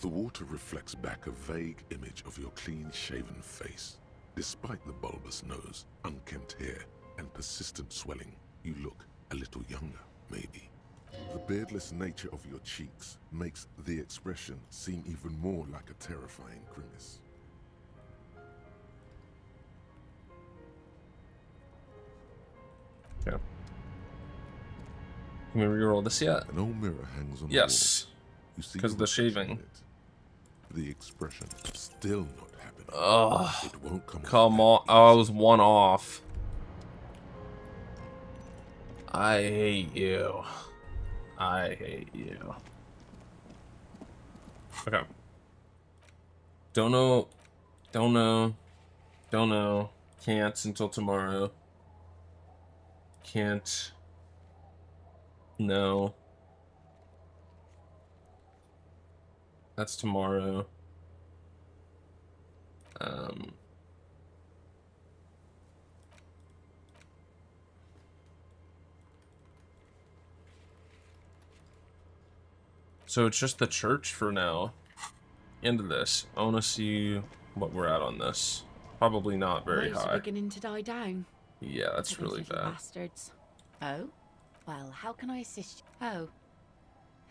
The water reflects back a vague image of your clean-shaven face. Despite the bulbous nose, unkempt hair, and persistent swelling, you look a little younger, maybe. The beardless nature of your cheeks makes the expression seem even more like a terrifying grimace. Okay. Can we reroll this yet? An old mirror hangs on yes. the wall. You see Because of the shaving. The expression still not happening. Ugh. It won't come on. Oh, I was one off. I hate you. I hate you. Okay. Don't know. Don't know. Don't know. Can't until tomorrow. Can't. No. That's tomorrow. So it's just the church for now. End of this. I want to see what we're at on this. Probably not very Waves are high. beginning to die down. Yeah, that's Those really little bad. bastards. Oh? Well, how can I assist you? Oh.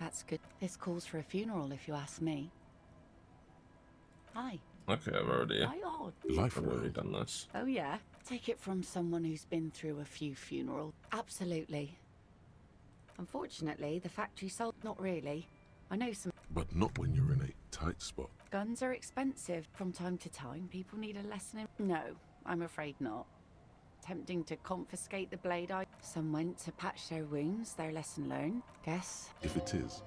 That's good. This calls for a funeral, if you ask me. Hi. Okay, I've already done this. Oh yeah? Take it from someone who's been through a few funerals. Absolutely. Unfortunately, the factory sold. Not really. I know some. But not when you're in a tight spot. Guns are expensive. From time to time, people need a lesson in. No, I'm afraid not. Tempting to confiscate the blade. Some went to patch their wounds. Their lesson learned. Guess. If it is,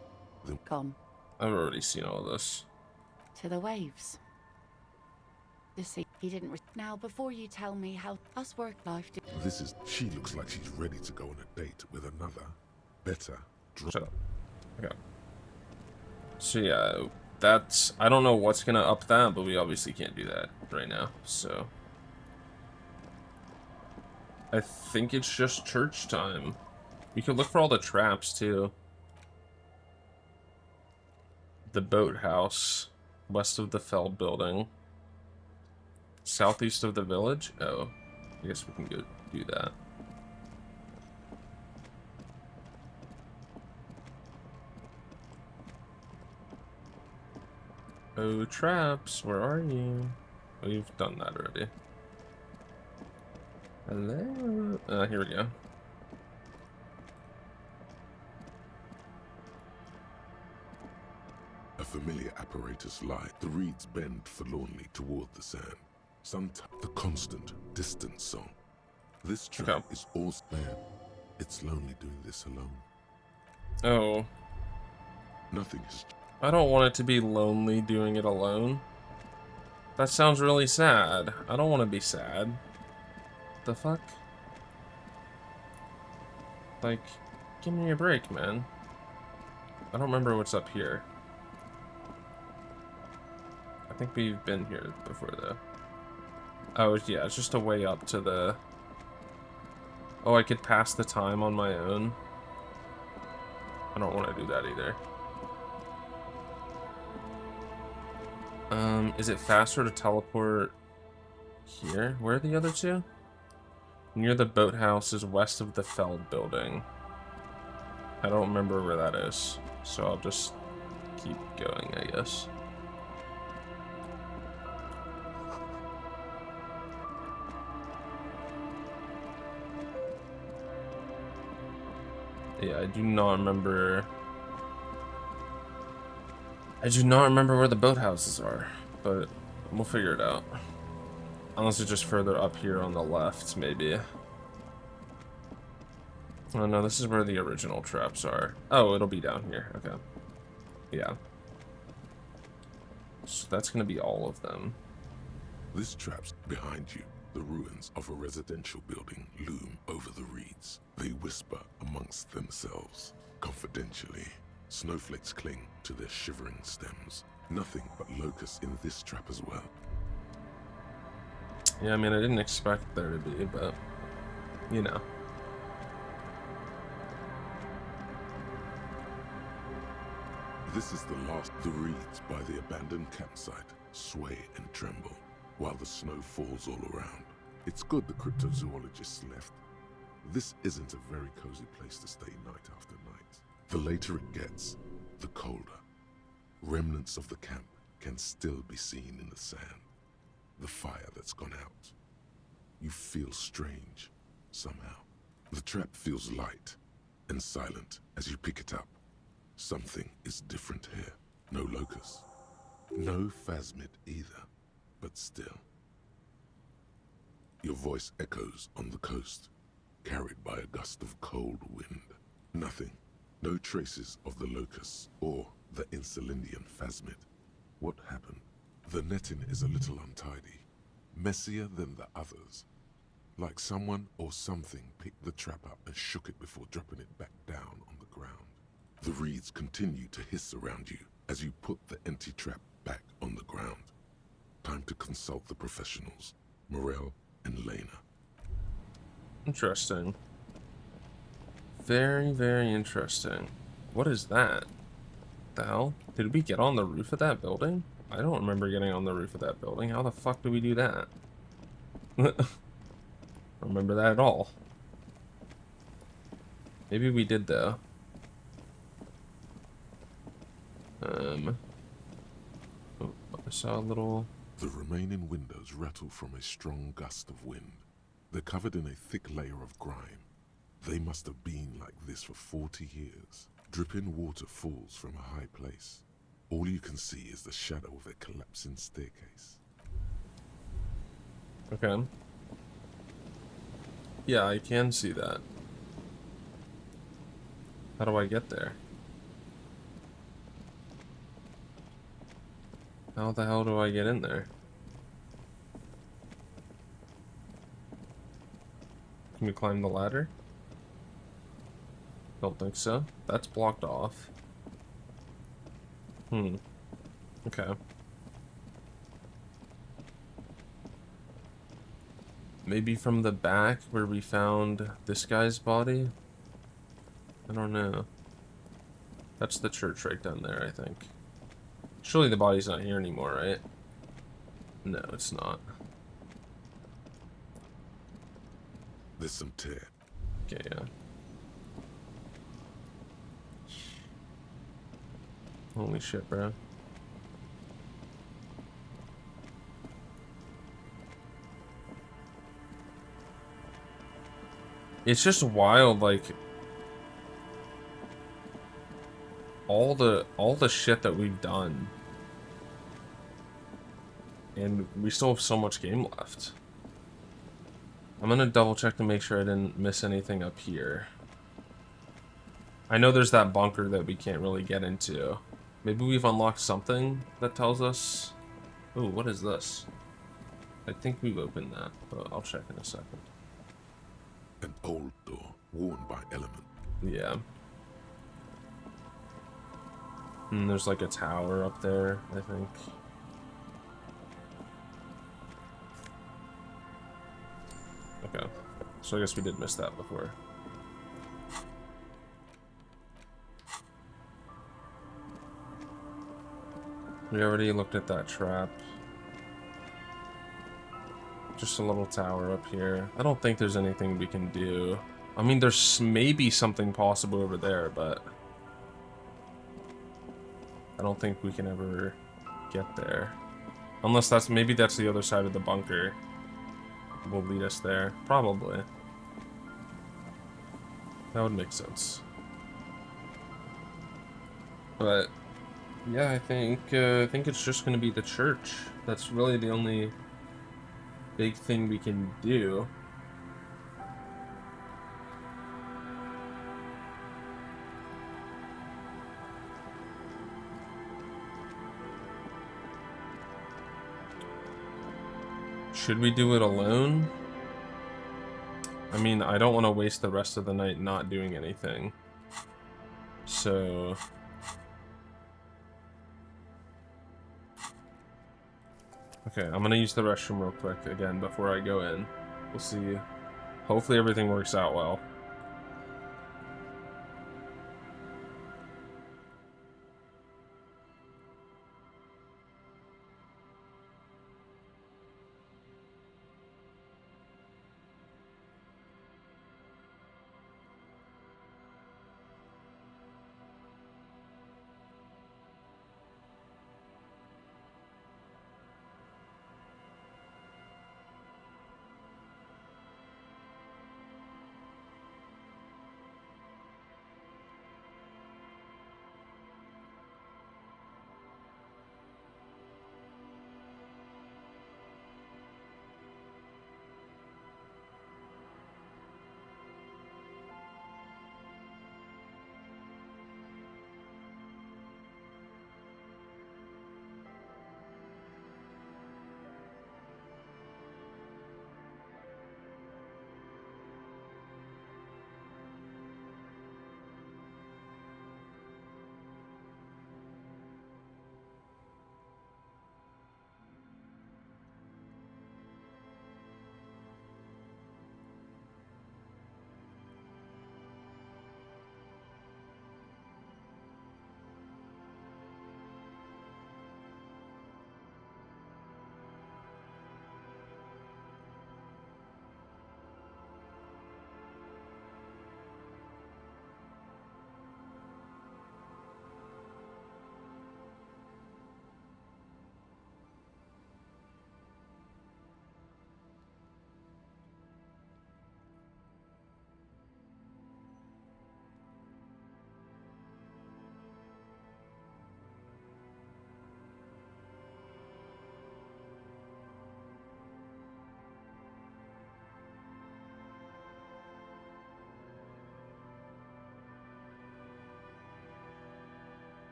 then gone. I've already seen all this. To the waves. He didn't. Now, before you tell me how us work life. This is. She looks like she's ready to go on a date with another, better. Shut up. Okay. So yeah, that's. I don't know what's gonna up that, but we obviously can't do that right now. So I think it's just church time. You can look for all the traps too. The boathouse, west of the Feld building. Southeast of the village? Oh, I guess we can go do that. Oh, traps, where are you? Oh, you've done that already. Hello? Here we go. A familiar apparatus lie. The reeds bend forlornly toward the sand. The constant, distant song. This track is all man. It's lonely doing this alone. Oh. Nothing is. I don't want it to be lonely doing it alone. That sounds really sad. I don't want to be sad. The fuck? Like, give me a break, man. I don't remember what's up here. I think we've been here before, though. Oh, yeah, it's just a way up to the... Oh, I could pass the time on my own. I don't want to do that either. Is it faster to teleport here? Where are the other two? Near the boathouse is west of the Feld building. I don't remember where that is, so I'll just keep going, I guess. Yeah, I do not remember. I do not remember where the boathouses are, but we'll figure it out. Unless it's just further up here on the left, maybe. Oh no, this is where the original traps are. Oh, it'll be down here. Okay. Yeah. So that's gonna be all of them. This trap's behind you. The ruins of a residential building loom over the reeds. They whisper amongst themselves. Confidentially, snowflakes cling to their shivering stems. Nothing but locusts in this trap as well. Yeah, I mean, I didn't expect there to be, but, you know. This is the last. The reeds by the abandoned campsite sway and tremble, while the snow falls all around. It's good the cryptozoologists left. This isn't a very cozy place to stay night after night. The later it gets, the colder. Remnants of the camp can still be seen in the sand. The fire that's gone out. You feel strange, somehow. The trap feels light and silent as you pick it up. Something is different here. No locust. No phasmid either, but still. Your voice echoes on the coast, carried by a gust of cold wind. Nothing. No traces of the locusts or the Insulindian phasmid. What happened? The netting is a little untidy, messier than the others. Like someone or something picked the trap up and shook it before dropping it back down on the ground. The reeds continue to hiss around you as you put the empty trap back on the ground. Time to consult the professionals, Morel and Lena. Interesting. Very, very interesting. What is that? The hell? Did we get on the roof of that building? I don't remember getting on the roof of that building. How the fuck do we do that? I don't remember that at all. Maybe we did though. Oh, I saw a little The remaining windows rattle from a strong gust of wind. They're covered in a thick layer of grime. They must have been like this for 40 years. Dripping water falls from a high place. All you can see is the shadow of a collapsing staircase. Okay. Yeah, I can see that. How do I get there? How the hell do I get in there? Can we climb the ladder? Don't think so. That's blocked off. Okay. Maybe from the back where we found this guy's body? I don't know. That's the church right down there, I think. Surely the body's not here anymore, right? No, it's not. There's some tear. Okay, yeah. Holy shit, bro. It's just wild, like all the shit that we've done. And we still have so much game left. I'm gonna double check to make sure I didn't miss anything up here. I know there's that bunker that we can't really get into. Maybe we've unlocked something that tells us... Ooh, what is this? I think we've opened that, but I'll check in a second. An old door, worn by element. Yeah. And there's like a tower up there, I think. Okay. So I guess we did miss that before. We already looked at that trap. Just a little tower up here. I don't think there's anything we can do. I mean, there's maybe something possible over there, but I don't think we can ever get there. Unless that's, maybe that's the other side of the bunker. Will lead us there. Probably. That would make sense. But yeah, I think it's just gonna be the church. That's really the only big thing we can do. Should we do it alone? I mean, I don't want to waste the rest of the night not doing anything. So... Okay, I'm gonna use the restroom real quick again before I go in. We'll see. Hopefully everything works out well.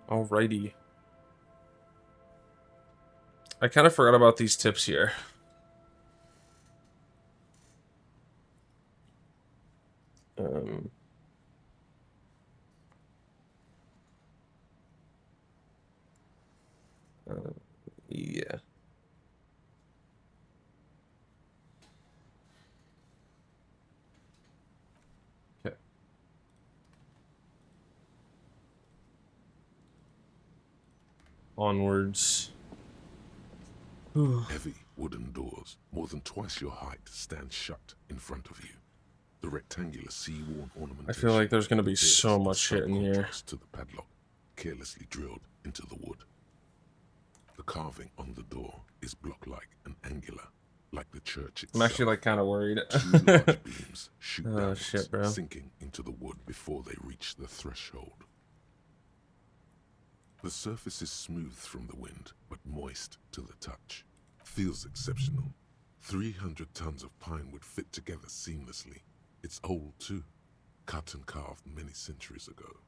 Alrighty. I kind of forgot about these tips here. Yeah. Okay. Onwards. Heavy wooden doors, more than twice your height, stand shut in front of you. The rectangular sea-worn ornamentation. I feel like there's gonna be appears so in much shit in here. contrast to the padlock, carelessly drilled into the wood. The carving on the door is block-like and angular, like the church itself. I'm actually like kind of worried. Two large beams shoot downwards, shit, bro. sinking into the wood before they reach the threshold. The surface is smooth from the wind, but moist to the touch. Feels exceptional. 300 tons of pine would fit together seamlessly. It's old too, cut and carved many centuries ago.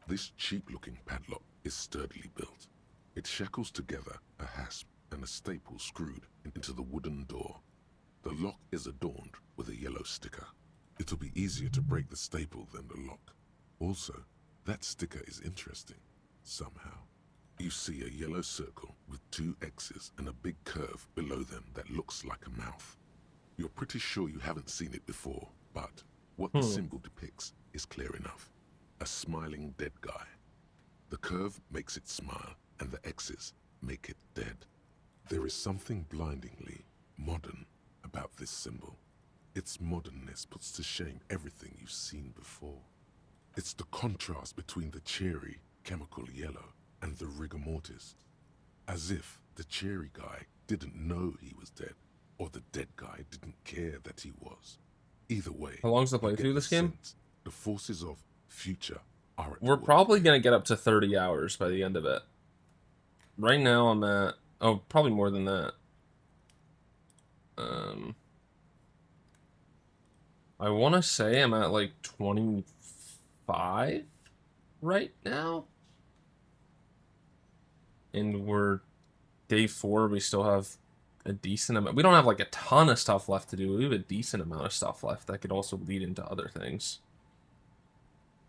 This cheap-looking padlock is sturdily built. It shackles together a hasp and a staple screwed into the wooden door. The lock is adorned with a yellow sticker. It'll be easier to break the staple than the lock. Also, that sticker is interesting, somehow. You see a yellow circle with 2 X's and a big curve below them that looks like a mouth. You're pretty sure you haven't seen it before, but what the symbol depicts is clear enough. A smiling dead guy. The curve makes it smile, and the X's make it dead. There is something blindingly modern about this symbol. Its modernness puts to shame everything you've seen before. It's the contrast between the cheery, chemical yellow and the rigor mortis. As if the cheery guy didn't know he was dead, or the dead guy didn't care that he was. Either way, How long's the playthrough this game? The forces of future are at We're work. probably gonna get up to 30 hours by the end of it. Right now I'm at, oh, probably more than that. I want to say I'm at like 25 right now. And we're day 4, we still have a decent amount. We don't have like a ton of stuff left to do. We have a decent amount of stuff left that could also lead into other things.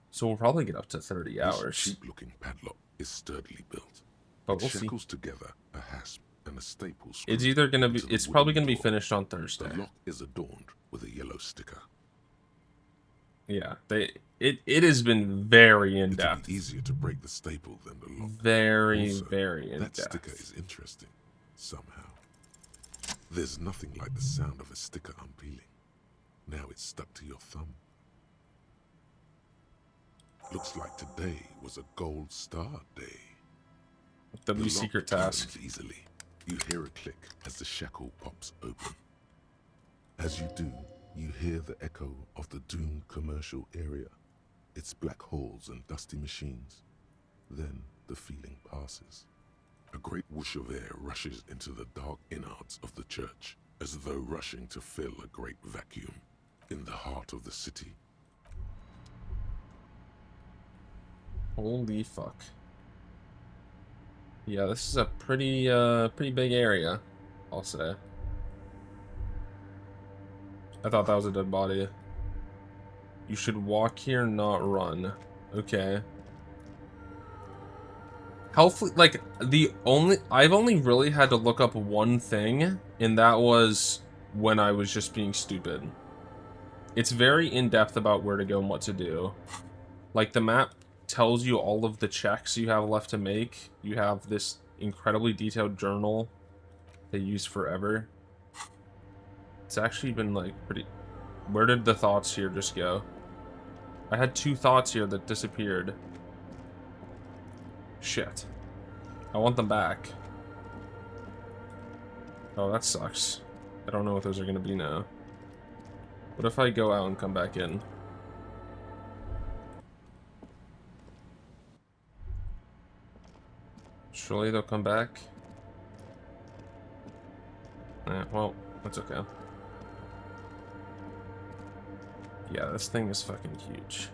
So we'll probably get up to 30 hours. This cheap-looking padlock is sturdily built. But we'll see. Shackles together a hasp and a staple. It's either gonna be. It's probably gonna be finished on Thursday. The lock is adorned with a yellow sticker. Yeah, it has been very in depth. It'll be easier to break the staple than the lock. Very, also, very in that depth. sticker is interesting, somehow. There's nothing like the sound of a sticker unpeeling. Now it's stuck to your thumb. Looks like today was a gold star day. W secret task. Easily. You hear a click as the shackle pops open. As you do, you hear the echo of the doomed commercial area. Its black halls and dusty machines. Then the feeling passes. A great whoosh of air rushes into the dark innards of the church, as though rushing to fill a great vacuum in the heart of the city. Holy fuck. Yeah, this is a pretty big area, I'll say. I thought that was a dead body. You should walk here, not run. Okay. Hopefully, like, I've only really had to look up one thing, and that was when I was just being stupid. It's very in-depth about where to go and what to do. Like, the map tells you all of the checks you have left to make. You have this incredibly detailed journal they use forever. It's actually been like pretty... Where did the thoughts here just go? I had 2 thoughts here that disappeared. Shit. I want them back. Oh, that sucks. I don't know what those are gonna be now. What if I go out and come back in? Surely they'll come back. Well, that's okay. Yeah, this thing is fucking huge.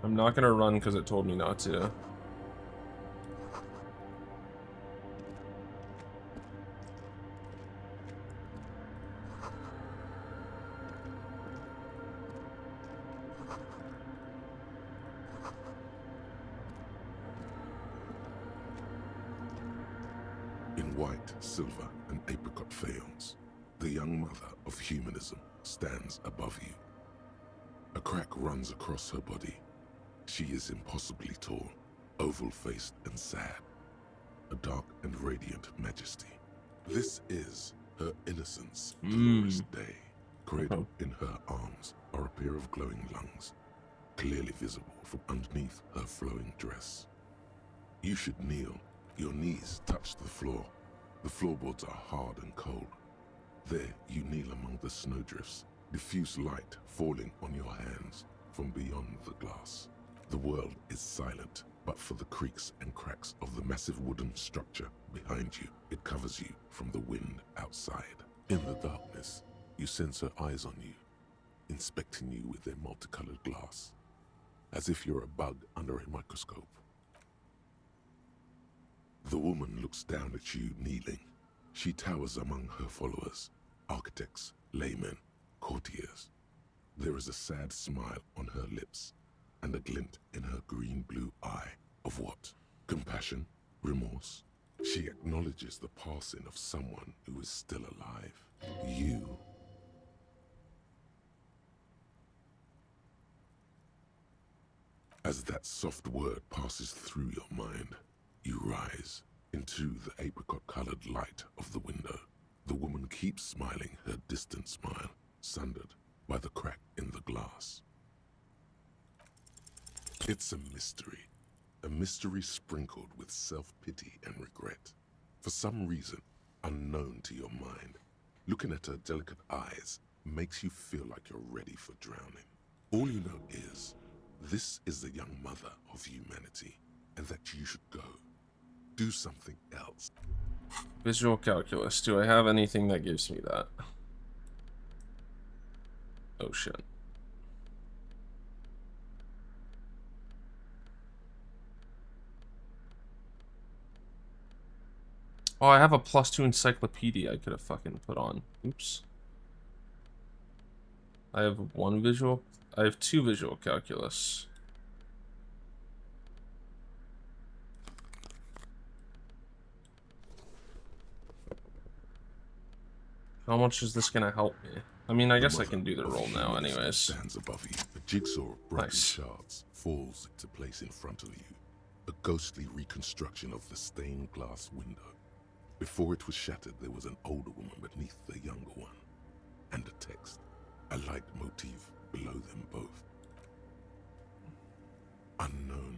I'm not gonna run because it told me not to. In white, silver, and apricot faience, the young mother of humanism stands above you. A crack runs across her body. She is impossibly tall, oval-faced and sad, a dark and radiant majesty. This is her innocence, Dolores Day. Cradled in her arms are a pair of glowing lungs, clearly visible from underneath her flowing dress. You should kneel. Your knees touch the floor. The floorboards are hard and cold. There you kneel among the snowdrifts, diffuse light falling on your hands from beyond the glass. The world is silent, but for the creaks and cracks of the massive wooden structure behind you. It covers you from the wind outside. In the darkness, you sense her eyes on you, inspecting you with their multicolored glass, as if you're a bug under a microscope. The woman looks down at you kneeling. She towers among her followers, architects, laymen, courtiers. There is a sad smile on her lips and a glint in her green-blue eye. Of what? Compassion? Remorse? She acknowledges the passing of someone who is still alive. You. As that soft word passes through your mind, you rise into the apricot-colored light of the window. The woman keeps smiling her distant smile, sundered by the crack in the glass. It's a mystery sprinkled with self-pity and regret. For some reason, unknown to your mind, looking at her delicate eyes makes you feel like you're ready for drowning. All you know is, this is the young mother of humanity, and that you should go. Do something else. Visual calculus. Do I have anything that gives me that? Oh shit. Oh, I have a +2 encyclopedia I could have fucking put on. Oops. I have I have 2 visual calculus. How much is this gonna help me? I mean, I guess I can do the roll now anyways. Stands above you. A jigsaw of broken shards falls into place in front of you. A ghostly reconstruction of the stained glass window. Before it was shattered, there was an older woman beneath the younger one. And a text. A light motif below them both. Unknown.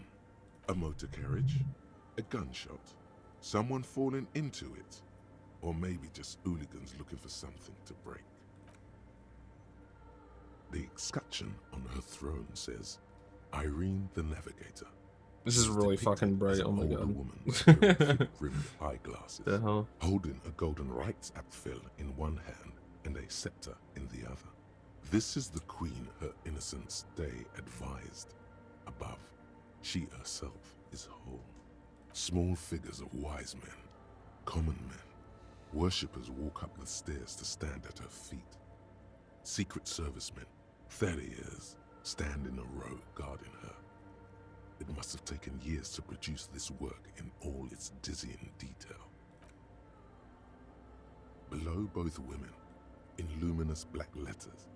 A motor carriage? A gunshot? Someone falling into it? Or maybe just hooligans looking for something to break. The escutcheon on her throne says, Irene the Navigator. This is really fucking bright, oh my god. Woman with rimmed eyeglasses, the hell? holding a golden rights apfel in one hand and a scepter in the other. This is the queen her innocence day advised. Above, she herself is whole. Small figures of wise men, common men, worshippers walk up the stairs to stand at her feet. Secret servicemen, 30 years, stand in a row guarding her. It must have taken years to produce this work in all its dizzying detail. Below both women, in luminous black letters,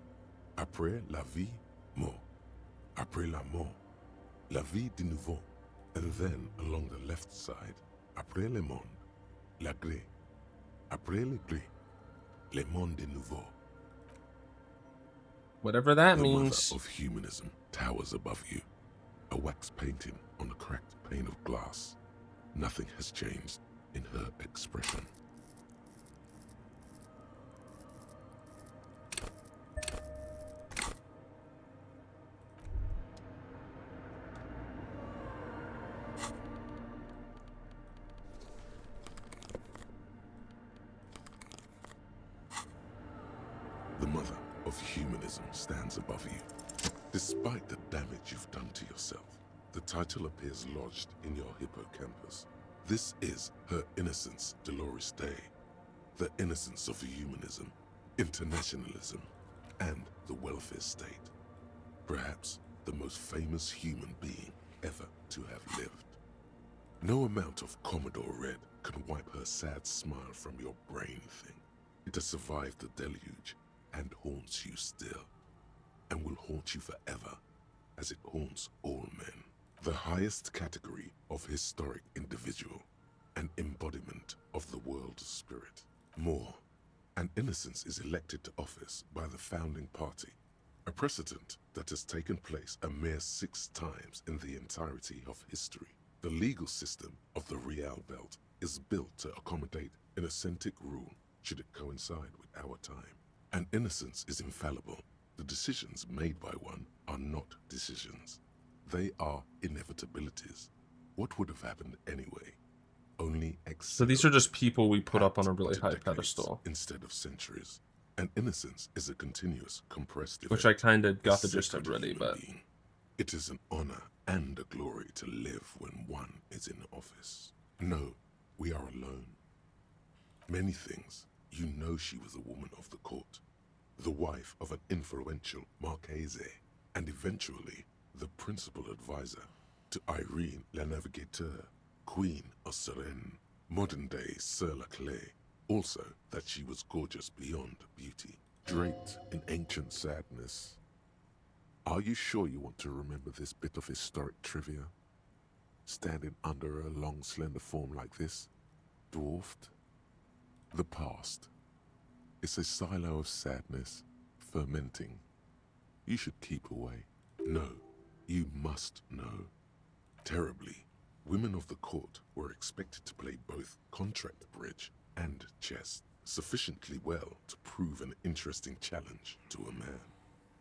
Après la vie, mort. Après la mort, la vie de nouveau. And then, along the left side, Après le monde, la gré. Après le gré, le monde de nouveau. Whatever that the means. Mother of humanism towers above you. A wax painting on a cracked pane of glass. Nothing has changed in her expression. The mother of humanism stands above you. Despite the damage you've done to yourself. The title appears lodged in your hippocampus. This is Her Innocence, Dolores Day. The innocence of humanism, internationalism, and the welfare state. Perhaps the most famous human being ever to have lived. No amount of Commodore Red can wipe her sad smile from your brain thing. It has survived the deluge and haunts you still, and will haunt you forever as it haunts all men. The highest category of historic individual, an embodiment of the world spirit. More, an innocence is elected to office by the founding party, a precedent that has taken place a mere 6 times in the entirety of history. The legal system of the Real Belt is built to accommodate an authentic rule should it coincide with our time. An innocence is infallible. The decisions made by one are not decisions. They are inevitabilities. What would have happened anyway? Only So these are just people we put up on a really high pedestal. Instead of centuries. And innocence is a continuous, compressed event. Which I kind of got the gist of already, but... It is an honor and a glory to live when one is in office. No, we are alone. Many things. You know she was a woman of the court, the wife of an influential Marchese, and eventually the principal advisor to Irene La Navigateur, Queen of Serene, modern-day Sir Laclay. Also, that she was gorgeous beyond beauty, draped in ancient sadness. Are you sure you want to remember this bit of historic trivia? Standing under a long, slender form like this, dwarfed? The past. It's a silo of sadness, fermenting. You should keep away. No, you must know. Terribly, women of the court were expected to play both contract bridge and chess sufficiently well to prove an interesting challenge to a man.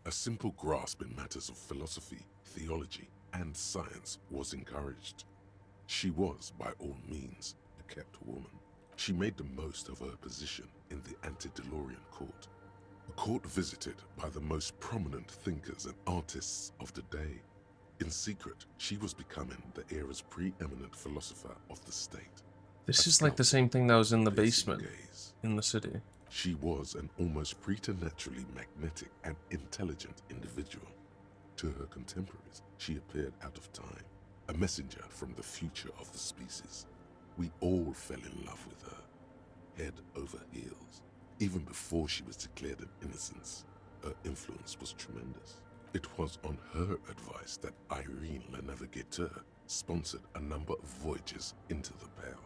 A simple grasp in matters of philosophy, theology, and science was encouraged. She was, by all means, a kept woman. She made the most of her position in the antediluvian court, a court visited by the most prominent thinkers and artists of the day. In secret, she was becoming the era's preeminent philosopher of the state. This is like the same thing that was in the basement in the city. She was an almost preternaturally magnetic and intelligent individual. To her contemporaries, she appeared out of time, a messenger from the future of the species. We all fell in love with her, head over heels. Even before she was declared an innocence, her influence was tremendous. It was on her advice that Irene La Navigateur sponsored a number of voyages into the Pale.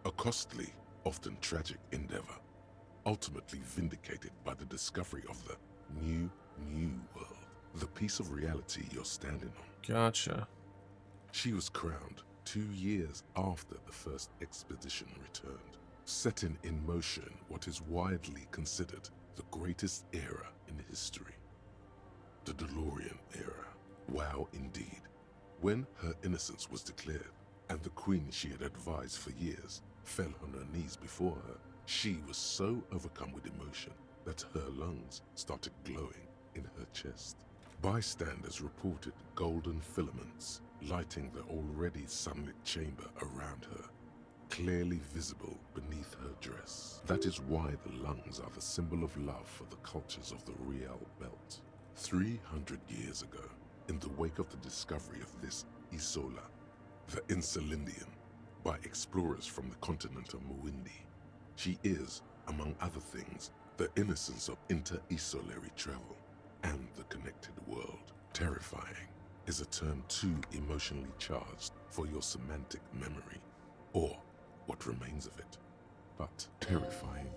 A costly, often tragic endeavor, ultimately vindicated by the discovery of the new world, the piece of reality you're standing on. Gotcha. She was crowned 2 years after the first expedition returned, setting in motion what is widely considered the greatest era in history. The DeLorean era. Wow, indeed. When her innocence was declared, and the queen she had advised for years fell on her knees before her, she was so overcome with emotion that her lungs started glowing in her chest. Bystanders reported golden filaments lighting the already sunlit chamber around her, clearly visible beneath her dress. That is why the lungs are the symbol of love for the cultures of the Real Belt. 300 years ago, in the wake of the discovery of this Isola, the Insulindian, by explorers from the continent of Muindi, she is, among other things, the innocence of inter-isolary travel and the connected world. Terrifying is a term too emotionally charged for your semantic memory, or what remains of it. But terrifying,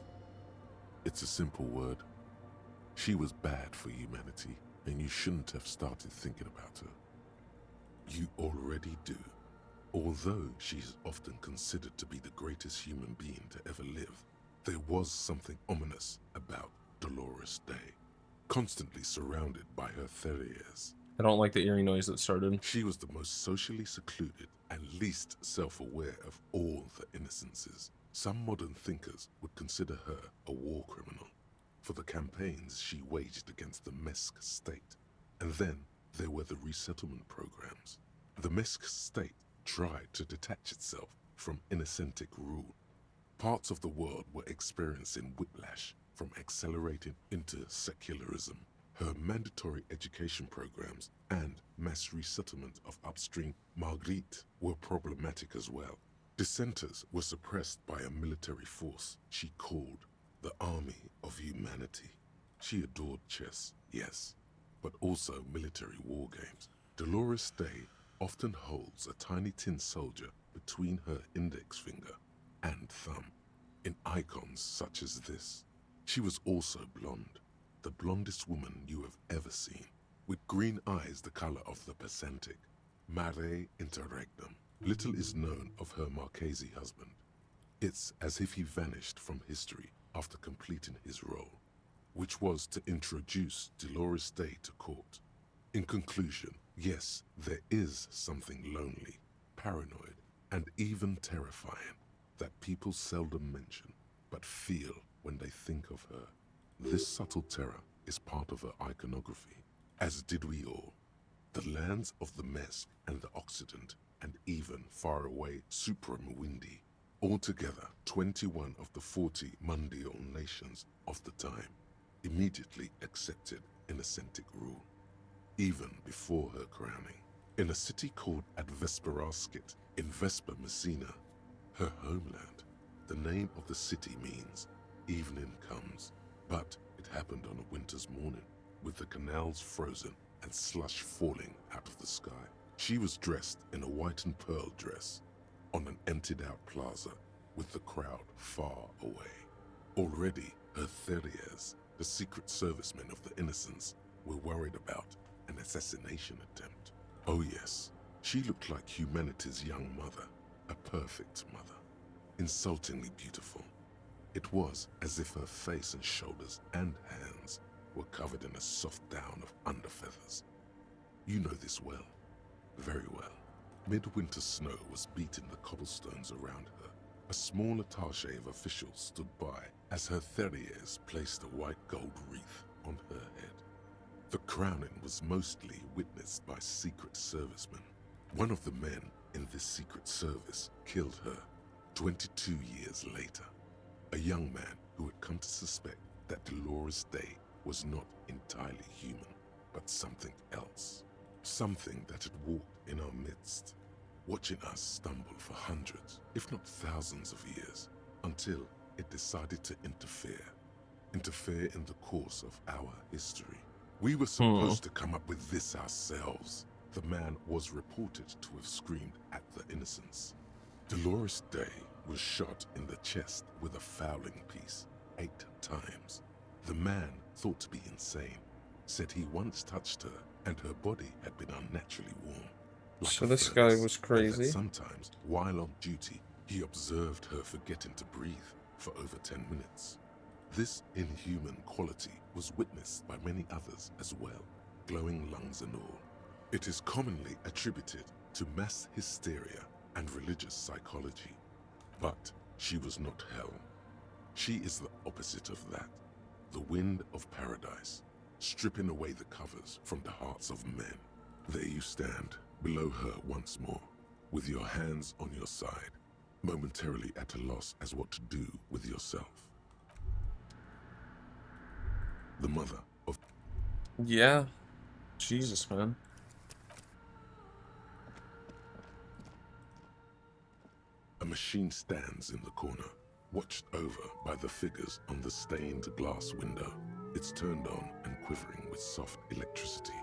it's a simple word. She was bad for humanity, and you shouldn't have started thinking about her. You already do. Although she is often considered to be the greatest human being to ever live, there was something ominous about Dolores Day, constantly surrounded by her terriers. I don't like the eerie noise that started. She was the most socially secluded and least self-aware of all the innocences. Some modern thinkers would consider her a war criminal for the campaigns she waged against the Mesk state, and then There were the resettlement programs. The Mesk state tried to detach itself from Innocentic rule. Parts of the world were experiencing whiplash from accelerating into secularism. Her mandatory education programs and mass resettlement of upstream Marguerite were problematic as well. Dissenters were suppressed by a military force she called the Army of Humanity. She adored chess, yes, but also military war games. Dolores Day often holds a tiny tin soldier between her index finger and thumb in icons such as this. She was also blonde, the blondest woman you have ever seen, with green eyes the color of the Pacentic, mare interregnum. Little is known of her Marchese husband. It's as if he vanished from history after completing his role, which was to introduce Dolores Day to court. In conclusion, yes, there is something lonely, paranoid, and even terrifying that people seldom mention, but feel when they think of her. This subtle terror is part of her iconography, as did we all. The lands of the Mesk and the Occident, and even faraway Supremwindi, altogether 21 of the 40 Mundial nations of the time, immediately accepted Innocentic rule, even before her crowning. In a city called Advesperaskit in Vesper Messina, her homeland, the name of the city means evening comes, but it happened on a winter's morning, with the canals frozen and slush falling out of the sky. She was dressed in a white and pearl dress on an emptied-out plaza with the crowd far away. Already, her Theriers, the secret servicemen of the Innocents, were worried about an assassination attempt. Oh yes, she looked like humanity's young mother, a perfect mother, insultingly beautiful. It was as if her face and shoulders and hands were covered in a soft down of underfeathers. You know this well, very well. Midwinter snow was beating the cobblestones around her. A small attaché of officials stood by as her Theriers placed a white gold wreath on her head. The crowning was mostly witnessed by secret servicemen. One of the men in this secret service killed her 22 years later. A young man who had come to suspect that Dolores Day was not entirely human, but something else. Something that had walked in our midst, watching us stumble for hundreds, if not thousands of years, until it decided to interfere in the course of our history. We were supposed to come up with this ourselves. The man was reported to have screamed at the Innocents. Dolores Day was shot in the chest with a fowling piece 8 times. The man, thought to be insane, said he once touched her and her body had been unnaturally warm. Like so this guy was crazy. Sometimes, while on duty, he observed her forgetting to breathe for over 10 minutes. This inhuman quality was witnessed by many others as well, glowing lungs and all. It is commonly attributed to mass hysteria and religious psychology. But she was not hell. She is the opposite of that. The wind of paradise, stripping away the covers from the hearts of men. There you stand, below her once more, with your hands on your side, momentarily at a loss as what to do with yourself. The mother of... Yeah. Jesus, man. A machine stands in the corner, watched over by the figures on the stained glass window. It's turned on and quivering with soft electricity.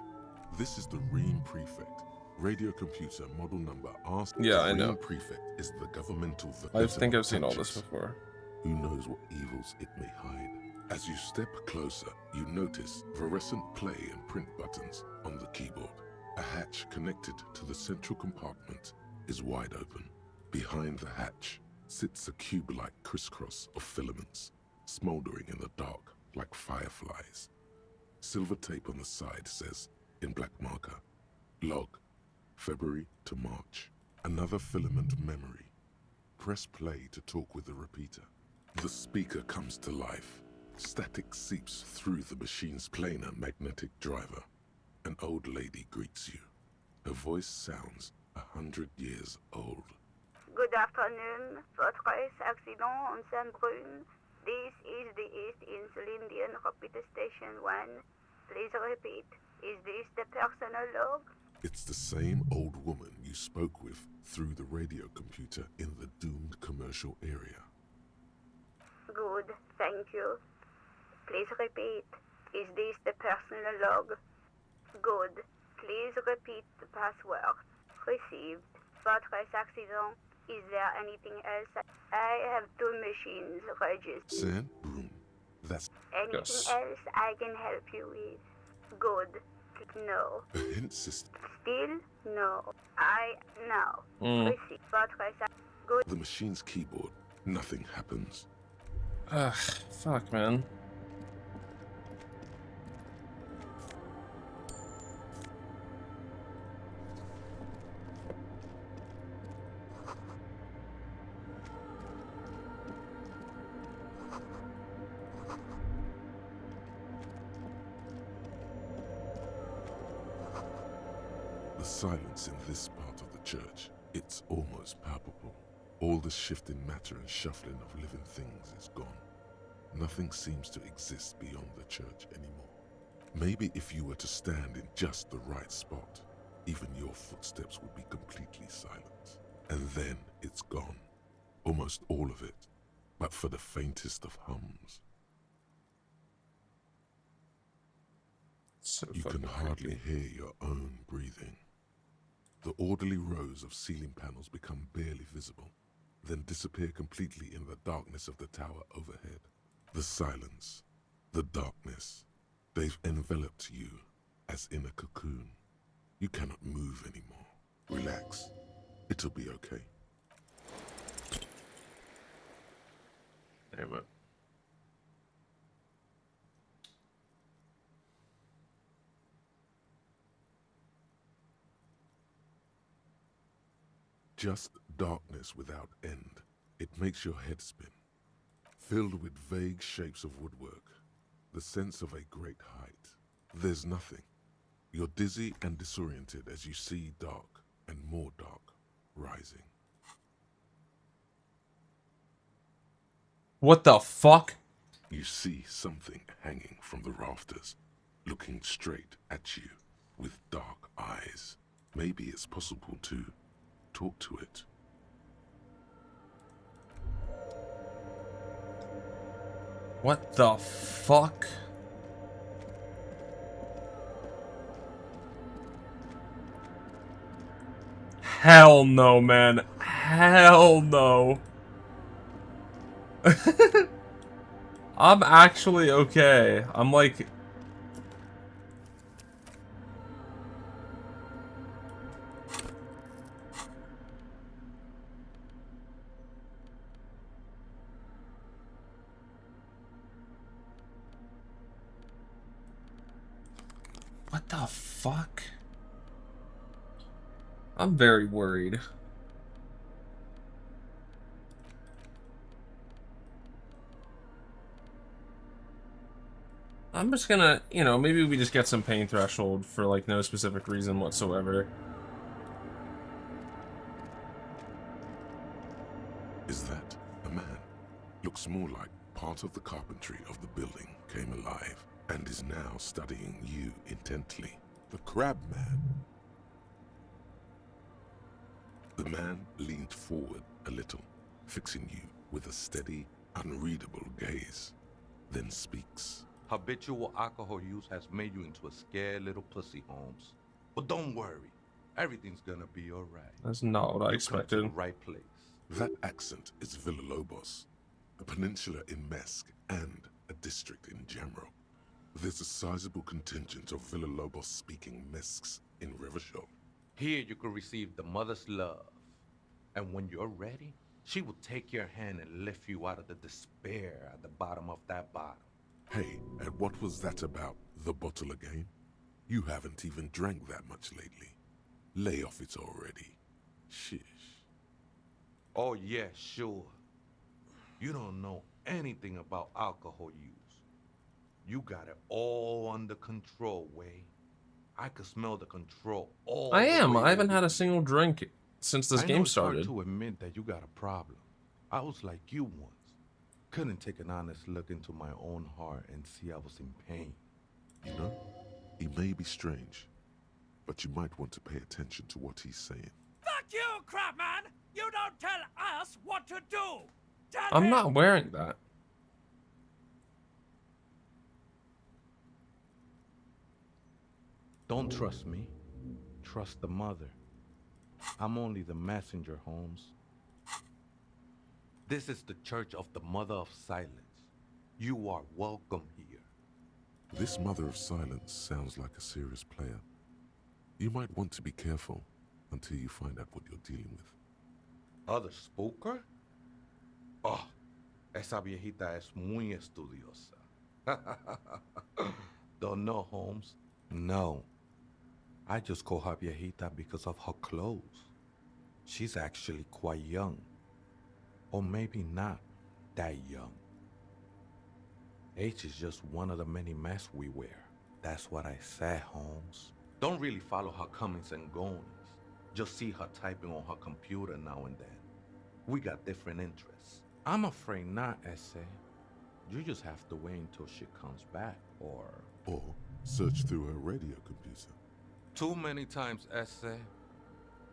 This is the Ream Prefect. Radio computer model number asks. Yeah, I know. Ream Prefect is the governmental... I think I've seen all this before. Who knows what evils it may hide? As you step closer, you notice fluorescent play and print buttons on the keyboard. A hatch connected to the central compartment is wide open. Behind the hatch sits a cube-like crisscross of filaments, smoldering in the dark like fireflies. Silver tape on the side says, in black marker, log, February to March. Another filament memory. Press play to talk with the repeater. The speaker comes to life. Static seeps through the machine's planar magnetic driver. An old lady greets you. Her voice sounds 100 years old. Good afternoon. Fortress accident on Saint-Brune. This is the East Insulindian Repeater Station 1. Please repeat. Is this the personal log? It's the same old woman you spoke with through the radio computer in the doomed commercial area. Good, thank you. Please repeat. Is this the personal log? Good. Please repeat the password. Received. Fortress accident. Is there anything else? I have 2 machines registered. Saint-Brune. That's Anything else I can help you with? Good. No. a hint system. Still? No. No. Receive. Fortress. Good. The machine's keyboard. Nothing happens. Ugh, fuck, man. The silence in this part of the church, it's almost palpable. All the shifting matter and shuffling of living things is gone. Nothing seems to exist beyond the church anymore. Maybe if you were to stand in just the right spot, even your footsteps would be completely silent. And then it's gone. Almost all of it, but for the faintest of hums. So you can hardly hear your own breathing. The orderly rows of ceiling panels become barely visible, then disappear completely in the darkness of the tower overhead. The silence, the darkness, they've enveloped you as in a cocoon. You cannot move anymore. Relax. It'll be okay. Damn it. Just darkness without end. It makes your head spin. Filled with vague shapes of woodwork. The sense of a great height. There's nothing. You're dizzy and disoriented as you see dark and more dark rising. What the fuck? You see something hanging from the rafters, looking straight at you with dark eyes. Maybe it's possible to talk to it. What the fuck? Hell no, man. Hell no. I'm actually okay. I'm like... What the fuck? I'm very worried. I'm just gonna, you know, maybe we just get some pain threshold for like no specific reason whatsoever. Is that a man? Looks more like part of the carpentry of the building came alive and is now studying you intently. The Crab Man. The man leaned forward a little, fixing you with a steady, unreadable gaze, then speaks. Habitual alcohol use has made you into a scared little pussy, Holmes. But don't worry, everything's gonna be alright. That's not what I You expected. come to the right place. That accent is Villalobos, a peninsula in Mesk and a district in general. There's a sizable contingent of Villalobos-speaking Mesks in Revachol. Here you can receive the mother's love. And when you're ready, she will take your hand and lift you out of the despair at the bottom of that bottle. Hey, and what was that about, the bottle again? You haven't even drank that much lately. Lay off it already. Shish. Oh yeah, sure. You don't know anything about alcohol use. You got it all under control, Way. I could smell the control all I the am. way I haven't they had a leave. single drink since this I know game it's hard started. to admit that you got a problem. I was like you once. Couldn't take an honest look into my own heart and see I was in pain. You know, he may be strange, but you might want to pay attention to what he's saying. Fuck you, Crabman! You don't tell us what to do! Tell I'm him! not wearing that. Don't trust me. Trust the mother. I'm only the messenger, Holmes. This is the Church of the Mother of Silence. You are welcome here. This Mother of Silence sounds like a serious player. You might want to be careful until you find out what you're dealing with. ¿Other spooker? Oh, esa viejita es muy estudiosa. Don't know, Holmes? No. I just call her viejita because of her clothes. She's actually quite young. Or maybe not that young. Age is just one of the many masks we wear. That's what I said, Holmes. Don't really follow her comings and goings. Just see her typing on her computer now and then. We got different interests. I'm afraid not, Essay. You just have to wait until she comes back, or search through her radio computer. Too many times, Essay.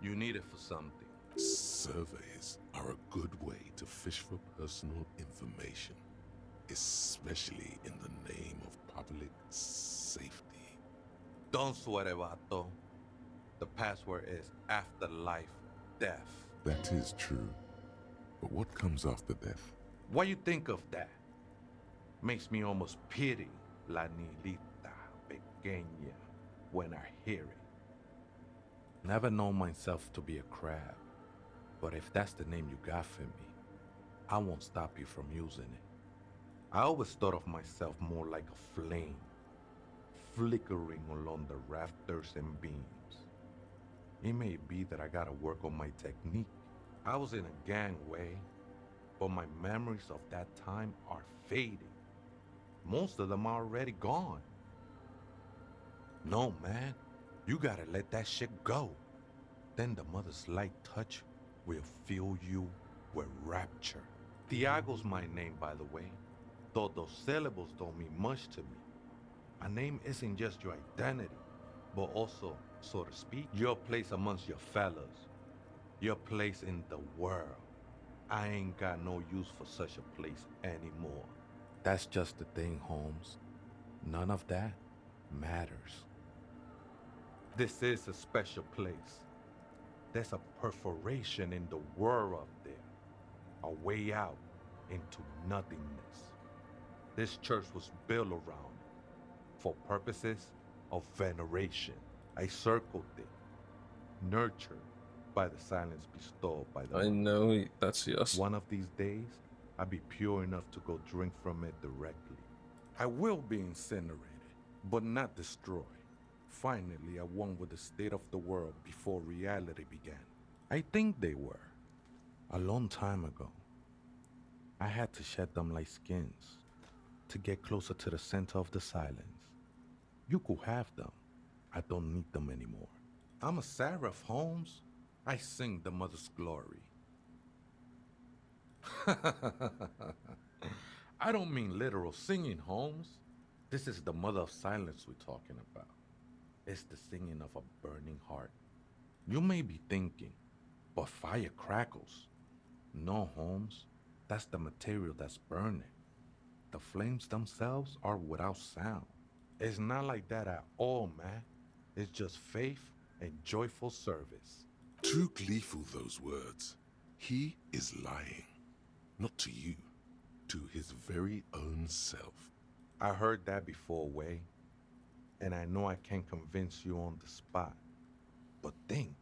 You need it for something. Surveys are a good way to fish for personal information, especially in the name of public safety. Don't sweat it, vato. The password is afterlife death. That is true. But what comes after death? What you think of that? Makes me almost pity la niñita pequeña when I hear it. Never known myself to be a crab, but if that's the name you got for me, I won't stop you from using it. I always thought of myself more like a flame, flickering along the rafters and beams. It may be that I gotta work on my technique. I was in a gangway, but my memories of that time are fading. Most of them are already gone. No, man, you gotta let that shit go. Then the mother's light touch will fill you with rapture. Tiago's my name, by the way, though those syllables don't mean much to me. A name isn't just your identity, but also, so to speak, your place amongst your fellas. Your place in the world. I ain't got no use for such a place anymore. That's just the thing, Holmes. None of that matters. This is a special place. There's a perforation in the world up there. A way out into nothingness. This church was built around it for purposes of veneration. I circled it, nurtured by the silence bestowed by the I know that's yes. One of these days, I'll be pure enough to go drink from it directly. I will be incinerated, but not destroyed. Finally, at one with the state of the world before reality began. I think they were. A long time ago. I had to shed them like skins to get closer to the center of the silence. You could have them. I don't need them anymore. I'm a seraph, Holmes. I sing the mother's glory. I don't mean literal singing, Holmes. This is the mother of silence we're talking about. It's the singing of a burning heart. You may be thinking, but fire crackles. No, Holmes. That's the material that's burning. The flames themselves are without sound. It's not like that at all, man. It's just faith and joyful service. Too gleeful, those words. He is lying. Not to you, to his very own self. I heard that before, Way. And I know I can't convince you on the spot. But think,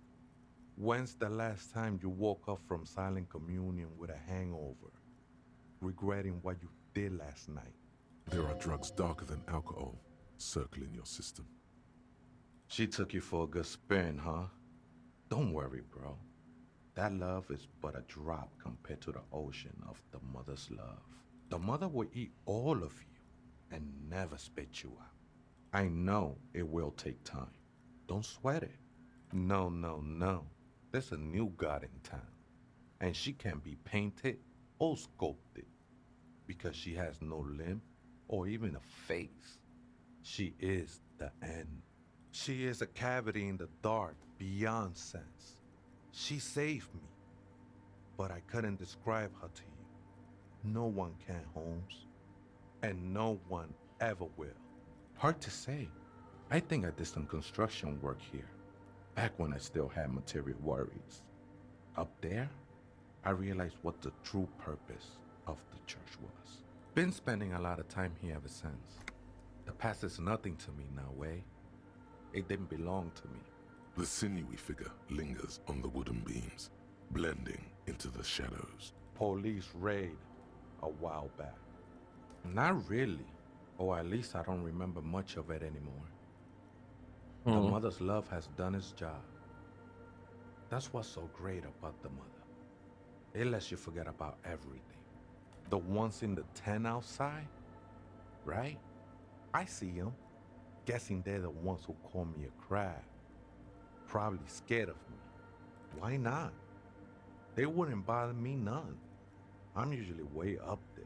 when's the last time you woke up from silent communion with a hangover, regretting what you did last night? There are drugs darker than alcohol circling your system. She took you for a good spin, huh? Don't worry, bro. That love is but a drop compared to the ocean of the mother's love. The mother will eat all of you and never spit you out. I know it will take time. Don't sweat it. No, no, no. There's a new god in town, and she can't be painted or sculpted because she has no limb or even a face. She is the end. She is a cavity in the dark beyond sense. She saved me, but I couldn't describe her to you. No one can, Holmes, and no one ever will. Hard to say. I think I did some construction work here, back when I still had material worries. Up there, I realized what the true purpose of the church was. Been spending a lot of time here ever since. The past is nothing to me now, way. It didn't belong to me. The sinewy figure lingers on the wooden beams, blending into the shadows. Police raid a while back. Not really, or at least I don't remember much of it anymore. The mother's love has done its job. That's what's so great about the mother. It lets you forget about everything. The ones in the tent outside, right? I see them. Guessing they're the ones who call me a crab. Probably scared of me. Why not? They wouldn't bother me none. I'm usually way up there,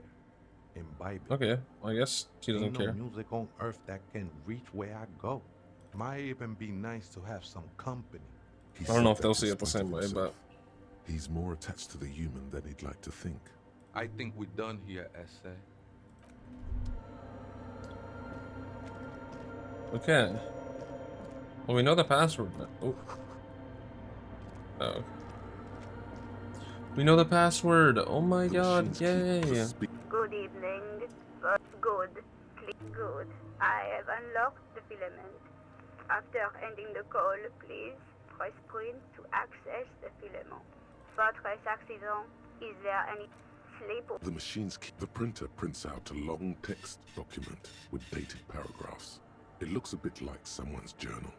imbibing. Okay, well, I guess she doesn't Ain't care. no music on earth that can reach where I go. Might even be nice to have some company. I don't know if they'll see it the same way, but he's more attached to the human than he'd like to think. I think we're done here, essay. okay. Well, we know the password now. Oh. Oh. We know the password. Oh my god, yay. Good evening. Good. Good. I have unlocked the filament. After ending the call, please press print to access the filament. For trace accident, is there any sleep? The the printer prints out a long text document with dated paragraphs. It looks a bit like someone's journal.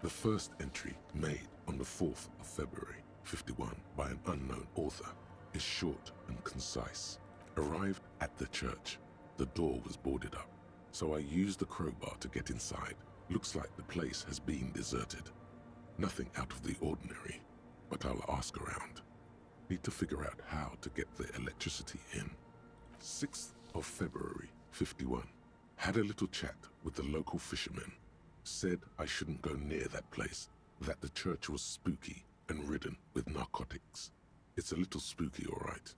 The first entry, made on the 4th of February, 51, by an unknown author, is short and concise. Arrived at the church. The door was boarded up, so I used the crowbar to get inside. Looks like the place has been deserted. Nothing out of the ordinary, but I'll ask around. Need to figure out how to get the electricity in. 6th of February, 51. Had a little chat with the local fishermen. Said I shouldn't go near that place, that the church was spooky and ridden with narcotics. It's a little spooky, all right.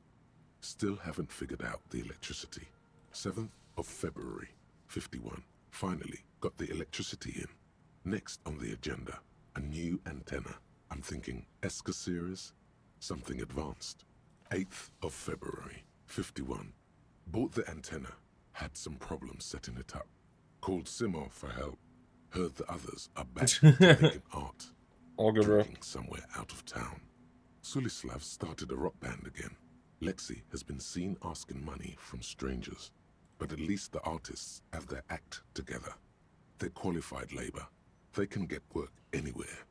Still haven't figured out the electricity. 7th of February, 51. Finally got the electricity in. Next on the agenda, a new antenna. I'm thinking ESCA series, something advanced. 8th of February, 51. Bought the antenna, had some problems setting it up. Called Simo for help. Heard the others are back to making art. All good, bro. Drinking somewhere out of town. Sulislav started a rock band again. Lexi has been seen asking money from strangers. But at least the artists have their act together. They're qualified labor. They can get work anywhere.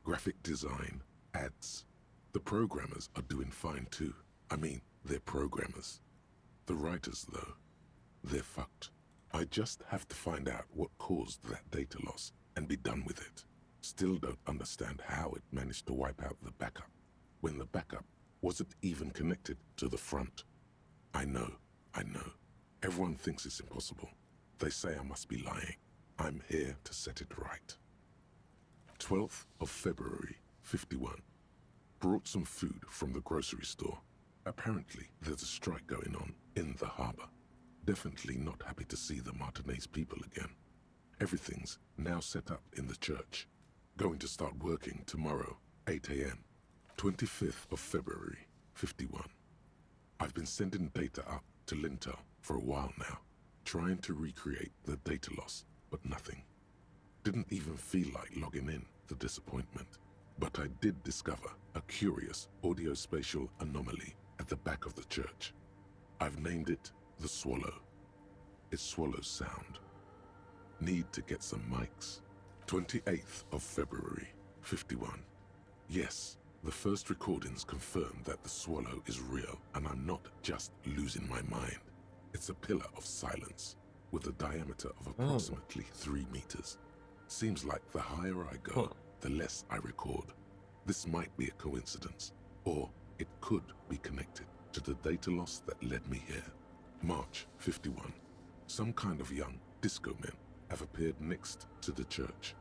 Graphic design, ads. The programmers are doing fine too. I mean, they're programmers. The writers, though, they're fucked. I just have to find out what caused that data loss and be done with it. Still don't understand how it managed to wipe out the backup, when the backup wasn't even connected to the front. I know. Everyone thinks it's impossible. They say I must be lying. I'm here to set it right. 12th of February, 51. Brought some food from the grocery store. Apparently, there's a strike going on in the harbor. Definitely not happy to see the Martinez people again. Everything's now set up in the church. Going to start working tomorrow, 8 a.m. 25th of February, 51. I've been sending data up to Lintel for a while now, trying to recreate the data loss, but nothing. Didn't even feel like logging in, the disappointment. But I did discover a curious audio-spatial anomaly at the back of the church. I've named it the Swallow. It swallows sound. Need to get some mics. 28th of February, 51. Yes, the first recordings confirm that the swallow is real and I'm not just losing my mind. It's a pillar of silence with a diameter of approximately 3 meters. Seems like the higher I go, the less I record. This might be a coincidence, or it could be connected to the data loss that led me here. March 51. Some kind of young disco men have appeared next to the church.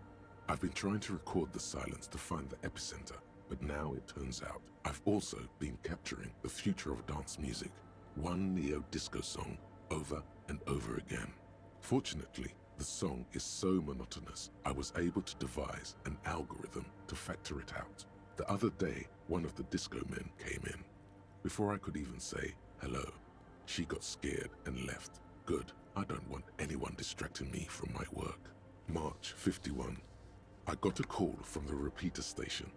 I've been trying to record the silence to find the epicenter, but now it turns out I've also been capturing the future of dance music, one neo-disco song over and over again. Fortunately, the song is so monotonous, I was able to devise an algorithm to factor it out. The other day, one of the disco men came in. Before I could even say hello, she got scared and left. Good, I don't want anyone distracting me from my work. March 51. I got a call from the repeater station.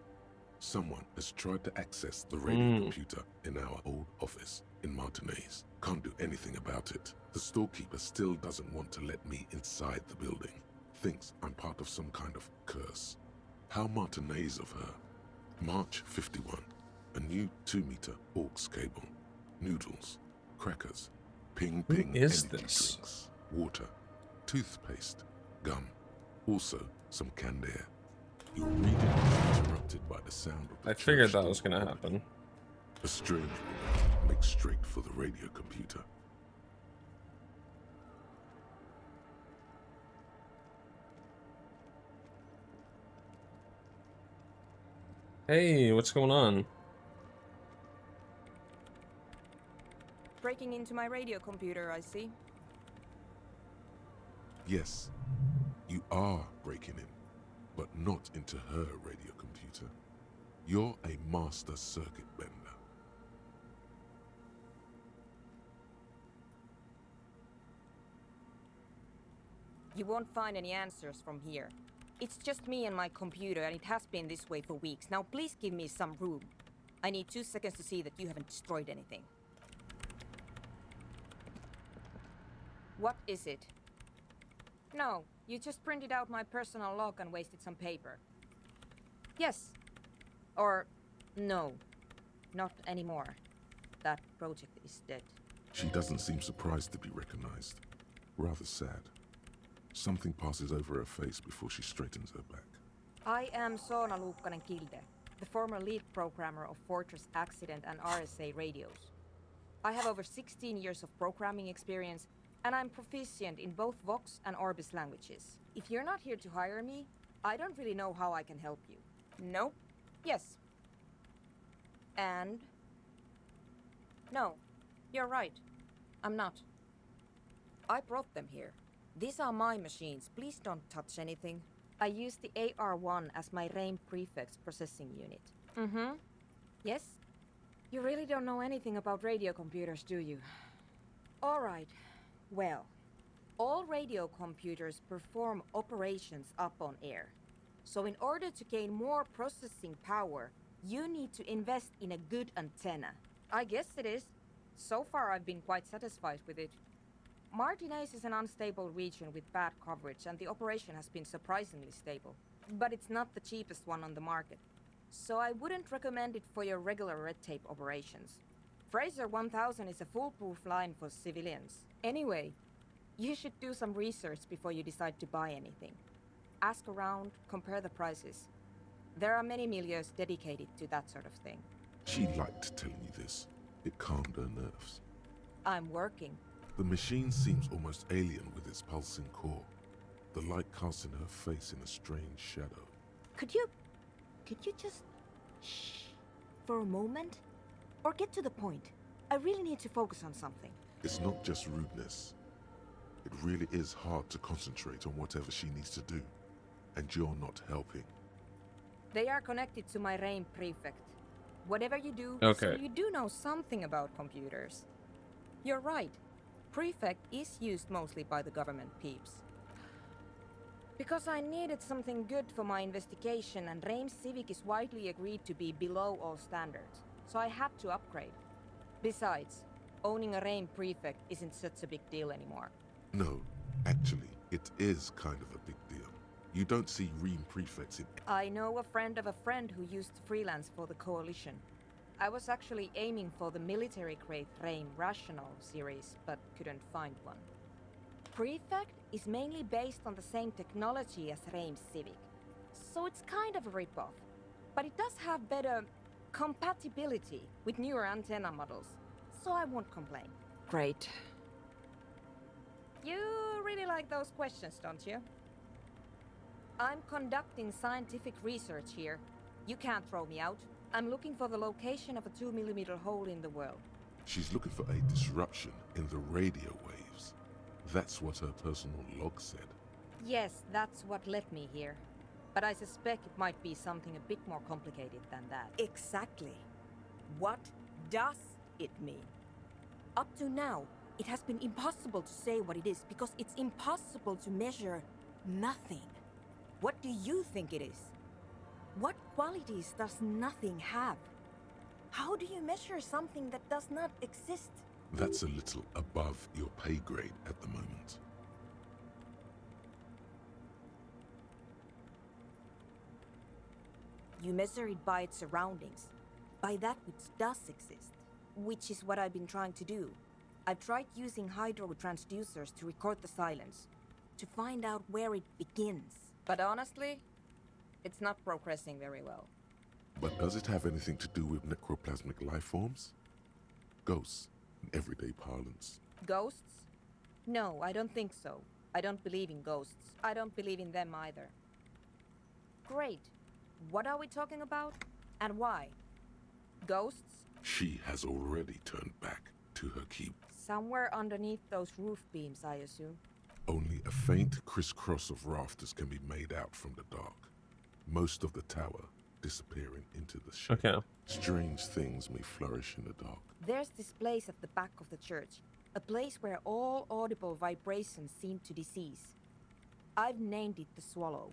Someone has tried to access the radio computer in our old office in Martinez. Can't do anything about it. The storekeeper still doesn't want to let me inside the building. Thinks I'm part of some kind of curse. How Martinez of her. March 51. A new 2-meter aux cable. Noodles. Crackers. Ping ping Who is energy this? drinks. Water. Toothpaste. Gum. Also some canned air. Your reading is interrupted by the sound of the I figured church that was door gonna opening. happen. A strange woman makes straight for the radio computer. Hey, what's going on? Breaking into my radio computer, I see. Yes, you are breaking in, but not into her radio computer. You're a master circuit bender. You won't find any answers from here. It's just me and my computer, and it has been this way for weeks. Now please give me some room. I need 2 seconds to see that you haven't destroyed anything. What is it? No, you just printed out my personal log and wasted some paper. Yes. Or no. Not anymore. That project is dead. She doesn't seem surprised to be recognized. Rather sad. Something passes over her face before she straightens her back. I am Soona Luukkanen-Kilde, the former lead programmer of Fortress Accident and RSA radios. I have over 16 years of programming experience, and I'm proficient in both Vox and Orbis languages. If you're not here to hire me, I don't really know how I can help you. No? Yes. And? No. You're right. I'm not. I brought them here. These are my machines. Please don't touch anything. I use the AR-1 as my RAIM prefix processing unit. Mm-hmm. Yes? You really don't know anything about radio computers, do you? All right. Well, all radio computers perform operations up on air. So in order to gain more processing power, you need to invest in a good antenna. I guess it is. So far, I've been quite satisfied with it. Martinez is an unstable region with bad coverage, and the operation has been surprisingly stable. But it's not the cheapest one on the market. So I wouldn't recommend it for your regular red tape operations. Fraser 1000 is a foolproof line for civilians. Anyway, you should do some research before you decide to buy anything. Ask around, compare the prices. There are many milieus dedicated to that sort of thing. She liked telling you this. It calmed her nerves. I'm working. The machine seems almost alien with its pulsing core. The light casting her face in a strange shadow. Could you just shh for a moment? Or get to the point. I really need to focus on something. It's not just rudeness. It really is hard to concentrate on whatever she needs to do. And you're not helping. They are connected to my RAIM prefect. Whatever you do, Okay. so you do know something about computers. You're right. Prefect is used mostly by the government peeps. Because I needed something good for my investigation, and RAIM Civic is widely agreed to be below all standards, so I had to upgrade. Besides, owning a RAIM prefect isn't such a big deal anymore. No, actually, it is kind of a big deal. You don't see RAIM prefects in... I know a friend of a friend who used to freelance for the Coalition. I was actually aiming for the military-grade RAIM Rational series, but couldn't find one. Prefect is mainly based on the same technology as Reims Civic, so it's kind of a ripoff. But it does have better compatibility with newer antenna models, so I won't complain. Great. You really like those questions, don't you? I'm conducting scientific research here. You can't throw me out. I'm looking for the location of a 2mm hole in the world. She's looking for a disruption in the radio waves. That's what her personal log said. Yes, that's what led me here. But I suspect it might be something a bit more complicated than that. Exactly. What does it mean? Up to now, it has been impossible to say what it is because it's impossible to measure nothing. What do you think it is? What qualities does nothing have? How do you measure something that does not exist? That's a little above your pay grade at the moment. You measure it by its surroundings, by that which does exist, which is what I've been trying to do. I've tried using hydro transducers to record the silence, to find out where it begins. But honestly, it's not progressing very well. But does it have anything to do with necroplasmic life forms? Ghosts, in everyday parlance. Ghosts? No, I don't think so. I don't believe in ghosts. I don't believe in them either. Great. What are we talking about? And why? Ghosts? She has already turned back to her keep. Somewhere underneath those roof beams, I assume. Only a faint crisscross of rafters can be made out from the dark. Most of the tower disappearing into the shade. Okay. Strange things may flourish in the dark. There's this place at the back of the church. A place where all audible vibrations seem to decease. I've named it the Swallow.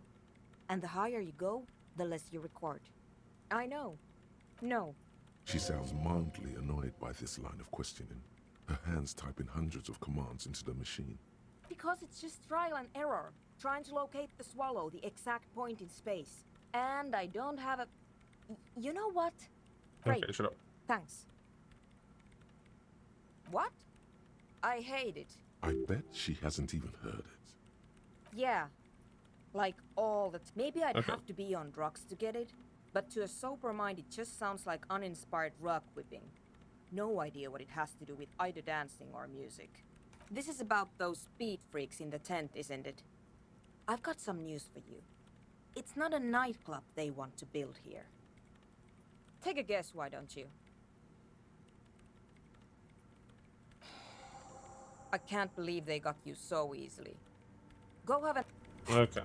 And the higher you go, the less you record. I know. No. She sounds mildly annoyed by this line of questioning. Her hands typing hundreds of commands into the machine. Because it's just trial and error. Trying to locate the Swallow, the exact point in space. And I don't have a... You know what? Great. Okay, shut up. Thanks. What? I hate it. I bet she hasn't even heard it. Yeah. Like all the... Maybe I'd Okay. have to be on drugs to get it. But to a sober mind, it just sounds like uninspired rug whipping. No idea what it has to do with either dancing or music. This is about those speed freaks in the tent, isn't it? I've got some news for you. It's not a nightclub they want to build here. Take a guess, why don't you? I can't believe they got you so easily. Go have a... Okay.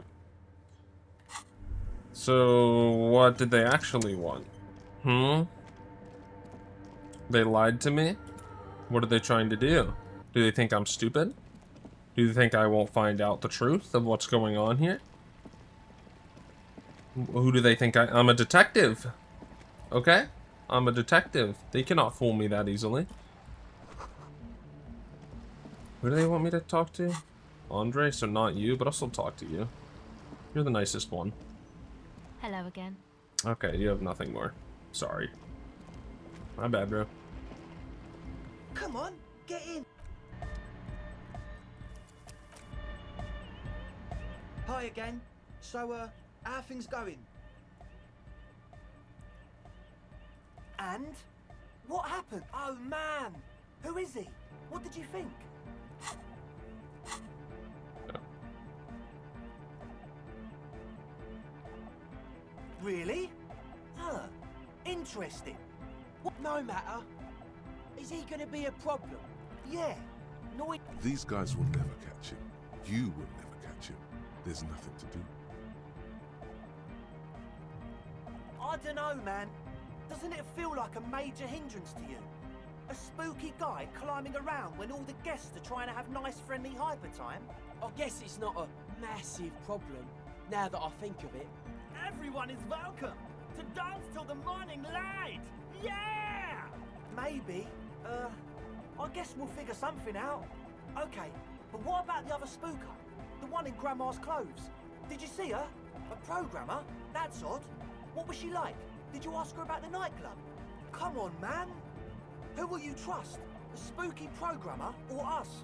So, what did they actually want? They lied to me? What are they trying to do? Do they think I'm stupid? Do they think I won't find out the truth of what's going on here? Who do they think I'm a detective? Okay? I'm a detective. They cannot fool me that easily. Who do they want me to talk to? Andre, so not you, but I'll still talk to you. You're the nicest one. Hello again. Okay, you have nothing more. Sorry. My bad, bro. Come on, get in. Hi again. So, how are things going? And? What happened? Oh, man. Who is he? What did you think? Really? Huh. Interesting. What? No matter. Is he gonna be a problem? Yeah. No, it... These guys will never catch him. You will never catch him. There's nothing to do. I don't know, man. Doesn't it feel like a major hindrance to you? A spooky guy climbing around when all the guests are trying to have nice, friendly hyper time? I guess it's not a massive problem, now that I think of it. Everyone is welcome to dance till the morning light! Yeah! Maybe. I guess we'll figure something out. Okay, but what about the other spooker? The one in Grandma's clothes? Did you see her? A programmer? That's odd. What was she like? Did you ask her about the nightclub? Come on, man. Who will you trust? The spooky programmer or us?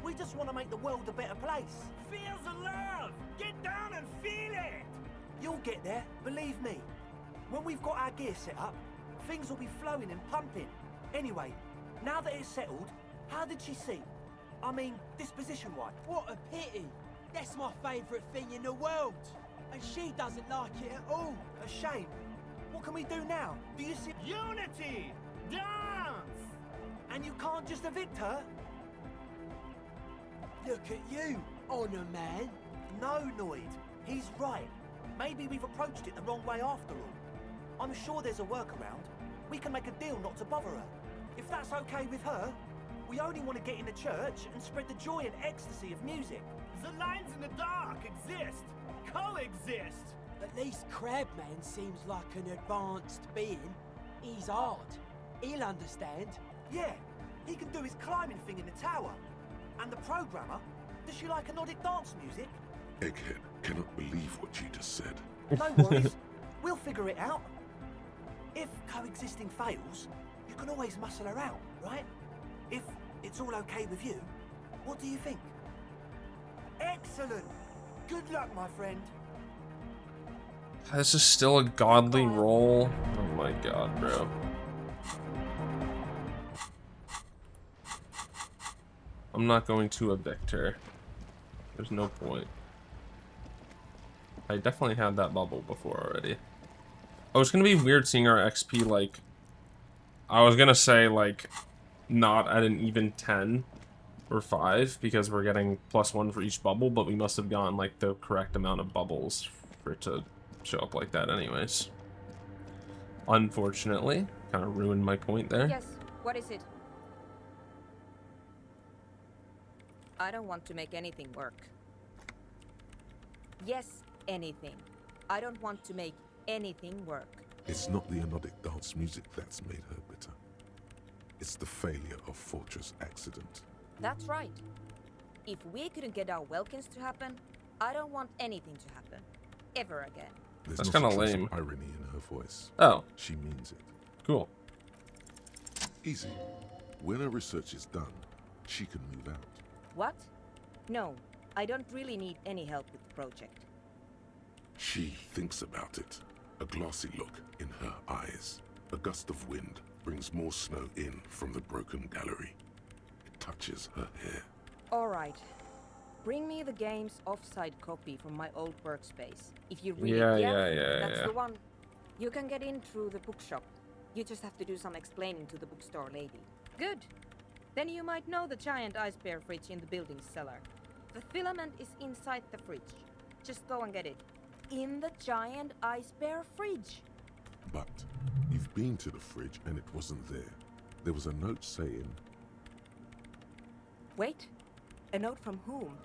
We just want to make the world a better place. Feel the love! Get down and feel it! You'll get there, believe me. When we've got our gear set up, things will be flowing and pumping. Anyway, now that it's settled, how did she seem? I mean, disposition-wise. What a pity. That's my favourite thing in the world. And she doesn't like it at all. A shame. What can we do now? Do you see... Unity! Dance! And you can't just evict her? Look at you, Honor Man. No, Noid. He's right. Maybe we've approached it the wrong way after all. I'm sure there's a workaround. We can make a deal not to bother her. If that's okay with her, we only want to get in the church and spread the joy and ecstasy of music. The lines in the dark exist. Coexist. At least Crabman seems like an advanced being. He's hard. He'll understand. Yeah, he can do his climbing thing in the tower. And the programmer, does she like anodic dance music? Egghead cannot believe what you just said. No worries. We'll figure it out. If coexisting fails, you can always muscle her out, right? If it's all okay with you, what do you think? Excellent. Good luck, my friend. This is still a godly roll. Oh my god, bro. I'm not going to evict her. There's no point. I definitely had that bubble before already. Oh, it's gonna be weird seeing our XP, like... I was gonna say, like, not at an even 10 or 5, because we're getting +1 for each bubble, but we must have gotten, like, the correct amount of bubbles for it to show up like that anyways. Unfortunately. Kind of ruined my point there. Yes, what is it? I don't want to make anything work. Yes, anything. I don't want to make anything work. It's not the anodic dance music that's made her bitter. It's the failure of Fortress Accident. That's right. If we couldn't get our Welkins to happen, I don't want anything to happen. Ever again. There's That's not kind a of trace lame. irony in her voice. Oh. She means it. Cool. Easy. When her research is done, she can move out. What? No, I don't really need any help with the project. She thinks about it. A glassy look in her eyes. A gust of wind brings more snow in from the broken gallery. It touches her hair. All right. Bring me the game's offside copy from my old workspace. If you read it, that's the one. You can get in through the bookshop. You just have to do some explaining to the bookstore lady. Good. Then you might know the giant ice bear fridge in the building's cellar. The filament is inside the fridge. Just go and get it. In the giant ice bear fridge. But you've been to the fridge and it wasn't there. There was a note saying... Wait. A note from whom?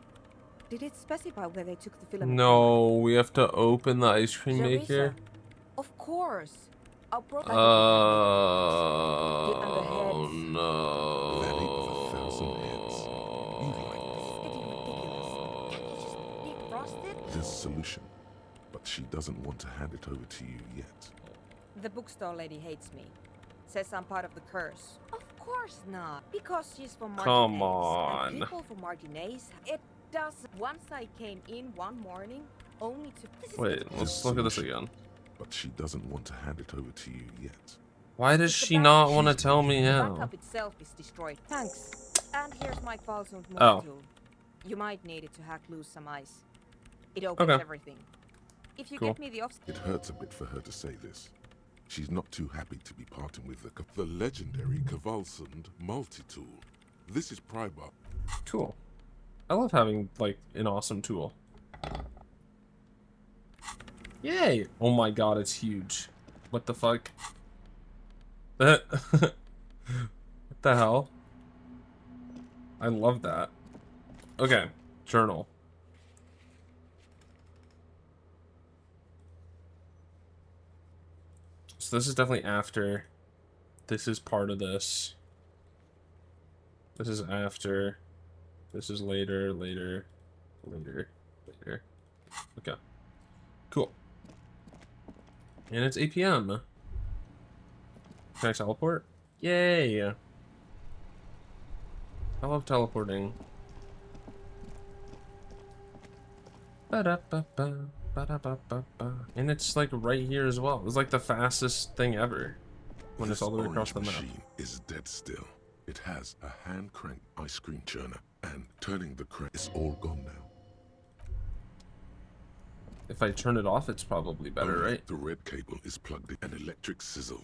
Did it specify where they took the filament? No, we have to open the ice cream maker. Of course. I'll Oh no. Valley of a Thousand Heads. You like this? There's a solution, but she doesn't want to hand it over to you yet. The bookstore lady hates me. Says I'm part of the curse. Of course not. Because she's from Martinez. Come on. And people from Martinez. It does. Once I came in one morning, only to... Wait, let's look at this again. But she doesn't want to hand it over to you yet. Why does she not want to tell me The how? backup itself is destroyed. Thanks. And here's my Falsund Oh. tool. You might need it to hack loose some ice. It opens Okay. everything. If you Cool. get me the It hurts a bit for her to say this. She's not too happy to be parting with the legendary Kelawesome multi-tool. This is Pribar. Cool. I love having, like, an awesome tool. Yay! Oh my god, it's huge. What the fuck? What the hell? I love that. Okay, journal. So this is definitely after. This is part of this. This is after. This is later, later, later, later. Okay. Cool. And it's 8 p.m. Can I teleport? Yay! I love teleporting. Ba-da-ba-ba, ba-da-ba-ba-ba. And it's like right here as well. It's like the fastest thing ever when it's all the way across the map. This machine is dead still. It has a hand-cranked ice cream churner, and turning the crank is all gone now. If I turn it off, it's probably better, Only right? The red cable is plugged in. An electric sizzle.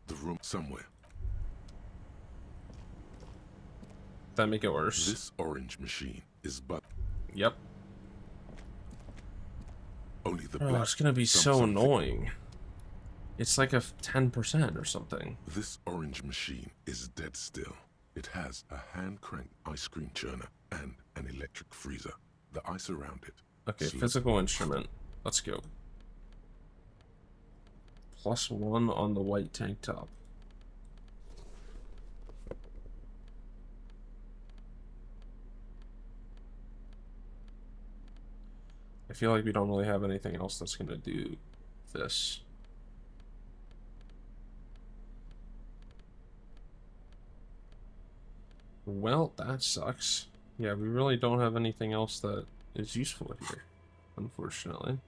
The room somewhere. That make it worse. This orange machine is but. Yep. Only the Oh, black. it's gonna be so annoying. It's like a 10% or something. This orange machine is dead still. It has a hand-cranked ice cream churner and an electric freezer. The ice around it. Okay, physical instrument. Let's go. +1 on the white tank top. I feel like we don't really have anything else that's gonna do this. Well, that sucks. Yeah, we really don't have anything else that is useful here, unfortunately.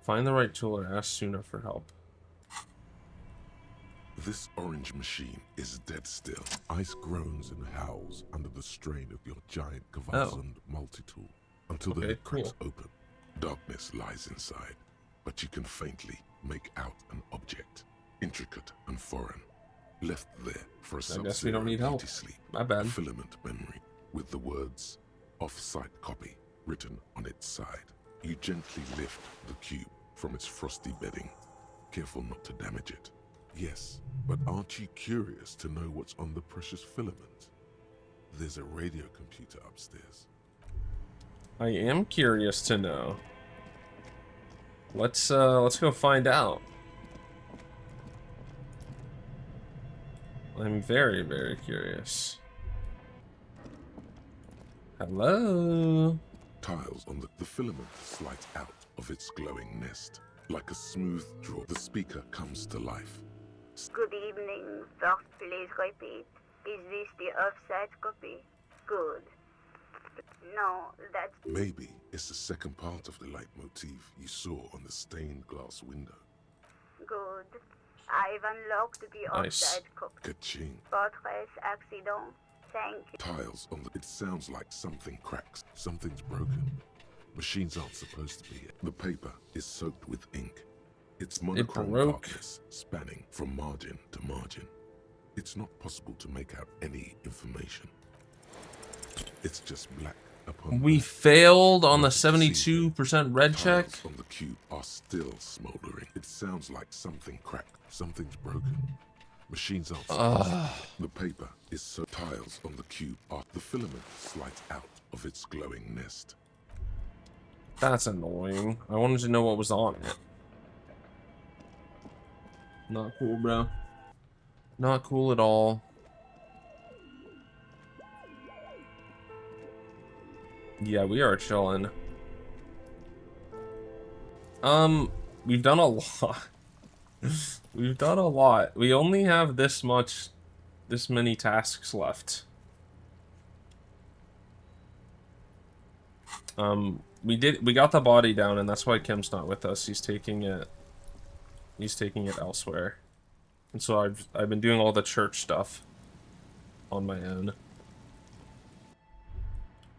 Find the right tool or ask sooner for help. This orange machine is dead still. Ice groans and howls under the strain of your giant Kelawesome multi-tool. Until the lid cracks open, darkness lies inside, but you can faintly make out an object, intricate and foreign, left there for a I guess we don't need help. sleep. My bad. A filament memory with the words "off-site copy" written on its side. You gently lift the cube from its frosty bedding, careful not to damage it. Yes, but aren't you curious to know what's on the precious filament? There's a radio computer upstairs. I am curious to know. Let's go find out. I'm very, very curious. Hello? Tiles on the filament slides out of its glowing nest. Like a smooth draw, the speaker comes to life. Good evening. First, please repeat. Is this the offsite copy? Good. No, that's... Maybe it's the second part of the leitmotif you saw on the stained glass window. Good. I've unlocked the offsite copy. Ka-ching. Fortress accident. Thank you. Tiles on the... It sounds like something cracks. Something's broken. Machines aren't supposed to be here. The paper is soaked with ink. It's monochrome darkness spanning from margin to margin. It's not possible to make out any information. It's just black upon We failed on the 72% red check. Tiles on the cube are still smoldering. It sounds like something cracked. Something's broken. Machines aren't The paper is so tiles on the cube are the filament slides out of its glowing nest. That's annoying. I wanted to know what was on it. Not cool, bro. Not cool at all. Yeah, we are chilling. We've done a lot. We've done a lot. We only have this many tasks left. We got the body down, and that's why Kim's not with us. He's taking it elsewhere. And so I've been doing all the church stuff on my own.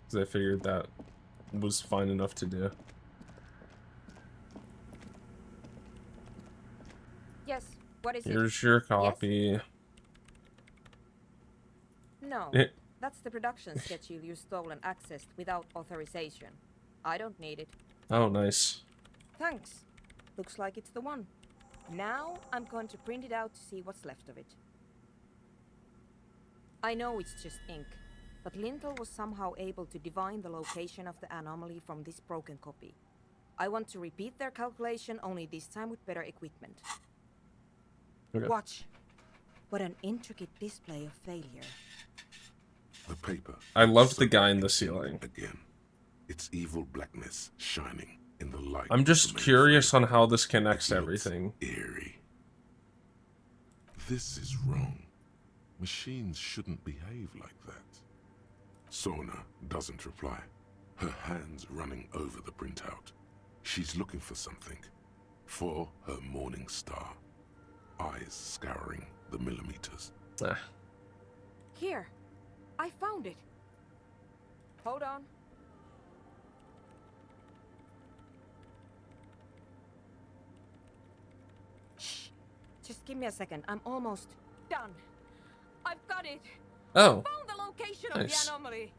Because I figured that was fine enough to do. Yes, what is it? Here's your copy. No, that's the production schedule you stole and accessed without authorization. I don't need it. Oh, nice. Thanks. Looks like it's the one. Now I'm going to print it out to see what's left of it. I know it's just ink, but Lintel was somehow able to divine the location of the anomaly from this broken copy. I want to repeat their calculation, only this time with better equipment. Okay. Watch. What an intricate display of failure. The paper. I loved the guy in the ceiling. Again. Its evil blackness shining in the light. I'm just curious on how this connects to everything. Eerie. This is wrong. Machines shouldn't behave like that. Sona doesn't reply. her hands running over the printout. She's looking for something. For her morning star. Eyes scouring the millimeters. Here. I found it. Hold on. Shh. Just give me a second. I'm almost done. I've got it. Oh. I found the location Nice. of the anomaly.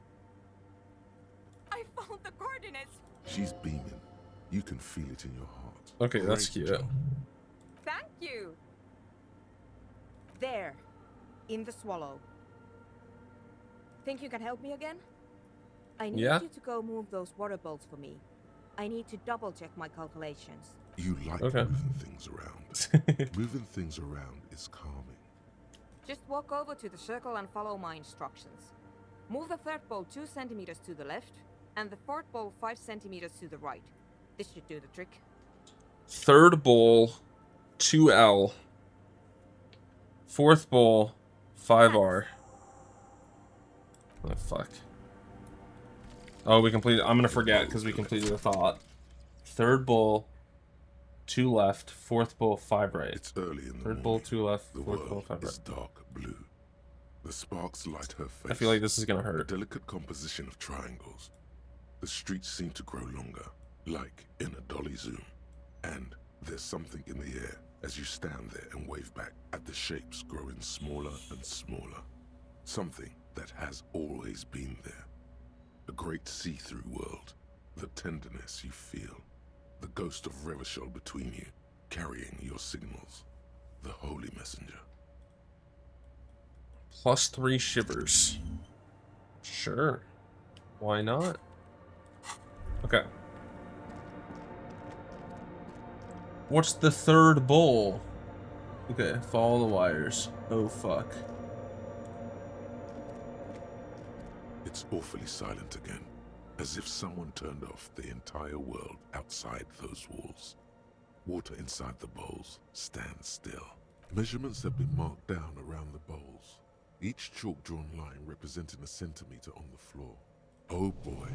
I found the coordinates. She's beaming. You can feel it in your heart. Okay, that's Great cute. job. Thank you. There. In the swallow. Think you can help me again? I need Yeah. you to go move those water bolts for me. I need to double check my calculations. You like Okay. moving things around. Moving things around is calming. Just walk over to the circle and follow my instructions. Move the third bolt 2 centimeters to the left, and the fourth bolt 5 centimeters to the right. This should do the trick. Third bowl, 2L. Fourth bowl, 5R. Oh, fuck. Oh, we completed. I'm gonna forget because we completed the thought. Third bowl, 2 left. Fourth bowl, 5 right. It's early in the Third bowl, 2 left. The Fourth bowl, world 5 is right. dark blue. The sparks light her face. I feel like this is gonna A hurt. delicate composition of triangles. The streets seem to grow longer, like in a dolly zoom. And there's something in the air as you stand there and wave back at the shapes growing smaller and smaller. Something that has always been there. A great see-through world. The tenderness you feel. The ghost of Revachol between you, carrying your signals. The holy messenger. +3 shivers. Sure. Why not? Okay. What's the third bowl? Okay, follow the wires. Oh, fuck. It's awfully silent again, as if someone turned off the entire world outside those walls. Water inside the bowls stands still. Measurements have been marked down around the bowls, each chalk-drawn line representing a centimeter on the floor. Oh boy,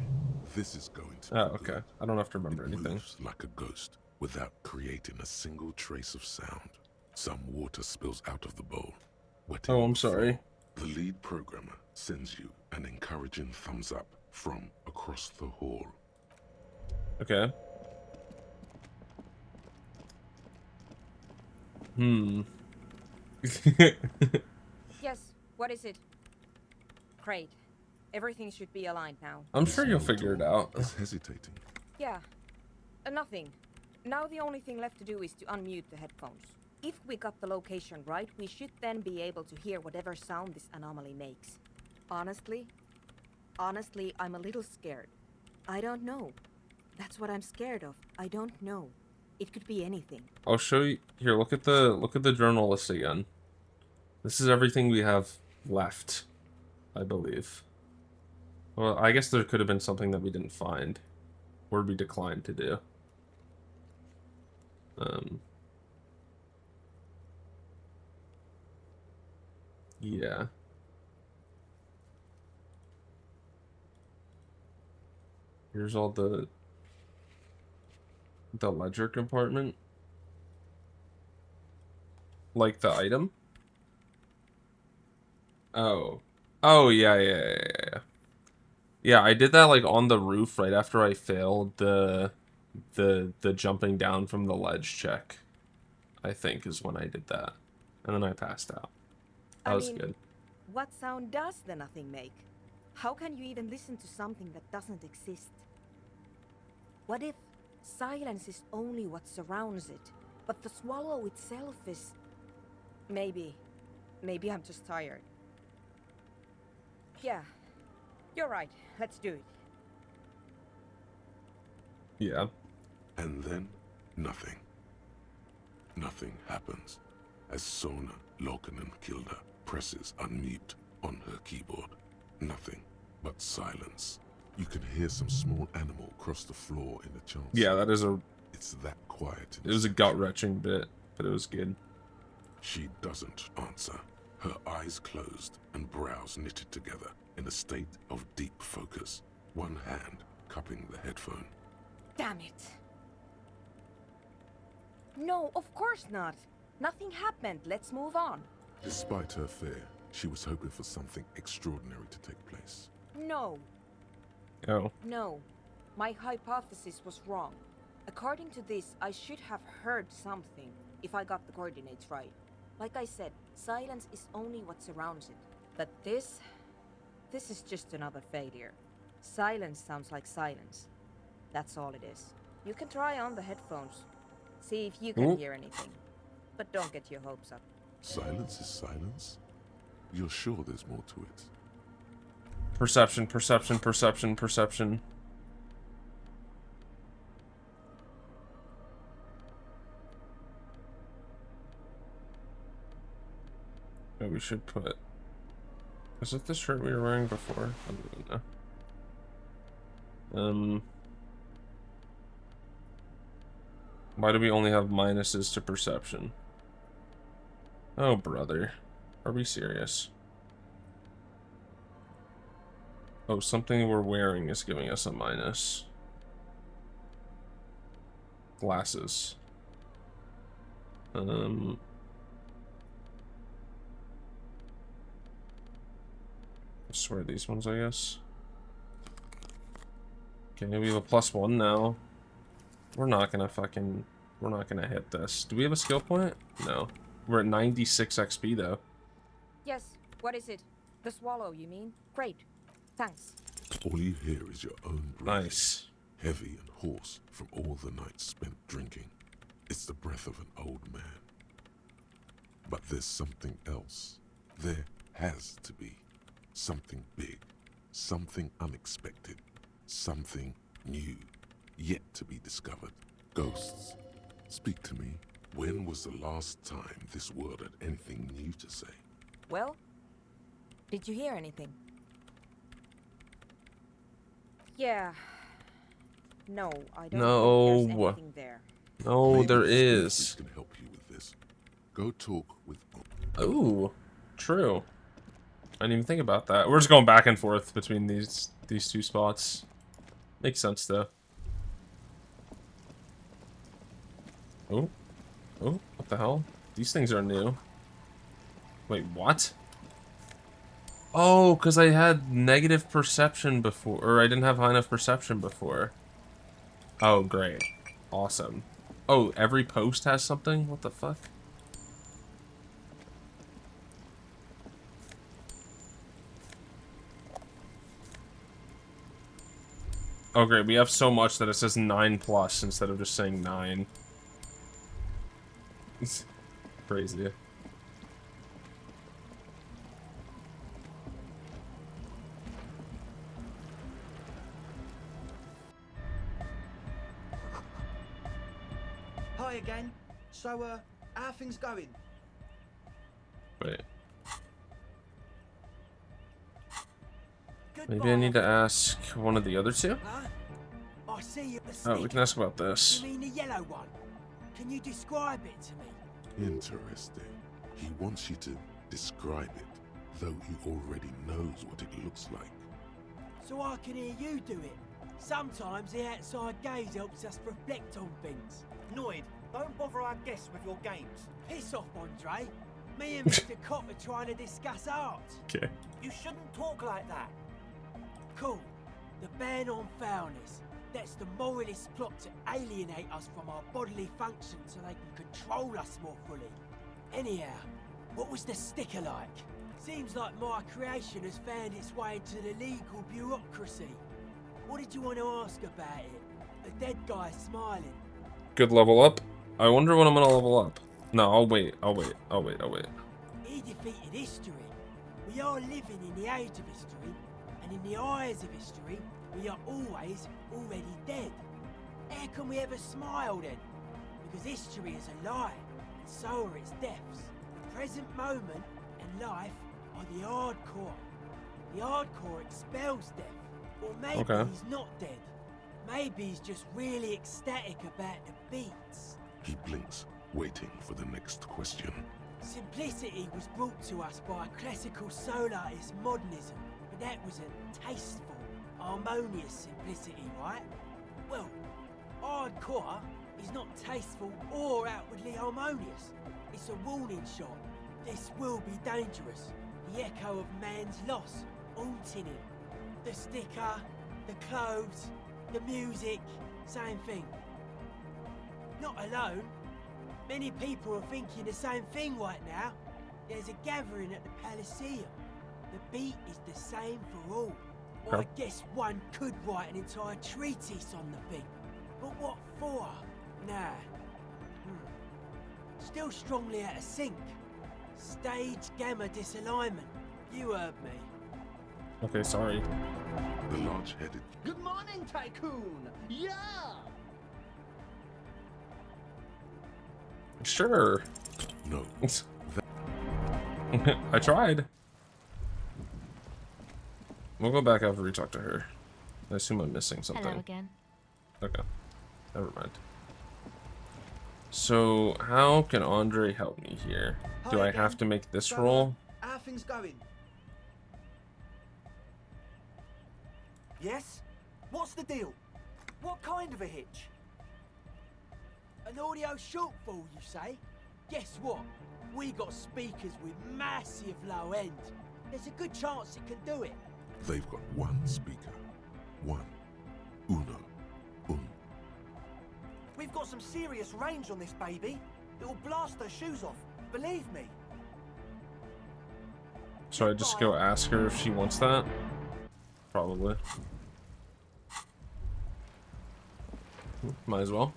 this is going to be Oh, okay. I don't have to remember anything. moves like a ghost without creating a single trace of sound. Some water spills out of the bowl. wetting Oh, I'm the floor. sorry. The lead programmer sends you an encouraging thumbs up from across the hall. Okay. Yes, what is it? Great. Everything should be aligned now. I'm sure you'll figure it out. He's hesitating. Yeah, nothing. Now the only thing left to do is to unmute the headphones. If we got the location right, we should then be able to hear whatever sound this anomaly makes. Honestly, I'm a little scared. I don't know. That's what I'm scared of. I don't know. It could be anything. I'll show you here. Look at the journal list again. This is everything we have left, I believe. Well, I guess there could have been something that we didn't find, or we declined to do. Yeah. Here's all the ledger compartment. Like the item? Oh. Oh, yeah. Yeah, I did that like on the roof right after I failed the jumping down from the ledge check. I think is when I did that. And then I passed out. That was good. What sound does the nothing make? How can you even listen to something that doesn't exist? What if silence is only what surrounds it, but the swallow itself is... Maybe I'm just tired. Yeah, you're right. Let's do it. Yeah. And then, nothing. Nothing happens as Sona, Loken, and Kilda presses unmute on her keyboard. Nothing but silence. You can hear some small animal cross the floor in the chancel. Yeah, that is a... It's that quiet. It was a gut-wrenching bit, but it was good. She doesn't answer. Her eyes closed and brows knitted together in a state of deep focus. One hand cupping the headphone. Damn it. No, of course not. Nothing happened. Let's move on. Despite her fear, she was hoping for something extraordinary to take place. No. Oh. No. My hypothesis was wrong. According to this, I should have heard something if I got the coordinates right. Like I said, silence is only what surrounds it. But this is just another failure. Silence sounds like silence. That's all it is. You can try on the headphones. See if you can hear anything. But don't get your hopes up. Silence is silence? You're sure there's more to it? Perception, perception, perception, perception. Oh, we should put... Is it the shirt we were wearing before? I don't even know. Why do we only have minuses to perception? Oh, brother. Are we serious? Oh, something we're wearing is giving us a minus. Glasses. I swear these ones, I guess. Okay, we have a +1 now. We're not gonna hit this. Do we have a skill point? No. We're at 96 XP though. Yes, what is it? The swallow, you mean? Great. Thanks. All you hear is your own breath. Nice. Heavy and hoarse from all the nights spent drinking. It's the breath of an old man. But there's something else. There has to be. Something big. Something unexpected. Something new. Yet to be discovered. Ghosts. Speak to me. When was the last time this world had anything new to say? Well, did you hear anything? Yeah. No, I don't think there's anything there. No, Maybe there the is. species can help you with this. Go talk with... Ooh, true. I didn't even think about that. We're just going back and forth between these two spots. Makes sense though. Oh. Oh, what the hell? These things are new. Wait, what? Oh, because I had negative perception before, or I didn't have high enough perception before. Oh, great. Awesome. Oh, every post has something? What the fuck? Oh, great. We have so much that it says 9+ instead of just saying 9. It's crazy. Hi again. So, how are things going? Wait. Goodbye. Maybe I need to ask one of the other two? Huh? I see you. Oh, we can ask about this. You mean the yellow one? Can you describe it to me? Interesting. He wants you to describe it, though he already knows what it looks like. So I can hear you do it. Sometimes the outside gaze helps us reflect on things. Noid, don't bother our guests with your games. Piss off, Andre. Me and Mr. Cop are trying to discuss art. Okay. You shouldn't talk like that. Cool. The ban on foulness. That's the moralist plot to alienate us from our bodily functions so they can control us more fully. Anyhow, what was the sticker like? Seems like my creation has found its way into the legal bureaucracy. What did you want to ask about it? A dead guy smiling. Good level up. I wonder when I'm gonna level up. No, I'll wait. He defeated history. We are living in the age of history, and in the eyes of history, we are always already dead. How can we ever smile then? Because history is a lie, and so are its deaths. The present moment and life are the hardcore. The hardcore expels death. Or maybe he's not dead. Maybe he's just really ecstatic about the beats. He blinks, waiting for the next question. Simplicity was brought to us by a classical soul artist modernism, but that was a tasteful, harmonious simplicity, right? Well, hardcore is not tasteful or outwardly harmonious. It's a warning shot. This will be dangerous. The echo of man's loss, haunting him. The sticker, the clothes, the music, same thing. Not alone. Many people are thinking the same thing right now. There's a gathering at the Elysium. The beat is the same for all. Well, I guess one could write an entire treatise on the thing. But what for? Nah. Still strongly out of sync. Stage gamma disalignment. You heard me. Okay, sorry. The large-headed... Good morning, Tycoon! Yeah! Sure. No. I tried. We'll go back after we talk to her. I assume I'm missing something. Hello again. Okay. Never mind. So, how can Andre help me here? Do I have to make this roll? How are things going? Yes? What's the deal? What kind of a hitch? An audio shortfall, you say? Guess what? We got speakers with massive low end. There's a good chance it can do it. They've got one speaker. One. Uno. We've got some serious range on this baby. It'll blast her shoes off. Believe me. So I just go ask her if she wants that? Probably. Might as well.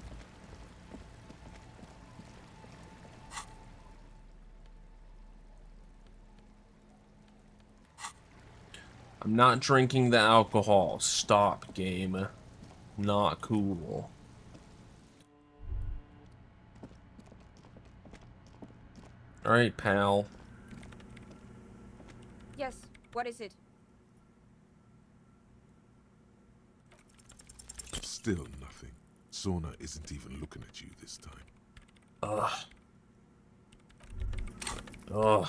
I'm not drinking the alcohol. Stop, game. Not cool. Alright, pal. Yes, what is it? Still nothing. Sona isn't even looking at you this time. Ugh. Ugh.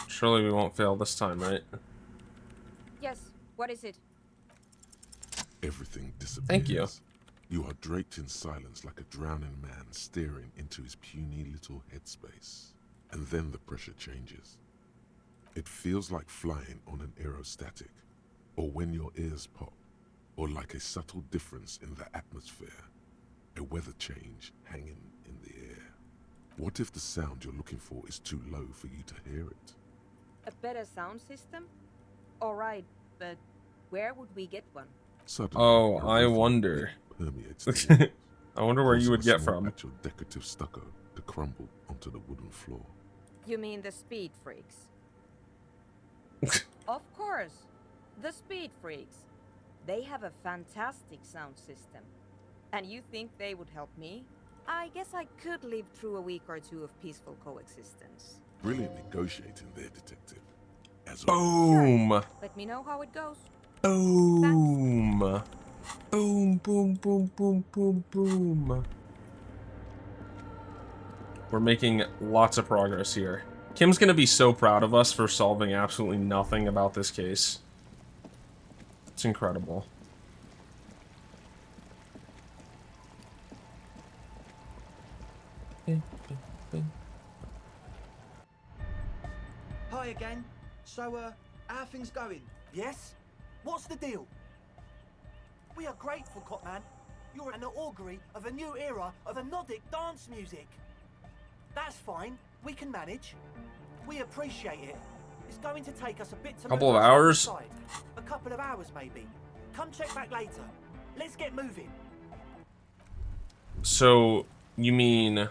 Surely we won't fail this time, right? Yes, what is it? Everything disappears. Thank you. You are draped in silence like a drowning man staring into his puny little headspace. And then the pressure changes. It feels like flying on an aerostatic, or when your ears pop, or like a subtle difference in the atmosphere, a weather change hanging in the air. What if the sound you're looking for is too low for you to hear it? A better sound system? Alright, but where would we get one? Suddenly, Oh, I wonder. Permeates the I wonder where you would get from. Actual decorative stucco to crumble onto the wooden floor. You mean the speed freaks? Of course, the speed freaks. They have a fantastic sound system. And you think they would help me? I guess I could live through a week or two of peaceful coexistence. Brilliant negotiating there, detective. As Boom! Sure. Let me know how it goes. Boom! Boom, boom, boom, boom, boom, boom. We're making lots of progress here. Kim's gonna be so proud of us for solving absolutely nothing about this case. It's incredible. Hi again. So, how are things going? Yes? What's the deal? We are grateful, Copman. You're an augury of a new era of anodic dance music. That's fine. We can manage. We appreciate it. It's going to take us a bit to Couple move of us hours? inside. A couple of hours, maybe. Come check back later. Let's get moving. So, you mean...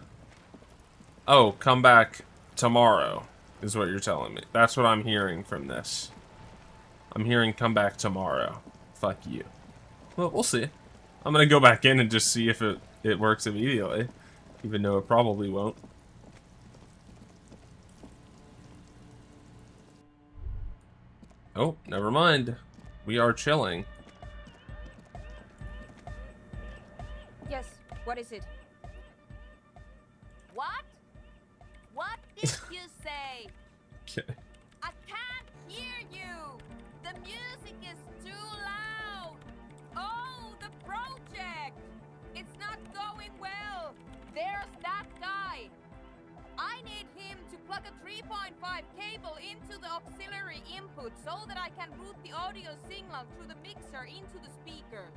Oh, come back tomorrow, is what you're telling me. That's what I'm hearing from this. I'm hearing come back tomorrow. Fuck you. Well, we'll see. I'm gonna go back in and just see if it works immediately. Even though it probably won't. Oh, never mind. We are chilling. Yes, what is it? What? What did you say? Okay. I can't hear you. There's that guy! I need him to plug a 3.5 cable into the auxiliary input so that I can route the audio signal through the mixer into the speakers.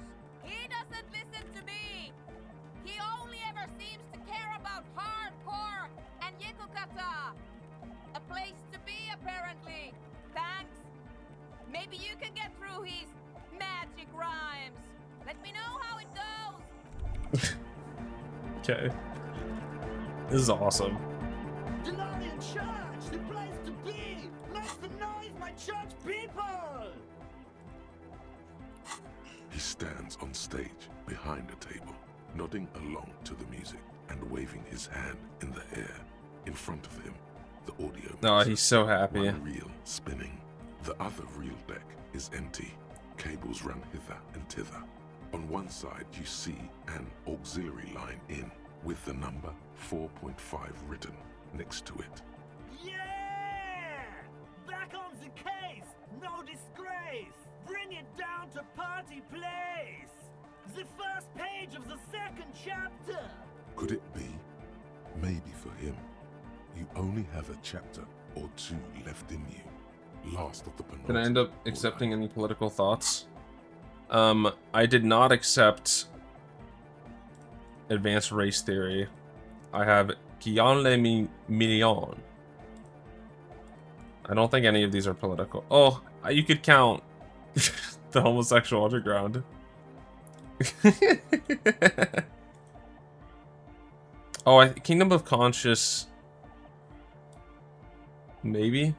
He doesn't listen to me! He only ever seems to care about hardcore and Yekukata! A place to be, apparently. Thanks. Maybe you can get through his magic rhymes. Let me know how it goes. Okay. This is awesome. Delarian Church, the place to be! Make some noise, my church people! He stands on stage behind a table, nodding along to the music and waving his hand in the air. In front of him, the audio Oh, mixer, he's so happy. one reel spinning. The other reel deck is empty. Cables run hither and thither. On one side, you see an auxiliary line in with the number 4.5 written next to it. Yeah! Back on the case! No disgrace! Bring it down to party place! The first page of the second chapter! Could it be? Maybe for him, you only have a chapter or two left in you. Last of the penultimate. Did I end up accepting any political thoughts? I did not accept advanced race theory. I have Kian Million. I don't think any of these are political. Oh, you could count the homosexual underground. Oh, Kingdom of Conscious. Maybe.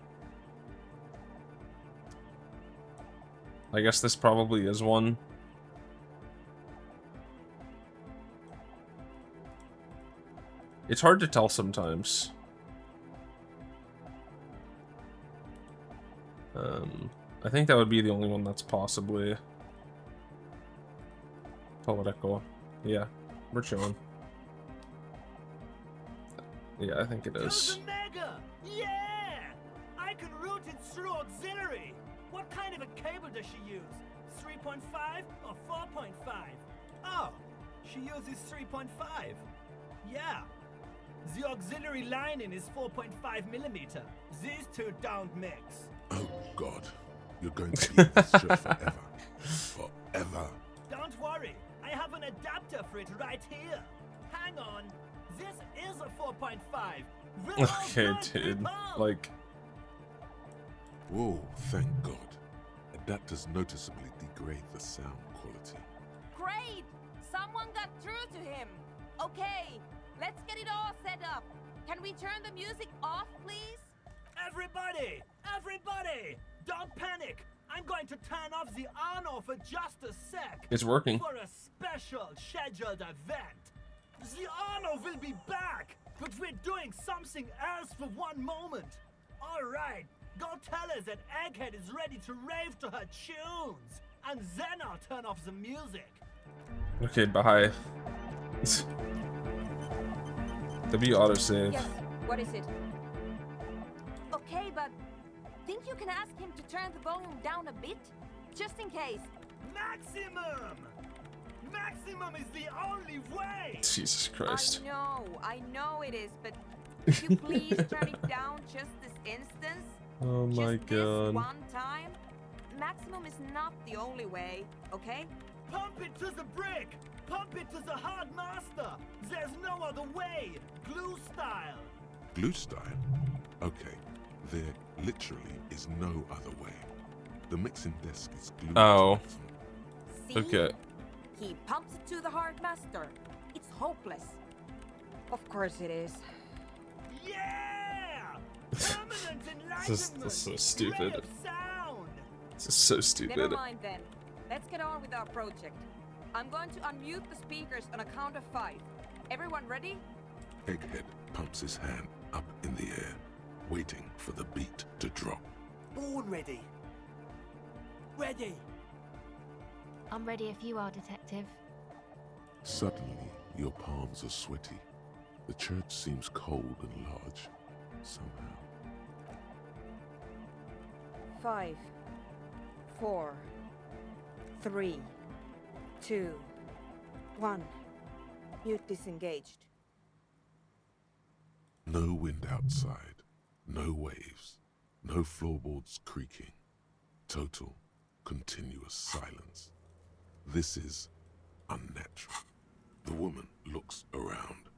I guess this probably is one. It's hard to tell sometimes. I think that would be the only one that's possibly political. Yeah, we're chilling. Yeah, I think it is. Mega! Yeah! I can route it through auxiliary! What kind of a cable does she use? 3.5 or 4.5? Oh, she uses 3.5. Yeah. The auxiliary lining is 4.5 millimeter. These two don't mix. Oh God, you're going to be in this church forever. Forever. Don't worry, I have an adapter for it right here. Hang on, this is a 4.5. Okay, dude, like... Whoa, thank God. Adapters noticeably degrade the sound quality. Great! Someone got through to him. Okay, let's get it all set up. Can we turn the music off, please? Everybody! Everybody! Don't panic! I'm going to turn off the on-off for just a sec. It's working. For a special scheduled event. The on-off will be back, but we're doing something else for one moment. All right, go tell her that Egghead is ready to rave to her tunes, and then I'll turn off the music. Okay, bye. W autosave. Yes, what is it? Okay, but think you can ask him to turn the volume down a bit? Just in case. Maximum! Maximum is the only way! Jesus Christ. I know it is, but could you please turn it down just this instance? Oh my just God. This one time? Maximum is not the only way, okay? Pump it to the brick! Pump it to the hard master! There's no other way! Glue style! Glue style? Okay, there literally is no other way. The mixing desk is glued. Oh. See? Okay. He pumps it to the hard master. It's hopeless. Of course it is. Yeah! Permanent enlightenment! This is so stupid. Ray of sound! This is so stupid. Never mind then. Let's get on with our project. I'm going to unmute the speakers on a count of 5. Everyone ready? Egghead pumps his hand up in the air, waiting for the beat to drop. Born ready. Ready. I'm ready if you are, Detective. Suddenly, your palms are sweaty. The church seems cold and large, somehow. 5, 4, 3, 2, 1. Mute disengaged. No wind outside, no waves, no floorboards creaking. Total, continuous silence. This is unnatural. The woman looks around.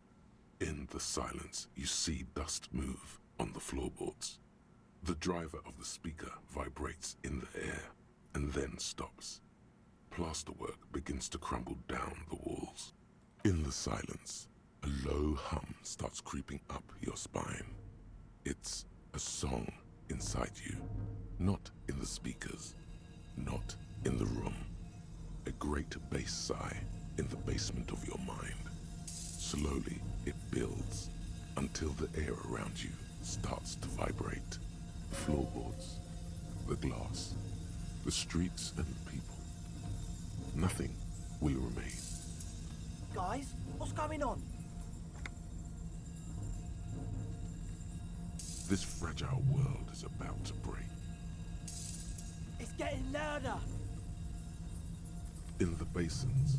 In the silence, you see dust move on the floorboards. The driver of the speaker vibrates in the air and then stops. Plasterwork begins to crumble down the walls. In the silence, a low hum starts creeping up your spine. It's a song inside you, not in the speakers, not in the room. A great bass sigh in the basement of your mind. Slowly, it builds until the air around you starts to vibrate. The floorboards, the glass, the streets and the people. Nothing will remain. Guys, what's going on? This fragile world is about to break. It's getting louder. In the basins,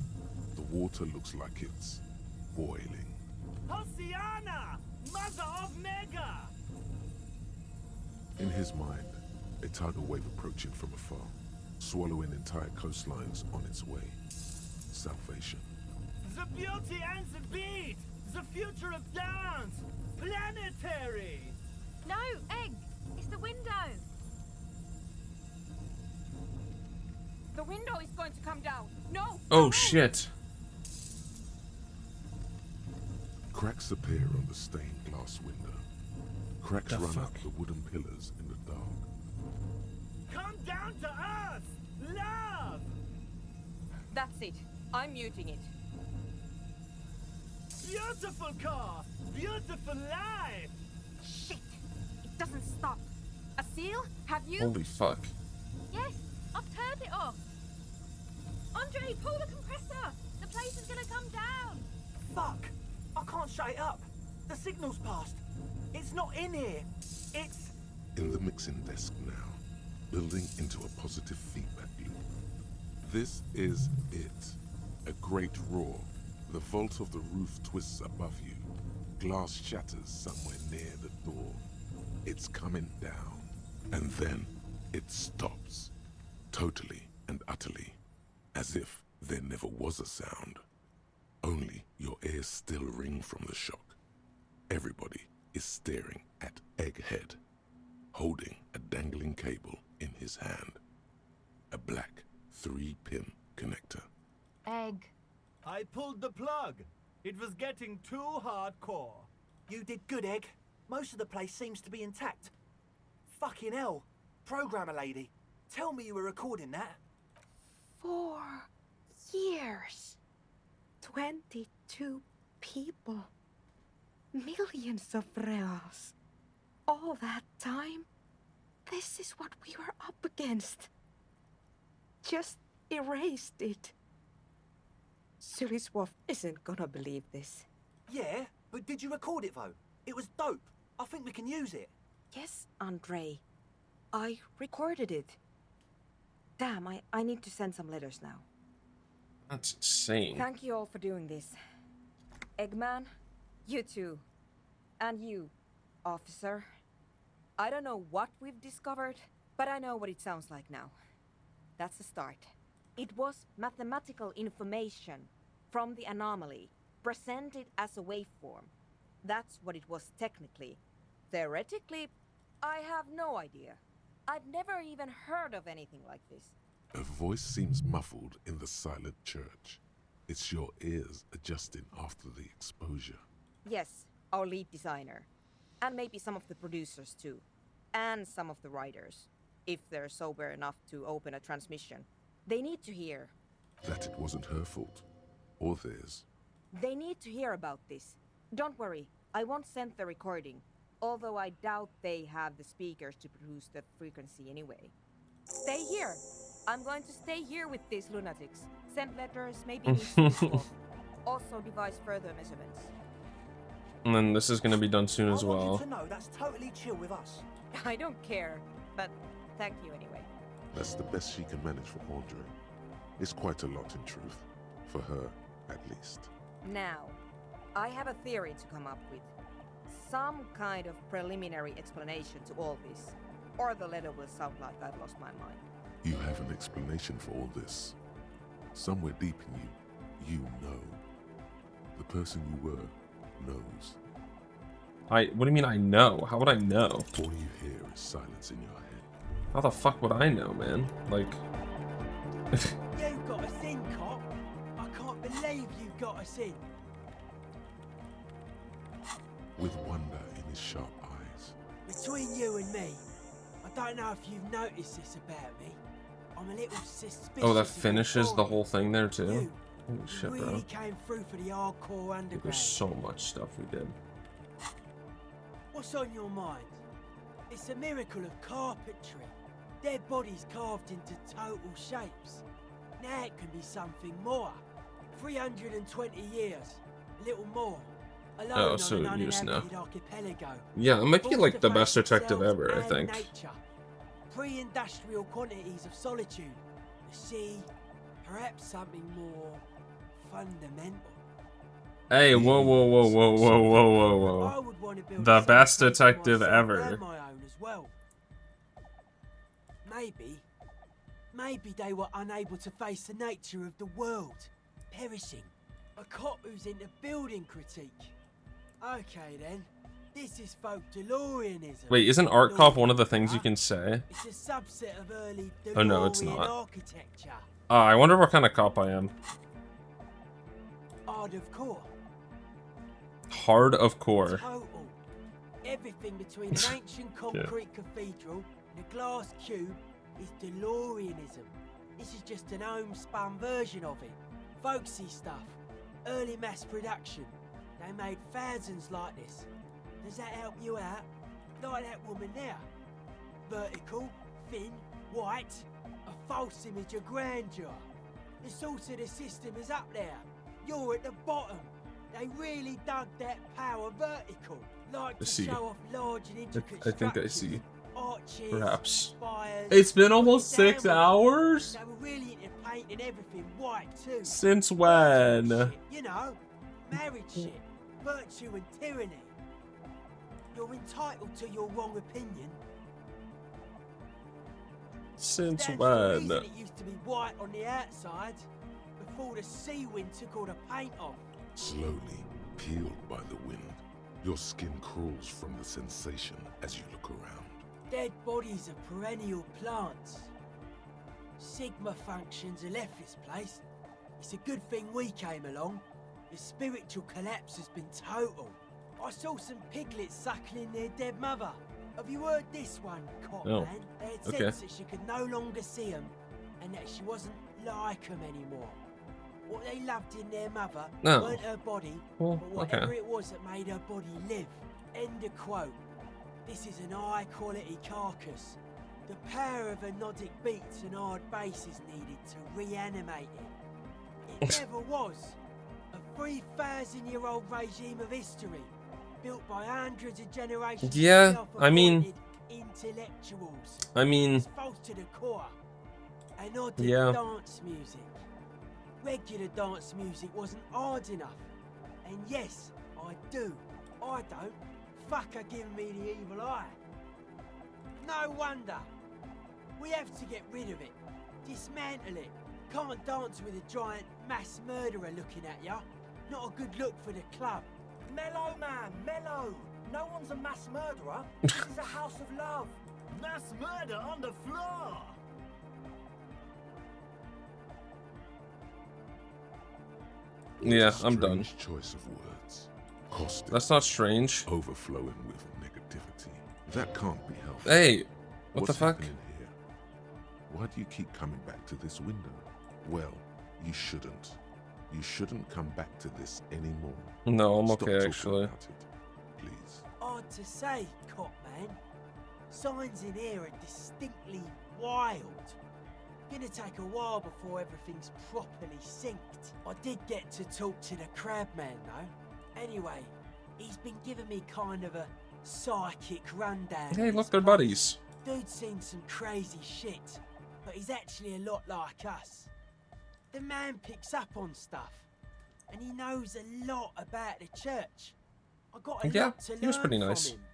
the water looks like it's boiling. Hosiana! Mother of Mega! In his mind, a tidal wave approaching from afar, swallowing entire coastlines on its way. Salvation. The beauty and the beat! The future of dance! Planetary! No, Egg! It's the window! The window is going to come down! No! Oh shit. Cracks appear on the stained glass window. Cracks The run fuck? up the wooden pillars in the dark. Come down to us! Love! That's it. I'm muting it. Beautiful car! Beautiful life! Shit! It doesn't stop. A seal? Have you? Holy fuck. Yes, I've turned it off. Andre, pull the compressor. The place is gonna come down. Fuck! I can't shut it up. The signal's passed. It's not in here. It's... In the mixing desk now, building into a positive feedback loop. This is it. A great roar. The vault of the roof twists above you. Glass shatters somewhere near the door. It's coming down. And then it stops. Totally and utterly. As if there never was a sound. Only your ears still ring from the shock. Everybody is staring at Egghead, holding a dangling cable in his hand. A black 3-pin connector. Egg. I pulled the plug. It was getting too hardcore. You did good, Egg. Most of the place seems to be intact. Fucking hell. Programmer lady, tell me you were recording that. 4 years. 22 people. Millions of reals. All that time? This is what we were up against. Just erased it. Suliswolf isn't gonna believe this. Yeah, but did you record it though? It was dope. I think we can use it. Yes, Andre. I recorded it. Damn, I need to send some letters now. That's insane. Thank you all for doing this. Eggman, you too. And you, officer. I don't know what we've discovered, but I know what it sounds like now. That's the start. It was mathematical information from the anomaly, presented as a waveform. That's what it was technically. Theoretically, I have no idea. I've never even heard of anything like this. A voice seems muffled in the silent church. It's your ears adjusting after the exposure. Yes, our lead designer. And maybe some of the producers too. And some of the writers. If they're sober enough to open a transmission. They need to hear. That it wasn't her fault. Or theirs. They need to hear about this. Don't worry, I won't send the recording. Although I doubt they have the speakers to produce the frequency anyway. Stay here. I'm going to stay here with these lunatics. Send letters, maybe also devise further measurements. And then this is going to be done soon as I want well. you to know that's totally chill with us. I don't care, but thank you anyway. That's the best she can manage for Andre. It's quite a lot in truth. For her, at least. Now, I have a theory to come up with. some kind of preliminary explanation to all this, or the letter will sound like I've lost my mind. You have an explanation for all this. Somewhere deep in you, you know. The person you were knows. What do you mean I know? How would I know? All you hear is silence in your head. How the fuck would I know, man? Like... You got us in, cop. I can't believe you got us in. With wonder in his sharp eyes. Between you and me, I don't know if you've noticed this about me. I'm a little suspicious. Oh, that finishes the whole thing there too? Holy shit, bro. Really came through for the hardcore underground. There's so much stuff we did. What's on your mind? It's a miracle of carpentry. Dead bodies carved into total shapes. Now it can be something more. 320 years, a little more. Oh, so you just know. Archipelago. Yeah, it might be like the best detective ever, I think. Nature. Pre-industrial quantities of solitude. The sea, perhaps something more fundamental. Hey, whoa, whoa, whoa, whoa, whoa, whoa, whoa, whoa. The best detective ever. My own as well. Maybe they were unable to face the nature of the world, perishing. A cop who's into building critique. Okay then, this is folk DeLoreanism. Wait, isn't art cop one of the things you can say? It's a subset of early DeLorean Oh no, it's not. architecture. I wonder what kind of cop I am. Hard of core. Hard of core. Total. Everything between an ancient concrete cathedral and a glass cube is DeLoreanism. This is just an homespun version of it. Folksy stuff. Early mass production. They made thousands like this. Does that help you out? Like that woman there. Vertical, thin, white. A false image of grandeur. The source of the system is up there. You're at the bottom. They really dug that power vertical. Like to show off large and intricate I think I see. Arches, Perhaps. spires. It's been almost 6 hours? They were really into painting everything white too. Since when? You know, marriage shit, virtue and tyranny. You're entitled to your wrong opinion. Since Stands to when? reason it used to be white on the outside before the sea wind took all the paint off. Slowly, peeled by the wind, your skin crawls from the sensation as you look around. Dead bodies of perennial plants. Sigma functions have left this place. It's a good thing we came along. The spiritual collapse has been total. I saw some piglets suckling their dead mother. Have you heard this one, cop No. man? They had Okay. sense that she could no longer see them and that she wasn't like them anymore. What they loved in their mother No. weren't her body, Well, but whatever okay. it was that made her body live. End of quote. This is an high-quality carcass. The power of anodic beats and hard bass is needed to reanimate it. It never was. A 3,000-year-old regime of history, built by hundreds of generations Yeah, of I mean- intellectuals. I mean- It's false to the core. Anodic Yeah. dance music. Regular dance music wasn't hard enough. And yes, I do. I don't. Fuck her giving me the evil eye. No wonder. We have to get rid of it. Dismantle it. Can't dance with a giant mass murderer looking at ya. Not a good look for the club. Mellow, man, mellow. No one's a mass murderer. This is a house of love. Mass murder on the floor. Yeah, I'm done. Strange choice of words. Caustic, That's not strange. overflowing with negativity. That can't be healthy. Hey, what What's the fuck? happening here? Why do you keep coming back to this window? Well, you shouldn't. You shouldn't come back to this anymore. No, I'm Stop okay talking actually. about it, please. Hard to say, cop man. Signs in here are distinctly wild. Gonna take a while before everything's properly synced. I did get to talk to the crab man though. Anyway, he's been giving me kind of a psychic rundown. Hey, of look, his they're place. buddies. Dude's seen some crazy shit, but he's actually a lot like us. The man picks up on stuff, and he knows a lot about the church. I got a Yeah, lot to he was pretty learn nice. from him.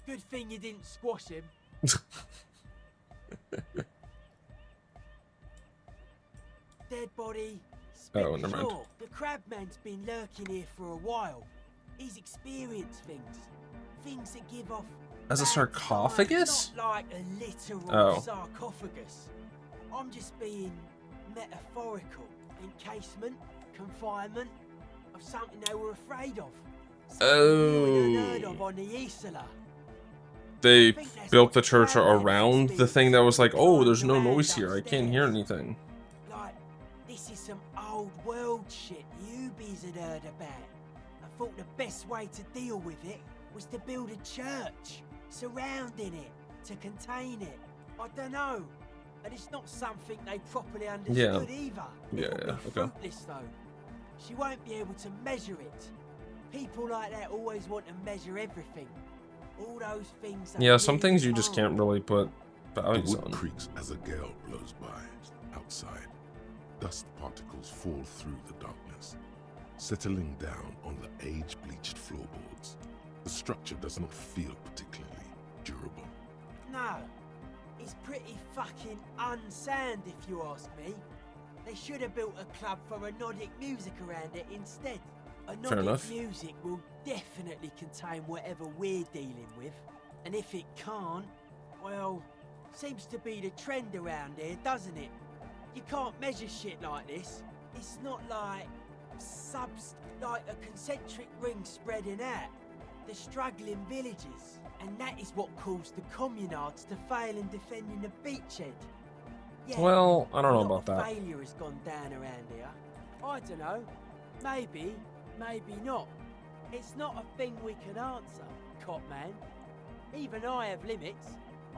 Good thing you didn't squash him. Dead body. Oh, never mind. Sure, the Crabman's been lurking here for a while. He's experienced things. Things that give off As a bad sarcophagus? vibes, not like a literal Oh. sarcophagus. I'm just being metaphorical. Encasement, confinement of something they were afraid of. Something you heard of on the Isola. They built the church around the thing that was like, oh, there's no noise here. I can't hear anything. Like, this is some old world shit you bees had heard about. I thought the best way to deal with it was to build a church surrounding it to contain it. I don't know. And it's not something they properly understood either. Yeah, It'll be okay. fruitless though. She won't be able to measure it. People like that always want to measure everything. All those things. that Yeah, some really things you just can't really put The values wood on. creaks as a gale blows by. Outside, dust particles fall through the darkness, settling down on the age-bleached floorboards. The structure does not feel particularly durable. No, it's pretty fucking unsound if you ask me. They should have built a club for anodic music around it instead. Fair enough. Anodic music will definitely contain whatever we're dealing with. And if it can't, well, seems to be the trend around here, doesn't it? You can't measure shit like this. It's not like like a concentric ring spreading out. The struggling villages. And that is what caused the communards to fail in defending the beachhead. Yeah, Well, I don't know a lot about that. of failure has gone down around here. I don't know. Maybe, maybe not. It's not a thing we can answer, Copman. Even I have limits.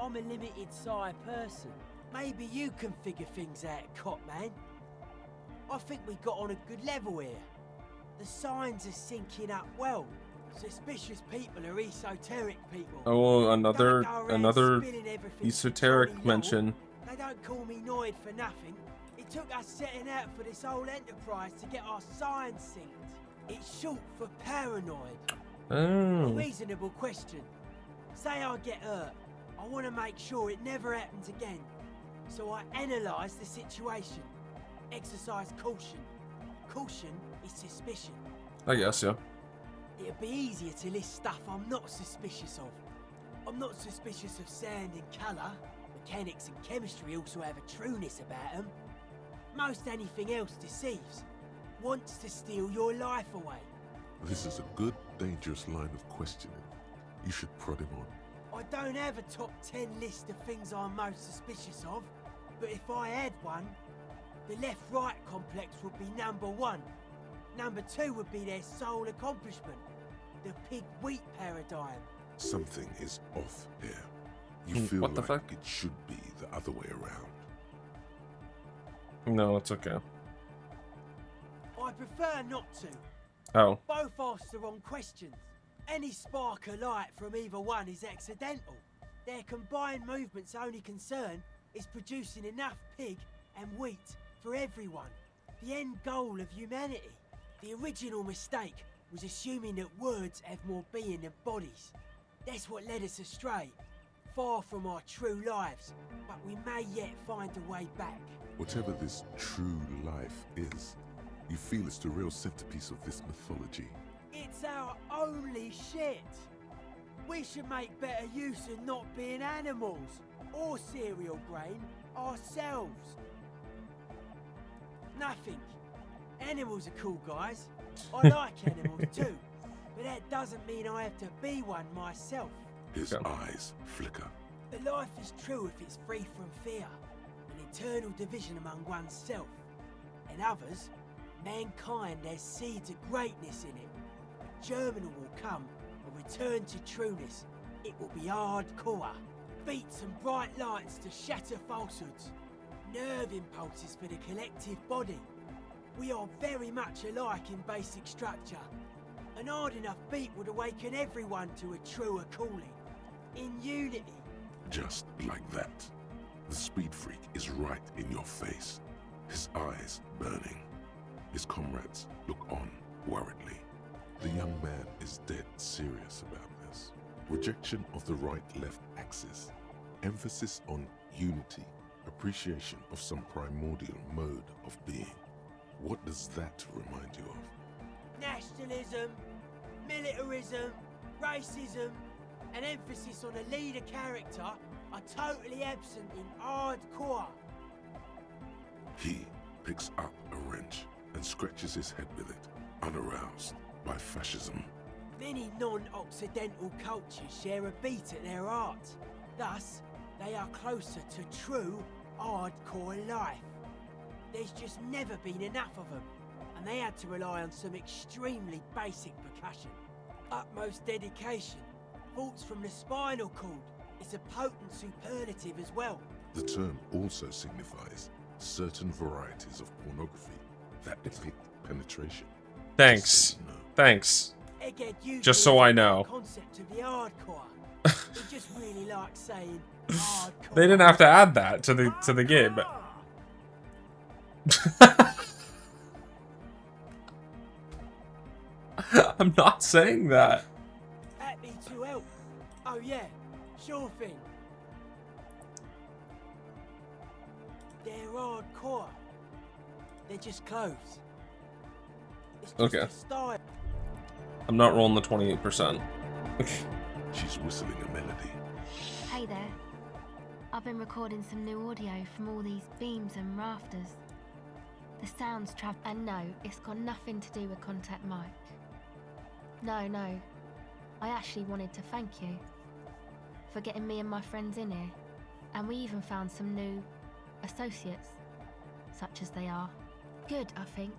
I'm a limited size person. Maybe you can figure things out, Copman. I think we got on a good level here. The signs are syncing up well. Suspicious people are esoteric people. Oh, another Don't go around spilling everything esoteric jolly mention. long. They don't call me Noid for nothing. It took us setting out for this whole enterprise to get our signs synced. It's short for paranoid. A Oh. reasonable question. Say I get hurt. I want to make sure it never happens again. So I analyse the situation. Exercise caution. Caution is suspicion. I guess, yeah. It'd be easier to list stuff I'm not suspicious of. I'm not suspicious of sound and colour. Mechanics and chemistry also have a trueness about them. Most anything else deceives. Wants to steal your life away. This is a good, dangerous line of questioning. You should prod him on. I don't have a top 10 list of things I'm most suspicious of, but if I had one, the left-right complex would be number 1. Number 2 would be their sole accomplishment, the pig-wheat paradigm. Something is off here. You feel What the like fuck? it should be the other way around. No, it's okay. I prefer not to. Oh. Both ask the wrong questions. Any spark of light from either one is accidental. Their combined movement's only concern is producing enough pig and wheat for everyone. The end goal of humanity. The original mistake was assuming that words have more being than bodies. That's what led us astray. Far from our true lives, but we may yet find a way back. Whatever this true life is, you feel it's the real centerpiece of this mythology. It's our only shit. We should make better use of not being animals or cereal grain ourselves. Nothing. Animals are cool, guys. I like animals too, but that doesn't mean I have to be one myself. His eyes flicker. The life is true if it's free from fear, an eternal division among oneself. And others, mankind has seeds of greatness in it. A German will come, a return to trueness. It will be hardcore. Beats and bright lights to shatter falsehoods. Nerve impulses for the collective body. We are very much alike in basic structure. An hard enough beat would awaken everyone to a truer calling. In unity. Just like that. The speed freak is right in your face. His eyes burning. His comrades look on worriedly. The young man is dead serious about this. Rejection of the right-left axis. Emphasis on unity. Appreciation of some primordial mode of being. What does that remind you of? Nationalism, militarism, racism, and emphasis on a leader character are totally absent in hardcore. He picks up a wrench and scratches his head with it, unaroused by fascism. Many non-Occidental cultures share a beat at their heart. Thus, they are closer to true hardcore life. There's just never been enough of them, and they had to rely on some extremely basic percussion. Utmost dedication, thoughts from the spinal cord, is a potent superlative as well. The term also signifies certain varieties of pornography that depict penetration. Thanks. Thanks. Egghead Just so I know. Concept of the hardcore. He just really likes saying hardcore. They didn't have to add that to the game. I'm not saying that. Happy to help. Oh yeah, sure thing. They're hardcore. They're just clothes. It's just Okay. a style. I'm not rolling the 28%. She's whistling a melody. Hey there. I've been recording some new audio from all these beams and rafters. The sounds travel, and no, it's got nothing to do with Contact Mike. No. I actually wanted to thank you for getting me and my friends in here. And we even found some new associates, such as they are. Good, I think.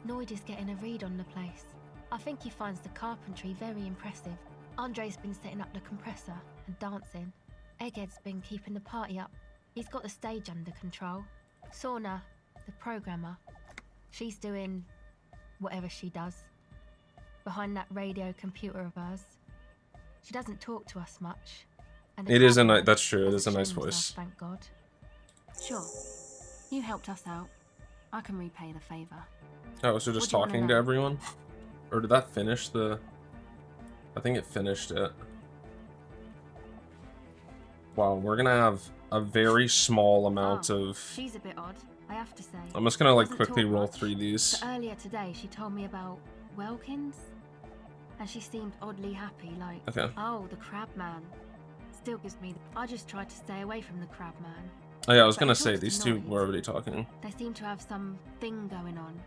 Noid is getting a read on the place. I think he finds the carpentry very impressive. Andre's been setting up the compressor and dancing. Egghead's been keeping the party up. He's got the stage under control. Sauna, the programmer, she's doing whatever she does behind that radio computer of hers. She doesn't talk to us much. And the It is a traveller nice. That's true. It is a hasn't nice shown himself, voice. thank God. Sure, you helped us out. I can repay the favor. Oh, so just What do you wanna talking to know? everyone? Or did that finish the... I think it finished it. Wow, we're gonna have a very small amount of... She's a bit odd, I have to say. I'm just gonna like Doesn't quickly talk roll much. through these. But earlier today, she told me about Welkins, and she seemed oddly happy, like, Okay. oh, the Crab Man. Still gives me. I just tried to stay away from the Crab Man. Oh yeah, I was But gonna he say, talks to these two Noid. were already talking. They seem to have some thing going on.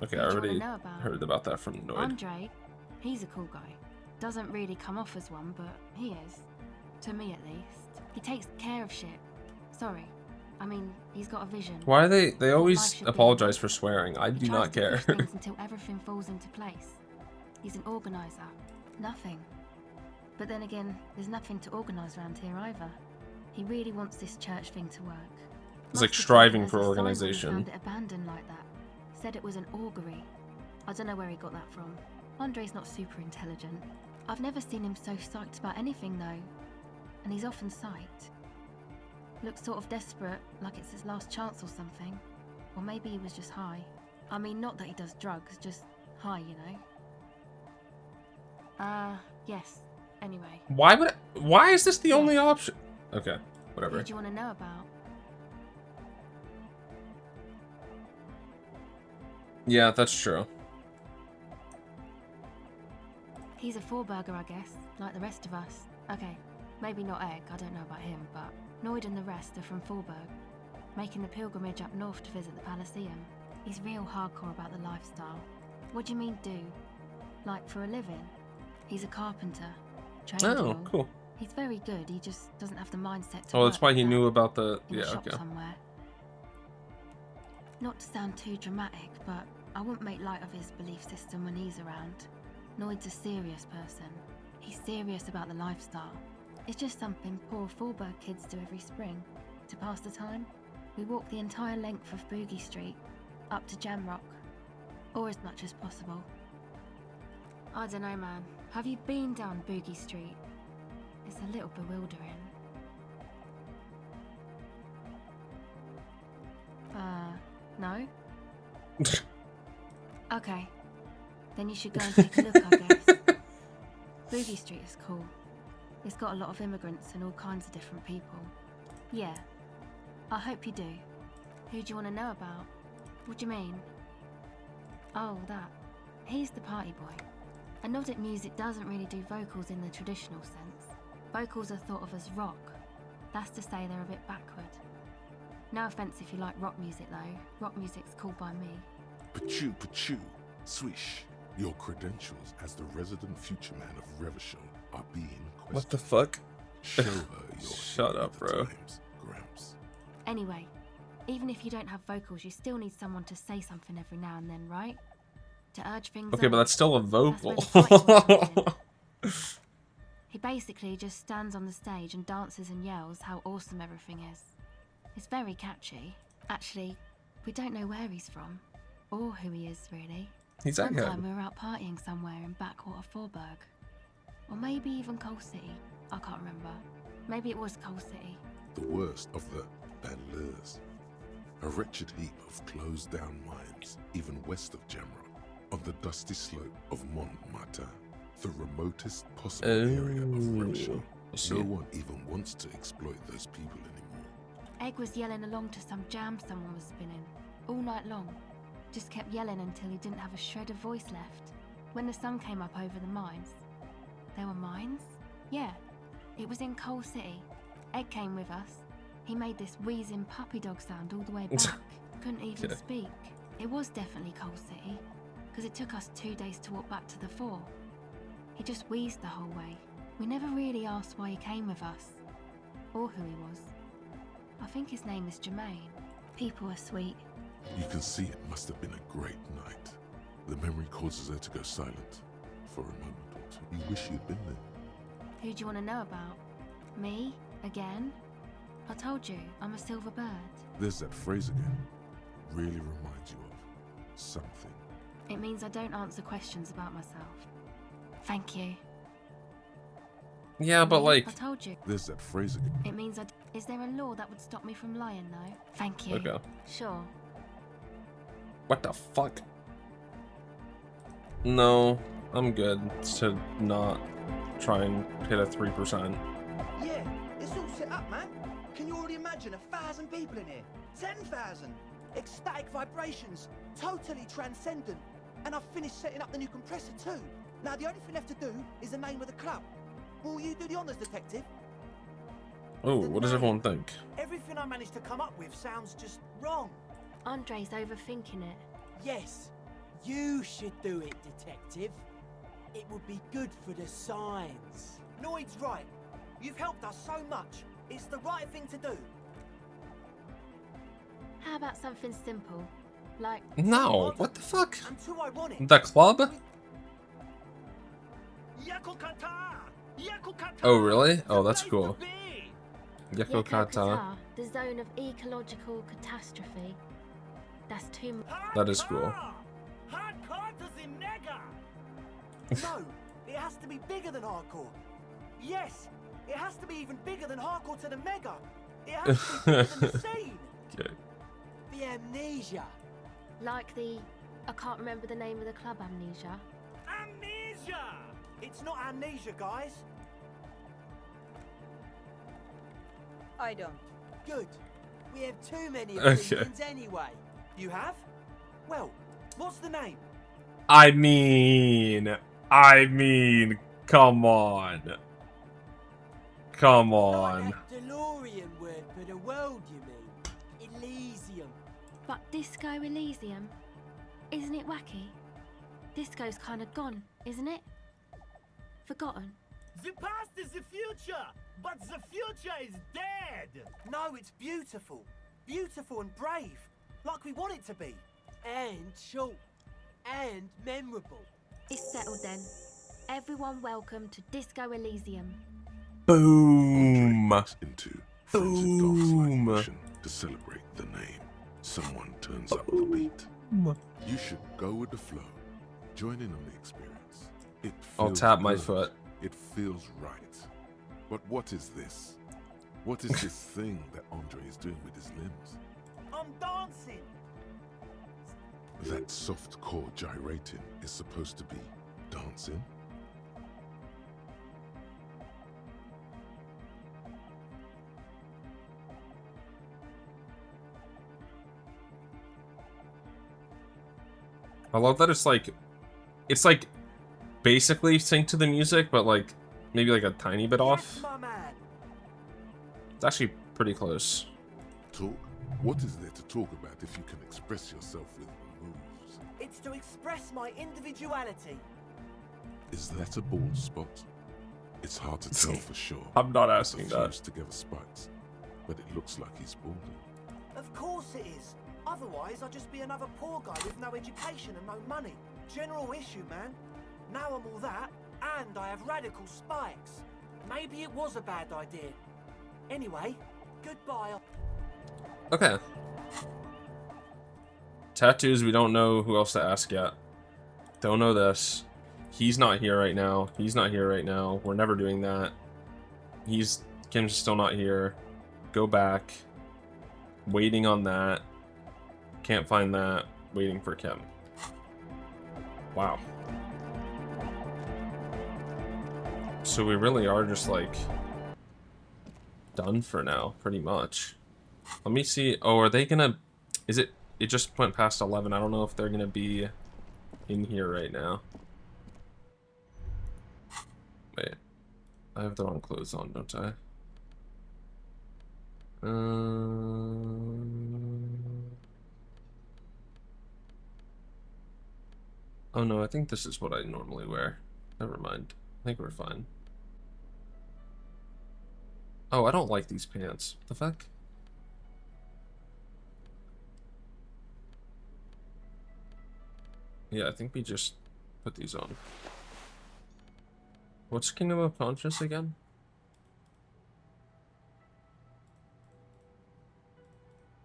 Okay, Who I do you wanna already know about? heard about that from Noid. Andre, he's a cool guy. Doesn't really come off as one, but he is. To me, at least. He takes care of shit. Sorry. I mean, he's got a vision. Why are they What life always should be. apologize for swearing? I He do tries not to care. push things until everything falls into place. He's an organizer. Nothing. But then again, there's nothing to organize around here either. He really wants this church thing to work. It's like Must have striving taken for as a sign when he organization. found it abandoned like that. Said it was an augury. I don't know where he got that from. Andre's not super intelligent. I've never seen him so psyched about anything though. And he's often psyched. Looks sort of desperate, like it's his last chance or something. Or maybe he was just high. I mean, not that he does drugs, just high, you know? Yes. Anyway. Why is this the only option? Okay, whatever. Who do you want to know about? Yeah, that's true. He's a four-burger, I guess, like the rest of us. Okay, maybe not Egg, I don't know about him, but Noid and the rest are from Forberg, making the pilgrimage up north to visit the Elysium. He's real hardcore about the lifestyle. What do you mean do? Like for a living? He's a carpenter. Trained and Oh, all. cool. He's very good, he just doesn't have the mindset to Oh, that's work why like he that knew about the... in Yeah, a shop okay. somewhere. Not to sound too dramatic, but I wouldn't make light of his belief system when he's around. Noid's a serious person. He's serious about the lifestyle. It's just something poor Forberg kids do every spring. To pass the time, we walk the entire length of Boogie Street, up to Jamrock, or as much as possible. I don't know, man. Have you been down Boogie Street? It's a little bewildering. No? Okay. Then you should go and take a look, I guess. Boogie Street is cool. It's got a lot of immigrants and all kinds of different people. Yeah, I hope you do. Who do you want to know about? What do you mean? Oh, that. He's the party boy. And Nordic music doesn't really do vocals in the traditional sense. Vocals are thought of as rock. That's to say they're a bit backward. No offense if you like rock music though. Rock music's cool by me. Pachoo, swish. Your credentials as the resident future man of Revachol are being questioned. What the fuck? Show her your Shut up, bro. times, Gramps. Anyway, even if you don't have vocals, you still need someone to say something every now and then, right? To urge things Okay, on. but that's still a That's vocal. where the fighting comes in. He basically just stands on the stage and dances and yells how awesome everything is. It's very catchy. Actually, we don't know where he's from, or who he is, really. He's One that time guy. we were out partying somewhere in backwater Forburg. Or maybe even Coal City. I can't remember. Maybe it was Coal City. The worst of the banlieues. A wretched heap of closed down mines, even west of Jamrock, on the dusty slope of Montmartin, the remotest possible area of Revachol. No one even wants to exploit those people anymore. Egg was yelling along to some jam someone was spinning, all night long. Just kept yelling until he didn't have a shred of voice left. When the sun came up over the mines. There were mines? Yeah, it was in Coal City. Egg came with us. He made this wheezing puppy dog sound all the way back. Couldn't even speak. It was definitely Coal City, because it took us 2 days to walk back to the fort. He just wheezed the whole way. We never really asked why he came with us, or who he was. I think his name is Jermaine. People are sweet. You can see it must have been a great night. The memory causes her to go silent for a moment or two. You wish you'd been there. Who do you want to know about? Me? Again? I told you, I'm a silver bird. There's that phrase again. Really reminds you of something. It means I don't answer questions about myself. Thank you. Yeah, but like... I told you. There's that phrase again. It means Is there a law that would stop me from lying, though? Thank you. Okay. Sure. What the fuck? No, I'm good to not try and hit a 3%. Yeah, it's all set up, man. Can you already imagine 1,000 people in here? 10,000! Ecstatic vibrations, totally transcendent. And I've finished setting up the new compressor too. Now the only thing left to do is the name of the club. Will you do the honours, detective? Oh, what does everyone think? Everything I managed to come up with sounds just wrong. Andre's overthinking it. Yes, you should do it, detective. It would be good for the signs. Noid's right. You've helped us so much. It's the right thing to do. How about something simple? Like... No, what the fuck? I'm too ironic. The club? Oh, really? Oh, that's cool. Yakokata. The zone of ecological catastrophe. That's too much. That is cool. No, it has to be bigger than hardcore. Yes, it has to be even bigger than hardcore to the mega. It has to be bigger than the scene. Okay. The amnesia. Like the... I can't remember the name of the club, Amnesia. Amnesia! It's not amnesia, guys. I don't. Good. We have too many Okay. opinions anyway. You have? Well, what's the name? I mean, come on. Come on. DeLorean word for the world, you mean? Elysium. But Disco Elysium? Isn't it wacky? Disco's kind of gone, isn't it? Forgotten. The past is the future, but the future is dead. No, it's beautiful. Beautiful and brave. Like we want it to be. And short. And memorable. It's settled then. Everyone welcome to Disco Elysium. Boom. Into frenzied golf slide motion to celebrate the name. Someone turns up the beat. You should go with the flow. Join in on the experience. It I'll feels tap my good. foot. It feels right. But what is this? What is this thing that Andre is doing with his limbs? I'm dancing. That soft core gyrating is supposed to be dancing? I love that it's like basically synced to the music, but like maybe like a tiny bit off. It's actually pretty close. Talk? What is there to talk about if you can express yourself with moves? It's to express my individuality. Is that a bald spot? It's hard to tell for sure. I'm not asking that. that. Together spikes, but it looks like he's balding. Of course it is. Otherwise, I'd just be another poor guy with no education and no money. General issue, man. Now I'm all that, and I have radical spikes. Maybe it was a bad idea. Anyway, goodbye. Okay. Tattoos, we don't know who else to ask yet. Don't know this. He's not here right now. He's not here right now. We're never doing that. Kim's still not here. Go back. Waiting on that. Can't find that. Waiting for Kim. Wow. So we really are just like done for now, pretty much. Let me see. Oh, are they gonna... It just went past 11. I don't know if they're gonna be in here right now. Wait. I have the wrong clothes on, don't I? Oh no, I think this is what I normally wear. Never mind. I think we're fine. Oh, I don't like these pants. What the fuck? Yeah, I think we just put these on. What's Kingdom of Conscious again?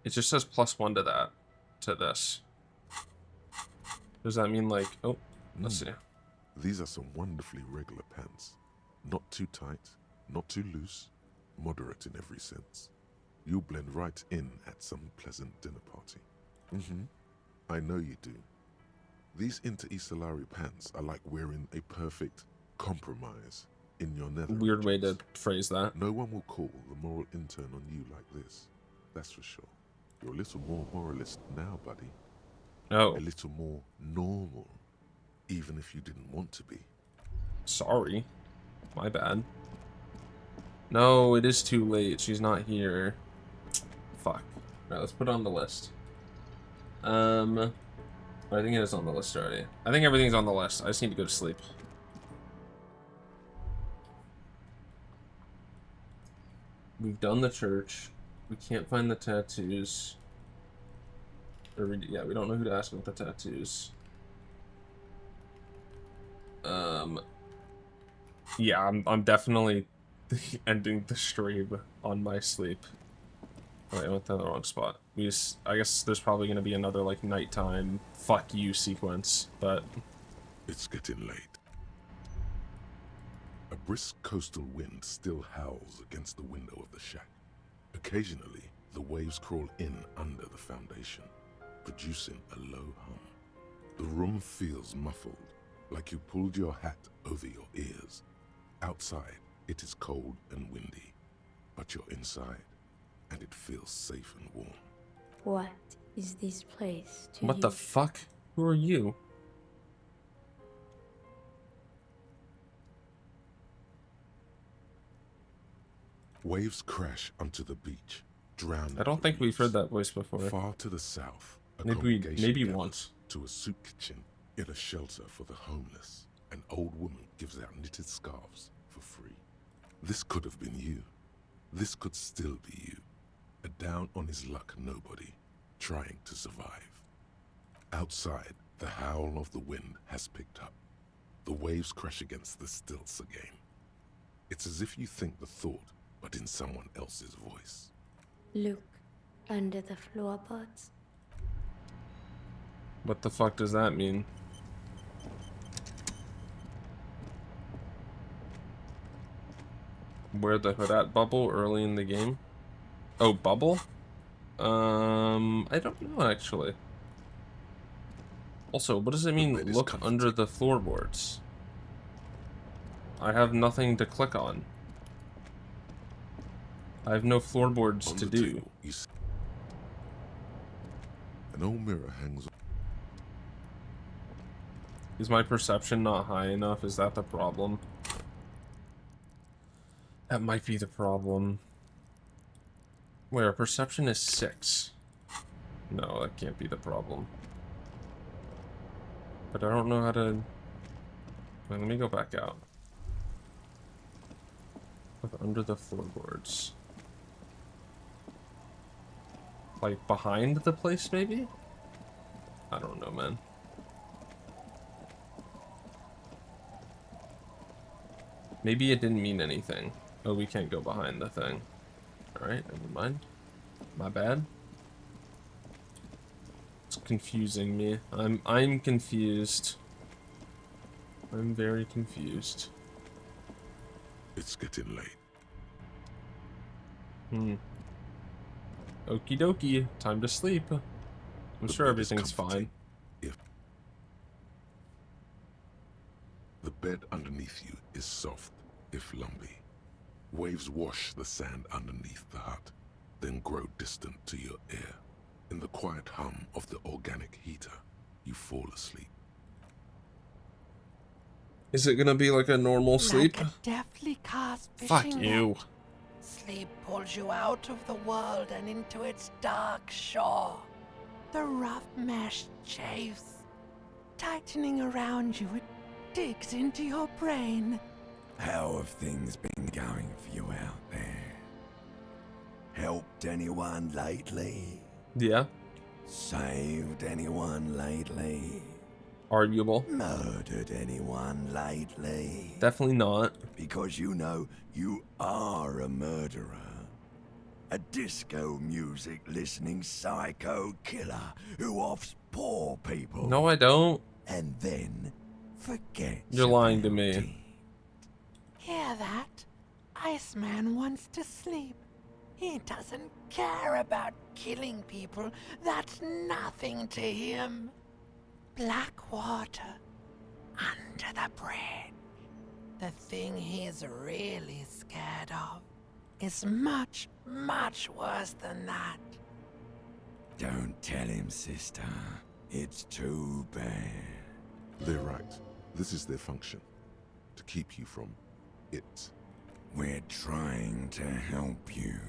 It just says +1 to that. To this. Does that mean like... Oh, let's see. These are some wonderfully regular pants. Not too tight, not too loose, moderate in every sense. You'll blend right in at some pleasant dinner party. I know you do. These Inter-Isolari pants are like wearing a perfect compromise in your nether. Weird way to phrase that. No one will call the moral intern on you like this. That's for sure. You're a little more moralist now, buddy. Oh. A little more normal, even if you didn't want to be. Sorry. My bad. No, it is too late. She's not here. Fuck. Alright, let's put it on the list. I think it is on the list already. I think everything's on the list. I just need to go to sleep. We've done the church. We can't find the tattoos. Yeah, we don't know who to ask about the tattoos. Yeah, I'm definitely ending the stream on my sleep. Wait, I went to the wrong spot. I guess there's probably gonna be another like nighttime fuck you sequence, but it's getting late. A brisk coastal wind still howls against the window of the shack. Occasionally, the waves crawl in under the foundation, producing a low hum. The room feels muffled, like you pulled your hat over your ears. Outside, it is cold and windy, but you're inside, and it feels safe and warm. What is this place to what you? the fuck? Who are you? Waves crash onto the beach, drowning. I don't think we've heard that voice before. Far to the south, a maybe gathers once. To a soup kitchen in a shelter for the homeless. An old woman gives out knitted scarves for free. This could have been you. This could still be you. A down on his luck nobody, trying to survive. Outside, the howl of the wind has picked up. The waves crash against the stilts again. It's as if you think the thought, but in someone else's voice. Look under the floorboards. What the fuck does that mean? Where the Harat bubble early in the game? Oh, bubble? I don't know actually. Also, what does it mean, look under the floorboards? I have nothing to click on. I have no floorboards to do. Table, an old mirror hangs. Is my perception not high enough? Is that the problem? That might be the problem. Where perception is 6. No, that can't be the problem. But I don't know how to... Wait, let me go back out. Look under the floorboards. Like behind the place, maybe? I don't know, man. Maybe it didn't mean anything. Oh, we can't go behind the thing. Alright, never mind. My bad. It's confusing me. I'm confused. I'm very confused. It's getting late. Okie dokie. Time to sleep. I'm sure everything's fine. The bed underneath you is soft, if lumpy. Waves wash the sand underneath the hut, then grow distant to your ear. In the quiet hum of the organic heater, you fall asleep. Is it gonna be like a normal sleep? Like a deftly cast Fuck fishing you. net. Sleep pulls you out of the world and into its dark shore. The rough mesh chafes. Tightening around you, it digs into your brain. How have things been going for you out there? Helped anyone lately? Yeah. Saved anyone lately? Arguable. Murdered anyone lately? Definitely not. Because you know you are a murderer. A disco music listening psycho killer who offs poor people. No, I don't. And then forget. You're lying to me. Hear that? Iceman wants to sleep. He doesn't care about killing people. That's nothing to him. Black water under the bridge. The thing he's really scared of is much, much worse than that. Don't tell him, sister. It's too bad. They're right. This is their function. To keep you from it. We're trying to help you.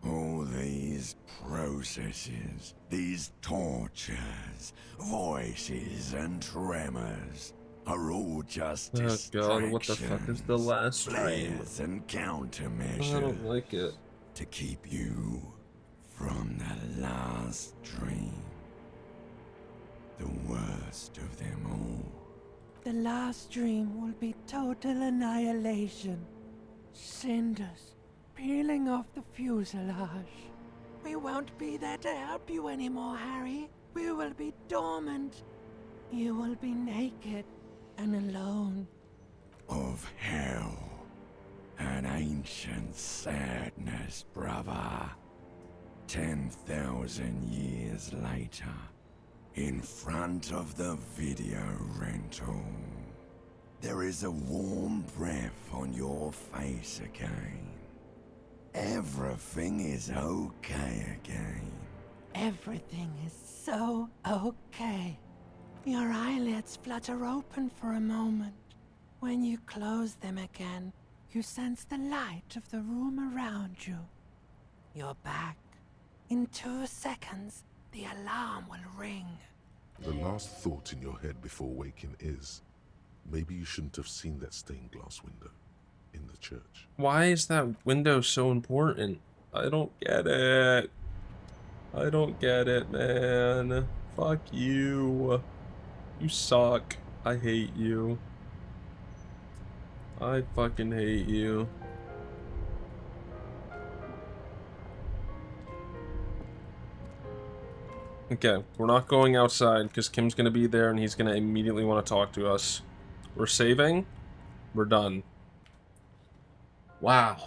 All these processes, these tortures, voices and tremors are all just distractions. Oh god, what the fuck is the last stream? Flares and countermeasures. I don't like it. To keep you from the last dream. The worst of them all. The last dream will be total annihilation. Cinders peeling off the fuselage. We won't be there to help you anymore, Harry. We will be dormant. You will be naked and alone. Of hell. An ancient sadness, brother. 10,000 years later. In front of the video rental. There is a warm breath on your face again. Everything is okay again. Everything is so okay. Your eyelids flutter open for a moment. When you close them again, you sense the light of the room around you. You're back. In 2 seconds, the alarm will ring. The last thought in your head before waking is, maybe you shouldn't have seen that stained glass window in the church. Why is that window so important? I don't get it. I don't get it, man. Fuck you. You suck. I hate you. I fucking hate you. Okay, we're not going outside because Kim's gonna be there and he's gonna immediately want to talk to us. We're saving. We're done. Wow,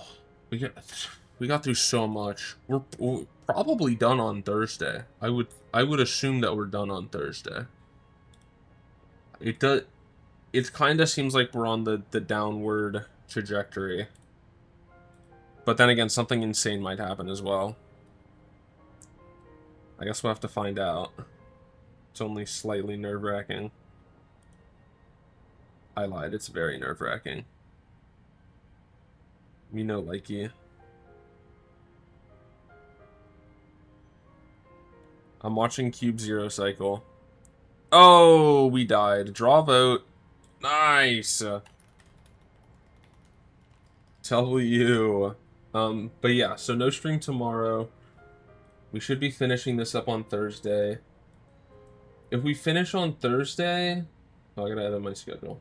we got through so much. We're probably done on Thursday. I would assume that we're done on Thursday. It does. It kind of seems like we're on the downward trajectory. But then again, something insane might happen as well. I guess we'll have to find out. It's only slightly nerve-wracking. I lied, it's very nerve-wracking. Me no likey. I'm watching Cube Zero Cycle. Oh, we died. Draw vote. Nice. Tell you. But yeah, so no stream tomorrow. We should be finishing this up on Thursday. If we finish on Thursday... Oh, I gotta edit my schedule.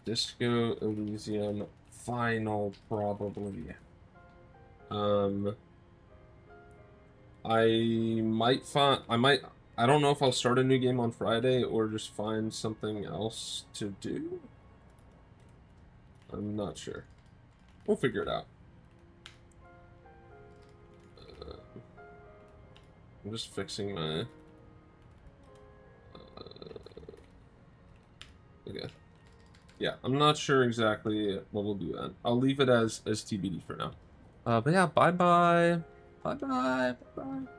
Disco Elysium final, probably. I might find... I don't know if I'll start a new game on Friday or just find something else to do. I'm not sure. We'll figure it out. I'm just fixing my... okay. Yeah, I'm not sure exactly what we'll do then. I'll leave it as TBD for now. But yeah, bye-bye. Bye-bye. Bye-bye.